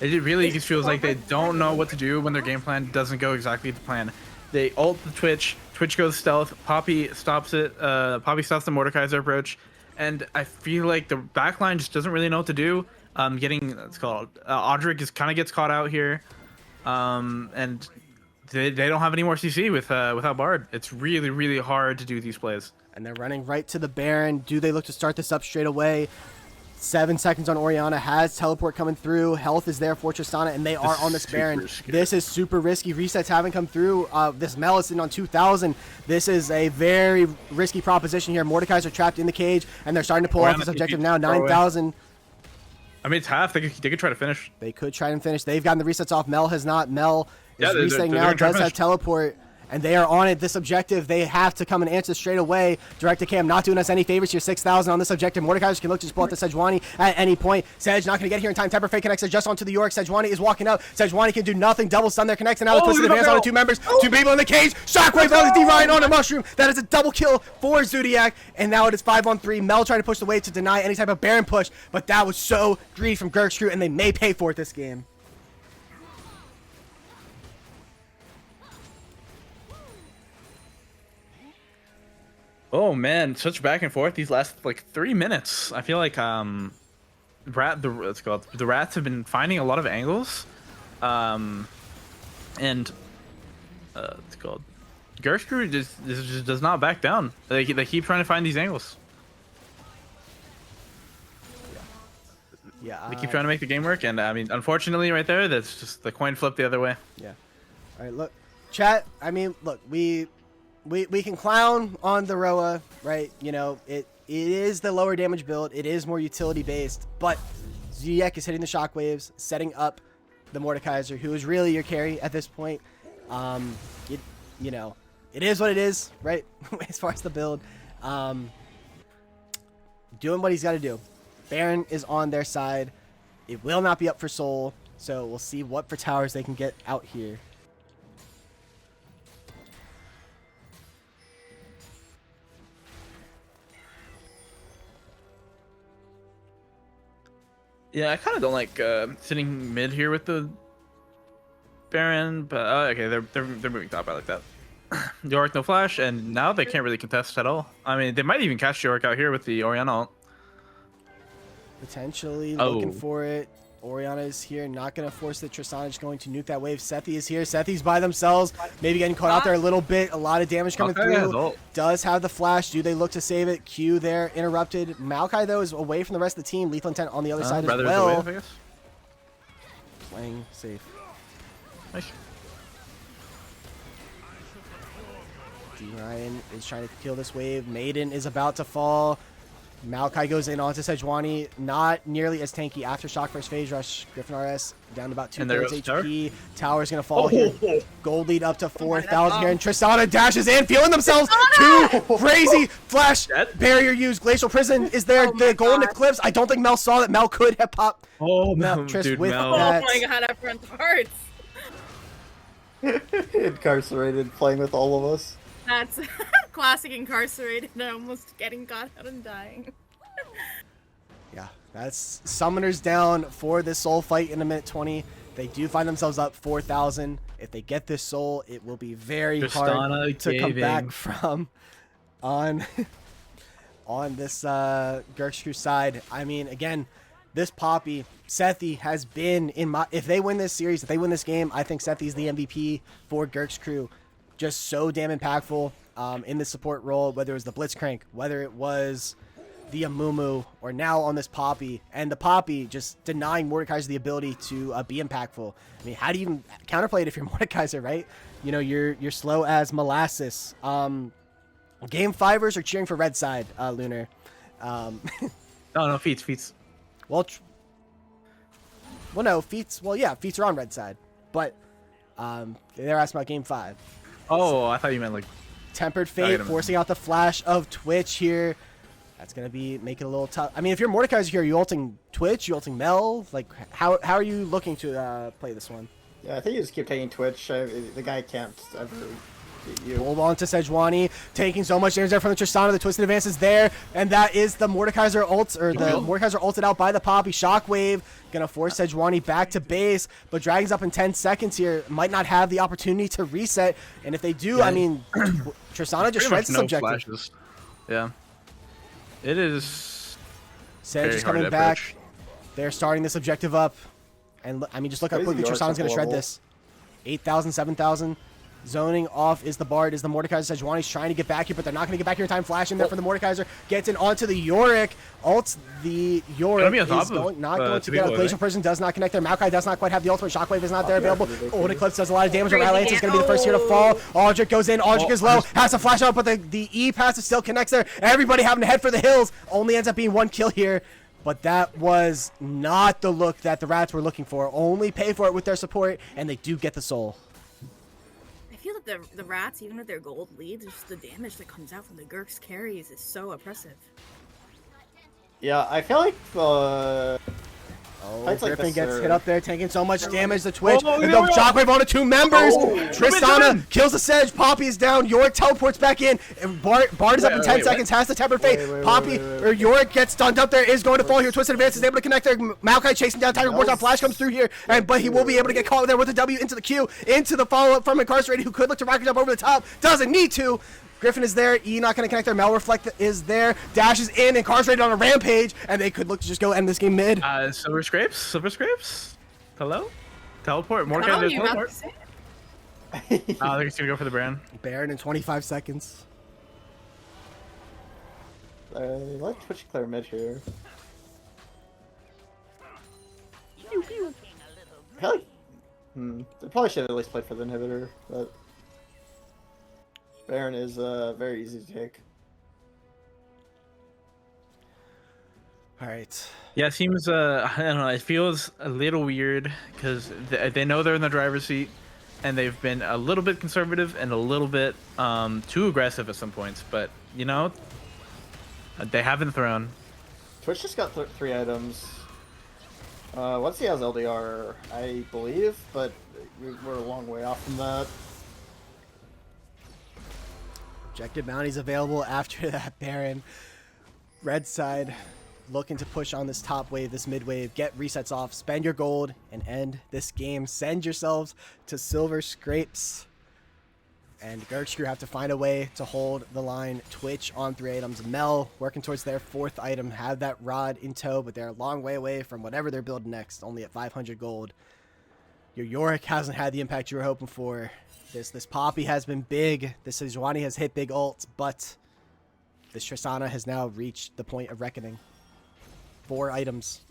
It really just feels like they don't know what to do when their game plan doesn't go exactly to plan. They ult the Twitch, Twitch goes stealth, Poppy stops it, Poppy stops the Mordekaiser approach, and I feel like the backline just doesn't really know what to do. Audric kind of gets caught out here, and they don't have any more CC without Bard. It's really, really hard to do these plays. And they're running right to the Baron. Do they look to start this up straight away? 7 seconds on Orianna, has teleport coming through. Health is there for Tristana, and they are on this Baron. Risky. This is super risky. Resets haven't come through. This Mel is sitting on 2,000. This is a very risky proposition here. Mordekaiser trapped in the cage, and they're starting to pull off this objective now. 9,000. I mean, it's half. They could try to finish. They could try and finish. They've gotten the resets off. Mel has not. Mel is Yeah, resetting they're now. gonna try to Does have finish. teleport. And they are on it. This objective, they have to come and answer straight away. Direct to Cam not doing us any favors here. 6,000 on this objective. Mordekaiser can look to just pull out the Sejuani at any point. Sedge not going to get here in time. Temper Fate connects just onto the York. Sejuani is walking up. Sejuani can do nothing. Double stun there connects. And now the twisted advance on the 2 members. 2 people in the cage. Shockwave on the D Ryan on a mushroom. That is a double kill for Zodiac. And now it is 5 on 3. Mel trying to push the wave to deny any type of Baron push. But that was so greedy from Gurxed crew, and they may pay for it this game. Oh man, such back and forth these last like 3 minutes. I feel like the rats have been finding a lot of angles, and Gurxed crew just does not back down. They keep trying to find these angles. Yeah. They keep trying to make the game work, and I mean, unfortunately, right there, that's just the coin flip the other way. Yeah. All right, look, chat. I mean, look, we can clown on the Roa, right? You know, it is the lower damage build. It is more utility based, but Zodiac is hitting the shockwaves, setting up the Mordekaiser, who is really your carry at this point. You know, it is what it is, right? As far as the build, doing what he's got to do. Baron is on their side. It will not be up for Soul, so we'll see what for towers they can get out here. Yeah, I kind of don't like sitting mid here with the Baron, but okay, they're moving top. I like that. Yorick no flash, and now they can't really contest at all. I mean, they might even catch Yorick out here with the Orianna ult. Potentially looking for it. Orianna is here, not going to force it. Tristana is going to nuke that wave. Sethi is here. Sethi's by themselves. Maybe getting caught out there a little bit. A lot of damage coming through. Does have the flash. Do they look to save it? Q there, interrupted. Maokai, though, is away from the rest of the team. Lethal Intent on the other side as well. Wave, I guess. Playing safe. Nice. D Ryan is trying to kill this wave. Maiden is about to fall. Maokai goes in onto Sejuani. Not nearly as tanky. Aftershock versus Phase Rush. Griffin RS down to about 2/3 HP. Tower's going to fall here. Gold lead up to 4,000 here. And Tristana dashes in, feeling themselves. Two crazy flash barrier used. Glacial Prison is there. The Golden Eclipse. I don't think Mel saw that. Mel could have popped. Trish dude, with Mel. that. Oh my god, everyone's hearts. Incarcerated, playing with all of us. That's classic incarcerated and almost getting got out and dying. Yeah, that's Summoners down for this soul fight in a minute 20. They do find themselves up 4,000. If they get this soul, it will be very hard to come back from on this Gurxed side. I mean, again, this Poppy, Sethi has been in my... If they win this series, if they win this game, I think Sethi's the MVP for Gurxed crew. Just so damn impactful in the support role, whether it was the Blitzcrank, whether it was the Amumu, or now on this Poppy. And the Poppy just denying Mordekaiser the ability to be impactful. I mean, how do you even counterplay it if you're Mordekaiser, right? You know, you're slow as molasses. Game fivers are cheering for red side, Lunar. No, feats. Well, no, feats. Well, yeah, feats are on red side, but they're asking about game 5. Oh, I thought you meant like Tempered Fate forcing out the flash of Twitch here. That's gonna be make it a little tough. I mean, if you're Mordekaiser here, are you ulting Twitch? You ulting Mel? Like, how are you looking to play this one? Yeah, I think you just keep taking Twitch. The guy can't ever beat you. Hold on to Sejuani, taking so much damage there from the Tristana. The Twisted Advance is there, and that is the Mordekaiser ult, or the Mordekaiser ulted out by the Poppy. Shockwave gonna force Sejuani back to base, but Dragon's up in 10 seconds here. Might not have the opportunity to reset, and if they do, I mean, Tristana just shreds this objective. Flashes. Yeah, it is. Sedge is coming back. They're starting this objective up, and I mean, just look how quickly Tristana's gonna shred this. 8,000, 7,000. Zoning off is the Bard, is the Mordekaiser. Sejuani's trying to get back here, but they're not going to get back here in time. Flash in there for the Mordekaiser. Gets in onto the Yorick. Ults the Yorick. Is not going to get out. Glacial Prison does not connect there. Maokai does not quite have the ultimate. Shockwave is not there available. Golden Eclipse does a lot of damage. Rylance is going to be the first here to fall. Aldrich goes in. Aldrich is low. Has to flash out, but the E pass still connects there. Everybody having to head for the hills. Only ends up being 1 kill here. But that was not the look that the Rats were looking for. Only pay for it with their support, and they do get the soul. I feel like the Rats, even with their gold lead, just the damage that comes out from the Gurx carries is so oppressive. Yeah, I feel like Griffin gets hit up there, taking so much damage. The Twitch, and the Shockwave onto 2 members. Tristana kills the Sedge. Poppy is down. Yorick teleports back in. And Bard is up in 10 seconds. Has the Tempered Fate. Poppy or Yorick gets stunned up there. Is going to fall here. Twisted Advance is able to connect there. Maokai chasing down Tiger Boards on. Flash comes through here, but he will be able to get caught there with the W into the Q, into the follow up from Incarcerated, who could look to rocket jump over the top. Doesn't need to. Griffin is there. E not going to connect there. Mel Reflect is there. Dashes in. Incarcerated on a rampage. And they could look to just go end this game mid. Silver Scrapes. Hello? Teleport. More kind of teleport. I think he's going to go for the Baron. Baron in 25 seconds. Let Twitch clear mid here. I feel like... They probably should have at least played for the inhibitor, but... Baron is very easy to take. Alright. Yeah, it seems, I don't know, it feels a little weird because they know they're in the driver's seat. and they've been a little bit conservative and a little bit too aggressive at some points. But you know, they haven't thrown. Twitch just got 3 items. Once he has LDR, I believe, but we're a long way off from that. Objective bounties available after that Baron. Red side looking to push on this top wave, this mid wave, get resets off, spend your gold, and end this game. Send yourselves to Silver Scrapes. And Gurxed have to find a way to hold the line. Twitch on 3 items. Mel working towards their 4th item. Have that rod in tow, but they're a long way away from whatever they're building next. Only at 500 gold. Your Yorick hasn't had the impact you were hoping for. This Poppy has been big. This Sejuani has hit big ults, but this Tristana has now reached the point of reckoning. 4 items.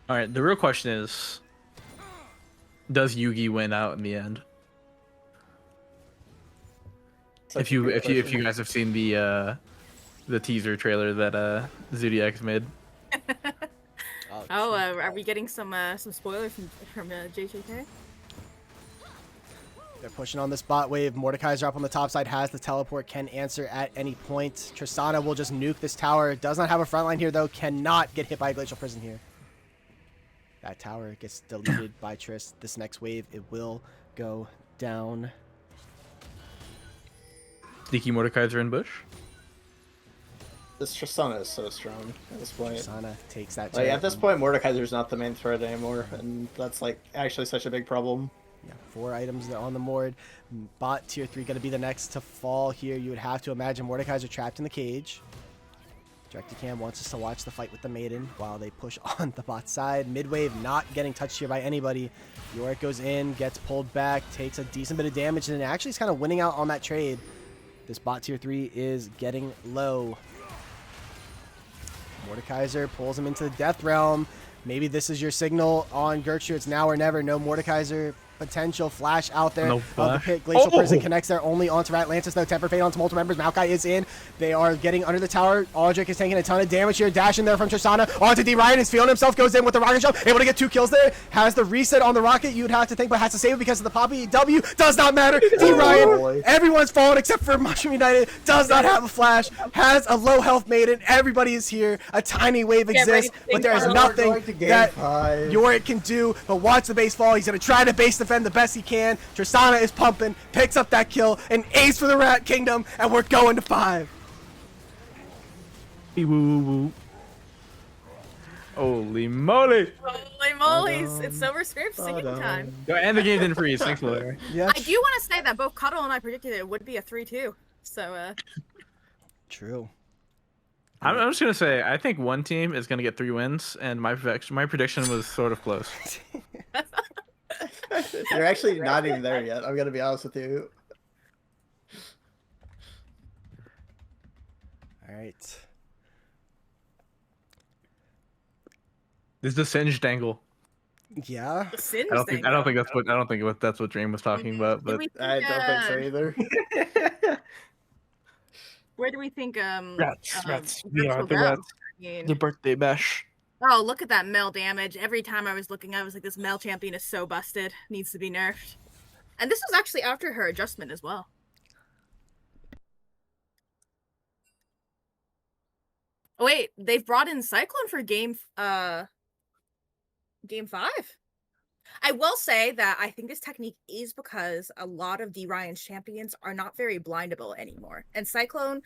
All right, the real question is, does Yugi win out in the end? If you guys have seen the teaser trailer that Zodiac's made. Are we getting some spoilers from JJK? They're pushing on this bot wave. Mordekaiser up on the top side has the teleport, can answer at any point. Tristana will just nuke this tower. Does not have a front line here though. Cannot get hit by a Glacial Prison here. That tower gets deleted by Trist. This next wave, it will go down. Sneaky Mordekaiser in bush. This Tristana is so strong at this point. Tristana takes that. Like, at this and- point, Mordekaiser's not the main threat anymore, and that's like actually such a big problem. Yeah, 4 items on the board. Bot tier 3 going to be the next to fall here. You would have to imagine Mordekaiser trapped in the cage. Directicam wants us to watch the fight with the Maiden while they push on the bot side. Midwave not getting touched here by anybody. Yorick goes in, gets pulled back, takes a decent bit of damage, and actually is kind of winning out on that trade. This bot tier 3 is getting low. Mordekaiser pulls him into the Death Realm. Maybe this is your signal on Gurxed. It's now or never. No Mordekaiser potential. Flash out there No of the flash. pit. Glacial Oh! Prison connects there only onto Atlantis, though. Temper Fate onto multiple members. Maokai is in. They are getting under the tower. Aldrich is taking a ton of damage here. Dash in there from Tristana onto D. Ryan. Is feeling himself. Goes in with the rocket shell. Able to get 2 kills there. Has the reset on the rocket. You'd have to think, but has to save it because of the Poppy. W does not matter. D. Ryan. Everyone's fallen except for Mushroom United. Does not have a flash. Has a low health Maiden. Everybody is here. A tiny wave Get ready exists, to but think there is about nothing Going to game that 5. Yorick can do, but watch the base fall. He's going to try to base defend the best he can. Tristana is pumping, picks up that kill, an ace for the Rat Kingdom, and we're going to 5. Woo woo woo. Holy moly! Holy moly's! It's Silver Scrapes singing time. And the game didn't freeze. Thanks, Larry. Yeah, I do want to say that both Cuddle and I predicted it would be a 3-2. So, true. I'm just gonna say I think one team is gonna get 3 wins, and my prediction was sort of close. You're actually not even there yet. I'm gonna be honest with you. All right. This is the singed angle. Yeah. the Sins I don't think that's what Dream was talking about, but I don't think so either. Where do we think Rats. We Gurxed are will the go? rats. I mean, The birthday bash. oh, look at that Mel damage. Every time I was looking, I was like, this Mel champion is so busted. Needs to be nerfed. And this was actually after her adjustment as well. Oh wait, they've brought in Cyclone for game 5. I will say that I think this technique is because a lot of D. Ryan's champions are not very blindable anymore. And Cyclone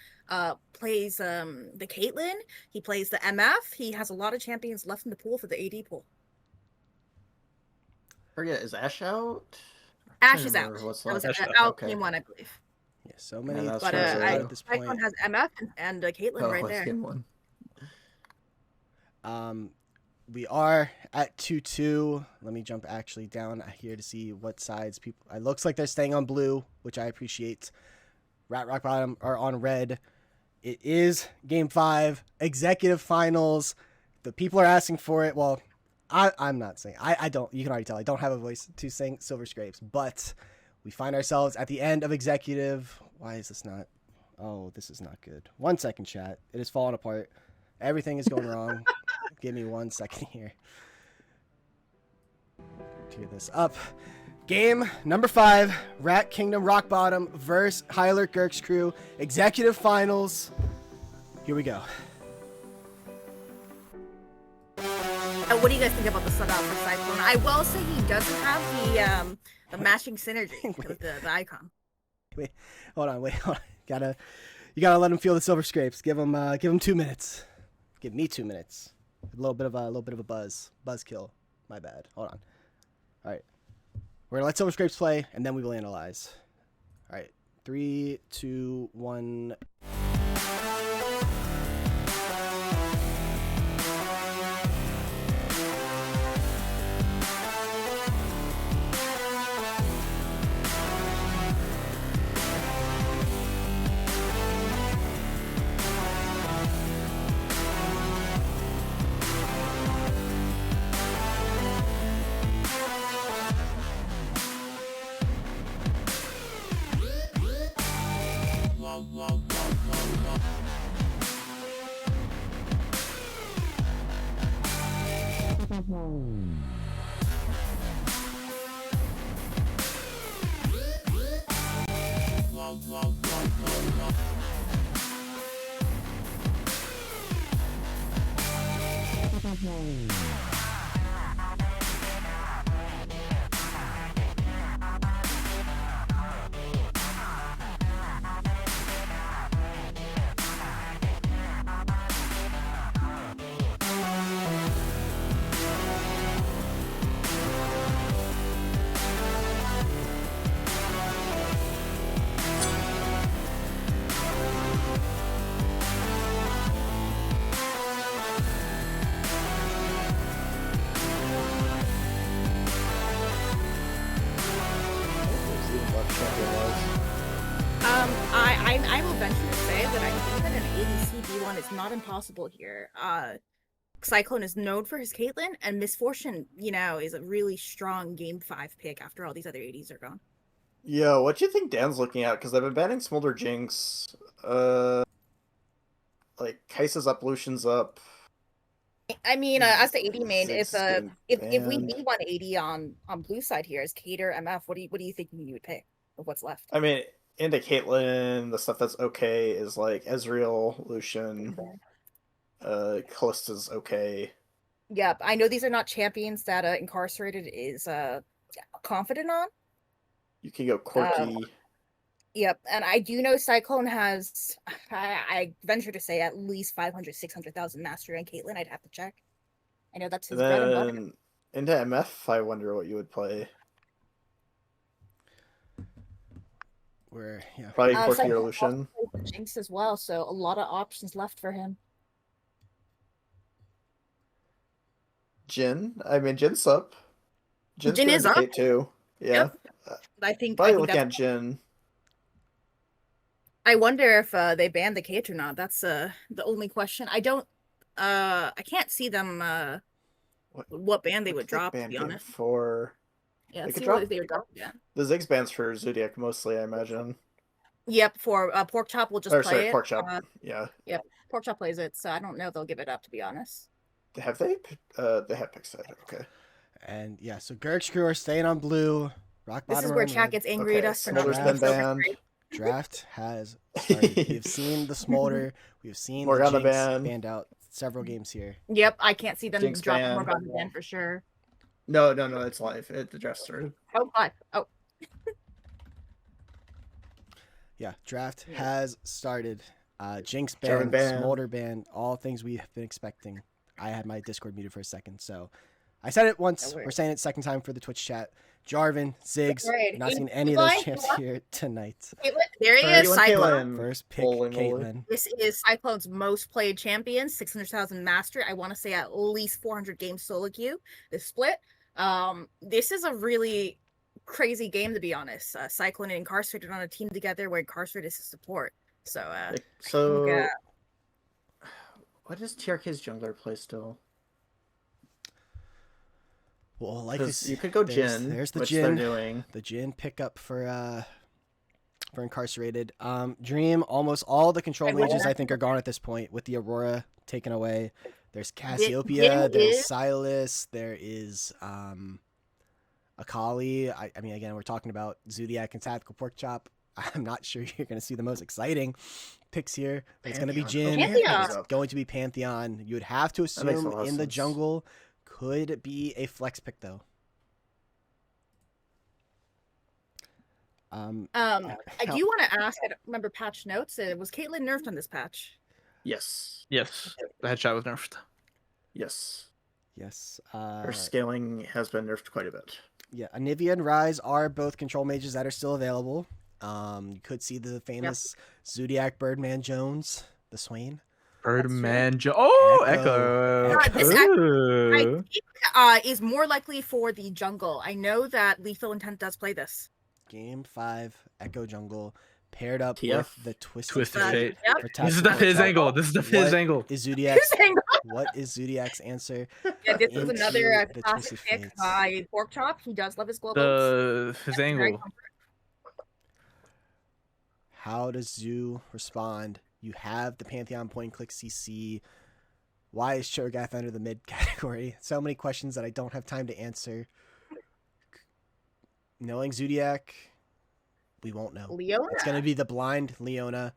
plays the Caitlyn, he plays the MF, he has a lot of champions left in the pool for the AD pool. Forget, is Ash out? Ash is out. Remember what's That was left. out Okay. game 1, I believe. Yeah, so many that's But right, teams so at this point. Cyclone has MF and Caitlyn Oh, right it's there. game 1. We are at 2-2. Let me jump actually down here to see what sides people. It looks like they're staying on blue, which I appreciate. Rat Rock Bottom are on red. It is game 5, executive finals. The people are asking for it. Well, I'm not saying. I don't. You can already tell I don't have a voice to sing Silver Scrapes, but we find ourselves at the end of executive. Why is this not? Oh, this is not good. 1 second, chat. It has fallen apart. Everything is going wrong. Give me 1 second here. Tear this up. Game number 5, Rat Kingdom Rock Bottom versus Hyler Gurxed Crew Executive Finals. Here we go. What do you guys think about the setup for Cyclone? I will say he doesn't have the matching synergy with the icon. Wait, hold on. You gotta let him feel the silver scrapes. Give him 2 minutes. Give me 2 minutes. A little bit of a buzz kill. My bad. Hold on. All right, we're gonna let silver scrapes play, and then we will analyze. All right, 3, 2, 1. I will venture to say that I think that an ADC B1 is not impossible here. Cyclone is known for his Caitlyn, and Misfortune, is a really strong Game 5 pick after all these other ADs are gone. Yeah, what do you think Dan's looking at? Because I've been banning Smolder Jinx. Like, Kai'Sa's up, Lucian's up. I mean, as the AD main, Ziggs if we banned. beat 180 on blue side here as Cater, MF, what do you think you would pick of what's left? I mean, into Caitlyn, the stuff that's okay is like Ezreal, Lucian, Callista's okay. Yep, I know these are not champions that Incarcerated is confident on. You can go Corki. Yep, and I do know Cyclone has, I venture to say, at least 500, 600,000 mastery on Caitlyn. I'd have to check. I know that's his And bread and butter. then into MF, I wonder what you would play. Probably Corki or Cyclone Lucian. also plays Jinx as well, so a lot of options left for him. Jhin? I mean, Jin's up. Jin's Jhin gonna is up. indicate too. Yeah. Yep. I think Probably that's looking at Jhin. I wonder if they ban the Cage or not. That's the only question. I can't see them what ban they would drop, to be honest. For Yeah, they see could drop what they would drop again. the Ziggs bans for Zodiac mostly, I imagine. Yep, for Pork Chop will just Or play sorry, it. Pork Chop. Yeah. Yep, Pork Chop plays it, so I don't know if they'll give it up, to be honest. Have they? They have picked side. Okay. And yeah, so Gurxed Crew are staying on blue. Rock This Bottom is where are on chat red. gets angry at Okay, us for not Smolder's playing been Silver banned. Scrape. Draft has started. We have seen the Smolder. We have seen Morgana the Jinx ban. banned out several games here. Yep, I can't see them Jinx dropping ban. Morgana ban for sure. No, it's live. The draft started. Oh, God. Oh, Yeah, draft has started. Jinx Jarvan ban, ban. Smolder ban, all things we have been expecting. I had my Discord muted for a second, so I said it once. No worries. We're saying it second time for the Twitch chat. Jarvan, Ziggs, Right. not seeing You any of those like- champs here tonight. Caitlyn, there he First is, one, Cyclone. Caitlyn. First pick, Holy moly. Caitlyn. This is Cyclone's most played champion, 600,000 master. I want to say at least 400 games solo queue. This split. This is a really crazy game, to be honest. Cyclone and Incarcerated on a team together where Incarcerated is support. So, So, what does TRK's jungler play still? Well, like Because this, you could go there's, Jhin, There's the which they're Jhin. doing. The Jhin pickup for Incarcerated. Dream, almost all the control mages I think are gone at this point with the Aurora taken away. There's Cassiopeia, Jhin there's is- Silas, there is Akali. I mean, again, we're talking about Zodiac and Tactical Pork Chop. I'm not sure you're going to see the most exciting picks here. But it's going to be Pantheon. Jin. Oh, Pantheon's It's up. going to be Pantheon. You would have to makes a assume lot of in the sense. jungle could be a flex pick, though. I how- do want to ask. I don't remember patch notes. Was Caitlyn nerfed on this patch? Yes. Yes, the headshot was nerfed. Yes. Yes. Her scaling has been nerfed quite a bit. Yeah, Anivia and Rise are both control mages that are still available. You could see the famous Zodiac Birdman Jones, the Swain. Birdman Oh, Echo. Echo. This I Ooh. think is more likely for the jungle. I know that Lethal Intent does play this. Game 5, Echo Jungle, paired up TF. with the Twisted Twisted Fate. Fate. Yep. for This is Tactical the Fizz Pork angle. Chop. This is the Fizz What angle. is Zodiac's Who's angle? what is Zodiac's answer? Yeah, this is into another the classic Twisted pick Fates? by Pork Chop. He does love his globals. The Fizz Very angle. comfortable. How does Zoo respond? You have the Pantheon point click CC. Why is Cho'Gath under the mid category? So many questions that I don't have time to answer. Knowing Zodiac, we won't know. Leona. It's going to be the blind Leona.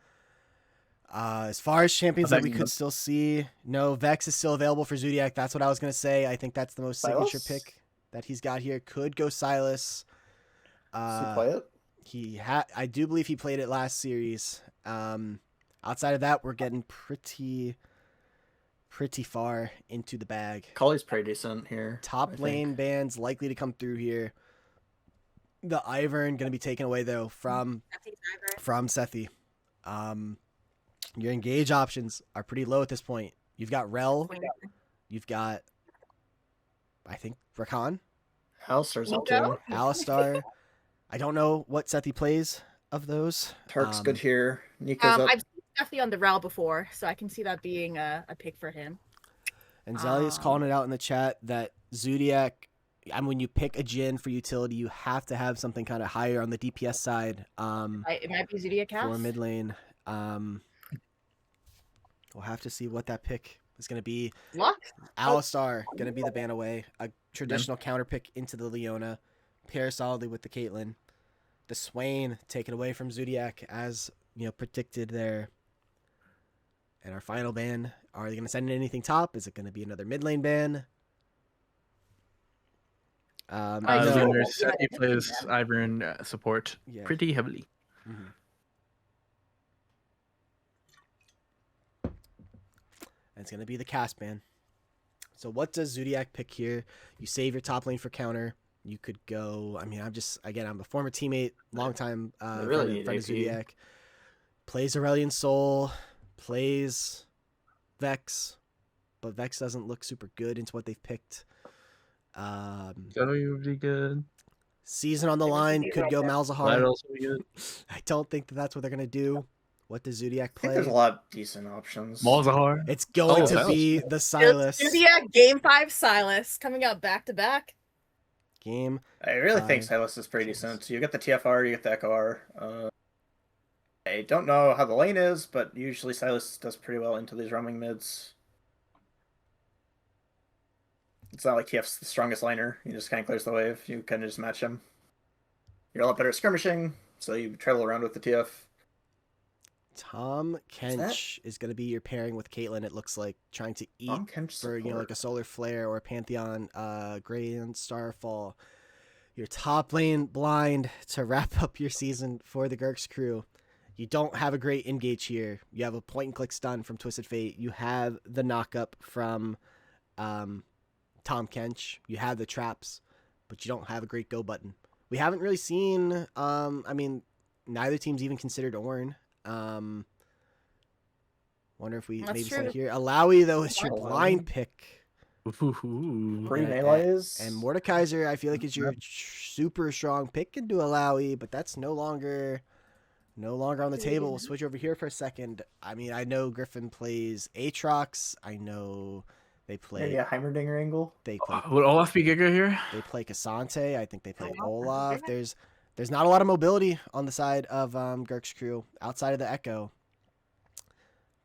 As far as champions that we could still see, no, Vex is still available for Zodiac. That's what I was going to say. I think that's the most signature Silas? pick that he's got here. Could go Silas. Does he play it? I do believe he played it last series. Outside of that, we're getting pretty far into the bag. Kali's pretty decent here. I Top think. lane bands likely to come through here. The Ivern going to be taken away though from Sethi. Your engage options are pretty low at this point. You've got Rel. You've got, I think, Rakan, Alistar's up Nico? too. Alistar. I don't know what Sethi plays of those. Turk's good here. Nico's up. I've seen Stephanie on the Rel before, so I can see that being a pick for him. And Zelia's calling it out in the chat that Zodiac, when you pick a Jhin for utility, you have to have something kind of higher on the DPS side. It might be Zodiac For House. mid lane. We'll have to see what that pick is going to be. Luck. Alistar going to be the ban away. A traditional counter pick into the Leona. Pair solidly with the Caitlyn. The Swain taken away from Zodiac as predicted there. And our final ban. Are they going to send in anything top? Is it going to be another mid lane ban? I no. know. He plays Ivern support Yeah. pretty heavily. Mhm. And it's going to be the cast ban. So what does Zodiac pick here? You save your top lane for counter. You could go. I'm a former teammate, longtime They really friend need of AP. Zodiac. Plays Aurelion Soul, plays Vex, but Vex doesn't look super good into what they've picked. That would be good. Season on the line could go That Malzahar. also be good. I don't think that's what they're gonna do. What does Zodiac I think play? there's a lot of decent options. Malzahar. It's going Oh, to Silas. be the Silas Zodiac Game 5 Silas coming up back to back. game. I really think Five. Silas is pretty decent. You get the TFR, you get the Echo R. I don't know how the lane is, but usually Silas does pretty well into these roaming mids. It's not like TF's the strongest liner. He just kind of clears the wave. You kind of just match him. You're a lot better at skirmishing, so you travel around with the TF. Tom Kench is going to be your pairing with Caitlyn. It looks like trying to eat Kench for support. like a Solar Flare or a Pantheon Grand Starfall. Your top lane blind to wrap up your season for the Gurxed crew. You don't have a great engage here. You have a point and click stun from Twisted Fate. You have the knockup from Tom Kench. You have the traps, but you don't have a great go button. We haven't really seen. Neither team's even considered Ornn. Wonder if we That's maybe true. see here. Alawi though is your Alawi. blind pick. Ooh. Free And- melees. And Mordekaiser, I feel like is your super strong pick into Alawi, but that's no longer on the table. We'll switch over here for a second. I mean, I know Griffin plays Aatrox. I know they play Maybe a Heimerdinger angle. they play Would Olaf be Giga here? they play Cassante. I think they play Oh, Olaf. okay. There's not a lot of mobility on the side of Gurk's crew outside of the Echo.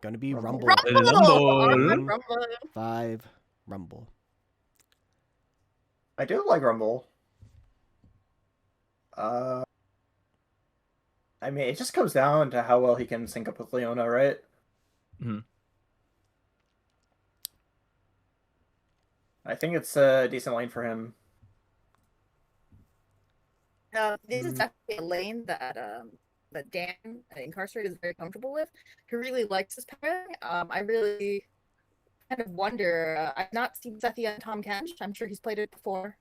Going to be Rumble. Rumble. Rumble. Rumble. 5 Rumble. I do like Rumble. Uh, I mean, it just comes down to how well he can sync up with Leona, right? Mhm. I think it's a decent lane for him. This is definitely a lane that Dan Incarcerated is very comfortable with. He really likes this pairing. I really kind of wonder. I've not seen Sethi and Tom Kench. I'm sure he's played it before.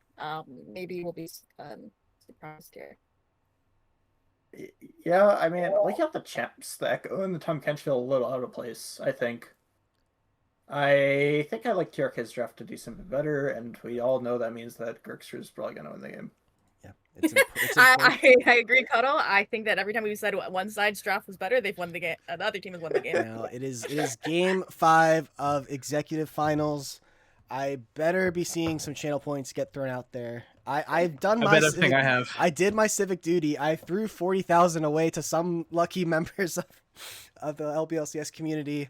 Maybe we'll be surprised here. Yeah, I mean, looking at the champs, the Echo and the Tom Kench feel a little out of place, I think. I think I like TRK's draft a decent bit better, and we all know that means that Gurxed is probably going to win the game. Yeah, it's important. I agree, Cuddle. I think that every time we said one side's draft was better, they've won the game. The other team has won the game. Now it is game 5 of executive finals. I better be seeing some channel points get thrown out there. I've done I my bet everything I have. I did my civic duty. I threw 40,000 away to some lucky members of the LBLCS community.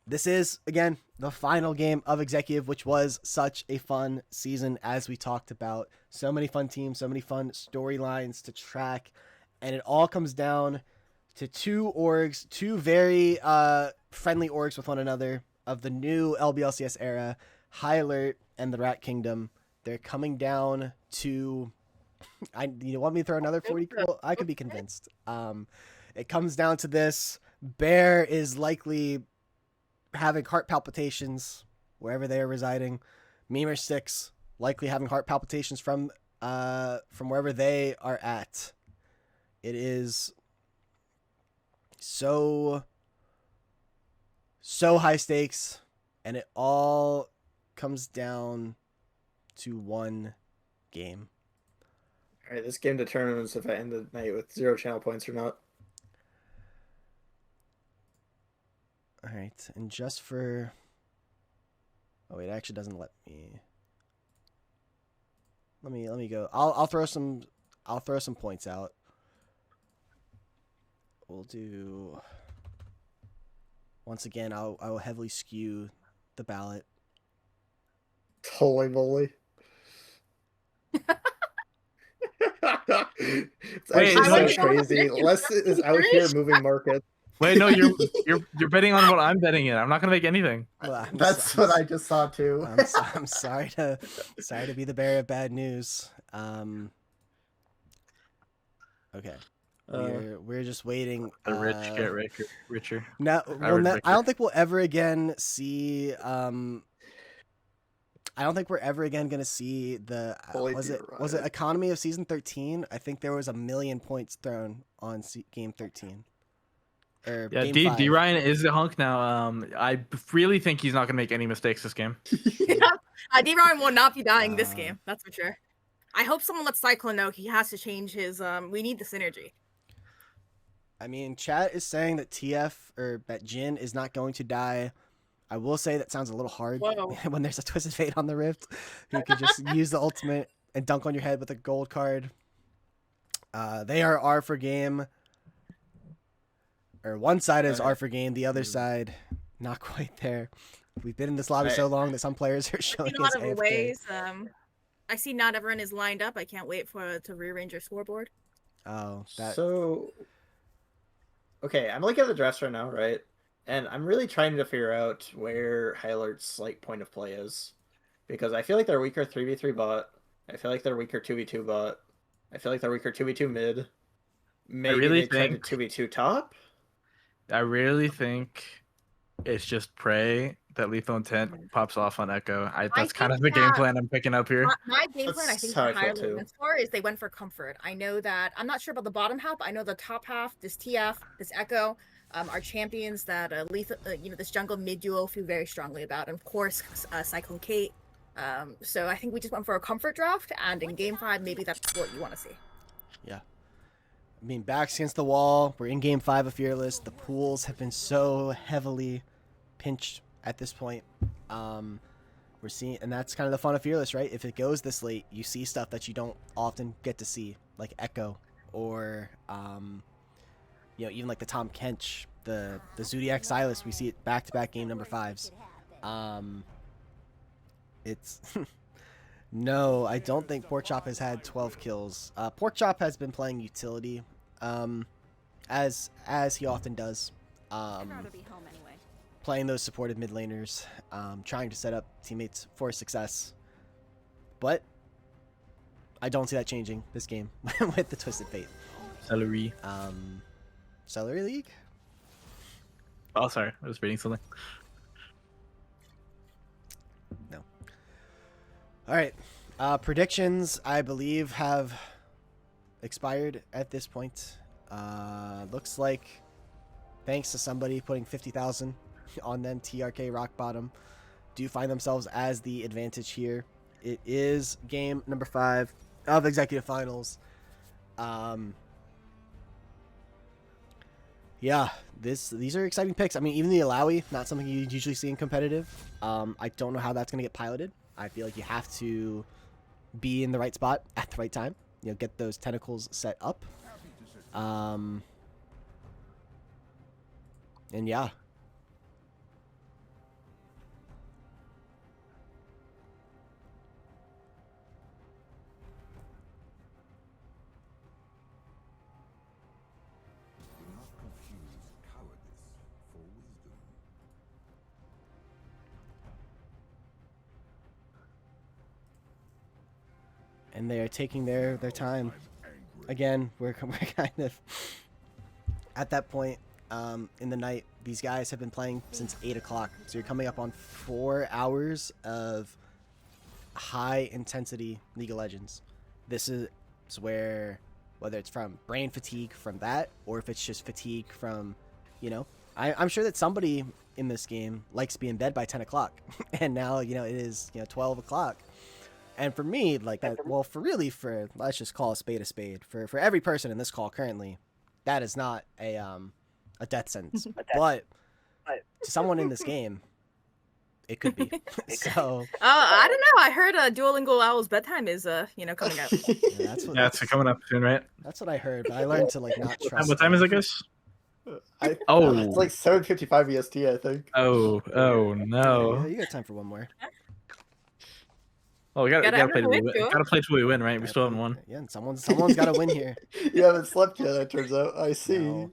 This is, again, the final game of Executive, which was such a fun season, as we talked about. So many fun teams, so many fun storylines to track. And it all comes down to two orgs, two very friendly orgs with one another of the new LBLCS era, High Alert and the Rat Kingdom. They're coming down to... you want me to throw another 40? Well, I could be convinced. It comes down to this. Bear is likely having heart palpitations wherever they are residing. Memer 6 likely having heart palpitations from wherever they are at. It is so high stakes, and it all comes down to one game. All right, this game determines if I end the night with 0 channel points or not. All right, and just for... Oh, wait, it actually doesn't let me... Let me go. I'll throw some points out. We'll do... Once again, I will heavily skew the ballot. Holy moly. It's actually so crazy. Les is out here moving markets. Wait, no, you're betting on what I'm betting in. I'm not gonna make anything. Well, That's what I just saw too. I'm sorry to be the bearer of bad news. Okay. We're just waiting. The rich get richer. No, I don't think we'll ever again see. I don't think we're ever again gonna see the was it economy of season 13? I think there was 1 million points thrown on game 13. Or Yeah, game D 5. Ryan is the hunk now. I really think he's not gonna make any mistakes this game. D Ryan will not be dying this game. That's for sure. I hope someone lets Cyclone know he has to change his. We need the synergy. I mean, chat is saying that that Jin is not going to die. I will say that sounds a little hard when there's a Twisted Fate on the Rift who could just use the ultimate and dunk on your head with a gold card. They are R for game. Or one side is R for game, the other side not quite there. We've been in this lobby so long that some players are showing us AFK. Ways. I see not everyone is lined up. I can't wait to rearrange your scoreboard. Oh, So, okay, I'm looking at the drafts right now, right? And I'm really trying to figure out where High Alert's point of play is, because I feel like they're weaker 3v3 bot. I feel like they're weaker 2v2 bot. I feel like they're weaker 2v2 mid. Maybe they tried to 2v2 top. I really think it's just pray that Lethal Intent pops off on Echo. That's kind of the game plan I'm picking up here. My game plan, I think, the higher went for is they went for comfort. I know that I'm not sure about the bottom half, but I know the top half, this TF, this Echo, are champions that Lethal, this jungle mid duo feel very strongly about, and of course, Cyclone Kate. So I think we just went for a comfort draft, and in game 5, maybe that's what you want to see. Yeah. I mean, backs against the wall. We're in game 5 of Fearless. The pools have been so heavily pinched at this point. We're seeing, and that's kind of the fun of Fearless, right? If it goes this late, you see stuff that you don't often get to see, like Echo, or even like the Tom Kench, the Zodiac Silas. We see it back-to-back game number 5s. It's No, I don't think Pork Chop has had 12 kills. Pork Chop has been playing utility, as he often does. I'd rather be home anyway. Playing those supported mid laners, trying to set up teammates for success. But I don't see that changing this game with the Twisted Fate. Celery. Celery League? Oh, sorry. I was reading something. No. All right. Predictions, I believe, have expired at this point. Looks like, thanks to somebody putting 50,000 on them, TRK Rock Bottom do find themselves as the advantage here. It is game number 5 of Executive Finals. Yeah, these are exciting picks. I mean, even the Alawi, not something you usually see in competitive. I don't know how that's going to get piloted. I feel like you have to be in the right spot at the right time. You know, get those tentacles set up. And yeah. And they are taking their time. Again, we're kind of at that point in the night. These guys have been playing since 8 o'clock. So you're coming up on 4 hours of high intensity League of Legends. This is where, whether it's from brain fatigue from that, or if it's just fatigue from, you know, I'm sure that somebody in this game likes to be in bed by 10 o'clock. And now, you know, it is, 12 o'clock. And for me, like that, well, for let's just call a spade. For every person in this call currently, that is not a death sentence. But to someone in this game, it could be. So. I don't know. I heard Duolingo Owl's bedtime is coming up. Yeah, It's coming up soon, right? That's what I heard. But I learned to like not trust. What time is it, guys? It's Oh. like 7:55 EST, I think. Oh no. Yeah, you got time for one more. Oh, we gotta play till we win. Joe. Gotta play till we win, right? We still haven't won. Yeah, and someone's got to win here. You haven't slept yet, it turns out. I see. No.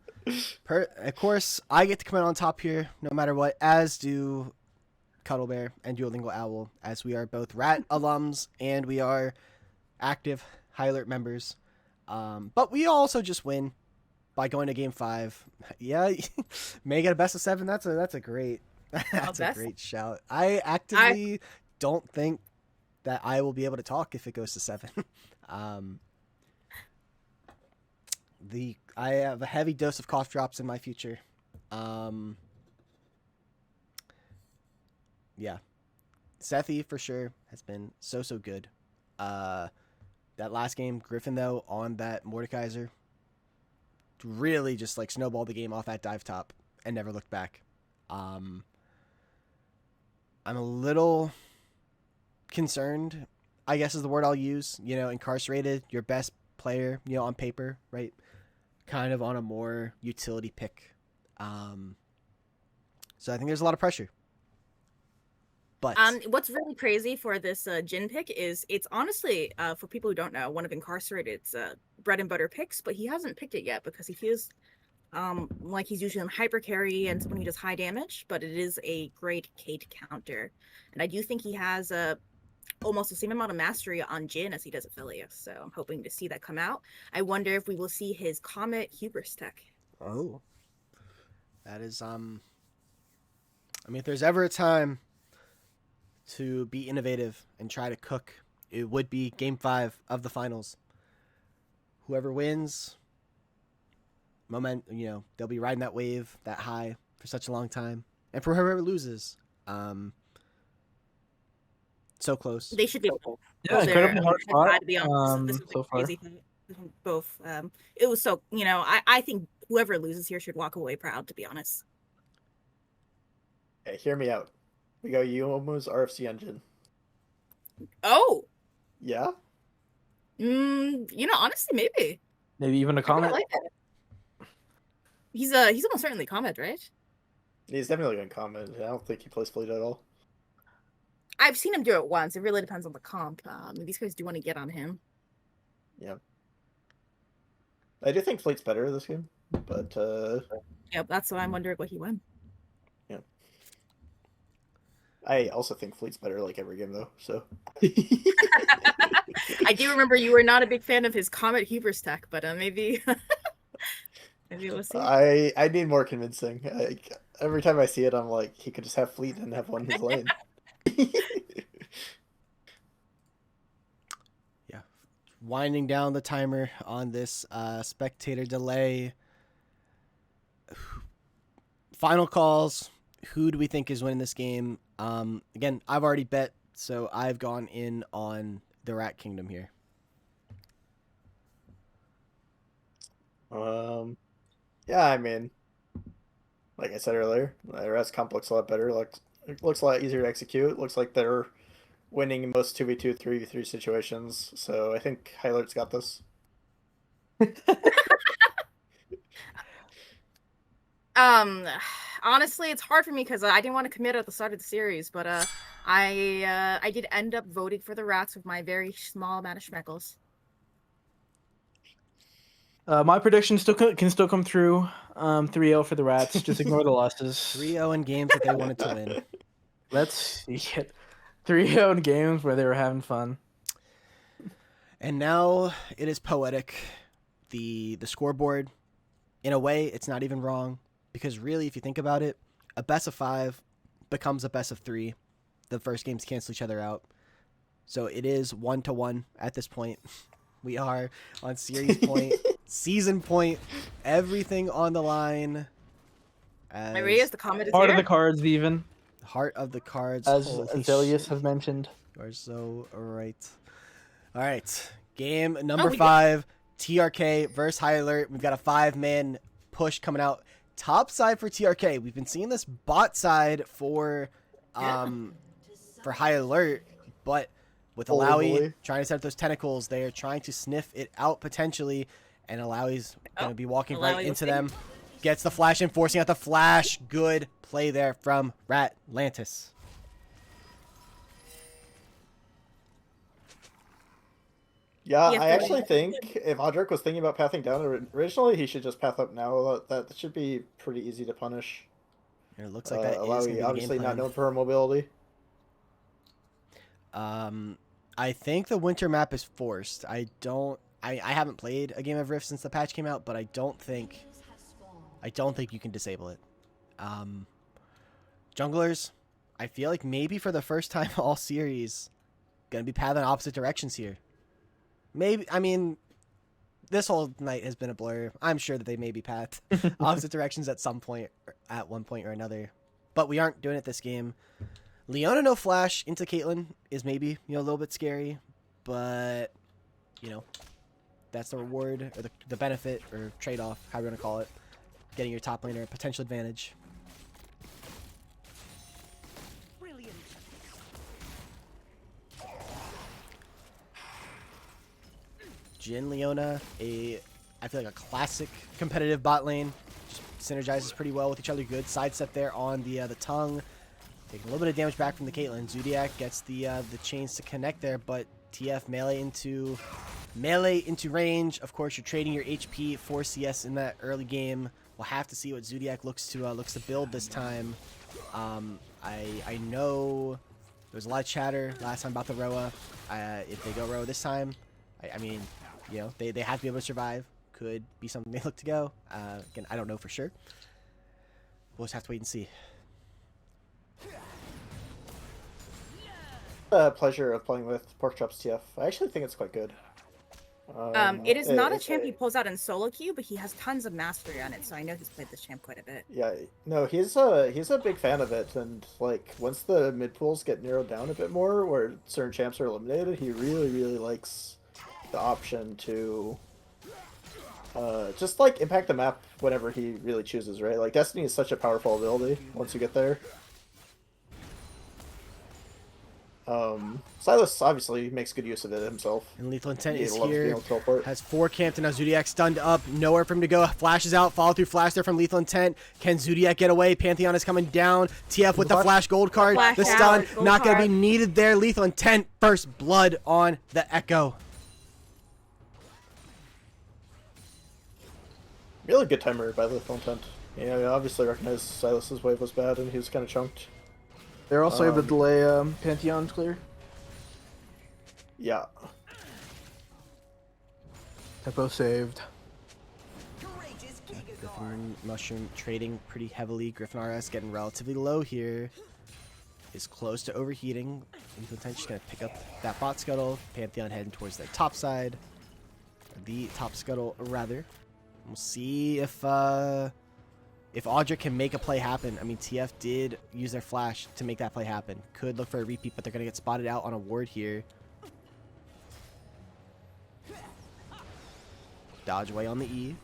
Of course, I get to come in on top here, no matter what, as do Cuddle Bear and Duolingo Owl, as we are both Rat alums and we are active High Alert members. But we also just win by going to Game 5. Yeah, may get a best of 7. That's a great a great shout. I actively don't think that I will be able to talk if it goes to 7. I have a heavy dose of cough drops in my future. Yeah. Sethi for sure has been so good. That last game, Griffin though, on that Mordekaiser, really just like snowballed the game off that dive top and never looked back. I'm a little concerned, I guess is the word I'll use. Incarcerated, your best player, on paper, right? Kind of on a more utility pick. So I think there's a lot of pressure. But what's really crazy for this Jin pick is it's honestly, for people who don't know, one of Incarcerated's bread and butter picks, but he hasn't picked it yet because he feels like he's usually on hyper carry and someone who does high damage, but it is a great Kate counter. And I do think he has almost the same amount of mastery on Jin as he does Aphelios, so I'm hoping to see that come out. I wonder if we will see his Comet Hubris tech. Oh. That is, I mean, if there's ever a time to be innovative and try to cook, it would be Game 5 of the finals. Whoever wins, they'll be riding that wave, that high for such a long time. And for whoever loses, so close. They should be able to. Yeah, incredibly hard spot. To be honest, this was so far. crazy. Both. It was so. I think whoever loses here should walk away proud. To be honest. Okay, hear me out. We got Yuomu's RFC engine. Oh. Yeah. Honestly, maybe. Maybe even a I comment. like that. He's almost certainly comment, right? He's definitely going to comment. I don't think he plays fleet at all. I've seen him do it once. It really depends on the comp. These guys do want to get on him. Yeah. I do think Fleet's better this game, but Yep, that's why I'm wondering what he won. yeah. I also think Fleet's better like every game though. So. I do remember you were not a big fan of his Comet Hubris tech, but maybe maybe we'll see. I need more convincing. Every time I see it, I'm like, he could just have Fleet and have one in his lane. Yeah, winding down the timer on this spectator delay. Final calls. Who do we think is winning this game? Again, I've already bet, so I've gone in on the Rat Kingdom here. Yeah, I mean, like I said earlier, the Rat's comp looks a lot better. Looks a lot easier to execute. Looks like they're winning in most 2v2, 3v3 situations. So I think Hylert's got this. Honestly, it's hard for me because I didn't want to commit at the start of the series, but I did end up voting for the Rats with my very small amount of schmeckles. My prediction can still come through. 3-0 for the Rats. Just ignore the losses. 3-0 in games that they wanted to win. Let's see it. 3-0 in games where they were having fun. And now it is poetic. The scoreboard, in a way, it's not even wrong. Because really, if you think about it, a best of 5 becomes a best of 3. The first games cancel each other out. So it is 1-1 at this point. We are on series point, season point, everything on the line. Maria's the comment is Part here. of the cards, even. Heart of the cards. As Holy Azelius shit. have mentioned. You are so right. All right. Game number 5, TRK versus High Alert. We've got a 5-man push coming out. Top side for TRK. We've been seeing this bot side for High Alert, but with Alawi trying to set up those tentacles, they are trying to sniff it out potentially, and Alawi's going to be walking right into them. Gets the flash in, forcing out the flash. Good play there from Ratlantis. Yeah, I actually think if Audric was thinking about pathing down originally, he should just path up now. That should be pretty easy to punish. And it looks like that is going to be the obviously game not plan. known for her mobility. I think the winter map is forced. I haven't played a game of Rift since the patch came out, but I don't think you can disable it. Junglers, I feel like maybe for the first time all series, gonna be pathing opposite directions here. Maybe, I mean, this whole night has been a blur. I'm sure that they may be pathed opposite directions at some point, at one point or another. But we aren't doing it this game. Leona no flash into Caitlyn is maybe, a little bit scary. But, that's the reward, or the benefit, or trade-off, however you want to call it. Getting your top laner a potential advantage. Jhin Leona, I feel like a classic competitive bot lane. Just synergizes pretty well with each other. Good sidestep there on the tongue. Taking a little bit of damage back from the Caitlyn. Zodiac gets the chains to connect there, but TF melee into range. Of course, you're trading your HP for CS in that early game. We'll have to see what Zodiac looks to build this time. I know there was a lot of chatter last time about the Roa. If they go Roa this time, I mean, they have to be able to survive. Could be something they look to go. Again, I don't know for sure. We'll just have to wait and see. Pleasure of playing with Porkchop's TF. I actually think it's quite good. It is not a champ he pulls out in solo queue, but he has tons of mastery on it, so I know he's played this champ quite a bit. Yeah, no, he's a big fan of it, and like once the mid pools get narrowed down a bit more, where certain champs are eliminated, he really, really likes the option to just like impact the map whenever he really chooses, right? Like Destiny is such a powerful ability once you get there. Silas obviously makes good use of it himself. And Lethal Intent He is loves being here. able to teleport. Has 4 camped, and now Zodiac stunned up. Nowhere for him to go. Flashes out. Follow through flash there from Lethal Intent. Can Zodiac get away? Pantheon is coming down. TF with the flash gold card. Flash The out, stun gold not going to be card. needed there. Lethal Intent. First blood on the Echo. Really good timer by Lethal Intent. Yeah, I obviously recognized Silas's wave was bad and he was kind of chunked. They're also able to delay Pantheon's clear. Yeah. Tempo saved. Griffin Mushroom trading pretty heavily. Griffin RS getting relatively low here. Is close to overheating. Lethal Intent just going to pick up that bot scuttle. Pantheon heading towards the top side. The top scuttle, rather. We'll see if Audra can make a play happen. I mean, TF did use their flash to make that play happen. Could look for a repeat, but they're going to get spotted out on a ward here. Dodge away on the E.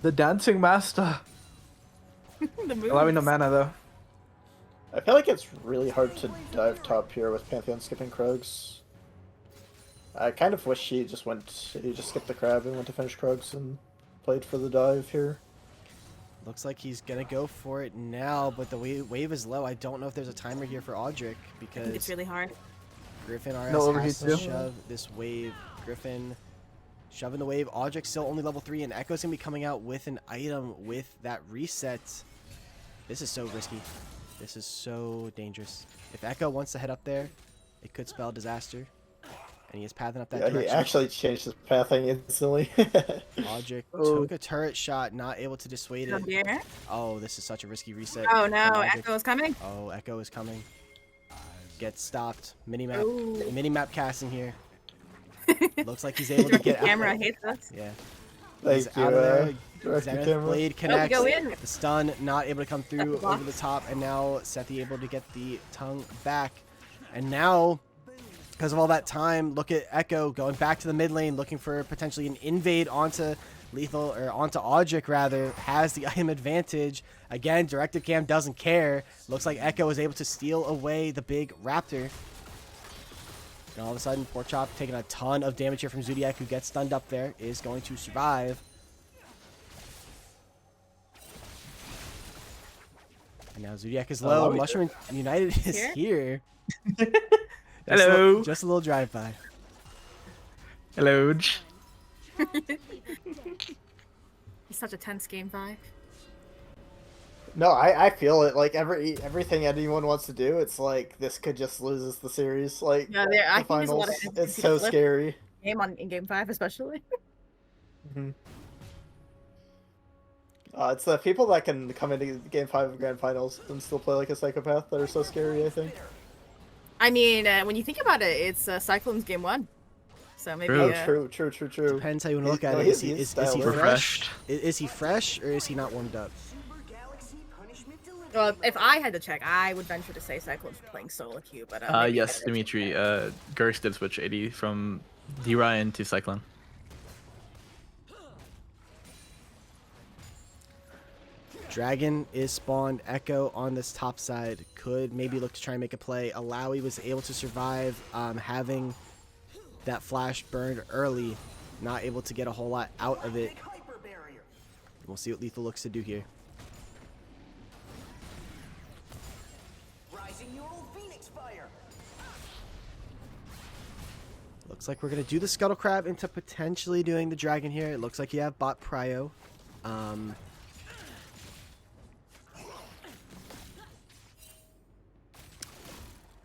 The dancing master. The Allowing no moves. mana though. I feel like it's really hard to dive top here with Pantheon skipping Krugs. I kind of wish he just skipped the crab and went to finish Krugs and played for the dive here. Looks like he's going to go for it now, but the wave is low. I don't know if there's a timer here for Audric I think because it's really hard. Griffin RS No has overheat to too. shove this wave. Griffin shoving the wave. Audric still only level 3, and Echo's going to be coming out with an item with that reset. This is so risky. This is so dangerous. If Echo wants to head up there, it could spell disaster. And he is pathing up that Yeah, he direction. actually changed his pathing instantly. Audric Oh. took a turret shot, not able to dissuade Oh, it. dear. Oh, this is such a risky reset. Oh from no, Audric. Echo is coming. Oh, Echo is coming. Gets stopped. Minimap. Ooh. Minimap casting here. Looks like he's able to get out. Camera hates us. Yeah. Thank He's you, out of there. direct the Zenith camera. Blade connects. go in. The stun not able to come through That's the block. over the top, and now Sethi able to get the tongue back. And now, because of all that time, look at Echo going back to the mid lane, looking for potentially an invade onto Lethal, or onto Audric rather, has the item advantage. Again, directed cam doesn't care. Looks like Echo is able to steal away the big Raptor. And all of a sudden, Pork Chop taking a ton of damage here from Zodiac, who gets stunned up there, is going to survive. And now Zodiac is low. Mushroom United is here. Hello. Just a little drive-by. Hello. It's such a tense game 5. No, I feel it. Like everything anyone wants to do, it's like this could just lose us the series. Like Yeah, the I think there's a lot of finals, emphasis it's so flip. scary. In game 5 especially. It's the people that can come into Game 5 of Grand Finals and still play like a psychopath that are so scary, I think. I mean, when you think about it, it's Cyclone's game 1. So maybe. True. True. Depends how you want to look at No, it. he's Is he styled. fresh? Refreshed. Is he fresh, or is he not warmed up? Well, if I had to check, I would venture to say Cyclone's playing solo queue, but maybe Yes, better. Dimitri. Gurxed did switch 80 from D-Ryan to Cyclone. Dragon is spawned. Echo on this top side could maybe look to try and make a play. Alawi was able to survive having that flash burned early. Not able to get a whole lot out of it. We'll see what Lethal looks to do here. Looks like we're going to do the Scuttle Crab into potentially doing the Dragon here. It looks like you have bot Prio.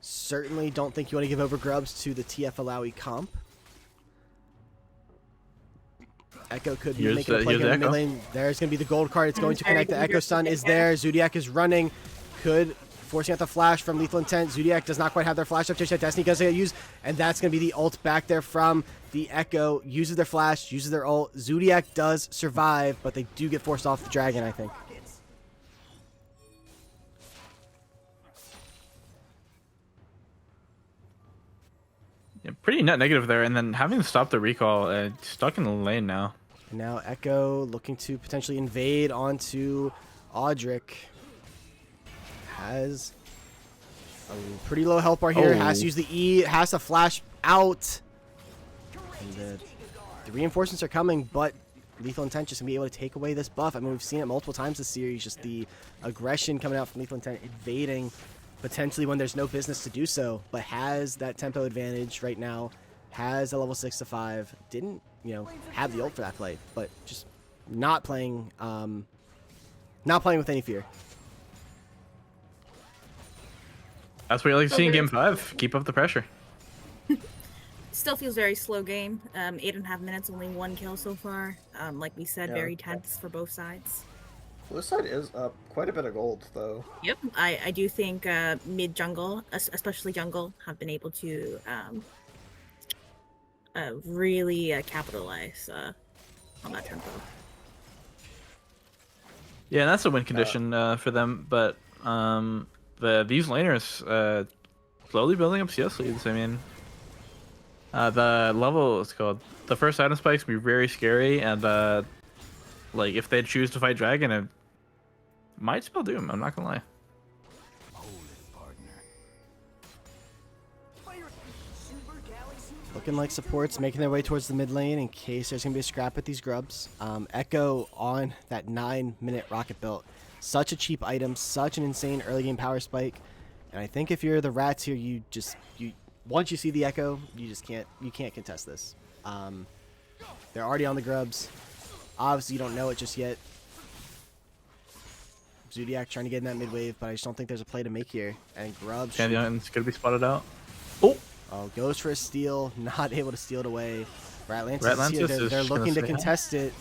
Certainly don't think you want to give over grubs to the TF Alawi comp. Echo could be Here's making a the- play here's here in the Echo. mid lane. There's going to be the gold card. It's going to connect. The Very Echo good. stun is there. Zodiac is running. Could forcing out the flash from Lethal Intent. Zodiac does not quite have their flash up just yet. Destiny does get used, and that's going to be the ult back there from the Echo. Uses their flash, uses their ult. Zodiac does survive, but they do get forced off the Dragon, I think. Yeah, pretty net negative there, and then having to stop the recall, stuck in the lane now. And now Echo looking to potentially invade onto Audric. Has A pretty low health bar here. Has to use the E. Has to flash out. And the reinforcements are coming, but Lethal Intent just going to be able to take away this buff. I mean, we've seen it multiple times this series. Just the aggression coming out from Lethal Intent, invading potentially when there's no business to do so, but has that tempo advantage right now. Has a level 6 to 5. Didn't, have the ult for that play, but just not playing with any fear. That's what you like to see in Game 5. Keep up the pressure. Still feels very slow game. 8.5 minutes, only 1 kill so far. Like we said, Yeah. very tense for both sides. Blue side is up quite a bit of gold, though. Yep, I do think mid jungle, especially jungle, have been able to really capitalize on that tempo. Yeah, and that's a win condition for them. But these laners slowly building up CS leads. I mean, the level is called the first item spikes can be very scary, and like if they choose to fight dragon, it might spell doom. I'm not gonna lie. Looking like supports making their way towards the mid lane in case there's going to be a scrap with these grubs. Echo on that 9-minute rocket belt. Such a cheap item, such an insane early game power spike. And I think if you're the rats here, you once you see the Echo, you can't contest this. They're already on the grubs. Obviously, you don't know it just yet. Zodiac trying to get in that mid wave, but I just don't think there's a play to make here. And grubs. It's gonna be spotted out. Oh, Goes for a steal, not able to steal it away. Ratlantis Ratlantis is here. is They're just looking to gonna say hi. contest it.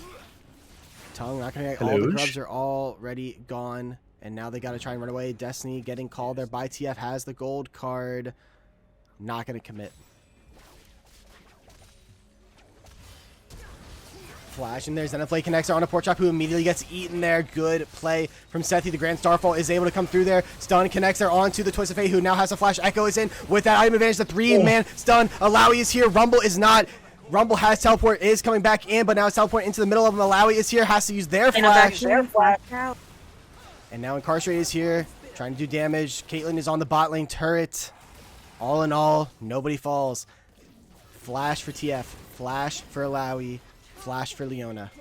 Tongue not gonna. All the grubs are already gone, and now they got to try and run away. Destiny getting called there by TF, has the gold card. Not gonna commit. Flash in there. Xenoblade connects on a pork chop who immediately gets eaten there. Good play from Sethi. The Grand Starfall is able to come through there. Stun connects there onto the Twisted of Fate who now has a flash. Echo is in with that item advantage. The 3-man stun. Alawi is here. Rumble is not. Rumble has teleport, is coming back in, but now it's teleport into the middle of them. Alawi is here, has to use their flash. And now Incarcerate is here, trying to do damage. Caitlyn is on the bot lane turret. All in all, nobody falls. Flash for TF. Flash for Alawi. Flash for Leona.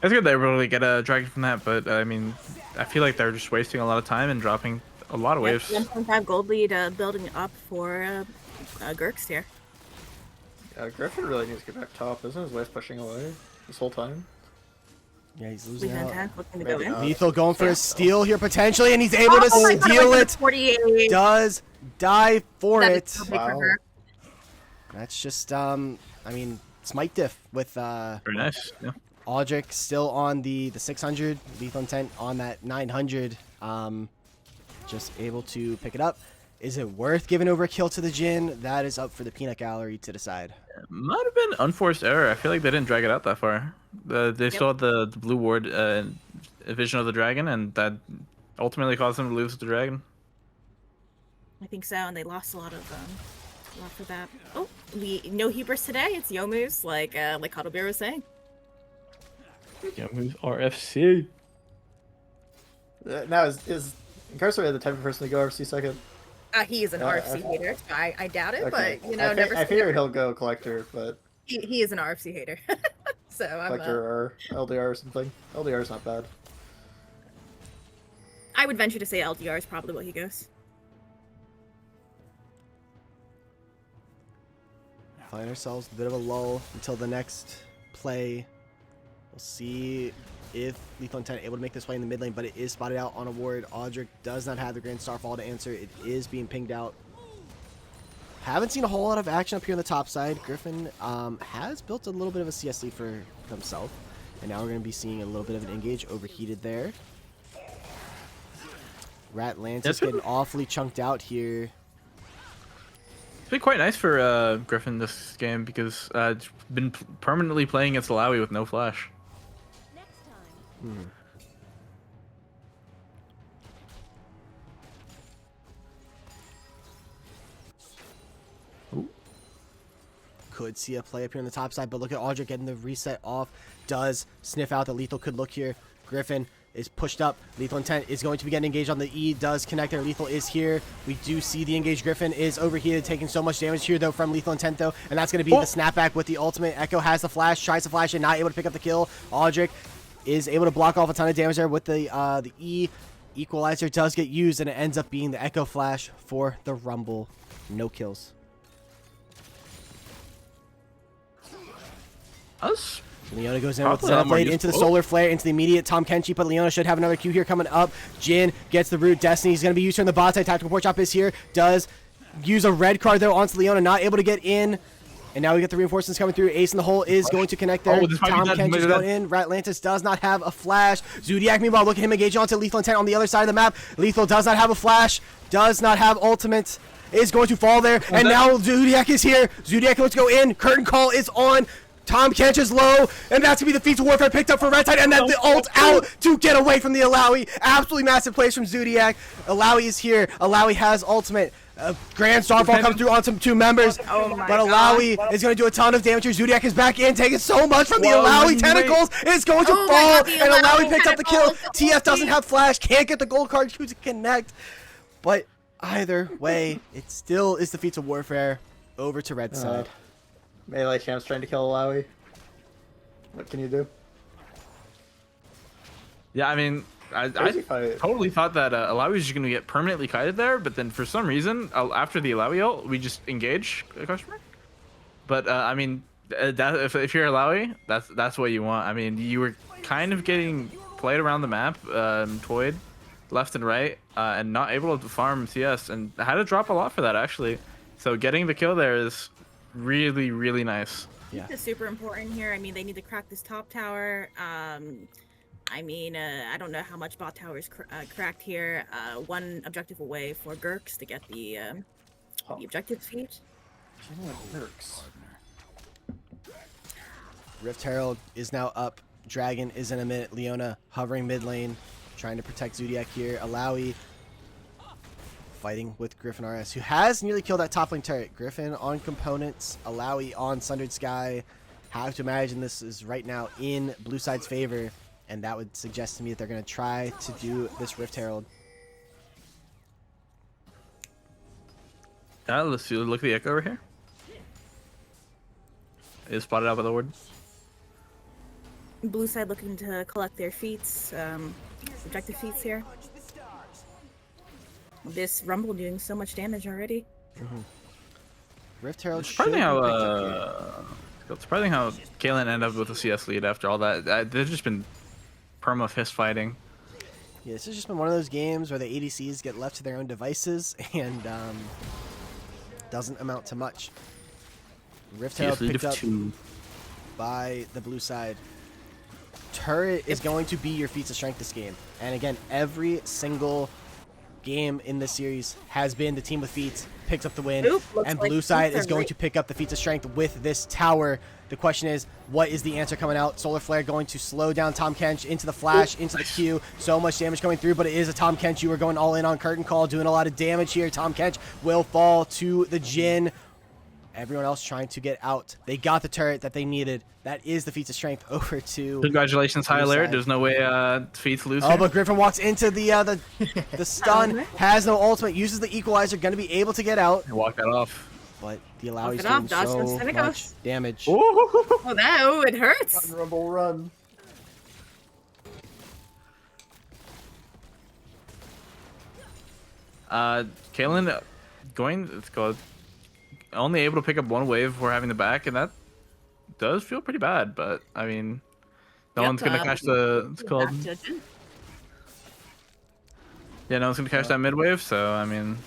It's good they were able to get a dragon from that, but I mean, I feel like they're just wasting a lot of time and dropping a lot of waves. 1.5 gold lead building up for Gurxed here. Yeah, Griffin really needs to get back top. Isn't his wave pushing away this whole time? Yeah, he's losing Lethal out. Intent looking to go Maybe in. not. Lethal going for a steal here potentially, and he's able to my God, steal went it. to 48. Does die for That it. is so big for Wow. her. That's just, I mean, smite diff with Very nice. Yeah. Aldrich still on the 600. Lethal Intent on that 900. Just able to pick it up. Is it worth giving over a kill to the Jhin? That is up for the peanut gallery to decide. Might have been unforced error. I feel like they didn't drag it out that far. They still had the blue ward vision of the dragon, and that ultimately caused them to lose the dragon. I think so, and they lost a lot for that. Oh, no hubris today. It's Yomu's, like Cuddlebear was saying. Yeah, moves RFC. Now is Incarcerate the type of person to go RC second? He is an RFC hater. So I doubt it, Okay. but I figured he'll go collector, but he is an RFC hater. So I'm. collector or LDR or something. LDR is not bad. I would venture to say LDR is probably what he goes. Find ourselves a bit of a lull until the next play. We'll see if Lethal Intent able to make this play in the mid lane, but it is spotted out on a ward. Aldrich does not have the Grand Starfall to answer. It is being pinged out. Haven't seen a whole lot of action up here on the top side. Griffin has built a little bit of a CS lead for himself, and now we're going to be seeing a little bit of an engage overheated there. Ratlantis getting awfully chunked out here. It's been quite nice for Griffin this game because it's been permanently playing against Alawi with no flash. Next time. Could see a play up here on the top side, but look at Aldrich getting the reset off. Does sniff out that Lethal could look here. Griffin is pushed up. Lethal Intent is going to be getting engaged on the E. Does connect there. Lethal is here. We do see the engaged Griffin is overheated, taking so much damage here, though, from Lethal Intent, though. And that's going to be the snapback with the ultimate. Echo has the flash, tries to flash it, not able to pick up the kill. Aldrich is able to block off a ton of damage there with the E. Equalizer does get used, and it ends up being the Echo Flash for the Rumble. No kills. Us? Leona goes in with the Probably a lot more Xenoblade into the useful. Solar Flare, into the immediate Tom Kenchi, but Leona should have another Q here coming up. Jin gets the root. Destiny is going to be used here in the bot side. Tactical Pork Chop is here. Does use a red card, though, onto Leona. Not able to get in. And now we get the reinforcements coming through. Ace in the hole is going to connect there. Oh, this might be Tom dead, Kench might is be going dead. in. Ratlantis does not have a flash. Zodiac, meanwhile, look at him engage onto Lethal Intent on the other side of the map. Lethal does not have a flash. Does not have ultimate. Is going to fall there. And now Zodiac is here. Zodiac looks to go in. Curtain Call is on. Tom Kench is low, and that's going to be the Feats of Warfare picked up for Red Tide, and then the ult out to get away from the Alawi. Absolutely massive plays from Zodiac. Alawi is here. Alawi has ultimate. Grand Starfall comes through on some two members, Oh my but Alawi is going to do a ton of damage here. Zodiac is back in, taking so much from the Alawi tentacles. It's going to Oh my fall, God, the and Alawi Alawi picks up the kill. tentacles. TF doesn't have flash, can't get the gold card to connect, but either way, it still is the Feats of Warfare over to Red side. Melee champs trying to kill Alawi. What can you do? Yeah, I mean, I Crazy fight. totally thought that Alawi was just going to get permanently kited there, but then for some reason, after the Alawi ult, we just engage a customer. But I mean, if you're Alawi, that's what you want. I mean, you were kind of getting played around the map, toyed left and right, and not able to farm CS, and had to drop a lot for that actually. So getting the kill there is really, really nice. Yeah. It's super important here. I mean, they need to crack this top tower. I mean, I don't know how much bot tower is cracked here. One objective away for Gurxed to get the objective feat. Rift Herald is now up. Dragon is in a minute. Leona hovering mid lane, trying to protect Zodiac here. Alawi fighting with Griffin RS, who has nearly killed that top lane turret. Griffin on components, Alawi on Sundered Sky. Have to imagine this is right now in blue side's favor, and that would suggest to me that they're going to try to do this Rift Herald. Let's see, look at the echo over here. It is spotted out by the ward. Blue side looking to collect their feats, objective feats here. This Rumble doing so much damage already. Rift Herald It's should surprising be how picked up here. it's surprising how Kaylin ended up with a CS lead after all that. They've just been perma fist fighting. Yeah, this has just been one of those games where the ADCs get left to their own devices and doesn't amount to much. Rift Herald CS lead picked of up 2. by the blue side. Turret is going to be your feats of strength this game. And again, every single game in this series has been the team with feats picks up the win. Oop, looks And like blue side feats is are going right. to pick up the feats of strength with this tower. The question is, what is the answer coming out? Solar Flare going to slow down Tom Kench into the flash, into the Q. So much damage coming through, but it is a Tom Kench. You are going all in on Curtain Call, doing a lot of damage here. Tom Kench will fall to the Jin. Everyone else trying to get out. They got the turret that they needed. That is the feats of strength over to... Congratulations, Blue High Alert. side. There's no way Feats lose. Oh, here. but Griffin walks into the stun, has no ultimate, uses the equalizer, going to be able to get out. Walk that off. But the Alawi's it off, doing dodge so those much tentacles. damage. Oh, it hurts. Run, Rumble, run. Kaylin only able to pick up one wave before having the back, and that does feel pretty bad. But I mean, no Yep, one's gonna catch the. It's called. Back to Jin. Yeah, no one's gonna catch that mid wave. So I mean,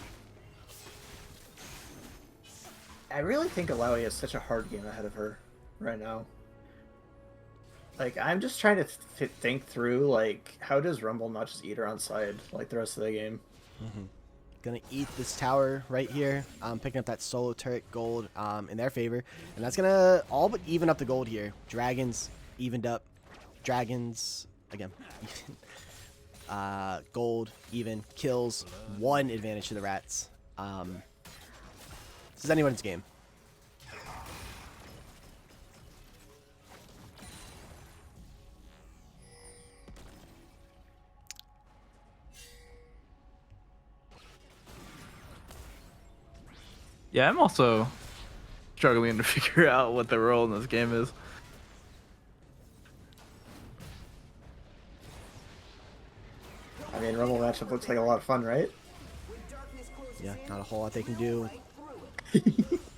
I really think Alawi has such a hard game ahead of her right now. Like, I'm just trying to think through, like, how does Rumble not just eat her on side like the rest of the game? Gonna eat this tower right here. Picking up that solo turret gold in their favor. And that's gonna all but even up the gold here. Dragons evened up. Dragons, again. Gold, even. Kills. 1 advantage to the rats. This is anyone's game. Yeah, I'm also struggling to figure out what the role in this game is. I mean, Rumble matchup looks like a lot of fun, right? Yeah, not a whole lot they can do.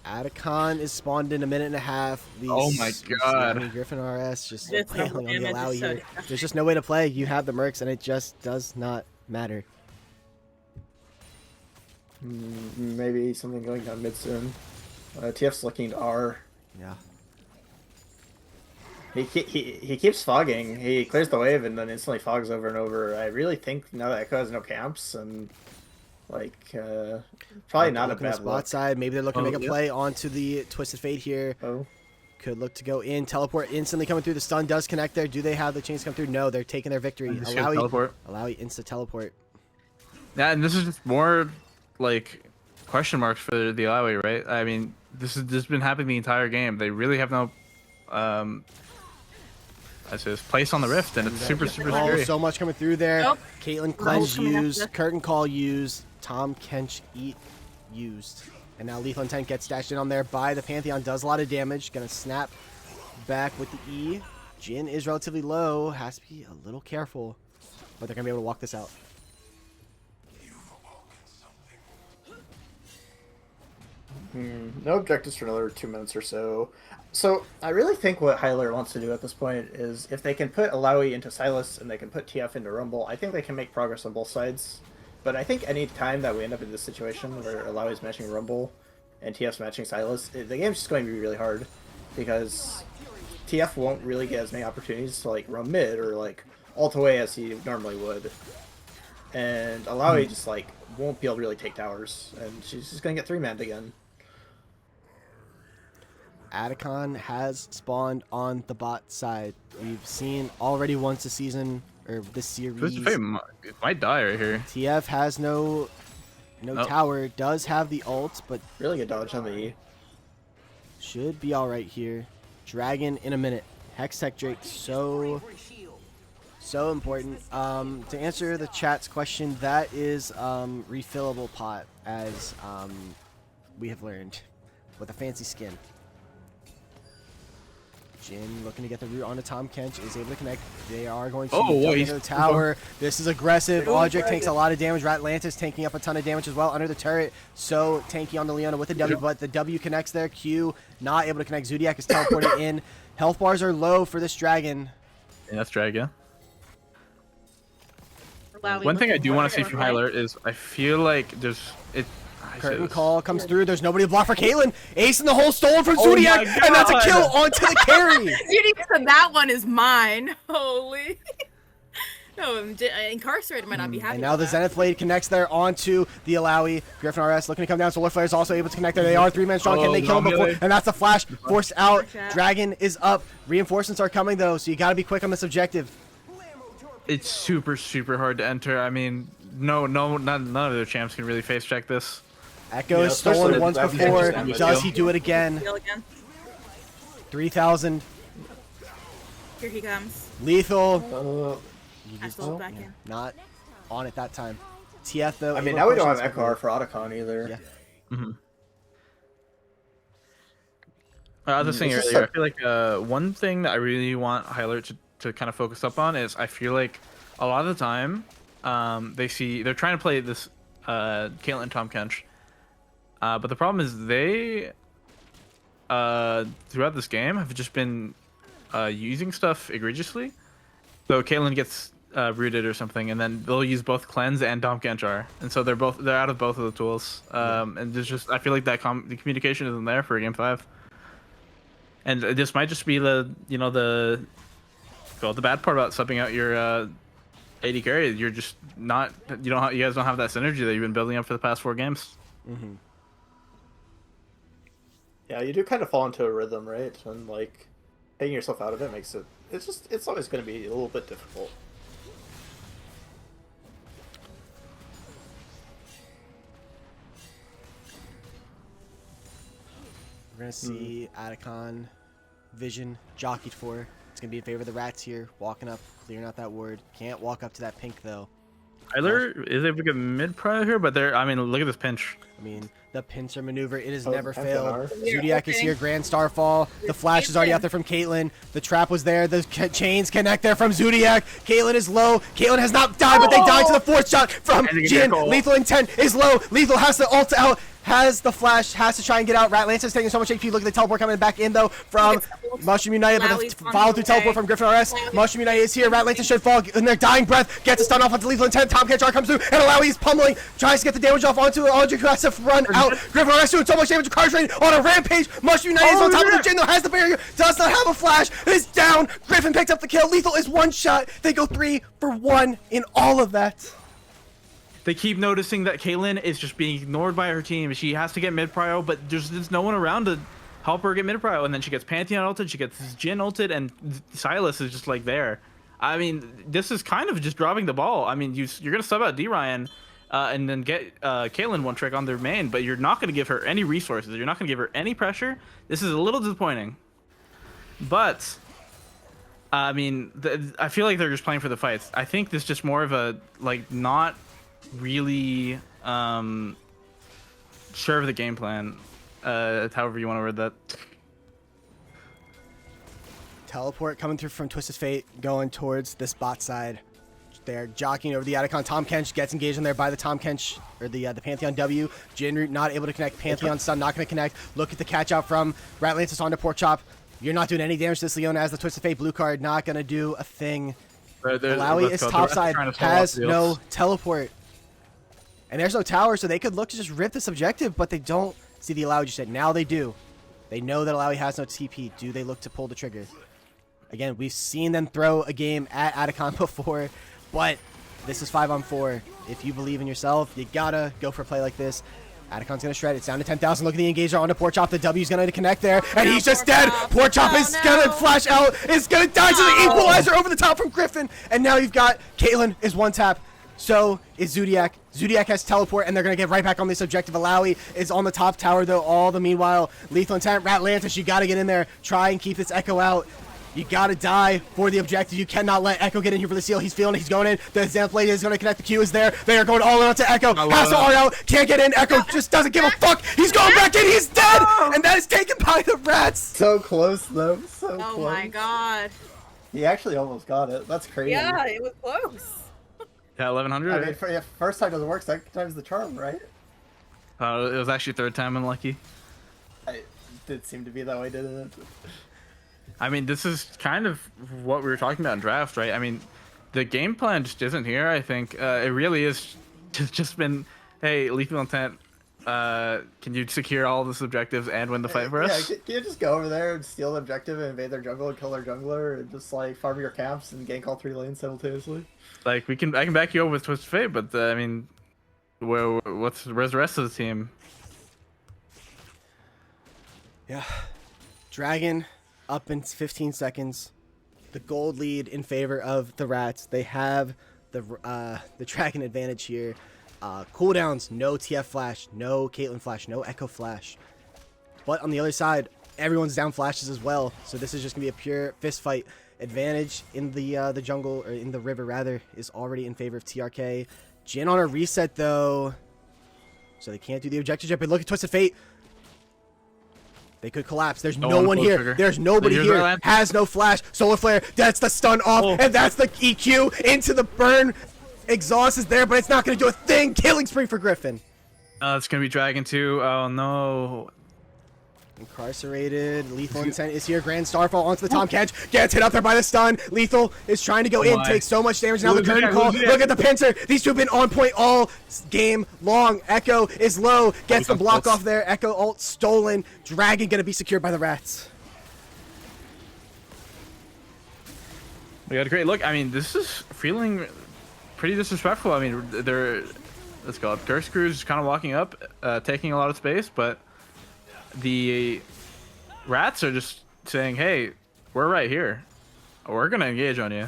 Atacon is spawned in a minute and a half. Oh my God. I mean, Griffin RS just This level wailing on the damage allow is so here. disgusting. There's just no way to play. You have the mercs, and it just does not matter. Maybe something going down mid soon. TF's looking to R. Yeah. He keeps fogging. He clears the wave and then instantly fogs over and over. I really think now that Echo has no camps and like probably not a Looking at bad spot look. side. Maybe they're looking to make a yeah. play onto the Twisted Fate here. Oh, Could look to go in. Teleport instantly coming through. The stun does connect there. Do they have the chains come through? No, they're taking their victory. Just gonna teleport. Allow insta teleport. Yeah, and this is just more like question marks for the Alawi, right? I mean, this has been happening the entire game. They really have no I say place on the rift, and it's super scary. So much coming through there. Nope. Caitlyn cleanse coming after used. this. Curtain call used. Tom Kench eat used. And now lethal intent gets dashed in on there by the Pantheon. Does a lot of damage. Gonna snap back with the E. Jin is relatively low. Has to be a little careful. But they're gonna be able to walk this out. no objectives for another 2 minutes or so. So I really think what Hyler wants to do at this point is if they can put Alawi into Silas and they can put TF into Rumble, I think they can make progress on both sides. But I think any time that we end up in this situation where Alawi's matching Rumble and TF's matching Silas, the game's just going to be really hard because TF won't really get as many opportunities to like roam mid or like ult away as he normally would. And Alawi just like won't be able to really take towers, and she's just gonna get 3-manned again. Atacon has spawned on the bot side. We've seen already once this season, or this series. Twisted Fate might die right here. TF has no Oh. tower. Does have the ult, but Really good dodge on the E. should be all right here. Dragon in a minute. Hex Tech Drake so important. To answer the chat's question, that is refillable pot, as we have learned, with a fancy skin. Jin looking to get the root onto Tom Kench, is able to connect. They are going to Oh, jump wait, into the tower. This is aggressive. Audric takes a lot of damage. Ratlantis taking up a ton of damage as well under the turret. So tanky on the Leona with the W, but the W connects there. Q not able to connect. Zodiac is teleported in. Health bars are low for this dragon. Yeah, that's drag, yeah. Alawi One thing I looking do for want to see her, from right? Hyler is I feel like there's it. I say Curtain this. call comes through. There's nobody to block for Caitlyn. Ace in the hole stolen from Oh my Zodiac, and that's a God. kill onto the carry. Zodiac said that one is mine. Holy. No, Incarcerated might not be happy. And now the about that. Zenith Blade connects there onto the Alawi. Griffin RS looking to come down. Solar Flare is also able to connect there. They are 3-man strong. Can Oh, they kill him before? Zombie. And that's a flash. Forced out. Chat. Dragon is up. Reinforcements are coming though, so you got to be quick on this objective. It's super hard to enter. I mean, none of their champs can really face check this. Echo Yeah, is stolen especially once after before. damage. Does he do it again? Steal again. 3,000. Here he comes. Lethal. I stole it back in. Not on it that time. TF though. I mean, able now to we don't push have this Ekar for Otacon either. Yeah. I was just saying It's just earlier, I feel like one thing that I really want Hyler to kind of focus up on is I feel like a lot of the time they're trying to play this Caitlyn Tom Kench, but the problem is they throughout this game have just been using stuff egregiously. So Caitlyn gets rooted or something, and then they'll use both cleanse and Tom Kench, and so they're out of both of the tools. And there's just I feel like the communication isn't there for game 5. And this might just be the bad part about subbing out your AD carry. You're just not you guys don't have that synergy that you've been building up for the past 4 games. Yeah, you do kind of fall into a rhythm, right? And like taking yourself out of it makes it. It's always going to be a little bit difficult. We're gonna see Atacon, Vision, jockeyed for. It's gonna be in favor of the rats here. Walking up, clearing out that ward. Can't walk up to that pink though. Tyler is able to get mid prio here, but I mean, look at this pinch. I mean, the pincer maneuver, it has Oh, never the failed. Templar. Zodiac is here, Grand Starfall. The flash is already out there from Caitlyn. The trap was there. The chains connect there from Zodiac. Caitlyn is low. Caitlyn has not died, but they died to the fourth shot from And they get Jin. goal. Lethal intent is low. Lethal has to ult out. Has the flash, has to try and get out. Ratlantis taking so much HP. Look at the teleport coming back in though from Mushroom United, but the follow through teleport from Griffin RS. Mushroom United is here. Ratlantis should fall in their dying breath. Gets a stun off onto Lethal Intent. Tom Catchar comes through and Alawi is pummeling. Tries to get the damage off onto Audrey who has to run out. Griffin RS doing so much damage. Card drain on a rampage. Mushroom United is on top of the Jin though. Has the barrier. Does not have a flash. Is down. Griffin picks up the kill. Lethal is one shot. They go 3 for 1 in all of that. They keep noticing that Caitlyn is just being ignored by her team. She has to get mid prio, but there's no one around to help her get mid prio. And then she gets Pantheon ulted, she gets Jin ulted, and Silas is just like there. I mean, this is kind of just dropping the ball. I mean, you're gonna sub out D Ryan, and then get Caitlyn one trick on their main, but you're not gonna give her any resources. You're not gonna give her any pressure. This is a little disappointing. But I mean, I feel like they're just playing for the fights. I think this is just more of a like not really sure of the game plan, however you want to word that. Teleport coming through from Twisted Fate, going towards this bot side. They're jockeying over the Atacon. Tom Kench gets engaged in there by the Tom Kench, or the Pantheon W. Jinroot not able to connect. Pantheon stun not going to connect. Look at the catch out from Ratlantis onto Pork Chop. You're not doing any damage to this Leona as the Twisted Fate blue card not going to do a thing. Malawi is topside, has no teleport. And there's no tower, so they could look to just rip this objective, but they don't see the Alawi just yet. Now they do. They know that Alawi has no TP. Do they look to pull the trigger? Again, we've seen them throw a game at Atacon before, but this is 5-on-4. If you believe in yourself, you gotta go for a play like this. Atacon's gonna shred. It's down to 10,000. Look at the engager onto Pork Chop. The W's gonna connect there, and he's just dead. Pork Chop is gonna flash out. Is gonna die to the equalizer over the top from Griffin. And now you've got Caitlyn is one tap. So is Zodiac. Zodiac has teleport, and they're gonna get right back on this objective. Alawi is on the top tower though. All the meanwhile, Lethal Intent, Ratlantis, you gotta get in there. Try and keep this Echo out. You gotta die for the objective. You cannot let Echo get in here for the seal. He's feeling it. He's going in. The Xanth Blade is gonna connect. The Q is there. They are going all in onto Echo. Has to R out. Can't get in. Echo just doesn't give a fuck. He's going back in. He's dead. And that is taken by the Rats. So close though. So Oh close. my god. He actually almost got it. That's crazy. Yeah, it was close. Yeah, 1100. I mean, first time doesn't work. Second time's the charm, right? It was actually third time unlucky. It did seem to be that way, didn't it? I mean, this is kind of what we were talking about in draft, right? I mean, the game plan just isn't here. I think it really is just been, hey, Lethal Intent, can you secure all this objectives and win the fight for us? Yeah, can you just go over there and steal the objective and invade their jungle and kill their jungler and just like farm your camps and gank all 3 lanes simultaneously? Like I can back you up with Twisted Fate, but I mean, where's the rest of the team? Yeah. Dragon up in 15 seconds. The gold lead in favor of the Rats. They have the Dragon advantage here. Cooldowns, no TF flash, no Caitlyn flash, no Echo flash. But on the other side, everyone's down flashes as well. So this is just gonna be a pure fist fight. Advantage in the jungle, or in the river rather, is already in favor of TRK. Jin on a reset though, so they can't do the objective yet. But look at Twisted Fate. They could collapse. There's no one here. Trigger. There's nobody Here's here. Has no flash. Solar Flare. That's the stun off. And that's the EQ into the burn. Exhaust is there, but it's not going to do a thing. Killing spree for Griffin. It's going to be Dragon 2. Oh, no. Incarcerated. Lethal Intent is here. Grand Starfall onto the Tom Catch. Gets hit up there by the stun. Lethal is trying to go in. Takes so much damage. Now the curtain call. Look at the pincer. These two have been on point all game long. Echo is low. Gets the block off there. Echo ult stolen. Dragon going to be secured by the Rats. We got a great look. I mean, this is feeling pretty disrespectful. I mean, let's go. Gurxed is kind of walking up, taking a lot of space, but the Rats are just saying, hey, we're right here. We're going to engage on you.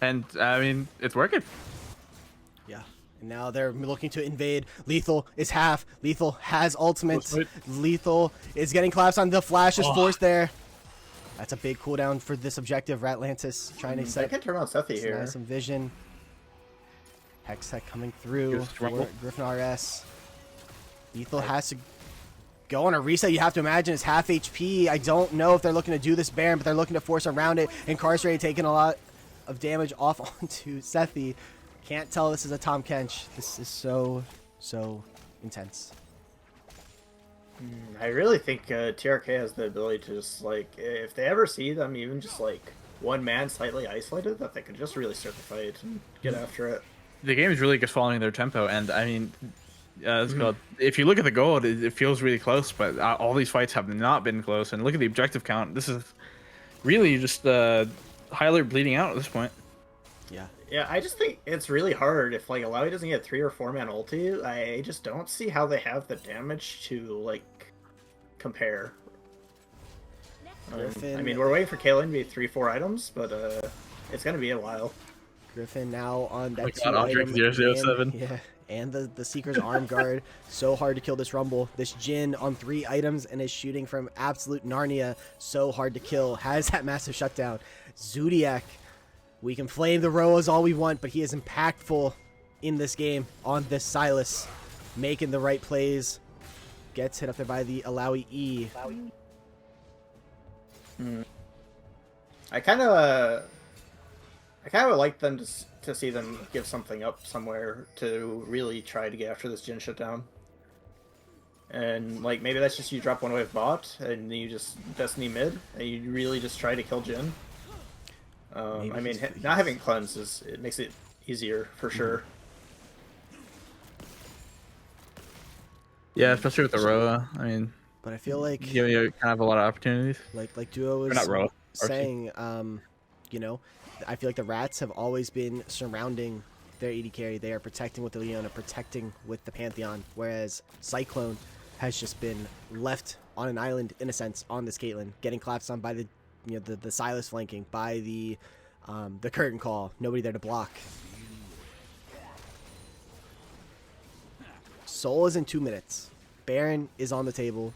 And, I mean, it's working. Yeah. And now they're looking to invade. Lethal is half. Lethal has ultimate. Lethal is getting collapsed on. The flash is forced there. That's a big cooldown for this objective. Ratlantis trying to set. I can turn on Sethi here. Some vision. Hextech coming through Just for rumble. Griffin RS. Lethal has to go on a reset. You have to imagine it's half HP. I don't know if they're looking to do this Baron, but they're looking to force around it. Incarcerated taking a lot of damage off onto Sethi. Can't tell this is a Tom Kench. This is so intense. I really think TRK has the ability to just, like, if they ever see them even just, like, one man slightly isolated, that they could just really start the fight and get after it. The game is really just following their tempo, and I mean, it's called, if you look at the gold, it feels really close, but all these fights have not been close. And look at the objective count. This is really just high alert bleeding out at this point. Yeah. Yeah, I just think it's really hard if, like, Alawi doesn't get 3 or 4 man ulti. I just don't see how they have the damage to, like, compare. Griffin. I mean, we're waiting for Kaylin to be 3-4 items, but it's gonna be a while. Griffin now on that Oh my 2 God, item. Aldrich 007. And, yeah, and the Seeker's arm guard. So hard to kill this Rumble. This Jin on 3 items and is shooting from absolute Narnia. So hard to kill. Has that massive shutdown. Zodiac. We can flame the Roas all we want, but he is impactful in this game on this Silas. Making the right plays. Gets hit up there by the Alawi E. I kind of would like them to see them give something up somewhere to really try to get after this Jin shutdown. And, like, maybe that's just you drop one wave bot and you just Destiny mid and you really just try to kill Jin. I mean, not having cleanse it makes it easier for sure. Yeah, especially with the Roa. I mean, But I feel like you kind of have a lot of opportunities. like Duo Or was not Roa. saying, you know, I feel like the Rats have always been surrounding their AD carry. They are protecting with the Leona, protecting with the Pantheon, whereas Cyclone has just been left on an island, in a sense, on this Caitlyn, getting collapsed on by the the Silas flanking, by the curtain call. Nobody there to block. Soul is in 2 minutes. Baron is on the table.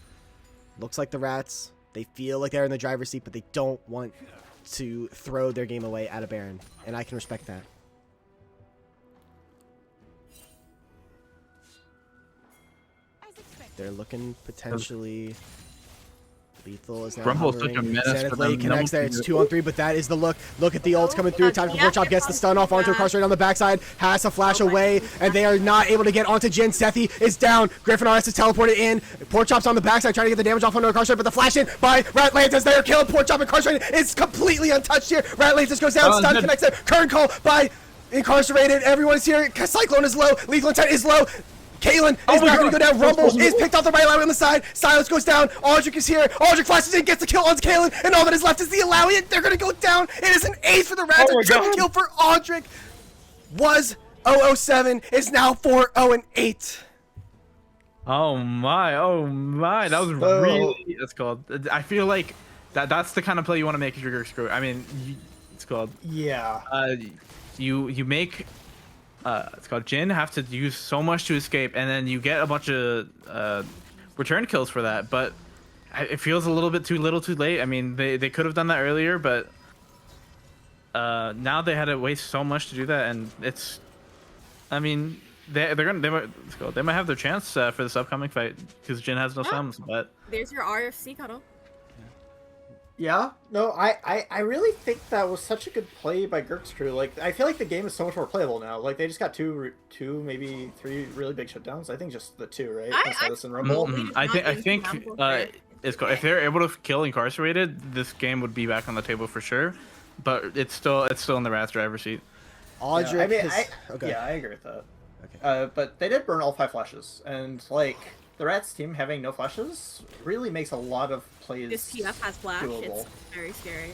Looks like the Rats, they feel like they're in the driver's seat, but they don't want to throw their game away at a Baron, and I can respect that. They're looking potentially. Lethal is now Rumble's such a hovering. menace Zenith for Blade them. connects No there. one It's can 2-on-3, but that is the look. Look at the ults coming through. Time for Pork Chop. Gets the stun off onto Incarcerate on the backside. Has to flash away, and they are not able to get onto Jin. Sethi is down. Griffin RS is teleported in. Pork Chop's on the backside trying to get the damage off onto Incarcerate, but the flash in by Ratlantis. They are killing Pork Chop. Incarcerate is completely untouched here. Ratlantis goes down. Stun connects there. Current call by Incarcerated. Everyone is here. Cyclone is low. Lethal Intent is low. Kaylin is not going to go down. Rumble is picked off the right Alawi on the side. Silas goes down. Aldrich is here. Aldrich flashes in, gets the kill on Kaylin, and all that is left is the Alawi. They're going to go down. It is an ace for the Rats. A triple kill for Aldrich. Was 007, is now 4-0-8. Oh my, that was really, that's called, I feel like that's the kind of play you want to make if you're Gurxed. I mean, it's called, Yeah. you make, it's called Jin have to use so much to escape, and then you get a bunch of return kills for that, but it feels a little bit too little too late. I mean, they could have done that earlier, but now they had to waste so much to do that, and it's, I mean, they might have their chance for this upcoming fight because Jin has no sums, but There's your RFC cuddle. Yeah, no, I really think that was such a good play by Gurxed. Like, I feel like the game is so much more playable now. Like, they just got two, maybe 3 really big shutdowns. I think just the 2, right? Silas and Rumble. I think if they're able to kill Incarcerated, this game would be back on the table for sure. But it's still in the Rats' driver's seat. Aldrich Yeah, I mean, okay. yeah, I agree with that. Okay. But they did burn all 5 flashes, and like the Rats team having no flashes really makes a lot of plays. This TF has flash. doable. It's very scary.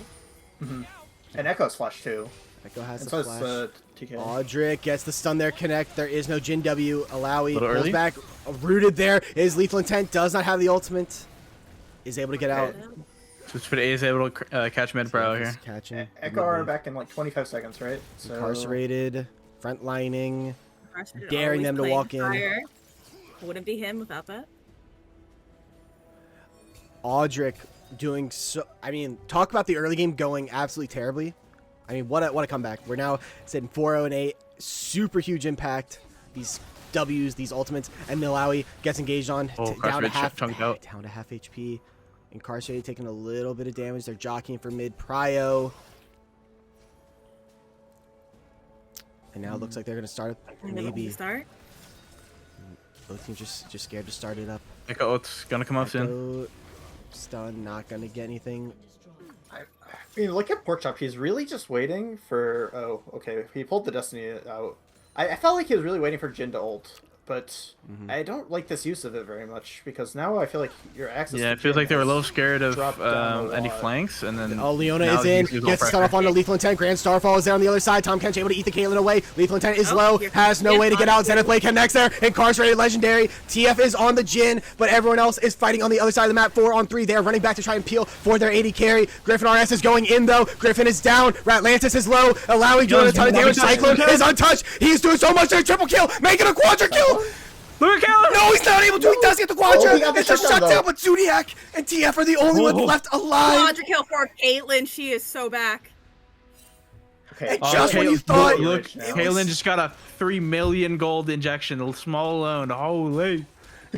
And Echo's flash too. Echo has And the so flash. is TK. Aldrich gets the stun there, connect. There is no Jin W. Alawi Little pulls early? back. Rooted there is Lethal Intent. Does not have the ultimate. Is able to get out. Just A is able to catch mid pro here. Catching. Echo are back in like 25 seconds, right? So Incarcerated. Frontlining. Incarcerated Daring always them to playing walk in. fire. Wouldn't be him without that. Aldrich doing so. I mean, talk about the early game going absolutely terribly. I mean, what a comeback. We're now sitting 4-0 and 8. Super huge impact. These W's, these ultimates, and Malawi gets engaged on down to half HP. Incarcerated taking a little bit of damage. They're jockeying for mid prio. And now it looks like they're gonna start up. Maybe start. both teams just scared to start it up. Echo Oat's gonna come up soon. Stun, not gonna get anything. I mean, look at Porkchop. He's really just waiting for. Oh, okay. He pulled the Destiny out. I felt like he was really waiting for Jin to ult, but I don't like this use of it very much because now I feel like your access. Yeah, to it feels Jhin like they were a has little scared of dropped down a any lot. flanks, and then Leona now is in, he's all gets the stun off pressure. onto Lethal Intent. Grand Starfall is there on the other side. Tom Kench able to eat the Caitlyn away. Lethal Intent is Oh, low, here has no comes way to Jin get out. on. Zenith Blade connects there. Incarcerated Legendary. TF is on the Jin, but everyone else is fighting on the other side of the map. 4-on-3. They are running back to try and peel for their AD carry. Griffin RS is going in though. Griffin is down. Ratlantis is low, allowing doing a ton of damage. Cyclone is untouched. He's doing so much. There's triple kill, making a quadra kill. Look at Caleb! No, he's not able to. He does get the quadra. Oh, he got the It's a shutdown, shutdown, though. but Zodiac and TF are the only ones left alive. Quadra kill for Caitlyn. She is so back. Okay. And just when you thought- look, Rich now. Kaylin just got a 3 million gold injection, small loan. Holy!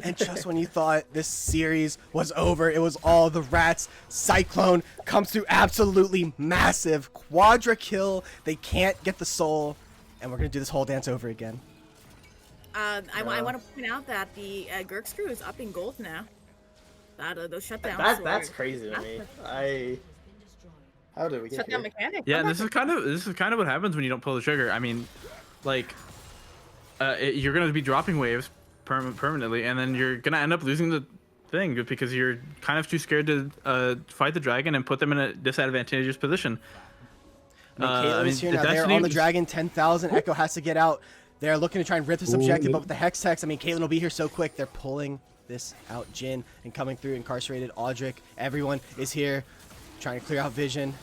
And just when you thought this series was over, it was all the rats. Cyclone comes through absolutely massive quadra kill. They can't get the soul, and we're gonna do this whole dance over again. I want to point out that the Gurxed crew is up in gold now. Those shutdowns. That's crazy to me. How did we get Shutdown here? mechanic. Yeah, and this is kind of what happens when you don't pull the trigger. I mean, like, you're gonna be dropping waves permanently, and then you're gonna end up losing the thing because you're kind of too scared to fight the dragon and put them in a disadvantageous position. Caitlyn is here the now. They're Destiny on the was- dragon. 10,000. Echo has to get out. They're looking to try and rip this objective, but with the Hex Text, I mean, Caitlyn will be here so quick. They're pulling this out. Jin and coming through. Incarcerated. Audric. Everyone is here trying to clear out Vision.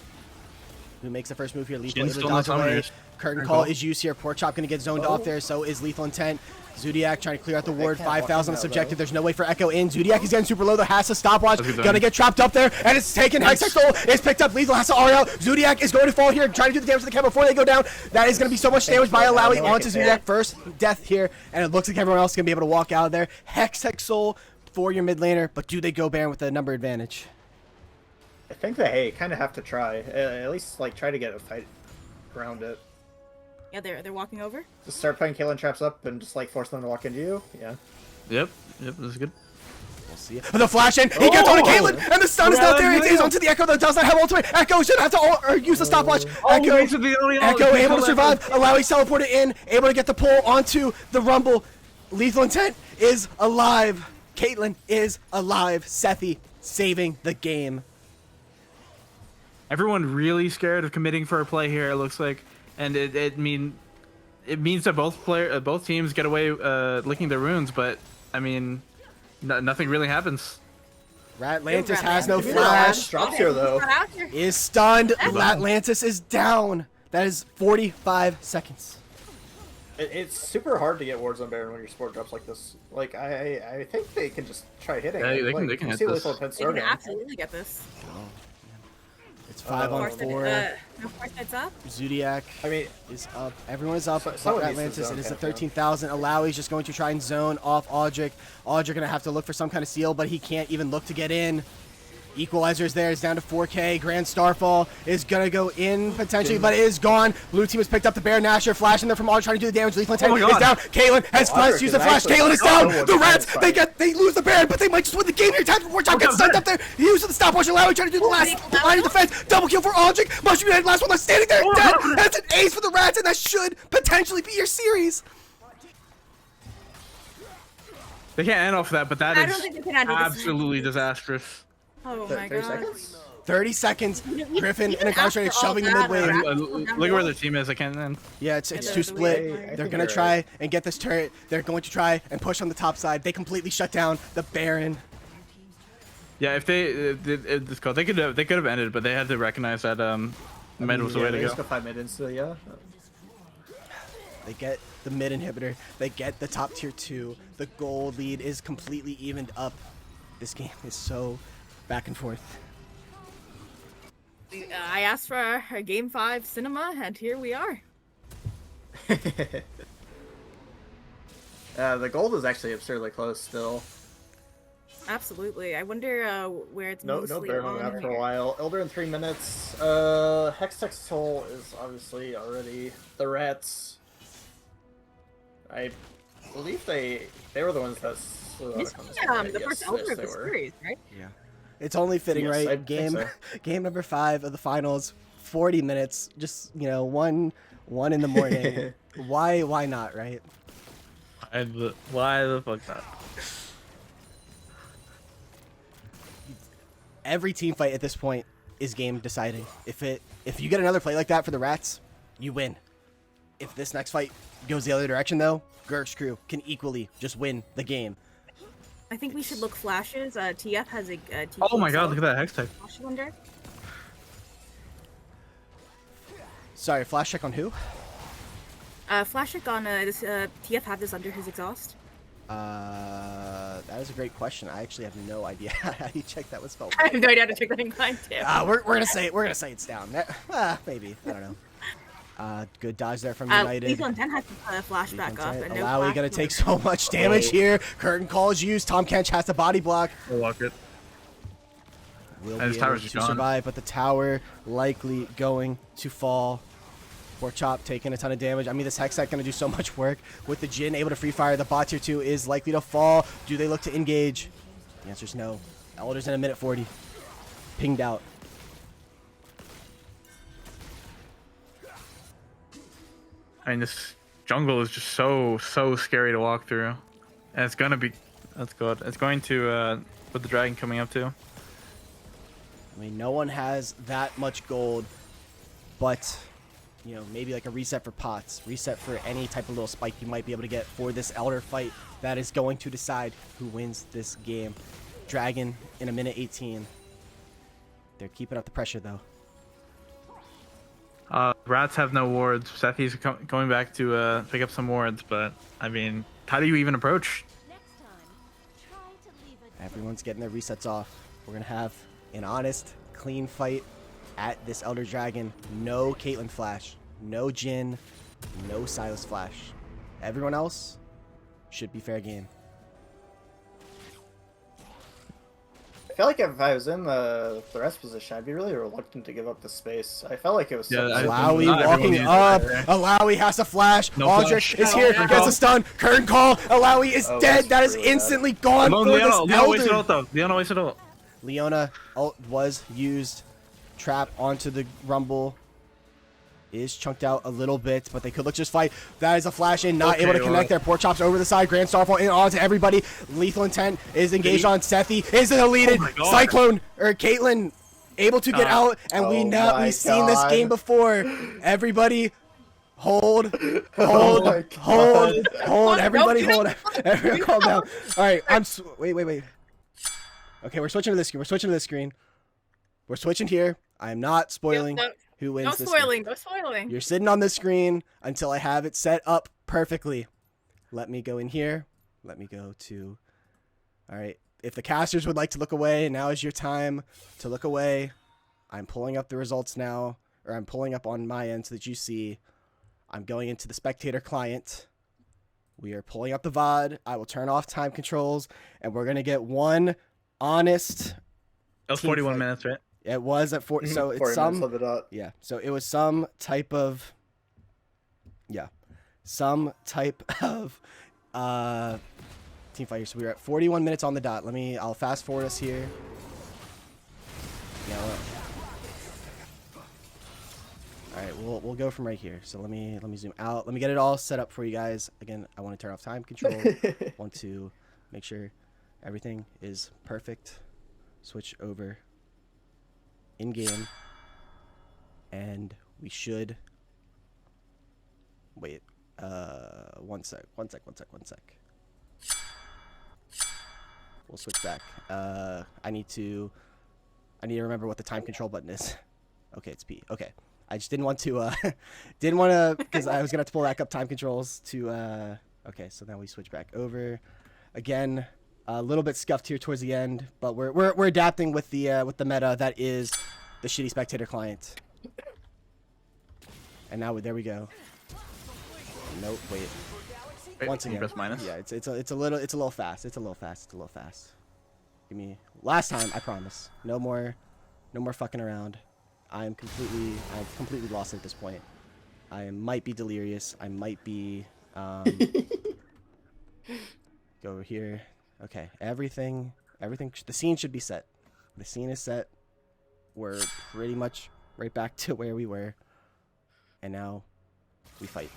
Who makes the first move here? Lethal Jin's able to still in dodge the away. summoners. Curtain Call is used here. Porkchop going to get zoned off there. So is Lethal Intent. Zodiac trying to clear out the ward. can't walk 5,000 him on out, subjective. though. There's no way for Echo in. Zodiac is getting super low though. Has to stopwatch. That's good Gonna done. get trapped up there. And it's taken. Hex Soul is picked up. Lethal has to R out. Zodiac is going to fall here. Trying to do the damage to the camp before they go down. That is going to be so much damage by allowing onto Zodiac. First death here. And it looks like everyone else is going to be able to walk out of there. Hex Soul for your mid laner. But do they go Baron with the number advantage? I think they kind of have to try. At least like try to get a fight around it. Yeah, they're walking over. Just start playing Kaylin traps up and just like force them to walk into you. Yeah. Yep, this is good. We'll see. The flash in. He gets on to Caitlyn. And the stun is not there. It is onto the Echo that does not have ultimate. Echo should have to use the stopwatch. Echo able to survive. Allowing teleported in. Able to get the pull onto the Rumble. Lethal Intent is alive. Caitlyn is alive. Sethi saving the game. Everyone really scared of committing for a play here. It looks like, and it means that both teams get away licking their wounds. But I mean, nothing really happens. Ratlantis has no Ratlantis flash. drops here though. Got out here. Is stunned. Ratlantis is down. That is 45 seconds. It's super hard to get wards on Baron when your support drops like this. Like I think they can just try hitting. Yeah, it. they can- Like, they can you hit see this. Lethal Intent They can Stardown. absolutely get this. It's 5 on 4. No force heads up. Zodiac I mean, is up. Everyone is up. So- But someone needs to Atlantis, zone it is a camp down. 13,000. Alawi's just going to try and zone off Audric. Audric going to have to look for some kind of seal, but he can't even look to get in. Equalizer is there. It's down to 4K. Grand Starfall is going to go in potentially, but it is gone. Blue team has picked up the Baron Nashor. Flash in there from Audric trying to do the damage. Lethal Intent my is God. down. Caitlyn has flash. Audric Use the is flash. actually Caitlyn is not down. the one The trying Rats, to fight. they lose the Baron, but they might just win the game here. Time before Chop gets stunned up there. He uses the stopwatch. Alawi trying to do the last line of defense. Double kill for Audric. Mushroom Head, last one left standing there. Dead. That's an ace for the Rats, and that should potentially be your series. They can't end off that, but that I don't is think they can handle this. absolutely disastrous. Oh my 30 god. seconds? 30 seconds. Griffin Even and Incarcerated after all shoving the that, mid Rats wave. will come down Look at where low. their team is. I can't end. Yeah, it's Yeah, too they're split. I They're think gonna you're try right. and get this turret. They're going to try and push on the top side. They completely shut down the Baron. Yeah, if they could have ended, but they had to recognize that mid was the way to they go. just go 5 minutes. So yeah. They get the mid inhibitor. They get the top tier 2. The gold lead is completely evened up. This game is so back and forth. I asked for a Game 5 cinema, and here we are. The gold is actually absurdly close still. Absolutely. I wonder where it's No mostly bear on moving out for here. a while. Elder in 3 minutes. Hextech Soul is obviously already the rats. I believe they were the ones that slew This out is on the first Elder of they the were. series, right? Yeah. It's only fitting, Yes, I right? think so. Game number 5 of the finals, 40 minutes, just, one in the morning. Why not, right? Why the fuck not? Every team fight at this point is game deciding. If you get another play like that for the rats, you win. If this next fight goes the other direction though, Gurxed crew can equally just win the game. I think we should look flashes. TF has a TK Oh my god, assault. look at that hex type. Flash wonder. Sorry, flash check on who? Flash check on this. TF have this under his exhaust. That is a great question. I actually have no idea how you check that with spell. I have no idea how to check that in Klein too. We're gonna say it's down. Maybe, I don't know. Good dodge there from United. Lethal Intent has to flash back up. And no Alawi flash gonna wonder. take so much damage here. Curtain call is used. Tom Kench has to body block. We'll walk it. Will And be his able tower's to just gone. survive, but the tower likely going to fall. Poor Chop taking a ton of damage. I mean, this Hextech gonna do so much work with the Jin able to free fire. The bot tier 2 is likely to fall. Do they look to engage? The answer is no. Elder's in a minute 40. Pinged out. I mean, this jungle is just so scary to walk through, and it's gonna be. That's good. It's going to with the dragon coming up too. I mean, no one has that much gold, but maybe like a reset for pots, reset for any type of little spike you might be able to get for this Elder fight that is going to decide who wins this game. Dragon in a minute 18. They're keeping up the pressure though. Rats have no wards. Sethi's going back to pick up some wards, but I mean, how do you even approach? Next time, try to leave a Everyone's getting their resets off. We're gonna have an honest, clean fight at this Elder Dragon. No Caitlyn flash, no Jin, no Silas flash. Everyone else should be fair game. I feel like if I was in the rest position, I'd be really reluctant to give up the space. I felt like it was so Yeah, Alawi not walking everyone up. needs it. Alawi has to flash. No Aldrich flash. is here. Curtain Gets call. a stun. Curtain call. Alawi is Oh, dead. that's That is really bad. instantly gone Leona, for this Leona wasted Elder. ult though. Leona wasted ult. Leona ult was used. Trap onto the Rumble. Is chunked out a little bit, but they could look just fight. That is a flash in, not Okay, able to connect well. there. Poor Chops over the side. Grand Starfall in onto everybody. Lethal Intent is engaged on Sethi. Is deleted. Oh my God. Cyclone or Caitlyn able to get out, and Oh we've my seen this God. game before. Everybody hold, Oh my hold. Don't Everybody do hold. it. Everyone calm down. All right, wait. Okay, we're switching to this screen. We're switching here. I'm not spoiling No, who wins no this game. spoiling. No spoiling. You're sitting on the screen until I have it set up perfectly. Let me go in here. Let me go to... All right. If the casters would like to look away, now is your time to look away. I'm pulling up the results now, or I'm pulling up on my end so that you see. I'm going into the spectator client. We are pulling up the VOD. I will turn off time controls, and we're going to get one honest... That was Team 41 fight. minutes, right? It was at 4... So 40 it's minutes some... on the dot. Yeah, so it was some type of team fight here. So we were at 41 minutes on the dot. I'll fast forward us here. Yeah. All right, we'll go from right here. So let me zoom out. Let me get it all set up for you guys. Again, I want to turn off time control. Want to make sure everything is perfect. Switch over in game. And we should wait. One sec. We'll switch back. I need to remember what the time control button is. Okay, it's P. Okay. I just didn't want to because I was gonna have to pull back up time controls to okay, so now we switch back over. Again, a little bit scuffed here towards the end, but we're adapting with the meta that is the shitty spectator client. And now there we go. Nope, wait. Once can you again. press minus? Yeah, it's a little fast. It's a little fast. Give me last time, I promise. No more fucking around. I've completely lost at this point. I might be delirious. I might be go over here. Okay, everything the scene should be set. The scene is set. We're pretty much right back to where we were. And now we fight.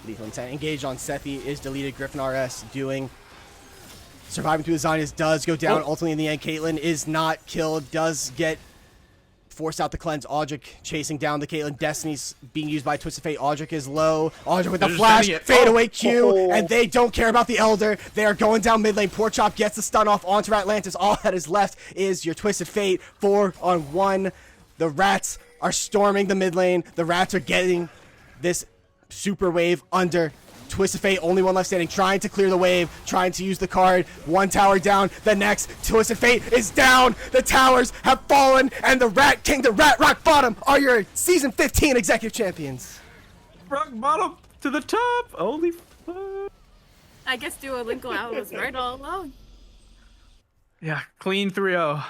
Lethal Intent engaged on Sethi is deleted. Griffin RS doing surviving through the Zionist does go down. Ultimately in the end, Caitlyn is not killed, does get forced out the cleanse. Audric chasing down the Caitlyn. Destiny's being used by Twisted Fate. Audric is low. Audric with the flash, fade away Q, and they don't care about the Elder. They are going down mid lane. Poor Chop gets the stun off onto Atlantis. All that is left is your Twisted Fate 4-on-1. The Rats are storming the mid lane. The Rats are getting this super wave under. Twisted Fate, only one left standing, trying to clear the wave, trying to use the card. One tower down, the next. Twisted Fate is down. The towers have fallen, and the Rat King, the Rat Rock Bottom, are your Season 15 executive champions. Rock bottom to the top. Holy fuck. I guess Duolingo Owl was right all along. Yeah, clean 3-0.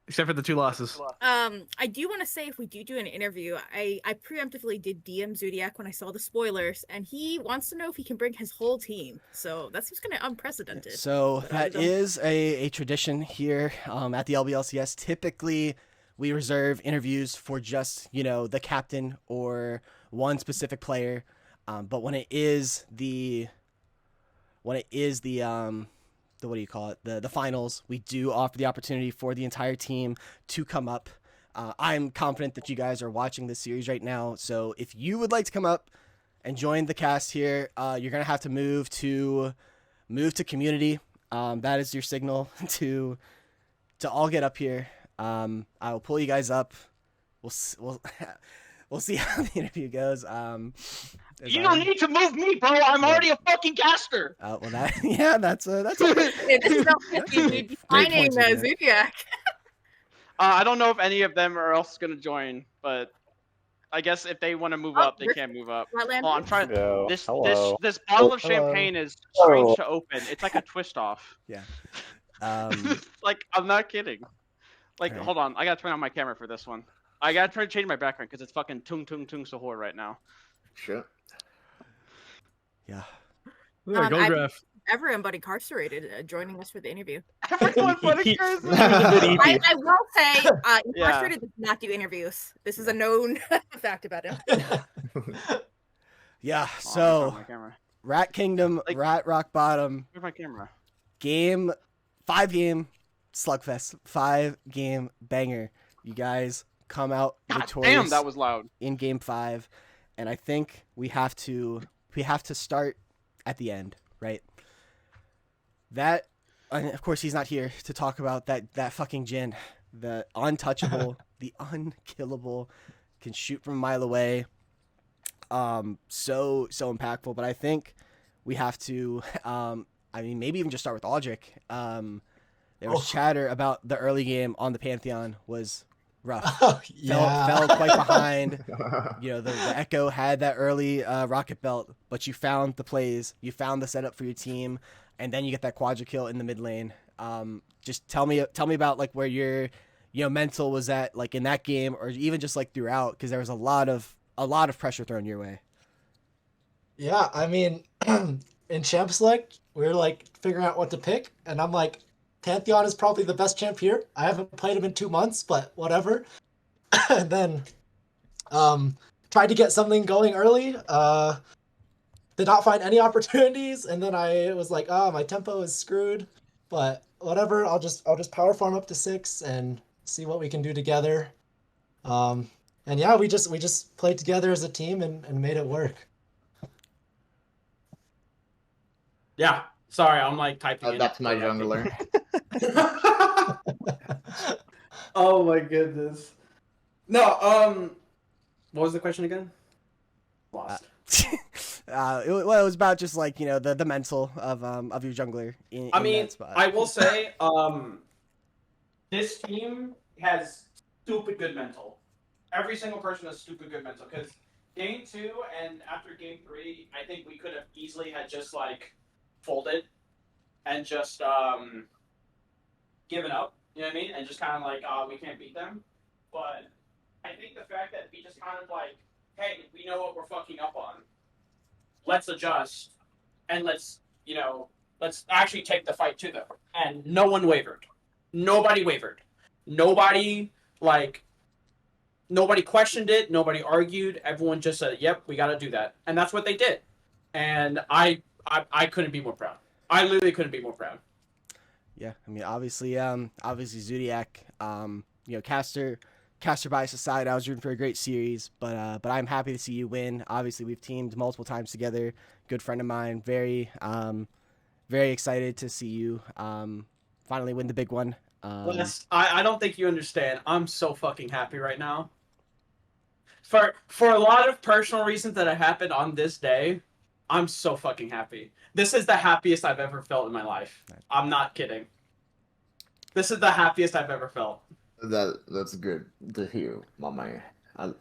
Except for the 2 losses. I do want to say if we do an interview, I preemptively did DM Zodiac when I saw the spoilers, and he wants to know if he can bring his whole team. So that seems kind of unprecedented. So that is a tradition here at the LBLCS. Typically, we reserve interviews for just, the captain or one specific player. But when it is the what do you call it? The finals, we do offer the opportunity for the entire team to come up. I'm confident that you guys are watching this series right now. So if you would like to come up and join the cast here, you're going to have to move to community. That is your signal to all get up here. I will pull you guys up. We'll see how the interview goes. You don't need to move me, bro. I'm already a fucking caster. Well, that's This is not you'd be finding Zodiac. I don't know if any of them are else gonna join, but I guess if they want to move up, they can move up. Oh, I'm trying. This bottle of champagne is strange to open. It's like a twist off. Yeah. Like, I'm not kidding. Like, Right. hold on. I gotta turn on my camera for this one. I gotta try to change my background because it's fucking tung sahur right now. Shit. Yeah. Gurxed. Everyone but incarcerated joining us for the interview. Everyone but incarcerated. I will say, Yeah. incarcerated does not do interviews. This is a known fact about him. Yeah. Oh, So my camera. Rat Kingdom, Like- Rat Rock Bottom, Where's my camera? 5-game slugfest, 5-game banger. You guys come out God victorious damn, that was loud. in game 5, and I think we have to start at the end, right? That, and of course, he's not here to talk about that fucking Jhin, the untouchable, the unkillable, can shoot from a mile away. So impactful. But I think we have to, maybe even just start with Audric. There was chatter about the early game on the Pantheon was rough. Fell quite behind. The Echo had that early rocket belt, but you found the plays, you found the setup for your team, and then you get that quadra kill in the mid lane. Just tell me about like where your mental was at, like in that game, or even just like throughout, because there was a lot of pressure thrown your way. Yeah, I mean, in Champ Select, we were like figuring out what to pick, and I'm like, Pantheon is probably the best champ here. I haven't played him in 2 months, but whatever. And then tried to get something going early. Did not find any opportunities, and then I was like, my tempo is screwed. But whatever, I'll just power farm up to 6 and see what we can do together. And yeah, we just played together as a team and made it work. Yeah, sorry, I'm like typing. That's my jungler. Oh my goodness. No, what was the question again? Lost. It was about just like the mental of your jungler. In I mean, that spot. I will say, this team has stupid good mental. Every single person has stupid good mental because game 2 and after game 3, I think we could have easily had just like folded and just given up. You know what I mean? And just kind of like, oh, we can't beat them. But I think the fact that we just kind of like, hey, we know what we're fucking up on. Let's adjust and let's actually take the fight to them. And no one wavered. Nobody wavered. Nobody questioned it. Nobody argued. Everyone just said, "Yep, we got to do that," and that's what they did. And I couldn't be more proud. I literally couldn't be more proud. Yeah, I mean, obviously Zodiac, caster bias aside, I was rooting for a great series, but I'm happy to see you win. Obviously, we've teamed multiple times together. Good friend of mine. Very excited to see you finally win the big one. I don't think you understand. I'm so fucking happy right now. For a lot of personal reasons that have happened on this day, I'm so fucking happy. This is the happiest I've ever felt in my life. I'm not kidding. This is the happiest I've ever felt. That's good to hear, my man. I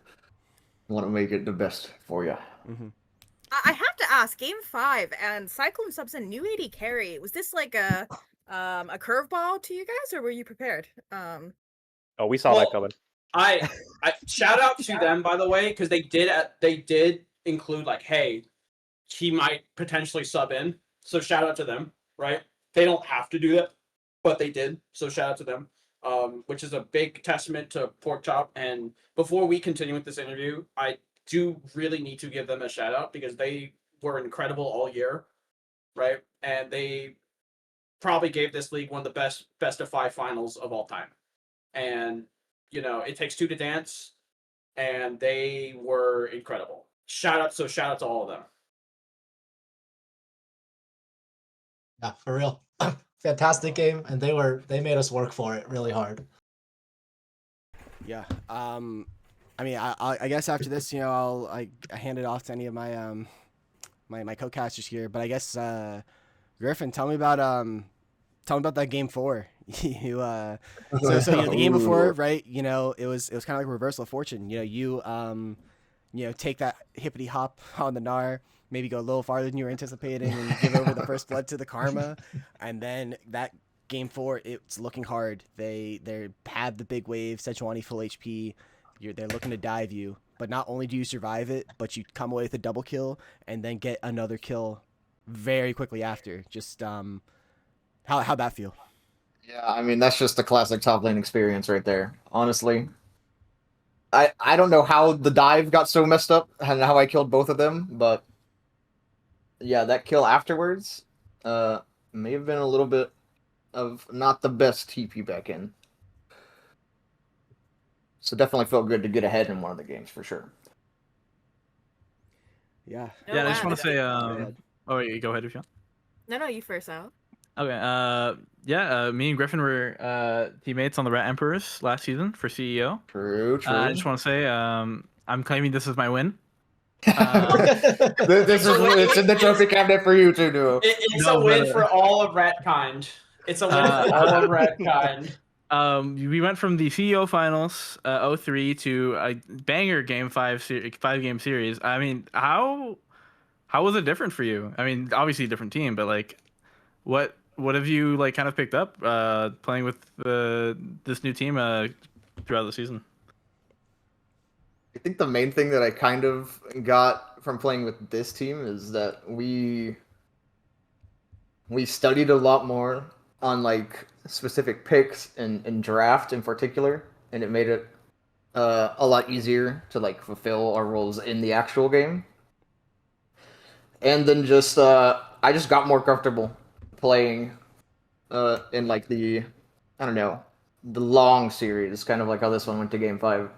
want to make it the best for you. Mm-hmm. I have to ask, Game 5 and Cyclone Subs and New 80 carry, was this like a curveball to you guys, or were you prepared? Oh, we saw that coming. I shout out to them, by the way, because they did include like, hey, he might potentially sub in. So shout out to them, right? They don't have to do that, but they did. So shout out to them, which is a big testament to Pork Chop. And before we continue with this interview, I do really need to give them a shout out because they were incredible all year, right? And they probably gave this league one of the best of 5 finals of all time. And it takes 2 to dance, and they were incredible. Shout out to all of them. Yeah, for real. Fantastic game, and they made us work for it really hard. Yeah. I mean, I guess after this, I'll hand it off to any of my my co-casters here. But I guess Griffin, tell me about that game 4. You so the game before, right? It was kind of like a reversal of fortune. You take that hippity hop on the Gnar, maybe go a little farther than you were anticipating, and give over the first blood to the Karma, and then that game 4, it's looking hard. They have the big wave, Sejuani full HP. They're looking to dive you, but not only do you survive it, but you come away with a double kill and then get another kill very quickly after. Just how'd that feel? Yeah, I mean, that's just the classic top lane experience right there. Honestly, I don't know how the dive got so messed up and how I killed both of them, but yeah, that kill afterwards may have been a little bit of not the best TP back in. So definitely felt good to get ahead in one of the games for sure. Yeah. Yeah, I just want to say, oh, wait, go ahead if you want. No, you first out. Okay. Me and Griffin were teammates on the Rat Emperors last season for CEO. True. I just want to say, I'm claiming this is my win. It's in the trophy cabinet for you too, duo. It's a win for all of Ratkind. It's a win for all of Ratkind. We went from the CEO finals 03 to a banger game 5 game series. I mean, how was it different for you? I mean, obviously a different team, but like, what have you kind of picked up playing with this new team throughout the season? I think the main thing that I kind of got from playing with this team is that we studied a lot more on specific picks and draft in particular, and it made it a lot easier to fulfill our roles in the actual game. And then I just got more comfortable playing in the long series, kind of like how this one went to game 5.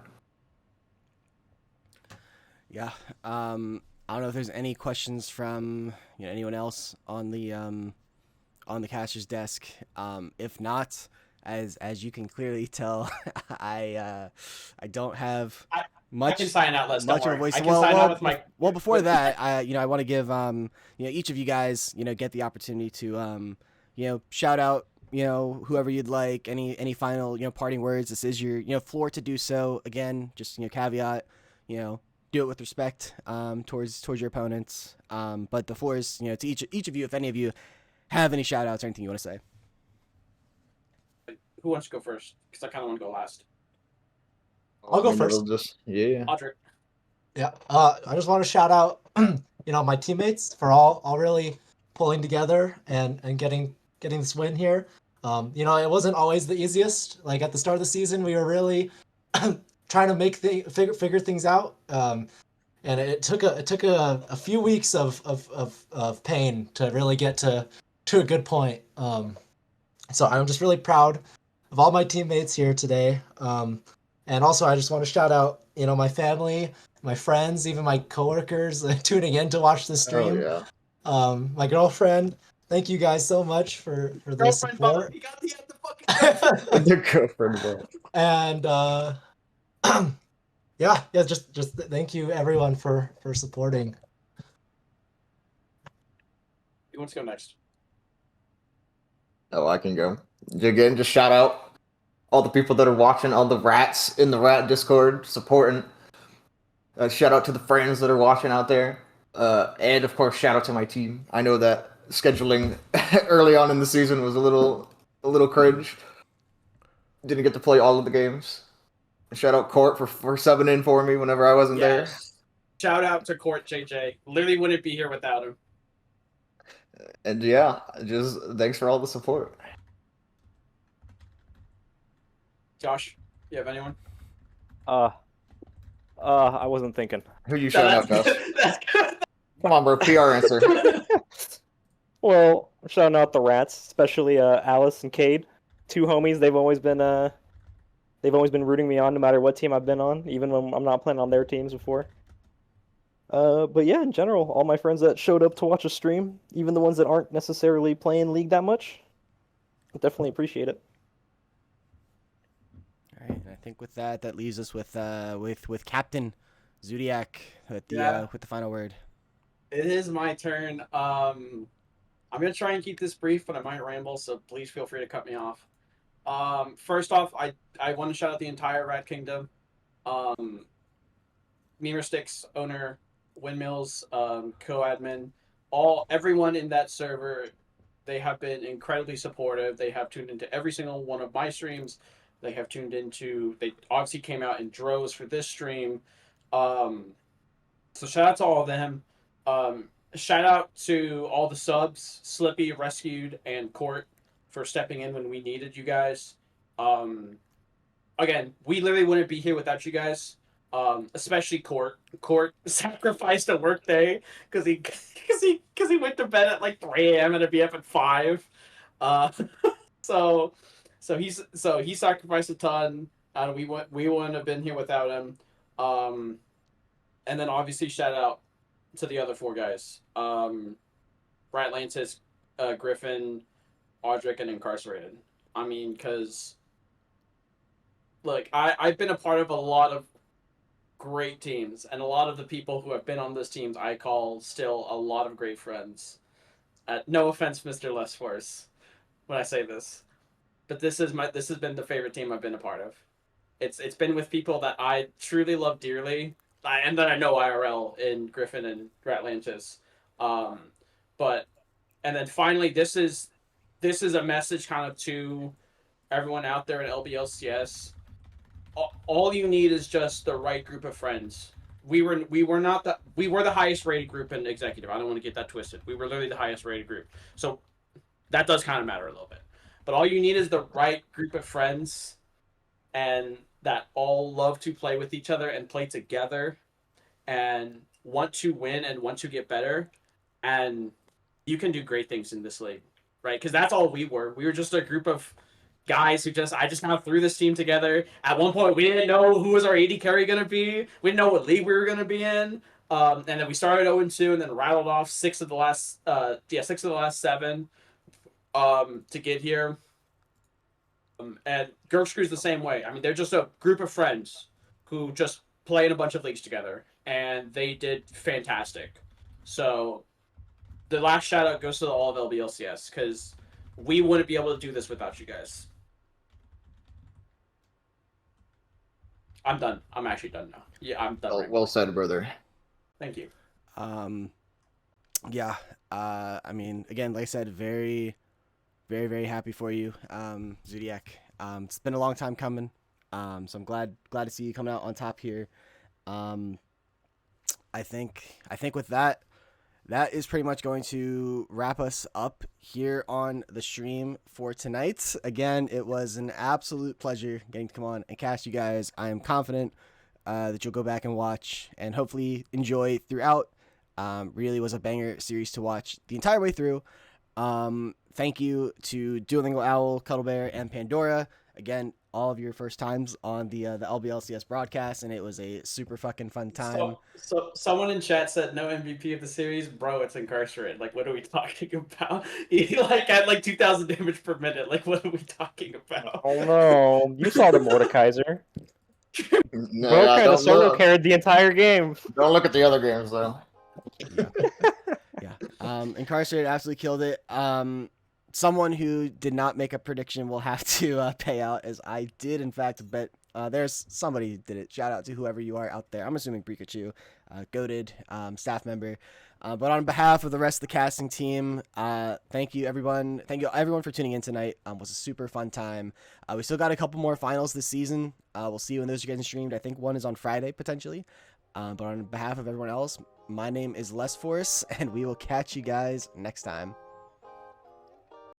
Yeah. I don't know if there's any questions from anyone else on the caster's desk. If not, as you can clearly tell, I don't have much. I can sign out. Much of a voice. Well, before that, I want to give each of you guys get the opportunity to shout out whoever you'd like. Any final parting words. This is your floor to do so. Again, just caveat, do it with respect towards your opponents. But the floor is to each of you. If any of you have any shout outs or anything you want to say. Who wants to go first? Because I kind of want to go last. I'll go first. Yeah. Audric. Yeah. I just want to shout out, my teammates for all really pulling together and getting this win here. It wasn't always the easiest. Like at the start of the season, we were really trying to figure things out. And it took a few weeks of pain to really get to a good point. So I'm just really proud of all my teammates here today. And also I just want to shout out, my family, my friends, even my coworkers tuning in to watch the stream. Oh, yeah. My girlfriend. Thank you guys so much for the support. You got the fucking The girlfriend vote. And yeah, just thank you everyone for supporting. Who wants to go next? Oh, I can go. Again, just shout out all the people that are watching, all the rats in the rat Discord supporting. Shout out to the friends that are watching out there. And of course, shout out to my team. I know that scheduling early on in the season was a little cringe. Didn't get to play all of the games. Shout out Court for subbing in for me whenever I wasn't there. Shout out to Court JJ. Literally wouldn't be here without him. And yeah, just thanks for all the support. Josh, you have anyone? I wasn't thinking. Who you shouting out, Josh? Come on, bro. PR answer. Well, shouting out the rats, especially Alice and Cade, two homies. They've always been rooting me on, no matter what team I've been on, even when I'm not playing on their teams before. But yeah, in general, all my friends that showed up to watch a stream, even the ones that aren't necessarily playing League that much, definitely appreciate it. All right, and I think with that leaves us with Captain Zodiac with the final word. It is my turn. I'm gonna try and keep this brief, but I might ramble, so please feel free to cut me off. First off, I want to shout out the entire Rat Kingdom. Memer Sticks owner, Windmills, co-admin, everyone in that server, they have been incredibly supportive. They have tuned into every single one of my streams. They obviously came out in droves for this stream. So shout out to all of them. Shout out to all the subs, Slippy, Rescued, and Court for stepping in when we needed you guys. Again, we literally wouldn't be here without you guys. Especially Court. Court sacrificed a work day because he went to bed at like 3 a.m. and to be up at 5. So he sacrificed a ton, and we wouldn't have been here without him. And then obviously shout out to the other 4 guys. Bright Lantis, Griffin, Audric, and Incarcerated. I mean, because look, I've been a part of a lot of great teams, and a lot of the people who have been on those teams I call still a lot of great friends. No offense, Mr. Less Force, when I say this, but this has been the favorite team I've been a part of. It's been with people that I truly love dearly, and that I know IRL in Griffin and Ratlantis. And then finally, this is a message kind of to everyone out there in LBLCS. All you need is just the right group of friends. We were the highest rated group in executive. I don't want to get that twisted. We were literally the highest rated group. So that does kind of matter a little bit. But all you need is the right group of friends, and that all love to play with each other and play together and want to win and want to get better. And you can do great things in this league, right? Because that's all we were. We were just a group of guys who I just kind of threw this team together. At one point, we didn't know who was our AD carry going to be. We didn't know what league we were going to be in. And then we started 0-2 and then rattled off 6 of the last 7 to get here. And Gurxed the same way. I mean, they're just a group of friends who just play in a bunch of leagues together, and they did fantastic. So the last shout out goes to all of LBLCS, because we wouldn't be able to do this without you guys. I'm done. I'm actually done now. Yeah, I'm done. Well said, brother. Thank you. Yeah. I mean, again, like I said, very, very, very happy for you, Zodiac. It's been a long time coming. So I'm glad to see you coming out on top here. I think with that is pretty much going to wrap us up here on the stream for tonight. Again, it was an absolute pleasure getting to come on and cast you guys. I am confident that you'll go back and watch and hopefully enjoy throughout. Really was a banger series to watch the entire way through. Thank you to Duolingo Owl, Cuddle Bear, and Pandora. Again, all of your first times on the LBLCS broadcast, and it was a super fucking fun time. So someone in chat said no MVP of the series, bro. It's Incarcerate. Like, what are we talking about? He like had like 2,000 damage per minute. Like, what are we talking about? Oh no, you saw the Mordekaiser. No, Bro kind of solo carried the entire game. Don't look at the other games though. Yeah. Incarcerated absolutely killed it. Someone who did not make a prediction will have to pay out, as I did in fact bet. There's somebody who did it. Shout out to whoever you are out there. I'm assuming Pikachu, goated staff member. But on behalf of the rest of the casting team, thank you everyone. Thank you everyone for tuning in tonight. It was a super fun time. We still got a couple more finals this season. We'll see when those are getting streamed. I think one is on Friday potentially. But on behalf of everyone else, my name is Les Force, and we will catch you guys next time.